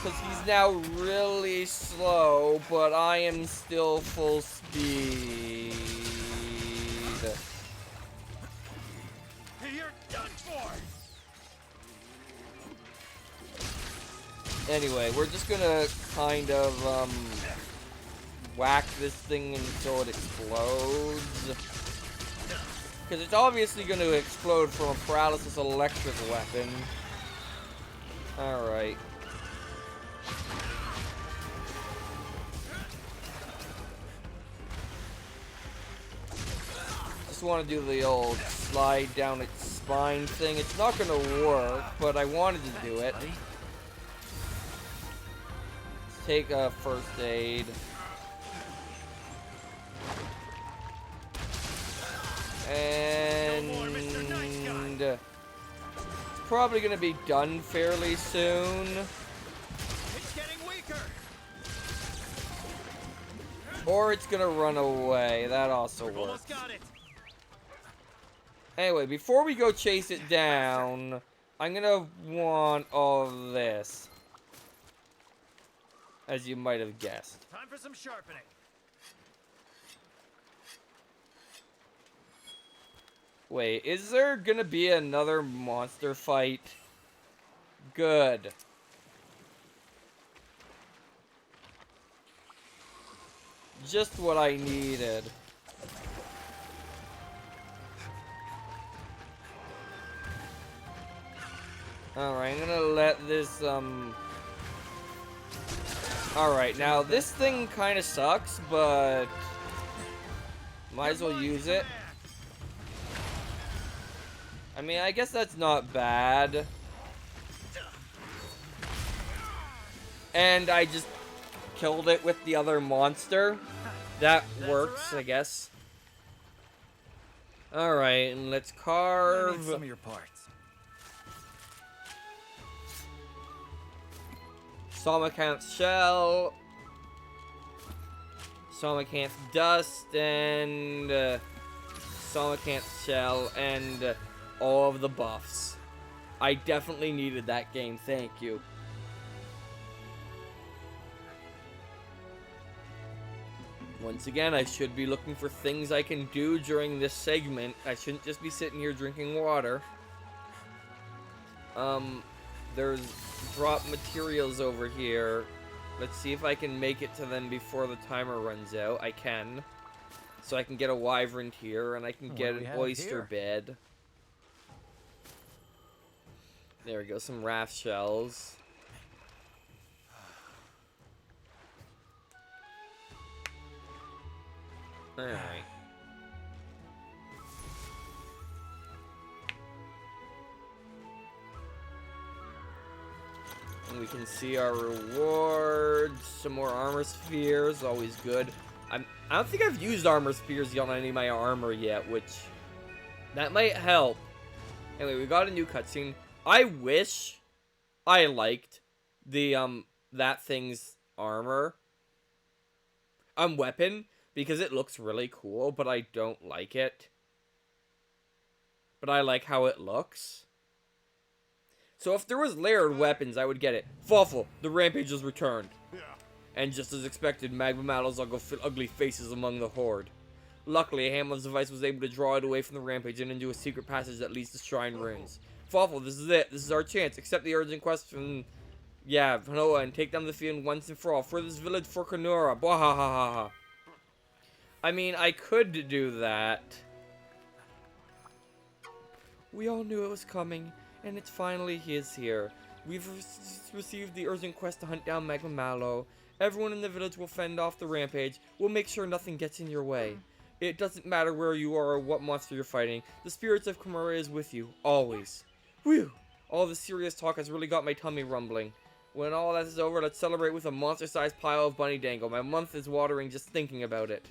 Because he's now really slow, but I am still full speed. You're done for. Anyway, we're just gonna kind of, whack this thing until it explodes. Because it's obviously going to explode from a paralysis electric weapon. Alright. Just want to do the old slide down its spine thing. It's not going to work, but I wanted to do it. Let's take a first aid. And it's probably going to be done fairly soon. It's getting weaker. Or it's going to run away. That also works. Almost got it. Anyway, before we go chase it down, I'm going to want all of this. As you might have guessed. Time for some sharpening. Wait, is there gonna be another monster fight? Good. Just what I needed. Alright, I'm gonna let this, Alright, now this thing kinda sucks, but might as well use it. I mean, I guess that's not bad. And I just killed it with the other monster. That works, I guess. Alright, and let's carve Some of your parts. Somacant's shell, Somacant's dust, and Somacant's shell, and all of the buffs. I definitely needed that game, thank you. Once again, I should be looking for things I can do during this segment. I shouldn't just be sitting here drinking water. There's drop materials over here. Let's see if I can make it to them before the timer runs out. I can. So I can get a wyvern here, and I can get an oyster bed. There we go, some raft shells. Alright. And we can see our rewards. Some more armor spheres, always good. I don't think I've used armor spheres on any of my armor yet, which that might help. Anyway, we got a new cutscene. I wish I liked the that thing's armor weapon, because it looks really cool, but I don't like it. But I like how it looks. So if there was layered weapons, I would get it. Fawful, the rampage has returned. Yeah. And just as expected, Magma Mallows go ugly faces among the horde. Luckily, Hamlin's device was able to draw it away from the rampage and into a secret passage that leads to Shrine Ruins. Fawful, this is it. This is our chance. Accept the urgent quest from, Hanoa and take down the field once and for all. For this village for Kanura. Bwahahaha. I mean, I could do that. We all knew it was coming, and it's finally here. We've received the urgent quest to hunt down Magma Mallow. Everyone in the village will fend off the rampage. We'll make sure nothing gets in your way. It doesn't matter where you are or what monster you're fighting. The spirits of Kamura is with you, always. Whew! All the serious talk has really got my tummy rumbling. When all that is over, let's celebrate with a monster-sized pile of bunny dango. My mouth is watering just thinking about it.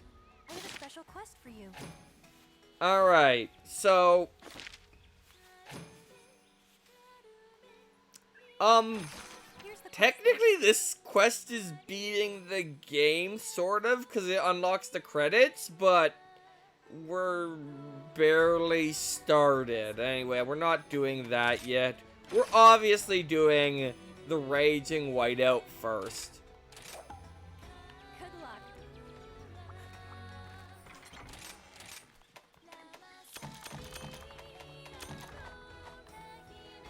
I have a special quest for you. Alright, so... Here's the technically this quest is beating the game, sort of, because it unlocks the credits, but we're barely started. Anyway, we're not doing that yet. We're obviously doing the Raging Whiteout first. Good luck.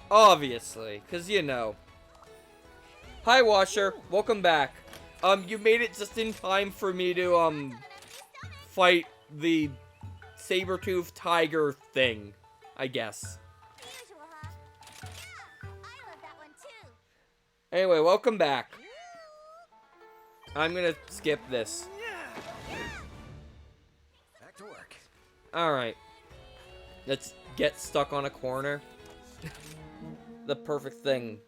Obviously, because you know. Hi, Washer. Welcome back. You made it just in time for me to, fight the saber-toothed tiger thing, I guess. The usual, huh? Yeah, I love that one too. Anyway, welcome back. I'm gonna skip this. Back to work. Alright. Let's get stuck on a corner. The perfect thing.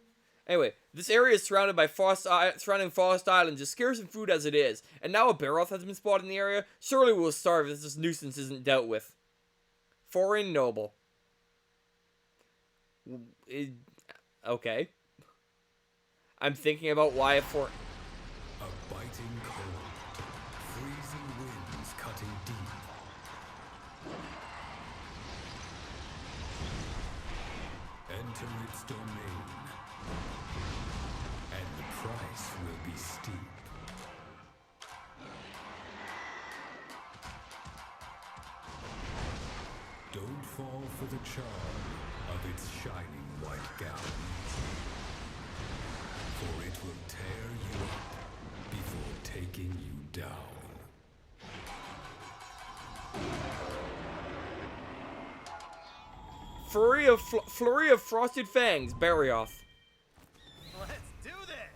Anyway, this area is surrounded by surrounding Frost Island, just scarce in food as it is. And now a Barroth has been spotted in the area. Surely we'll starve if this nuisance isn't dealt with. Foreign noble. Okay. I'm thinking about why a foreign... A biting cold, freezing winds cutting deep. Enter its domain, and the price will be steep. Don't fall for the charm of its shining white gown, for it will tear you up before taking you down. Flurry of Frosted Fangs, Barrioth. Let's do this.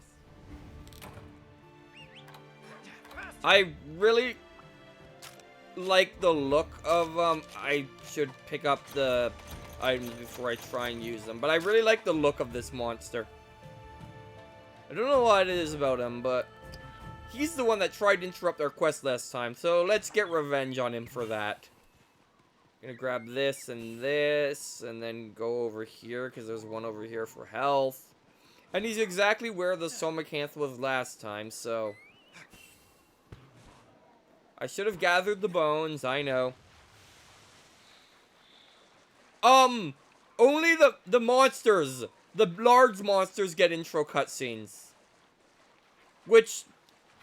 I really like the look of, I should pick up the items before I try and use them, but I really like the look of this monster. I don't know what it is about him, but he's the one that tried to interrupt our quest last time, so let's get revenge on him for that. I'm gonna grab this, and then go over here, because there's one over here for health. And he's exactly where the Somacanth was last time, so... I should have gathered the bones, I know. Only the monsters, the large monsters get intro cutscenes. Which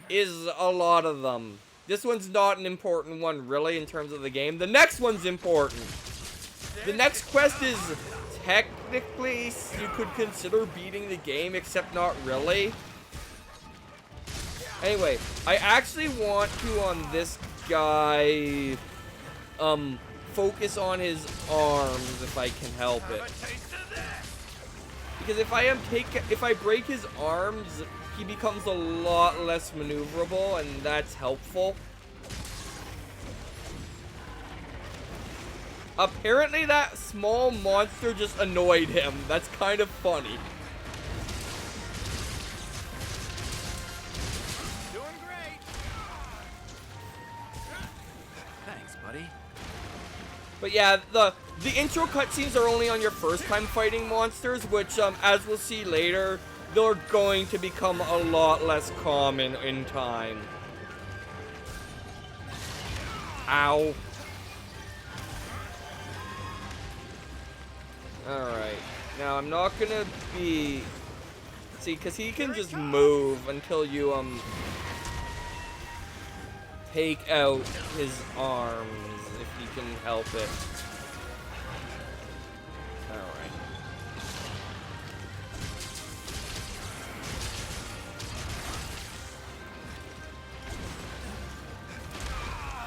is a lot of them. This one's not an important one, really, in terms of the game. The next one's important. The next quest is technically, you could consider beating the game, except not really. Anyway, I actually want to, on this guy, focus on his arms if I can help it. Because if I break his arms, he becomes a lot less maneuverable, and that's helpful. Apparently that small monster just annoyed him. That's kind of funny. Doing great. Thanks, buddy. But yeah, the intro cutscenes are only on your first time fighting monsters, which, as we'll see later, they're going to become a lot less common in time. Ow. Alright. Now, I'm not gonna be... See, because he can just move until you, take out his arms, if he can help it. Alright.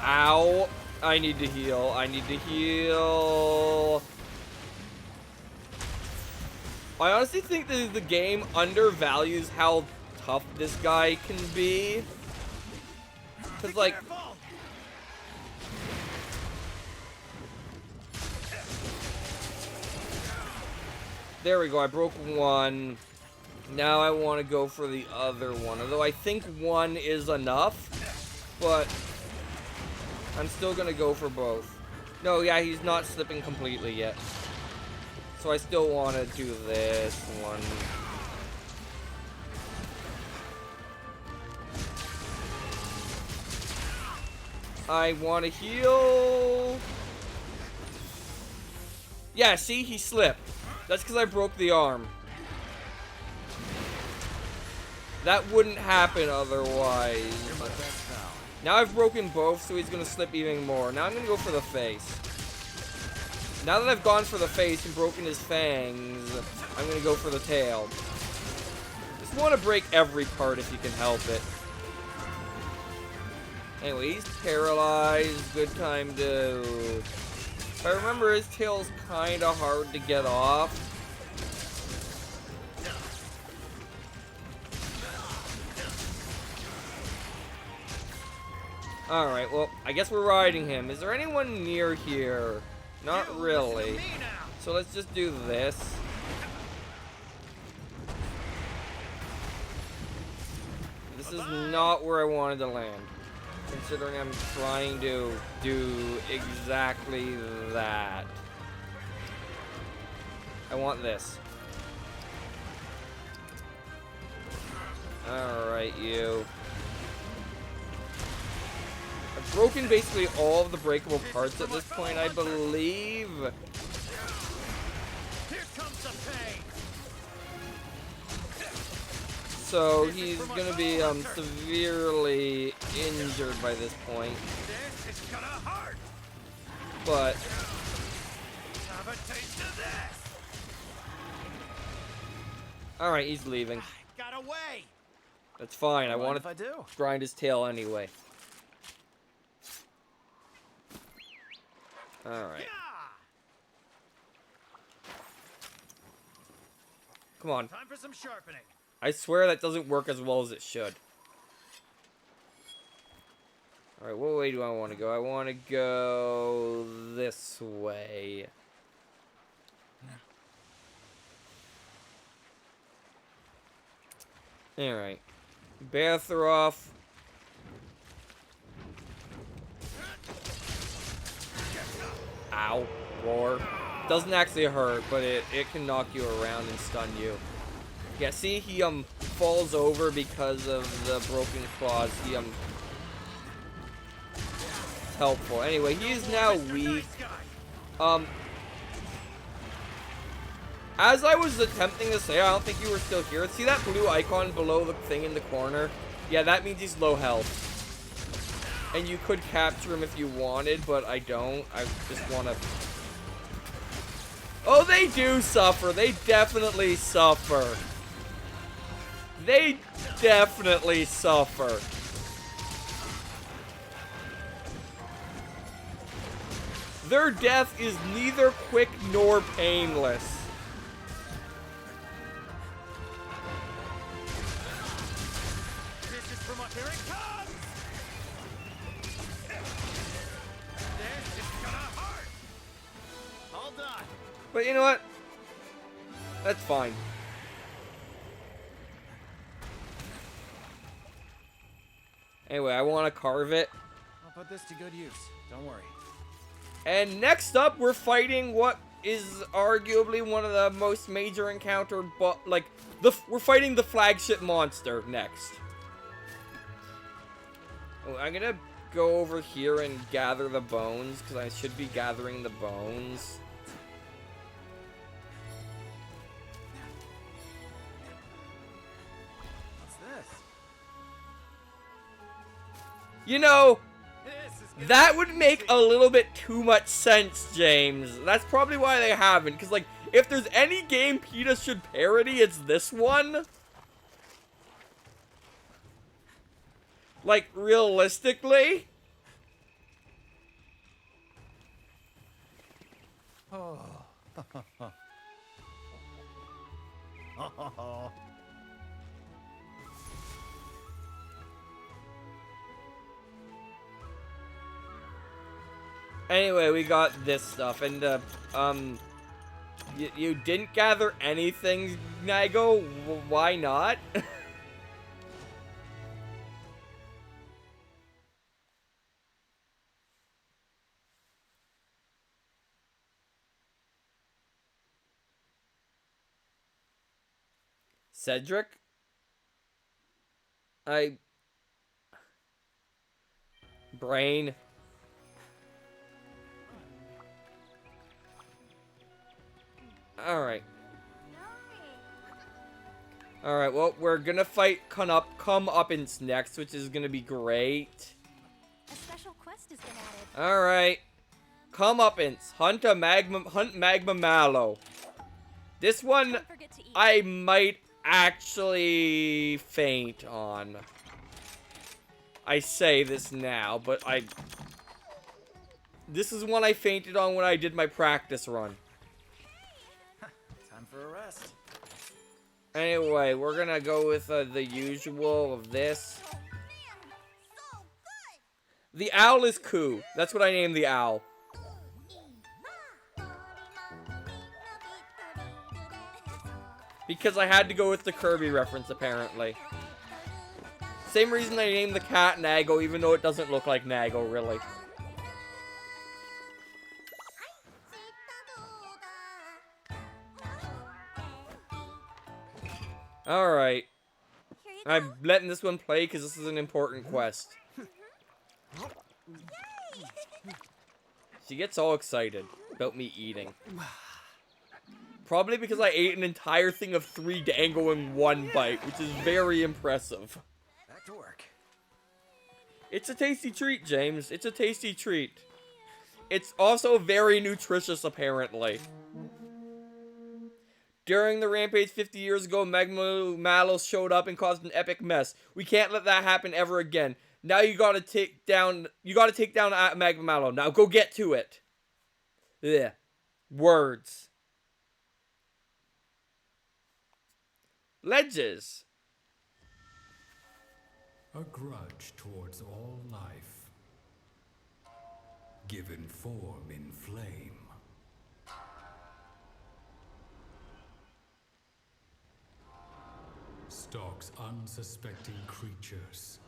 Ow! I need to heal. I need to heal. I honestly think that the game undervalues how tough this guy can be. Cause like... There we go, I broke one. Now I want to go for the other one. Although I think one is enough. But... I'm still gonna go for both. No, yeah, he's not slipping completely yet. So I still want to do this one. I want to heal. Yeah, see? He slipped. That's because I broke the arm. That wouldn't happen otherwise. Now I've broken both, so he's going to slip even more. Now I'm going to go for the face. Now that I've gone for the face and broken his fangs, I'm going to go for the tail. Just want to break every part if you can help it. Anyway, he's paralyzed. Good time to... If I remember, his tail's kind of hard to get off. Alright, well, I guess we're riding him. Is there anyone near here? Not really. So let's just do this. This is not where I wanted to land. Considering I'm trying to do exactly that. I want this. Alright, you. I've broken basically all of the breakable parts at this point, I believe. Here comes the pain. So he's gonna be severely injured by this point. This is gonna hurt. But Have a taste of this. alright, he's leaving. Got away. That's fine. I Mind want if I to do? grind his tail anyway. Alright. Yeah. Come on. Time for some sharpening. I swear that doesn't work as well as it should. Alright, what way do I want to go? I want to go this way. Alright. Bath her off. Ow. Roar. Doesn't actually hurt, but it can knock you around and stun you. Yeah, see, he falls over because of the broken claws. He it's helpful. Anyway, he is now weak. As I was attempting to say, I don't think you were still here. See that blue icon below the thing in the corner? Yeah, that means he's low health. And you could capture him if you wanted, but I don't. I just want to... Oh, they do suffer. They definitely suffer. They definitely suffer. Their death is neither quick nor painless. This is from up here. It comes. This is gonna hurt. All done. But you know what? That's fine. Anyway, I want to carve it. I'll put this to good use. Don't worry. And next up, we're fighting what is arguably one of the most major encounter, but like we're fighting the flagship monster next. Oh, I'm gonna go over here and gather the bones because I should be gathering the bones. What's this? You know, This is gonna that be would make easy. a little bit too much sense, James. That's probably why they haven't. Because, like, if there's any game PETA should parody, it's this one. Like, realistically. Oh. Anyway, we got this stuff, and, you didn't gather anything, Nago? Why not? Cedric? Brain. Alright. Alright, well, we're gonna fight Come-Uppance next, which is gonna be great. A special quest has been added. Alright. Come-Uppance. Hunt Magma Mallow. This one, Don't forget to eat. I might actually faint on. I say this now, but this is one I fainted on when I did my practice run. Time for a rest. Anyway, we're gonna go with the usual of this. Oh man, so good. The owl is Coo. That's what I named the owl. Because I had to go with the Kirby reference, apparently. Same reason I named the cat Nago, even though it doesn't look like Nago, really. Alright. Here you I'm letting this one play because this is an important quest. She gets all excited about me eating. Probably because I ate an entire thing of 3 Dango in one bite, which is very impressive. Back to work. It's a tasty treat, James. It's a tasty treat. It's also very nutritious, apparently. During the rampage 50 years ago, Magma Mallow showed up and caused an epic mess. We can't let that happen ever again. Now you gotta take down Magma Mallow. Now go get to it. Yeah. Words. Ledges. A grudge towards all life, given form in flame. Stalks unsuspecting creatures.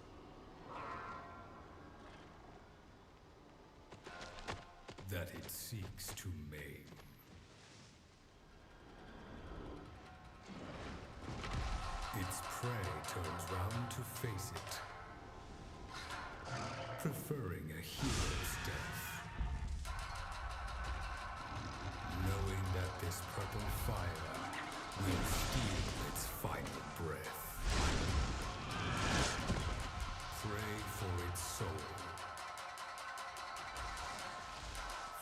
That it seeks to maim. Its prey turns round to face it, preferring a hero's death, knowing that this purple fire will steal its final breath. Pray for its soul,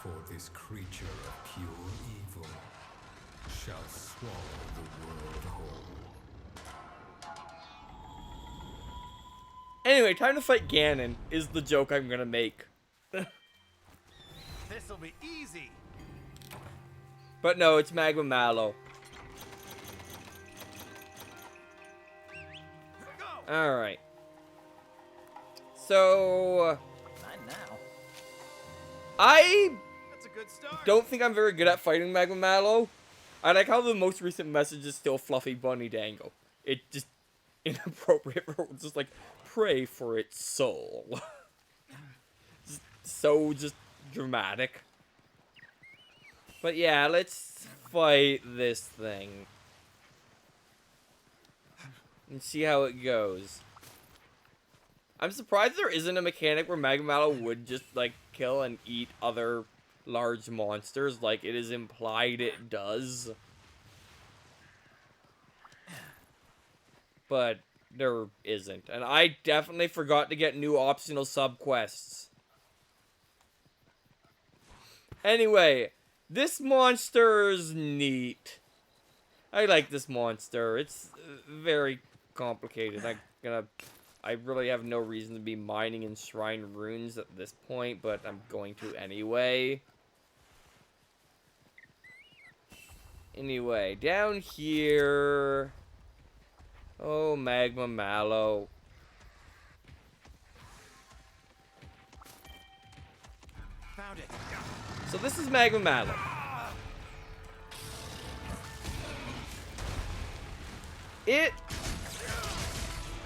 for this creature of pure evil shall swallow the world whole. Anyway, time to fight Ganon is the joke I'm gonna make. This'll be easy. But no, it's Magma Mallow. Go. Alright. So, Not now. I That's a good start. don't think I'm very good at fighting Magma Mallow. I like how the most recent message is still Fluffy Bunny Dango. It just inappropriate for just like pray for its soul. just dramatic. But yeah, let's fight this thing and see how it goes. I'm surprised there isn't a mechanic where Magma Mallow would just like kill and eat other large monsters like it is implied it does. But there isn't. And I definitely forgot to get new optional sub-quests. Anyway, this monster's neat. I like this monster. It's very complicated. I really have no reason to be mining in shrine runes at this point, but I'm going to anyway. Anyway, down here... Oh, Magma Mallow. Found it. So this is Magma Mallow.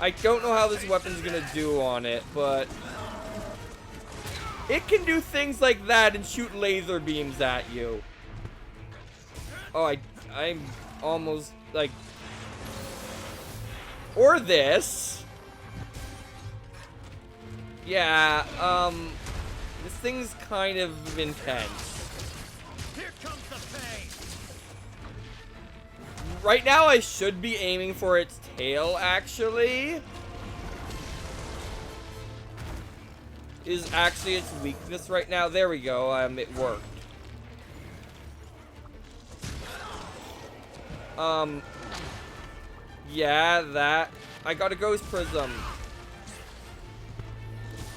I don't know how this weapon's gonna do on it, but... It can do things like that and shoot laser beams at you. Oh, I'm almost, like... Or this. Yeah, this thing's kind of intense. Here comes the pain. Right now, I should be aiming for its tail, actually. Is actually its weakness right now. There we go, it worked. Yeah, that. I got a ghost prism.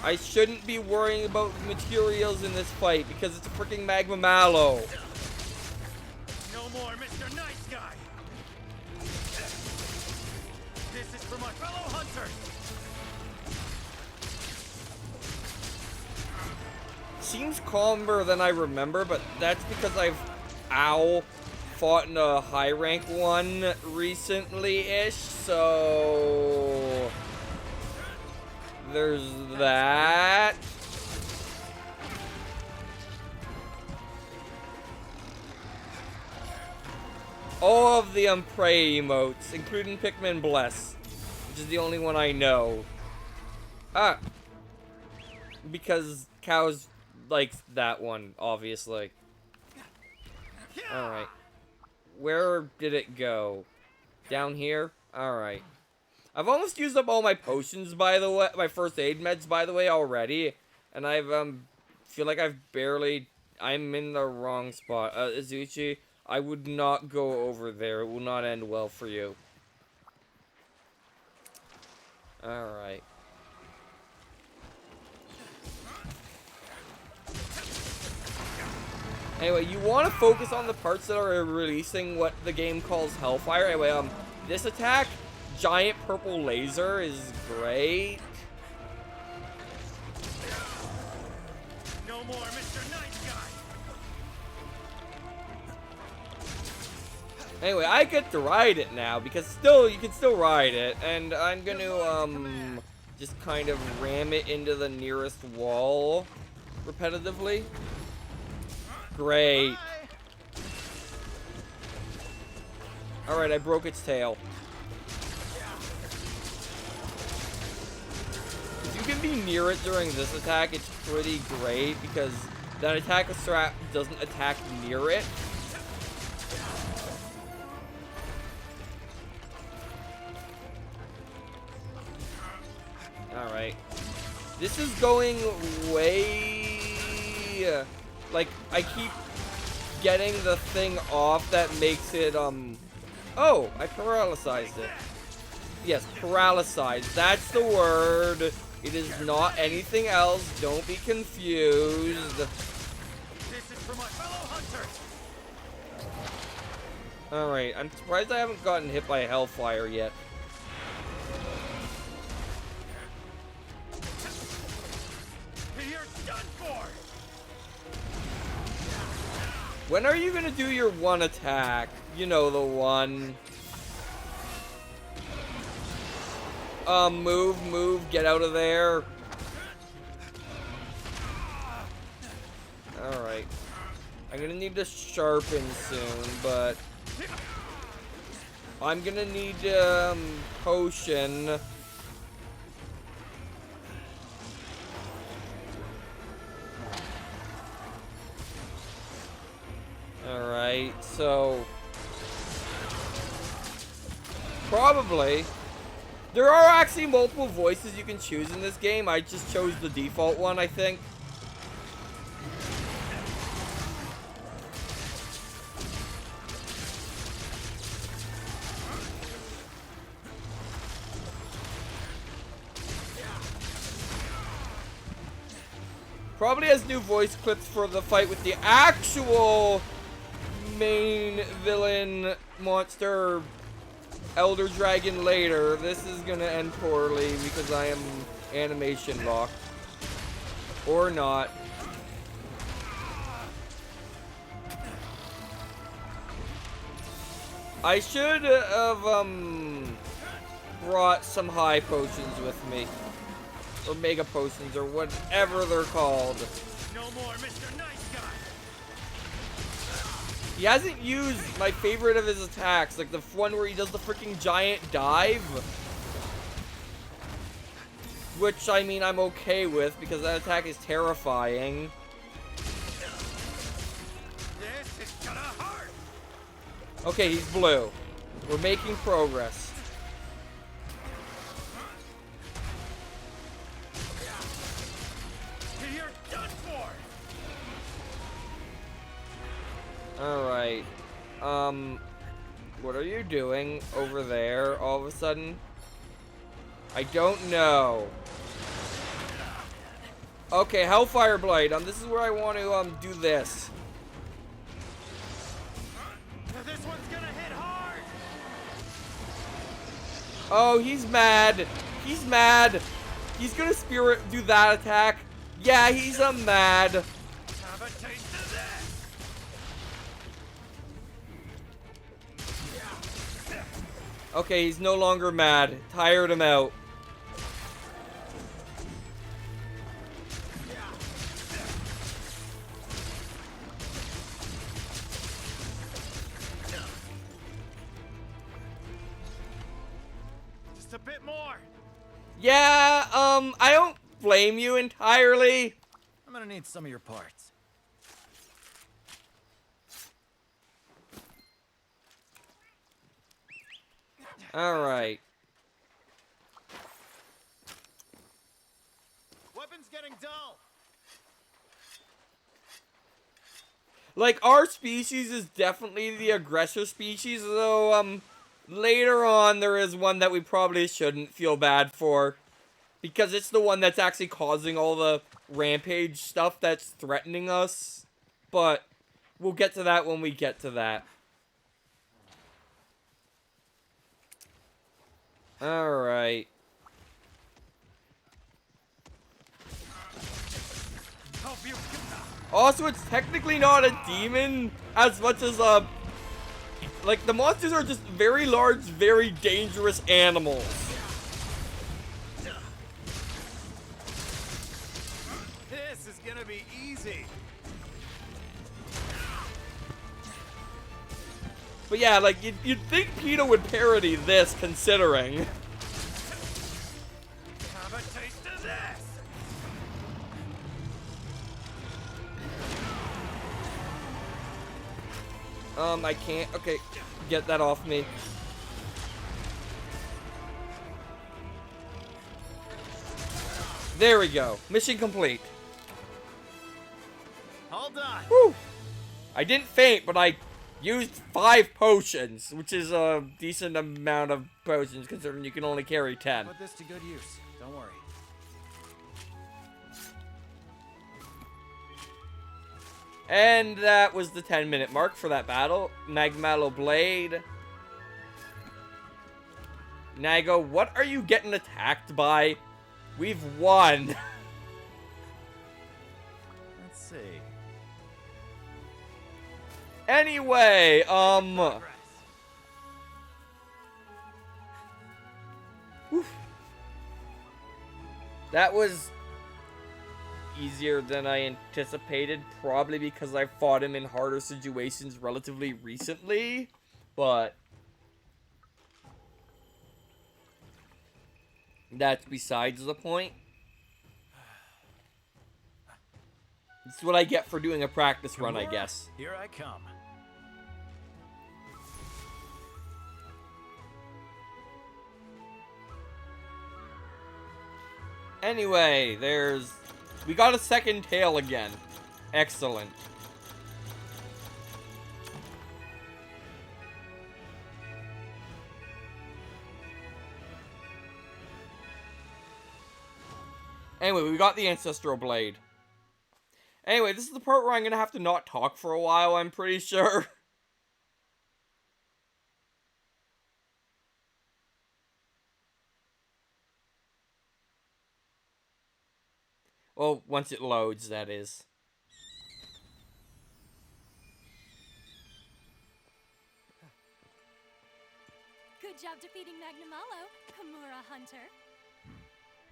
I shouldn't be worrying about materials in this fight because it's a freaking magma mallow. No more Mr. Nice Guy. This is for my fellow hunters. Seems calmer than I remember, but that's because I've fought in a high rank one recently-ish, so there's that. All of the Prey emotes, including Pikmin Bless, which is the only one I know. Because Cows likes that one, obviously. Alright. Where did it go? Down here? Alright. I've almost used up all my potions, by the way, my first aid meds, by the way, already. And I've, feel like I'm in the wrong spot. Izuchi, I would not go over there. It will not end well for you. Alright. Anyway, you want to focus on the parts that are releasing what the game calls Hellfire. Anyway, this attack, giant purple laser, is great. No more Mr. Nice Guy. Anyway, I get to ride it now because you can still ride it, and I'm gonna just kind of ram it into the nearest wall repetitively. Great. Alright, I broke its tail. If you can be near it during this attack, it's pretty great because that attack strat doesn't attack near it. Alright. This is going way... like, I keep getting the thing off that makes it, Oh, I paralyzed it. Yes, paralyzed. That's the word. It is not anything else. Don't be confused. This is for my fellow hunters. Alright, I'm surprised I haven't gotten hit by Hellfire yet. You're done for. When are you gonna do your one attack? You know, the one. Move, get out of there. Alright. I'm gonna need to sharpen soon, but I'm gonna need, potion. Alright, so probably there are actually multiple voices you can choose in this game. I just chose the default one, I think. Probably has new voice clips for the fight with the actual main villain monster Elder Dragon later. This is gonna end poorly because I am animation locked. Or not. I should have brought some high potions with me. Or mega potions, or whatever they're called. No more Mr. Nice Guy. He hasn't used my favorite of his attacks, like the one where he does the freaking giant dive. Which, I mean, I'm okay with, because that attack is terrifying. This is gonna hurt. Okay, he's blue. We're making progress. You're done for. Alright. What are you doing over there all of a sudden? I don't know. Okay, Hellfire Blade. This is where I want to do this. This one's gonna hit hard. Oh, he's mad. He's mad. He's gonna spirit do that attack. Yeah, he's mad. Have a taste of this. Okay, he's no longer mad. Tired him out. Just a bit more. Yeah, I don't blame you entirely. I'm gonna need some of your parts. Alright. Weapon's getting dull. Like, our species is definitely the aggressor species, though, later on there is one that we probably shouldn't feel bad for. Because it's the one that's actually causing all the rampage stuff that's threatening us. But we'll get to that when we get to that. Alright. Hope you. Also, it's technically not a demon as much as, like, the monsters are just very large, very dangerous animals. This is gonna be easy. But yeah, like, you'd think PETA would parody this, considering. Have a taste of this. I can't. Okay, get that off me. There we go. Mission complete. Hold on. Woo! I didn't faint, but I used 5 potions, which is a decent amount of potions, considering you can only carry 10. Put this to good use. Don't worry. And that was the 10-minute mark for that battle. Magmallow Blade. Nago, what are you getting attacked by? We've won. Let's see. Anyway, Progress. that was easier than I anticipated, probably because I fought him in harder situations relatively recently, but that's besides the point. It's what I get for doing a practice run, I guess. Here I come. Anyway, we got a second tail again. Excellent. Anyway, we got the Ancestral Blade. Anyway, this is the part where I'm gonna have to not talk for a while, I'm pretty sure. Well, once it loads, that is. Good job defeating Magnamallow, Kamura Hunter.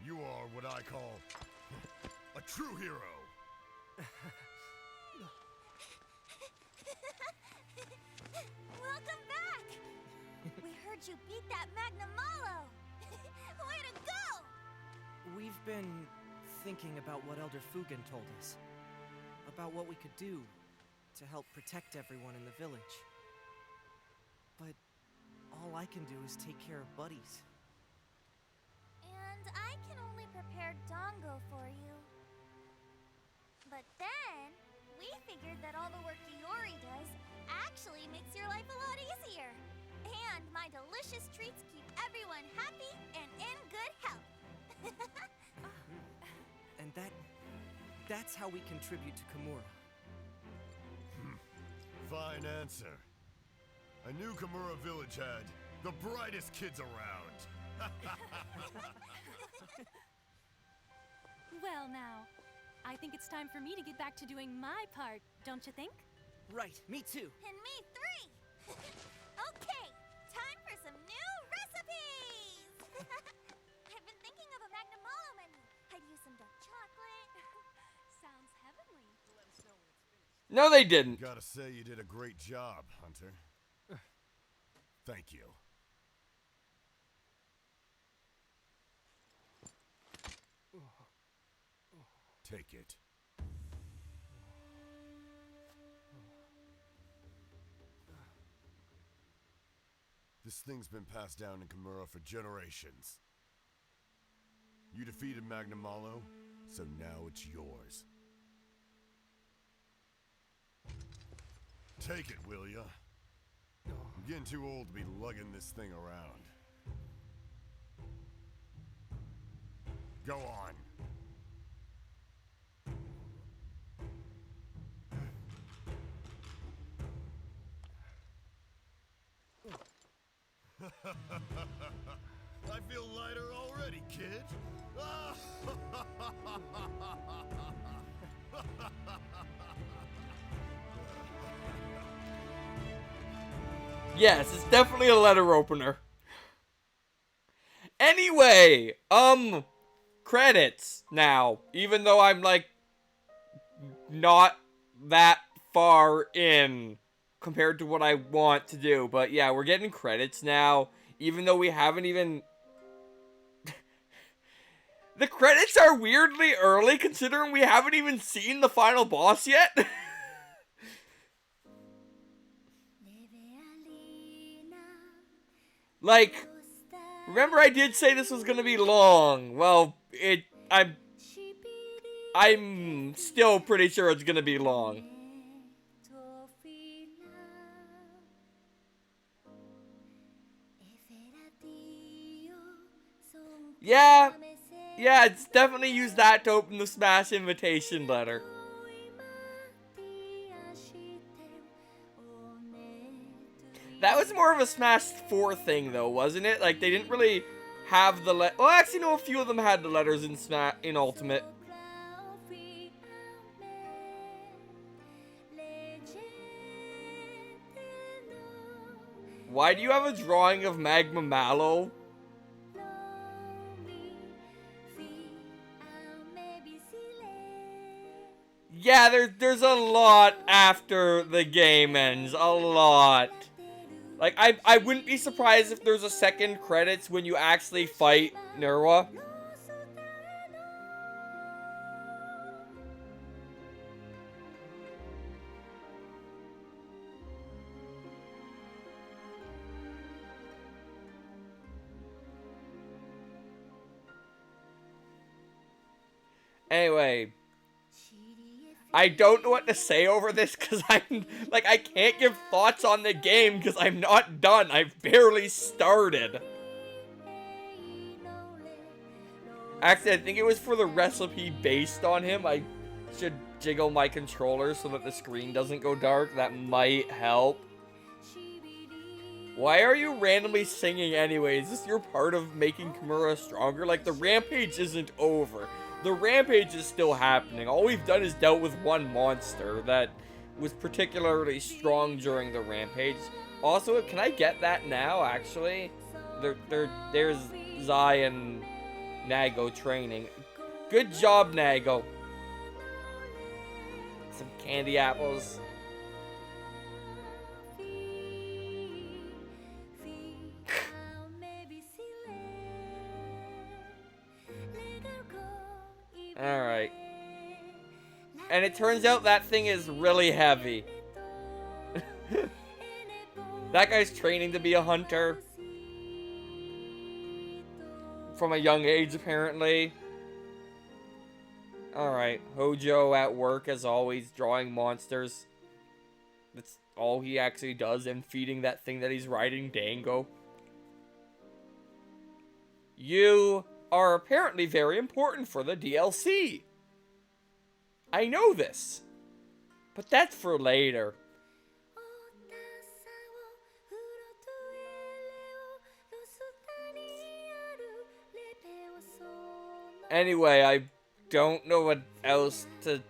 You are what I call a true hero. Welcome back! We heard you beat that Magnamallow! Way to go! We've been thinking about what Elder Fugan told us. About what we could do to help protect everyone in the village. But all I can do is take care of buddies. And I can only prepare Dango for you. But then, we figured that all the work Diori does actually makes your life a lot easier. And my delicious treats keep everyone happy and in good health. And That's how we contribute to Kimura. Fine answer. I knew Kimura Village had the brightest kids around. Well now, I think it's time for me to get back to doing my part, don't you think? Right, me too. And me 3! Okay, time for some new recipes! I've been thinking of a Magnamalo menu. I'd use some dark chocolate. Sounds heavenly. No, they didn't. Gotta say, you did a great job, Hunter. Thank you. Take it. This thing's been passed down in Kimura for generations. You defeated Magnamalo, so now it's yours. Take it, will ya? I'm getting too old to be lugging this thing around. Go on. I feel lighter already, kid. Yes, it's definitely a letter opener. Anyway, credits now. Even though I'm, like, not that far in compared to what I want to do. But yeah, we're getting credits now. Even though we haven't even... The credits are weirdly early considering we haven't even seen the final boss yet. Like, remember I did say this was gonna be long. Well, I'm still pretty sure it's gonna be long. Yeah, it's definitely used that to open the Smash invitation letter. That was more of a Smash 4 thing, though, wasn't it? Like, they didn't really have the well, actually, no, a few of them had the letters in Ultimate. Why do you have a drawing of Magma Mallow? Yeah, there's a lot after the game ends. A lot. Like, I wouldn't be surprised if there's a second credits when you actually fight Nerwa. Anyway, I don't know what to say over this because I'm, like, I can't give thoughts on the game because I'm not done. I've barely started. Actually, I think it was for the recipe based on him. I should jiggle my controller so that the screen doesn't go dark. That might help. Why are you randomly singing anyways? Is this your part of making Kimura stronger? Like, the rampage isn't over. The rampage is still happening. All we've done is dealt with one monster that was particularly strong during the rampage. Also, can I get that now, actually? There's Zai and Nago training. Good job, Nago. Some candy apples. Alright. And it turns out that thing is really heavy. That guy's training to be a hunter. From a young age, apparently. Alright. Hojo at work, as always, drawing monsters. That's all he actually does, and feeding that thing that he's riding, Dango. You are apparently very important for the DLC. I know this. But that's for later. Anyway, I don't know what else to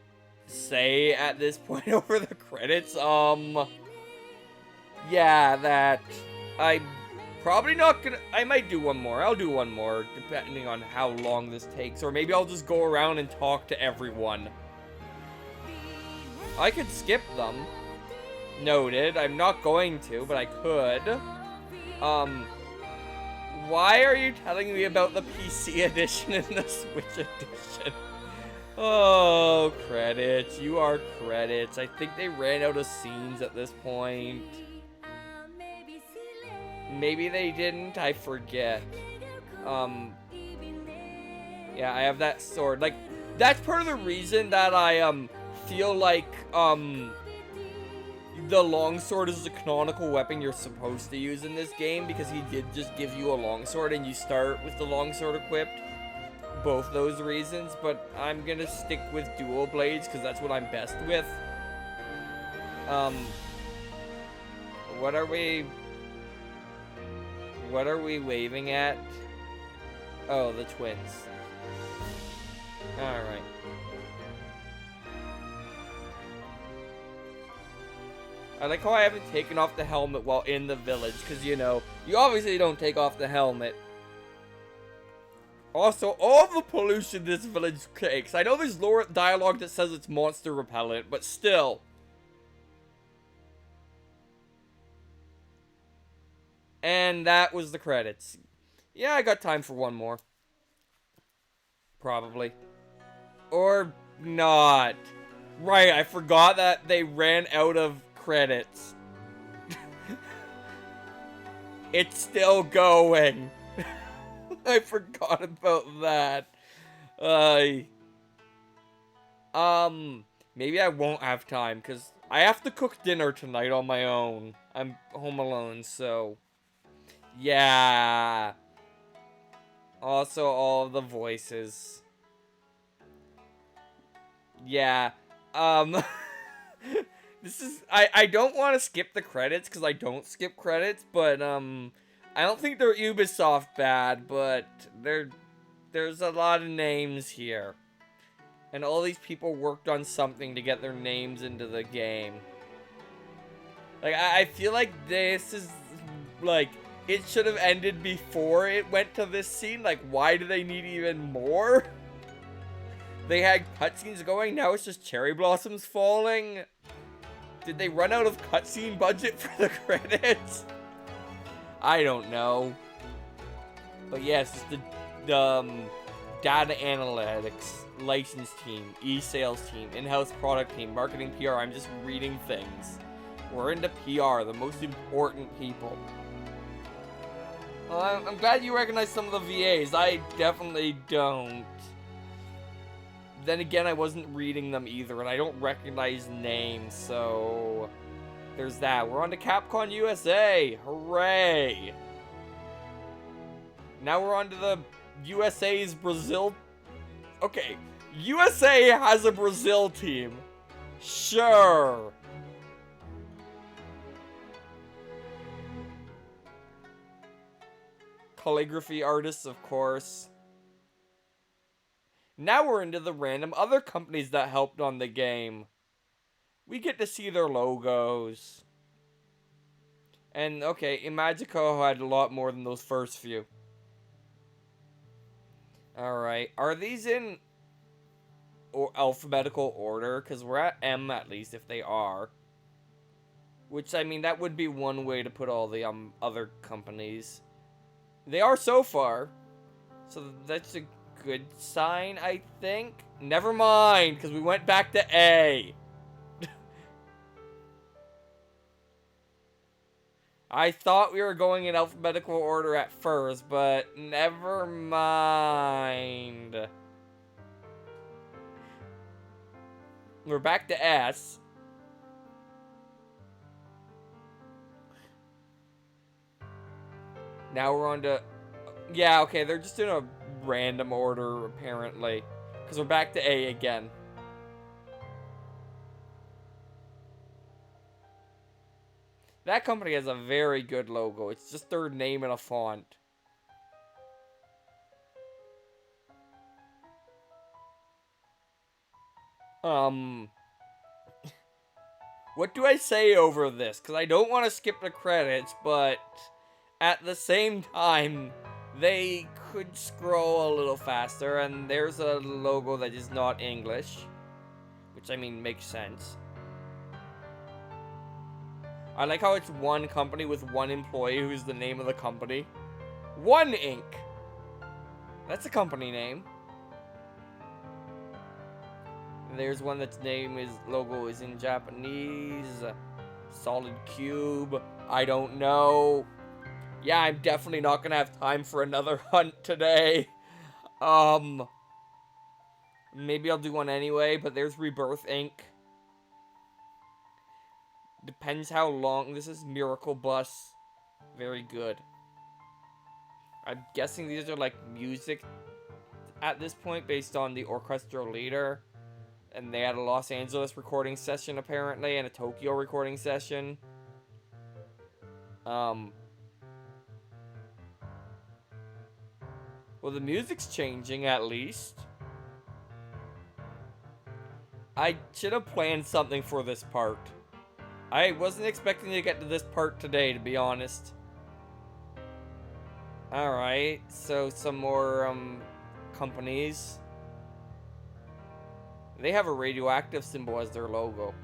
say at this point over the credits. Yeah, that I'm probably not gonna. I might do one more. I'll do one more, depending on how long this takes, or maybe I'll just go around and talk to everyone. I could skip them. Noted. I'm not going to, but I could. Why are you telling me about the PC edition and the Switch edition? Oh, credits. You are credits. I think they ran out of scenes at this point. Maybe they didn't. I forget. Yeah, I have that sword. Like, that's part of the reason that I, feel like, the longsword is the canonical weapon you're supposed to use in this game, because he did just give you a longsword and you start with the longsword equipped. Both those reasons, but I'm gonna stick with dual blades because that's what I'm best with. What are we waving at? Oh, the twins. Alright. I like how I haven't taken off the helmet while in the village, because, you know, you obviously don't take off the helmet. Also, all the pollution this village takes. I know there's lore dialogue that says it's monster repellent, but still. And that was the credits. Yeah, I got time for one more. Probably. Or not. Right, I forgot that they ran out of credits. It's still going. I forgot about that. Maybe I won't have time, because I have to cook dinner tonight on my own. I'm home alone, so... Yeah. Also, all the voices. Yeah. This is... I don't want to skip the credits, because I don't skip credits, but, I don't think they're Ubisoft bad, but there's a lot of names here. And all these people worked on something to get their names into the game. Like, I feel like this is, like, it should have ended before it went to this scene. Like, why do they need even more? They had cutscenes going, now it's just cherry blossoms falling. Did they run out of cutscene budget for the credits? I don't know. But yes, it's the data analytics, license team, e-sales team, in-house product team, marketing, PR. I'm just reading things. We're into PR, the most important people. Well, I'm glad you recognize some of the VAs. I definitely don't. Then again, I wasn't reading them either, and I don't recognize names, so... There's that. We're on to Capcom USA. Hooray! Now we're on to the USA's Brazil... Okay, USA has a Brazil team. Sure. Calligraphy artists, of course. Now we're into the random other companies that helped on the game. We get to see their logos. And, okay, Imagico had a lot more than those first few. Alright, are these in alphabetical order? Because we're at M, at least, if they are. Which, I mean, that would be one way to put all the other companies. They are so far. So that's a good sign, I think. Never mind, because we went back to A. I thought we were going in alphabetical order at first, but never mind. We're back to S. Now we're on to... Yeah, okay, they're just in a random order, apparently. Because we're back to A again. That company has a very good logo. It's just their name in a font. What do I say over this? Because I don't want to skip the credits, but at the same time, they could scroll a little faster, and there's a logo that is not English. Which, I mean, makes sense. I like how it's one company with one employee who's the name of the company. One Inc. That's a company name. There's one that's logo is in Japanese. Solid Cube. I don't know. Yeah, I'm definitely not gonna have time for another hunt today. Maybe I'll do one anyway, but there's Rebirth Inc. Depends how long. This is Miracle Bus. Very good. I'm guessing these are like music at this point based on the orchestral leader. And they had a Los Angeles recording session apparently and a Tokyo recording session. Well, the music's changing at least. I should have planned something for this part. I wasn't expecting to get to this part today, to be honest. Alright, so some more, companies. They have a radioactive symbol as their logo.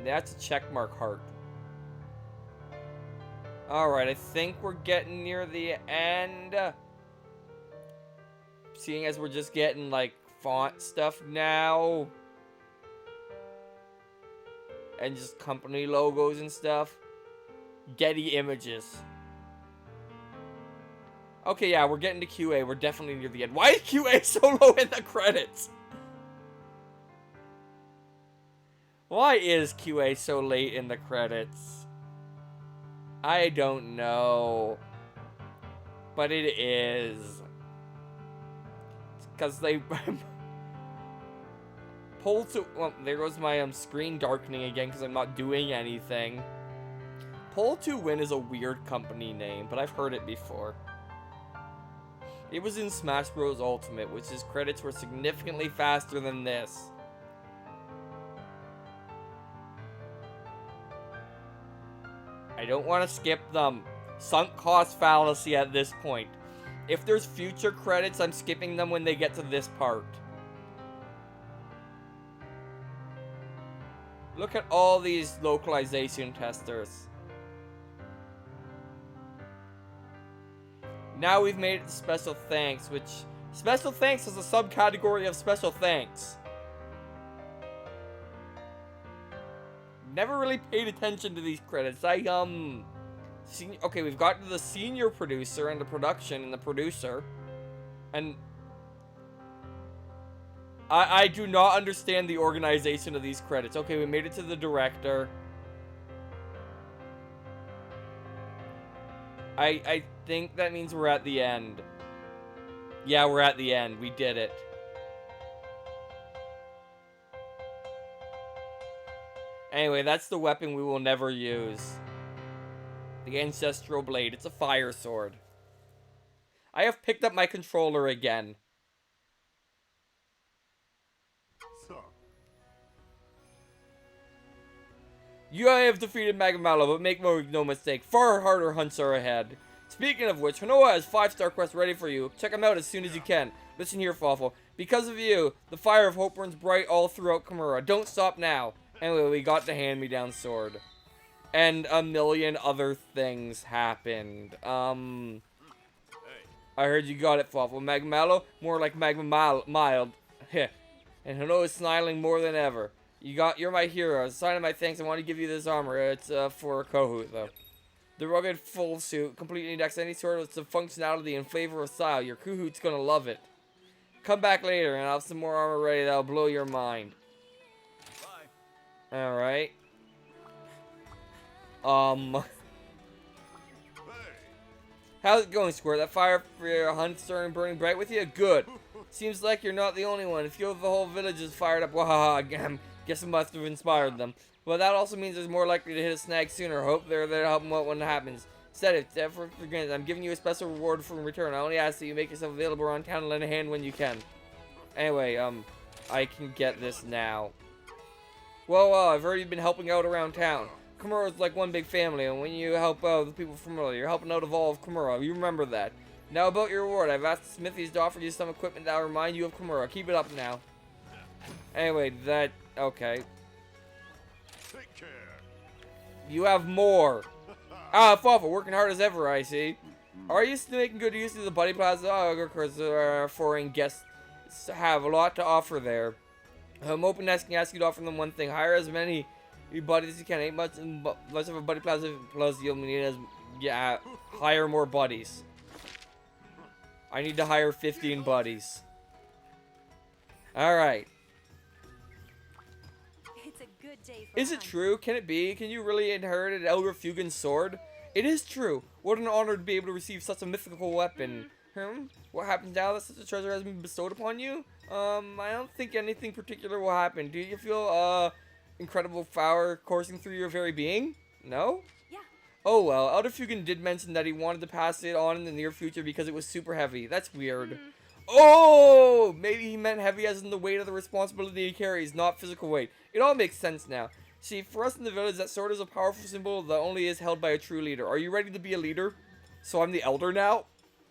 That's a checkmark heart. Alright, I think we're getting near the end. Seeing as we're just getting, like, font stuff now. And just company logos and stuff. Getty Images. Okay, yeah, we're getting to QA. We're definitely near the end. Why is QA so low in the credits? Why is QA so late in the credits? I don't know. But it is. It's because they... Pull to... Well, there goes my screen darkening again because I'm not doing anything. Pull to Win is a weird company name, but I've heard it before. It was in Smash Bros. Ultimate, which his credits were significantly faster than this. I don't want to skip them. Sunk cost fallacy at this point. If there's future credits, I'm skipping them when they get to this part. Look at all these localization testers. Now we've made it to Special Thanks, which... Special Thanks is a subcategory of Special Thanks. Never really paid attention to these credits. Okay, we've gotten to the senior producer and the production and the producer. And... I do not understand the organization of these credits. Okay, we made it to the director. I think that means we're at the end. Yeah, we're at the end. We did it. Anyway, that's the weapon we will never use. The Ancestral Blade. It's a fire sword. I have picked up my controller again. You have defeated Magamalo, but make no mistake, far harder hunts are ahead. Speaking of which, Hanoa has 5-star quests ready for you. Check them out as soon as you can. Listen here, Fawful. Because of you, the fire of hope burns bright all throughout Kamura. Don't stop now. Anyway, we got the hand-me-down sword. And a million other things happened. I heard you got it, Fawful. Magamalo? More like Magma Mild. Heh. And Hanoa is smiling more than ever. You're my hero. As a sign of my thanks, I want to give you this armor. It's for a Kohoot, though. The rugged full suit completely decks any sort of functionality and flavor of style. Your Kohoot's gonna love it. Come back later, and I'll have some more armor ready that'll blow your mind. Bye. Alright. How's it going, Square? That fire for your hunt starting burning bright with you? Good. Seems like you're not the only one. If the whole village is fired up, wahaha, guess it must have inspired them. But that also means there's more likely to hit a snag sooner. Hope they're there to help them out when it happens. Instead, it's effort for granted. I'm giving you a special reward for in return. I only ask that you make yourself available around town and lend a hand when you can. Anyway, I can get this now. Well, I've already been helping out around town. Komura's like one big family, and when you help out the people from earlier, you're helping out of all of Komura. You remember that. Now about your reward, I've asked the smithies to offer you some equipment that will remind you of Komura. Keep it up now. Anyway, okay. Take care. You have more. Fafa, working hard as ever, I see. Are you still making good use of the Buddy Plaza? Of course, foreign guests have a lot to offer there. I'm open to ask you to offer them one thing. Hire as many buddies as you can. Ain't much of a Buddy Plaza, plus you'll need hire more buddies. I need to hire 15 buddies. Alright. It's a good day for Is it true? Can it be? Can you really inherit Elder Fugin's sword? It is true. What an honor to be able to receive such a mythical weapon. What happens now that such a treasure has been bestowed upon you? I don't think anything particular will happen. Do you feel, incredible power coursing through your very being? No? Yeah. Oh well, Elder Fugin did mention that he wanted to pass it on in the near future because it was super heavy. That's weird. Oh! Maybe he meant heavy as in the weight of the responsibility he carries, not physical weight. It all makes sense now. See, for us in the village, that sword is a powerful symbol that only is held by a true leader. Are you ready to be a leader? So I'm the elder now?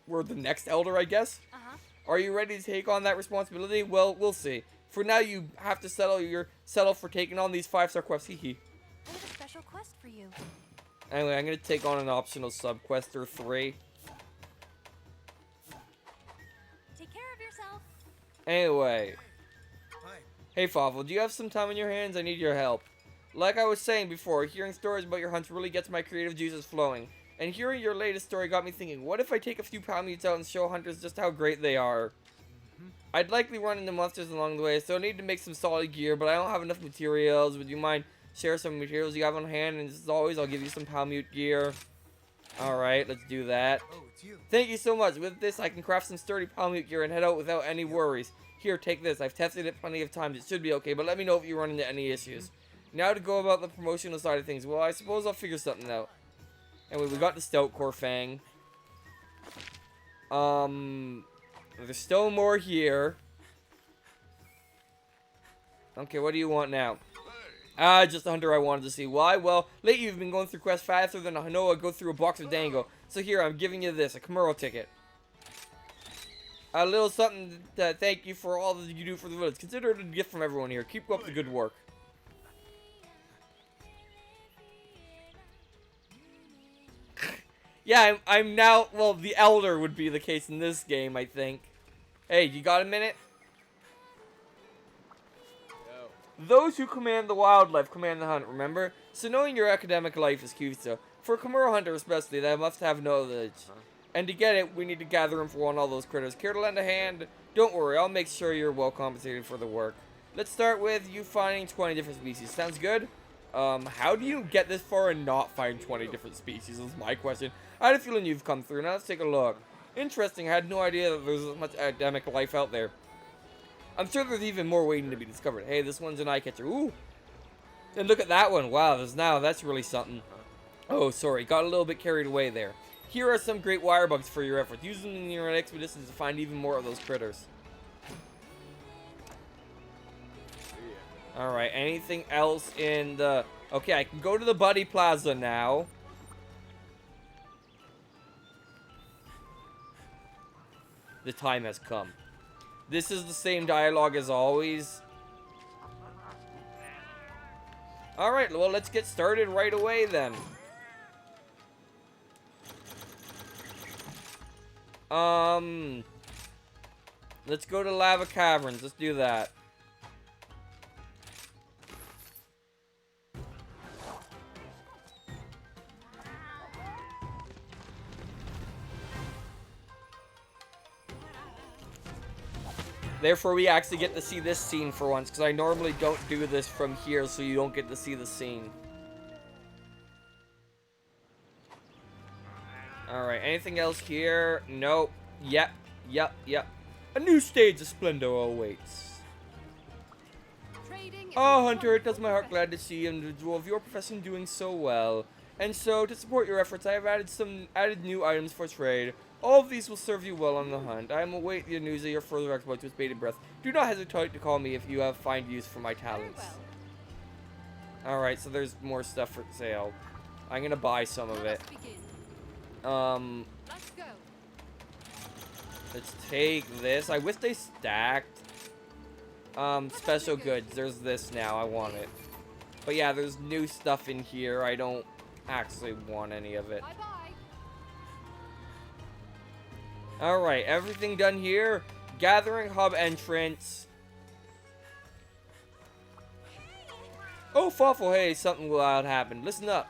We're the next elder, I guess? Are you ready to take on that responsibility? Well, we'll see. For now, you have to settle for taking on these 5-star quests. Hee. I have a special quest for you. Anyway, I'm gonna take on an optional sub-quest or 3. Take care of yourself. Anyway. Hi. Hey, Fawful, do you have some time on your hands? I need your help. Like I was saying before, hearing stories about your hunts really gets my creative juices flowing. And hearing your latest story got me thinking, what if I take a few Palmutes out and show hunters just how great they are? I'd likely run into monsters along the way, so I need to make some solid gear, but I don't have enough materials. Would you mind share some materials you have on hand? And as always, I'll give you some Palmute gear. Alright, let's do that. Oh, it's you. Thank you so much. With this, I can craft some sturdy Palmute gear and head out without any worries. Here, take this. I've tested it plenty of times. It should be okay, but let me know if you run into any issues. Now to go about the promotional side of things. Well, I suppose I'll figure something out. Anyway, we got the Stout Core Fang. There's still more here. Okay, what do you want now? Just the hunter I wanted to see. Why? Well, lately you've been going through quests faster than a Hanoa go through a box of Dango. So here, I'm giving you this, a Komuro ticket. A little something to thank you for all that you do for the village. Consider it a gift from everyone here. Keep up the good work. Yeah, I'm now, well, the elder would be the case in this game, I think. Hey, you got a minute? No. Those who command the wildlife command the hunt, remember? So knowing your academic life is crucial. For a Komuro hunter especially, they must have knowledge. And to get it, we need to gather info on all those critters. Care to lend a hand? Don't worry, I'll make sure you're well compensated for the work. Let's start with you finding 20 different species. Sounds good? How do you get this far and not find 20 different species is my question. I had a feeling you've come through. Now let's take a look. Interesting, I had no idea that there's as much academic life out there. I'm sure there's even more waiting to be discovered. Hey, this one's an eye catcher. Ooh. And look at that one. Wow, that's really something. Oh, sorry, got a little bit carried away there. Here are some great wire bugs for your efforts. Use them in your expeditions to find even more of those critters. Alright, anything else in the... Okay, I can go to the Buddy Plaza now. The time has come. This is the same dialogue as always. Alright, well, let's get started right away then. Let's go to Lava Caverns. Let's do that. Therefore, we actually get to see this scene for once, because I normally don't do this from here, so you don't get to see the scene. Alright, anything else here? Nope. Yep. A new stage of splendor awaits. Trading is Oh, a Hunter, it does wonderful my heart profession. glad to see an individual of your profession doing so well. And so, to support your efforts, I have added new items for trade. All of these will serve you well on the hunt. I am await the news of your further exploits with bated breath. Do not hesitate to call me if you find use for my talents. Farewell. Alright, so there's more stuff for sale. I'm gonna buy some of Let it. us begin. Let's go. Let's take this. I wish they stacked. Special goods. There's this now. I want it. But yeah, there's new stuff in here. I don't actually want any of it. Bye-bye. Alright, everything done here. Gathering hub entrance. Oh, Fuffle, hey, something wild happened. Listen up.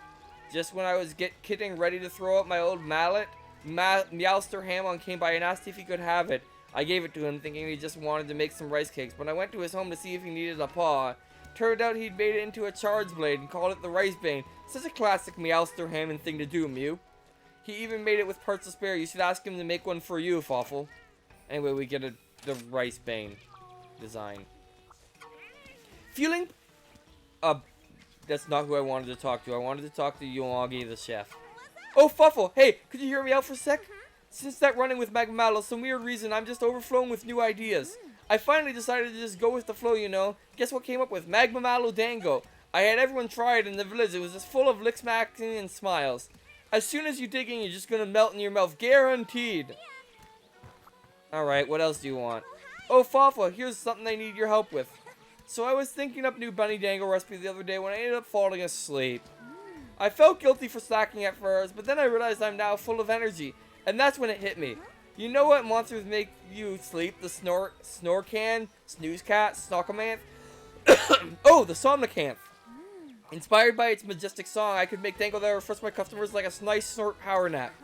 Just when I was getting ready to throw up my old mallet, Meowster Hammond came by and asked if he could have it. I gave it to him, thinking he just wanted to make some rice cakes. When I went to his home to see if he needed a paw, turned out he'd made it into a charge blade and called it the Rice Bane. Such a classic Meowster Hammond thing to do, Mew. He even made it with parts to spare. You should ask him to make one for you, Fuffle. Anyway, we get the Rice Bane design. Feeling... that's not who I wanted to talk to. I wanted to talk to Yoagi, the chef. Oh, Fuffle! Hey, could you hear me out for a sec? Since that running with Magma Mallow, some weird reason, I'm just overflowing with new ideas. I finally decided to just go with the flow, you know. Guess what came up with? Magma Mallow Dango. I had everyone try it in the village. It was just full of lick smacking and smiles. As soon as you dig in, you're just gonna melt in your mouth. Guaranteed. Alright, what else do you want? Oh, Fuffle, here's something I need your help with. So I was thinking up new Bunny Dango recipe the other day when I ended up falling asleep. I felt guilty for slacking at first, but then I realized I'm now full of energy. And that's when it hit me. You know what monsters make you sleep? The Snorcan, Snooze Cat, Snorkamanth? Oh, the Somnicanth. Inspired by its majestic song, I could make Dango that refresh my customers like a nice snort power nap.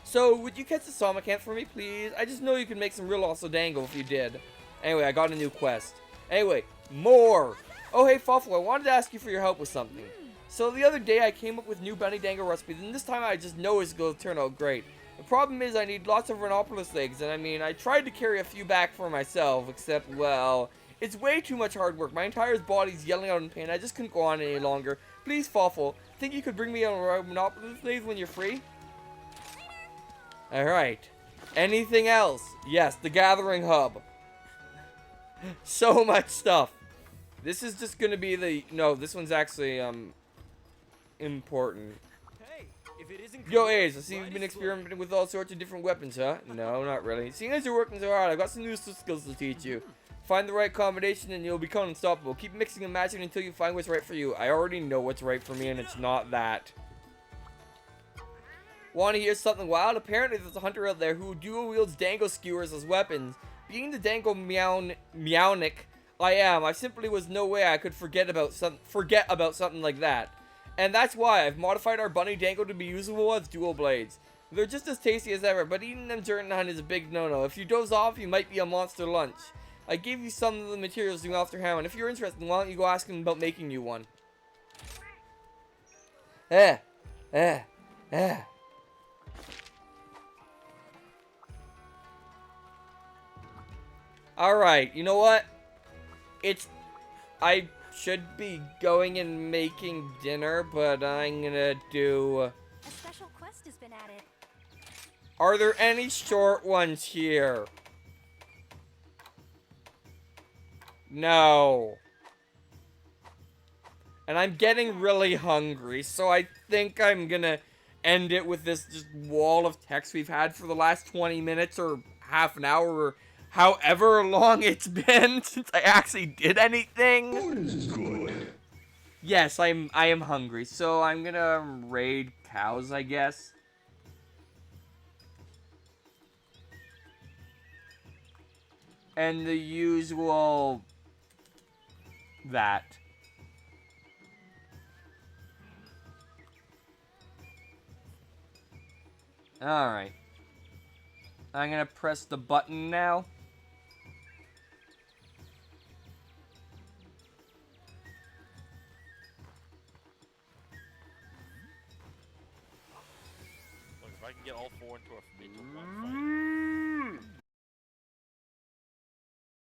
So, would you catch the Somnicanth for me, please? I just know you could make some real awesome Dango if you did. Anyway, I got a new quest. Anyway, more! Oh, hey, Fuffle, I wanted to ask you for your help with something. So, the other day, I came up with new Bunny Dango recipes, and this time I just know it's going to turn out great. The problem is I need lots of Rhinopolis eggs, and I mean, I tried to carry a few back for myself, except, well, it's way too much hard work. My entire body's yelling out in pain. I just couldn't go on any longer. Please, Fuffle, think you could bring me a Rhinopolis egg when you're free? Alright. Anything else? Yes, the Gathering Hub. So much stuff. This is just gonna be the... No, this one's actually, important. Hey, if it isn't Yo, cool, Ace, I see why you've been does experimenting with all sorts of different weapons, huh? No, not really. Seeing as you're working so hard, I've got some new skills to teach you. Find the right combination and you'll become unstoppable. Keep mixing and matching until you find what's right for you. I already know what's right for me, and it's not that. Want to hear something wild? Apparently there's a hunter out there who dual wields Dango skewers as weapons. Being the Dango Meownic I simply was no way I could forget about something like that. And that's why I've modified our Bunny Dango to be usable as dual blades. They're just as tasty as ever, but eating them during the hunt is a big no-no. If you doze off, you might be a monster lunch. I gave you some of the materials to go after Hammond. If you're interested, why don't you go ask him about making you one? Alright, you know what? I should be going and making dinner, but I'm gonna do... A special quest has been added. Are there any short ones here? No. And I'm getting really hungry, so I think I'm gonna end it with this just wall of text we've had for the last 20 minutes or half an hour or however long it's been since I actually did anything. Food is good. Yes, I am hungry, so I'm gonna raid cows, I guess. And the usual... that. Alright. I'm gonna press the button now. Look, if I can get all four into a one fight.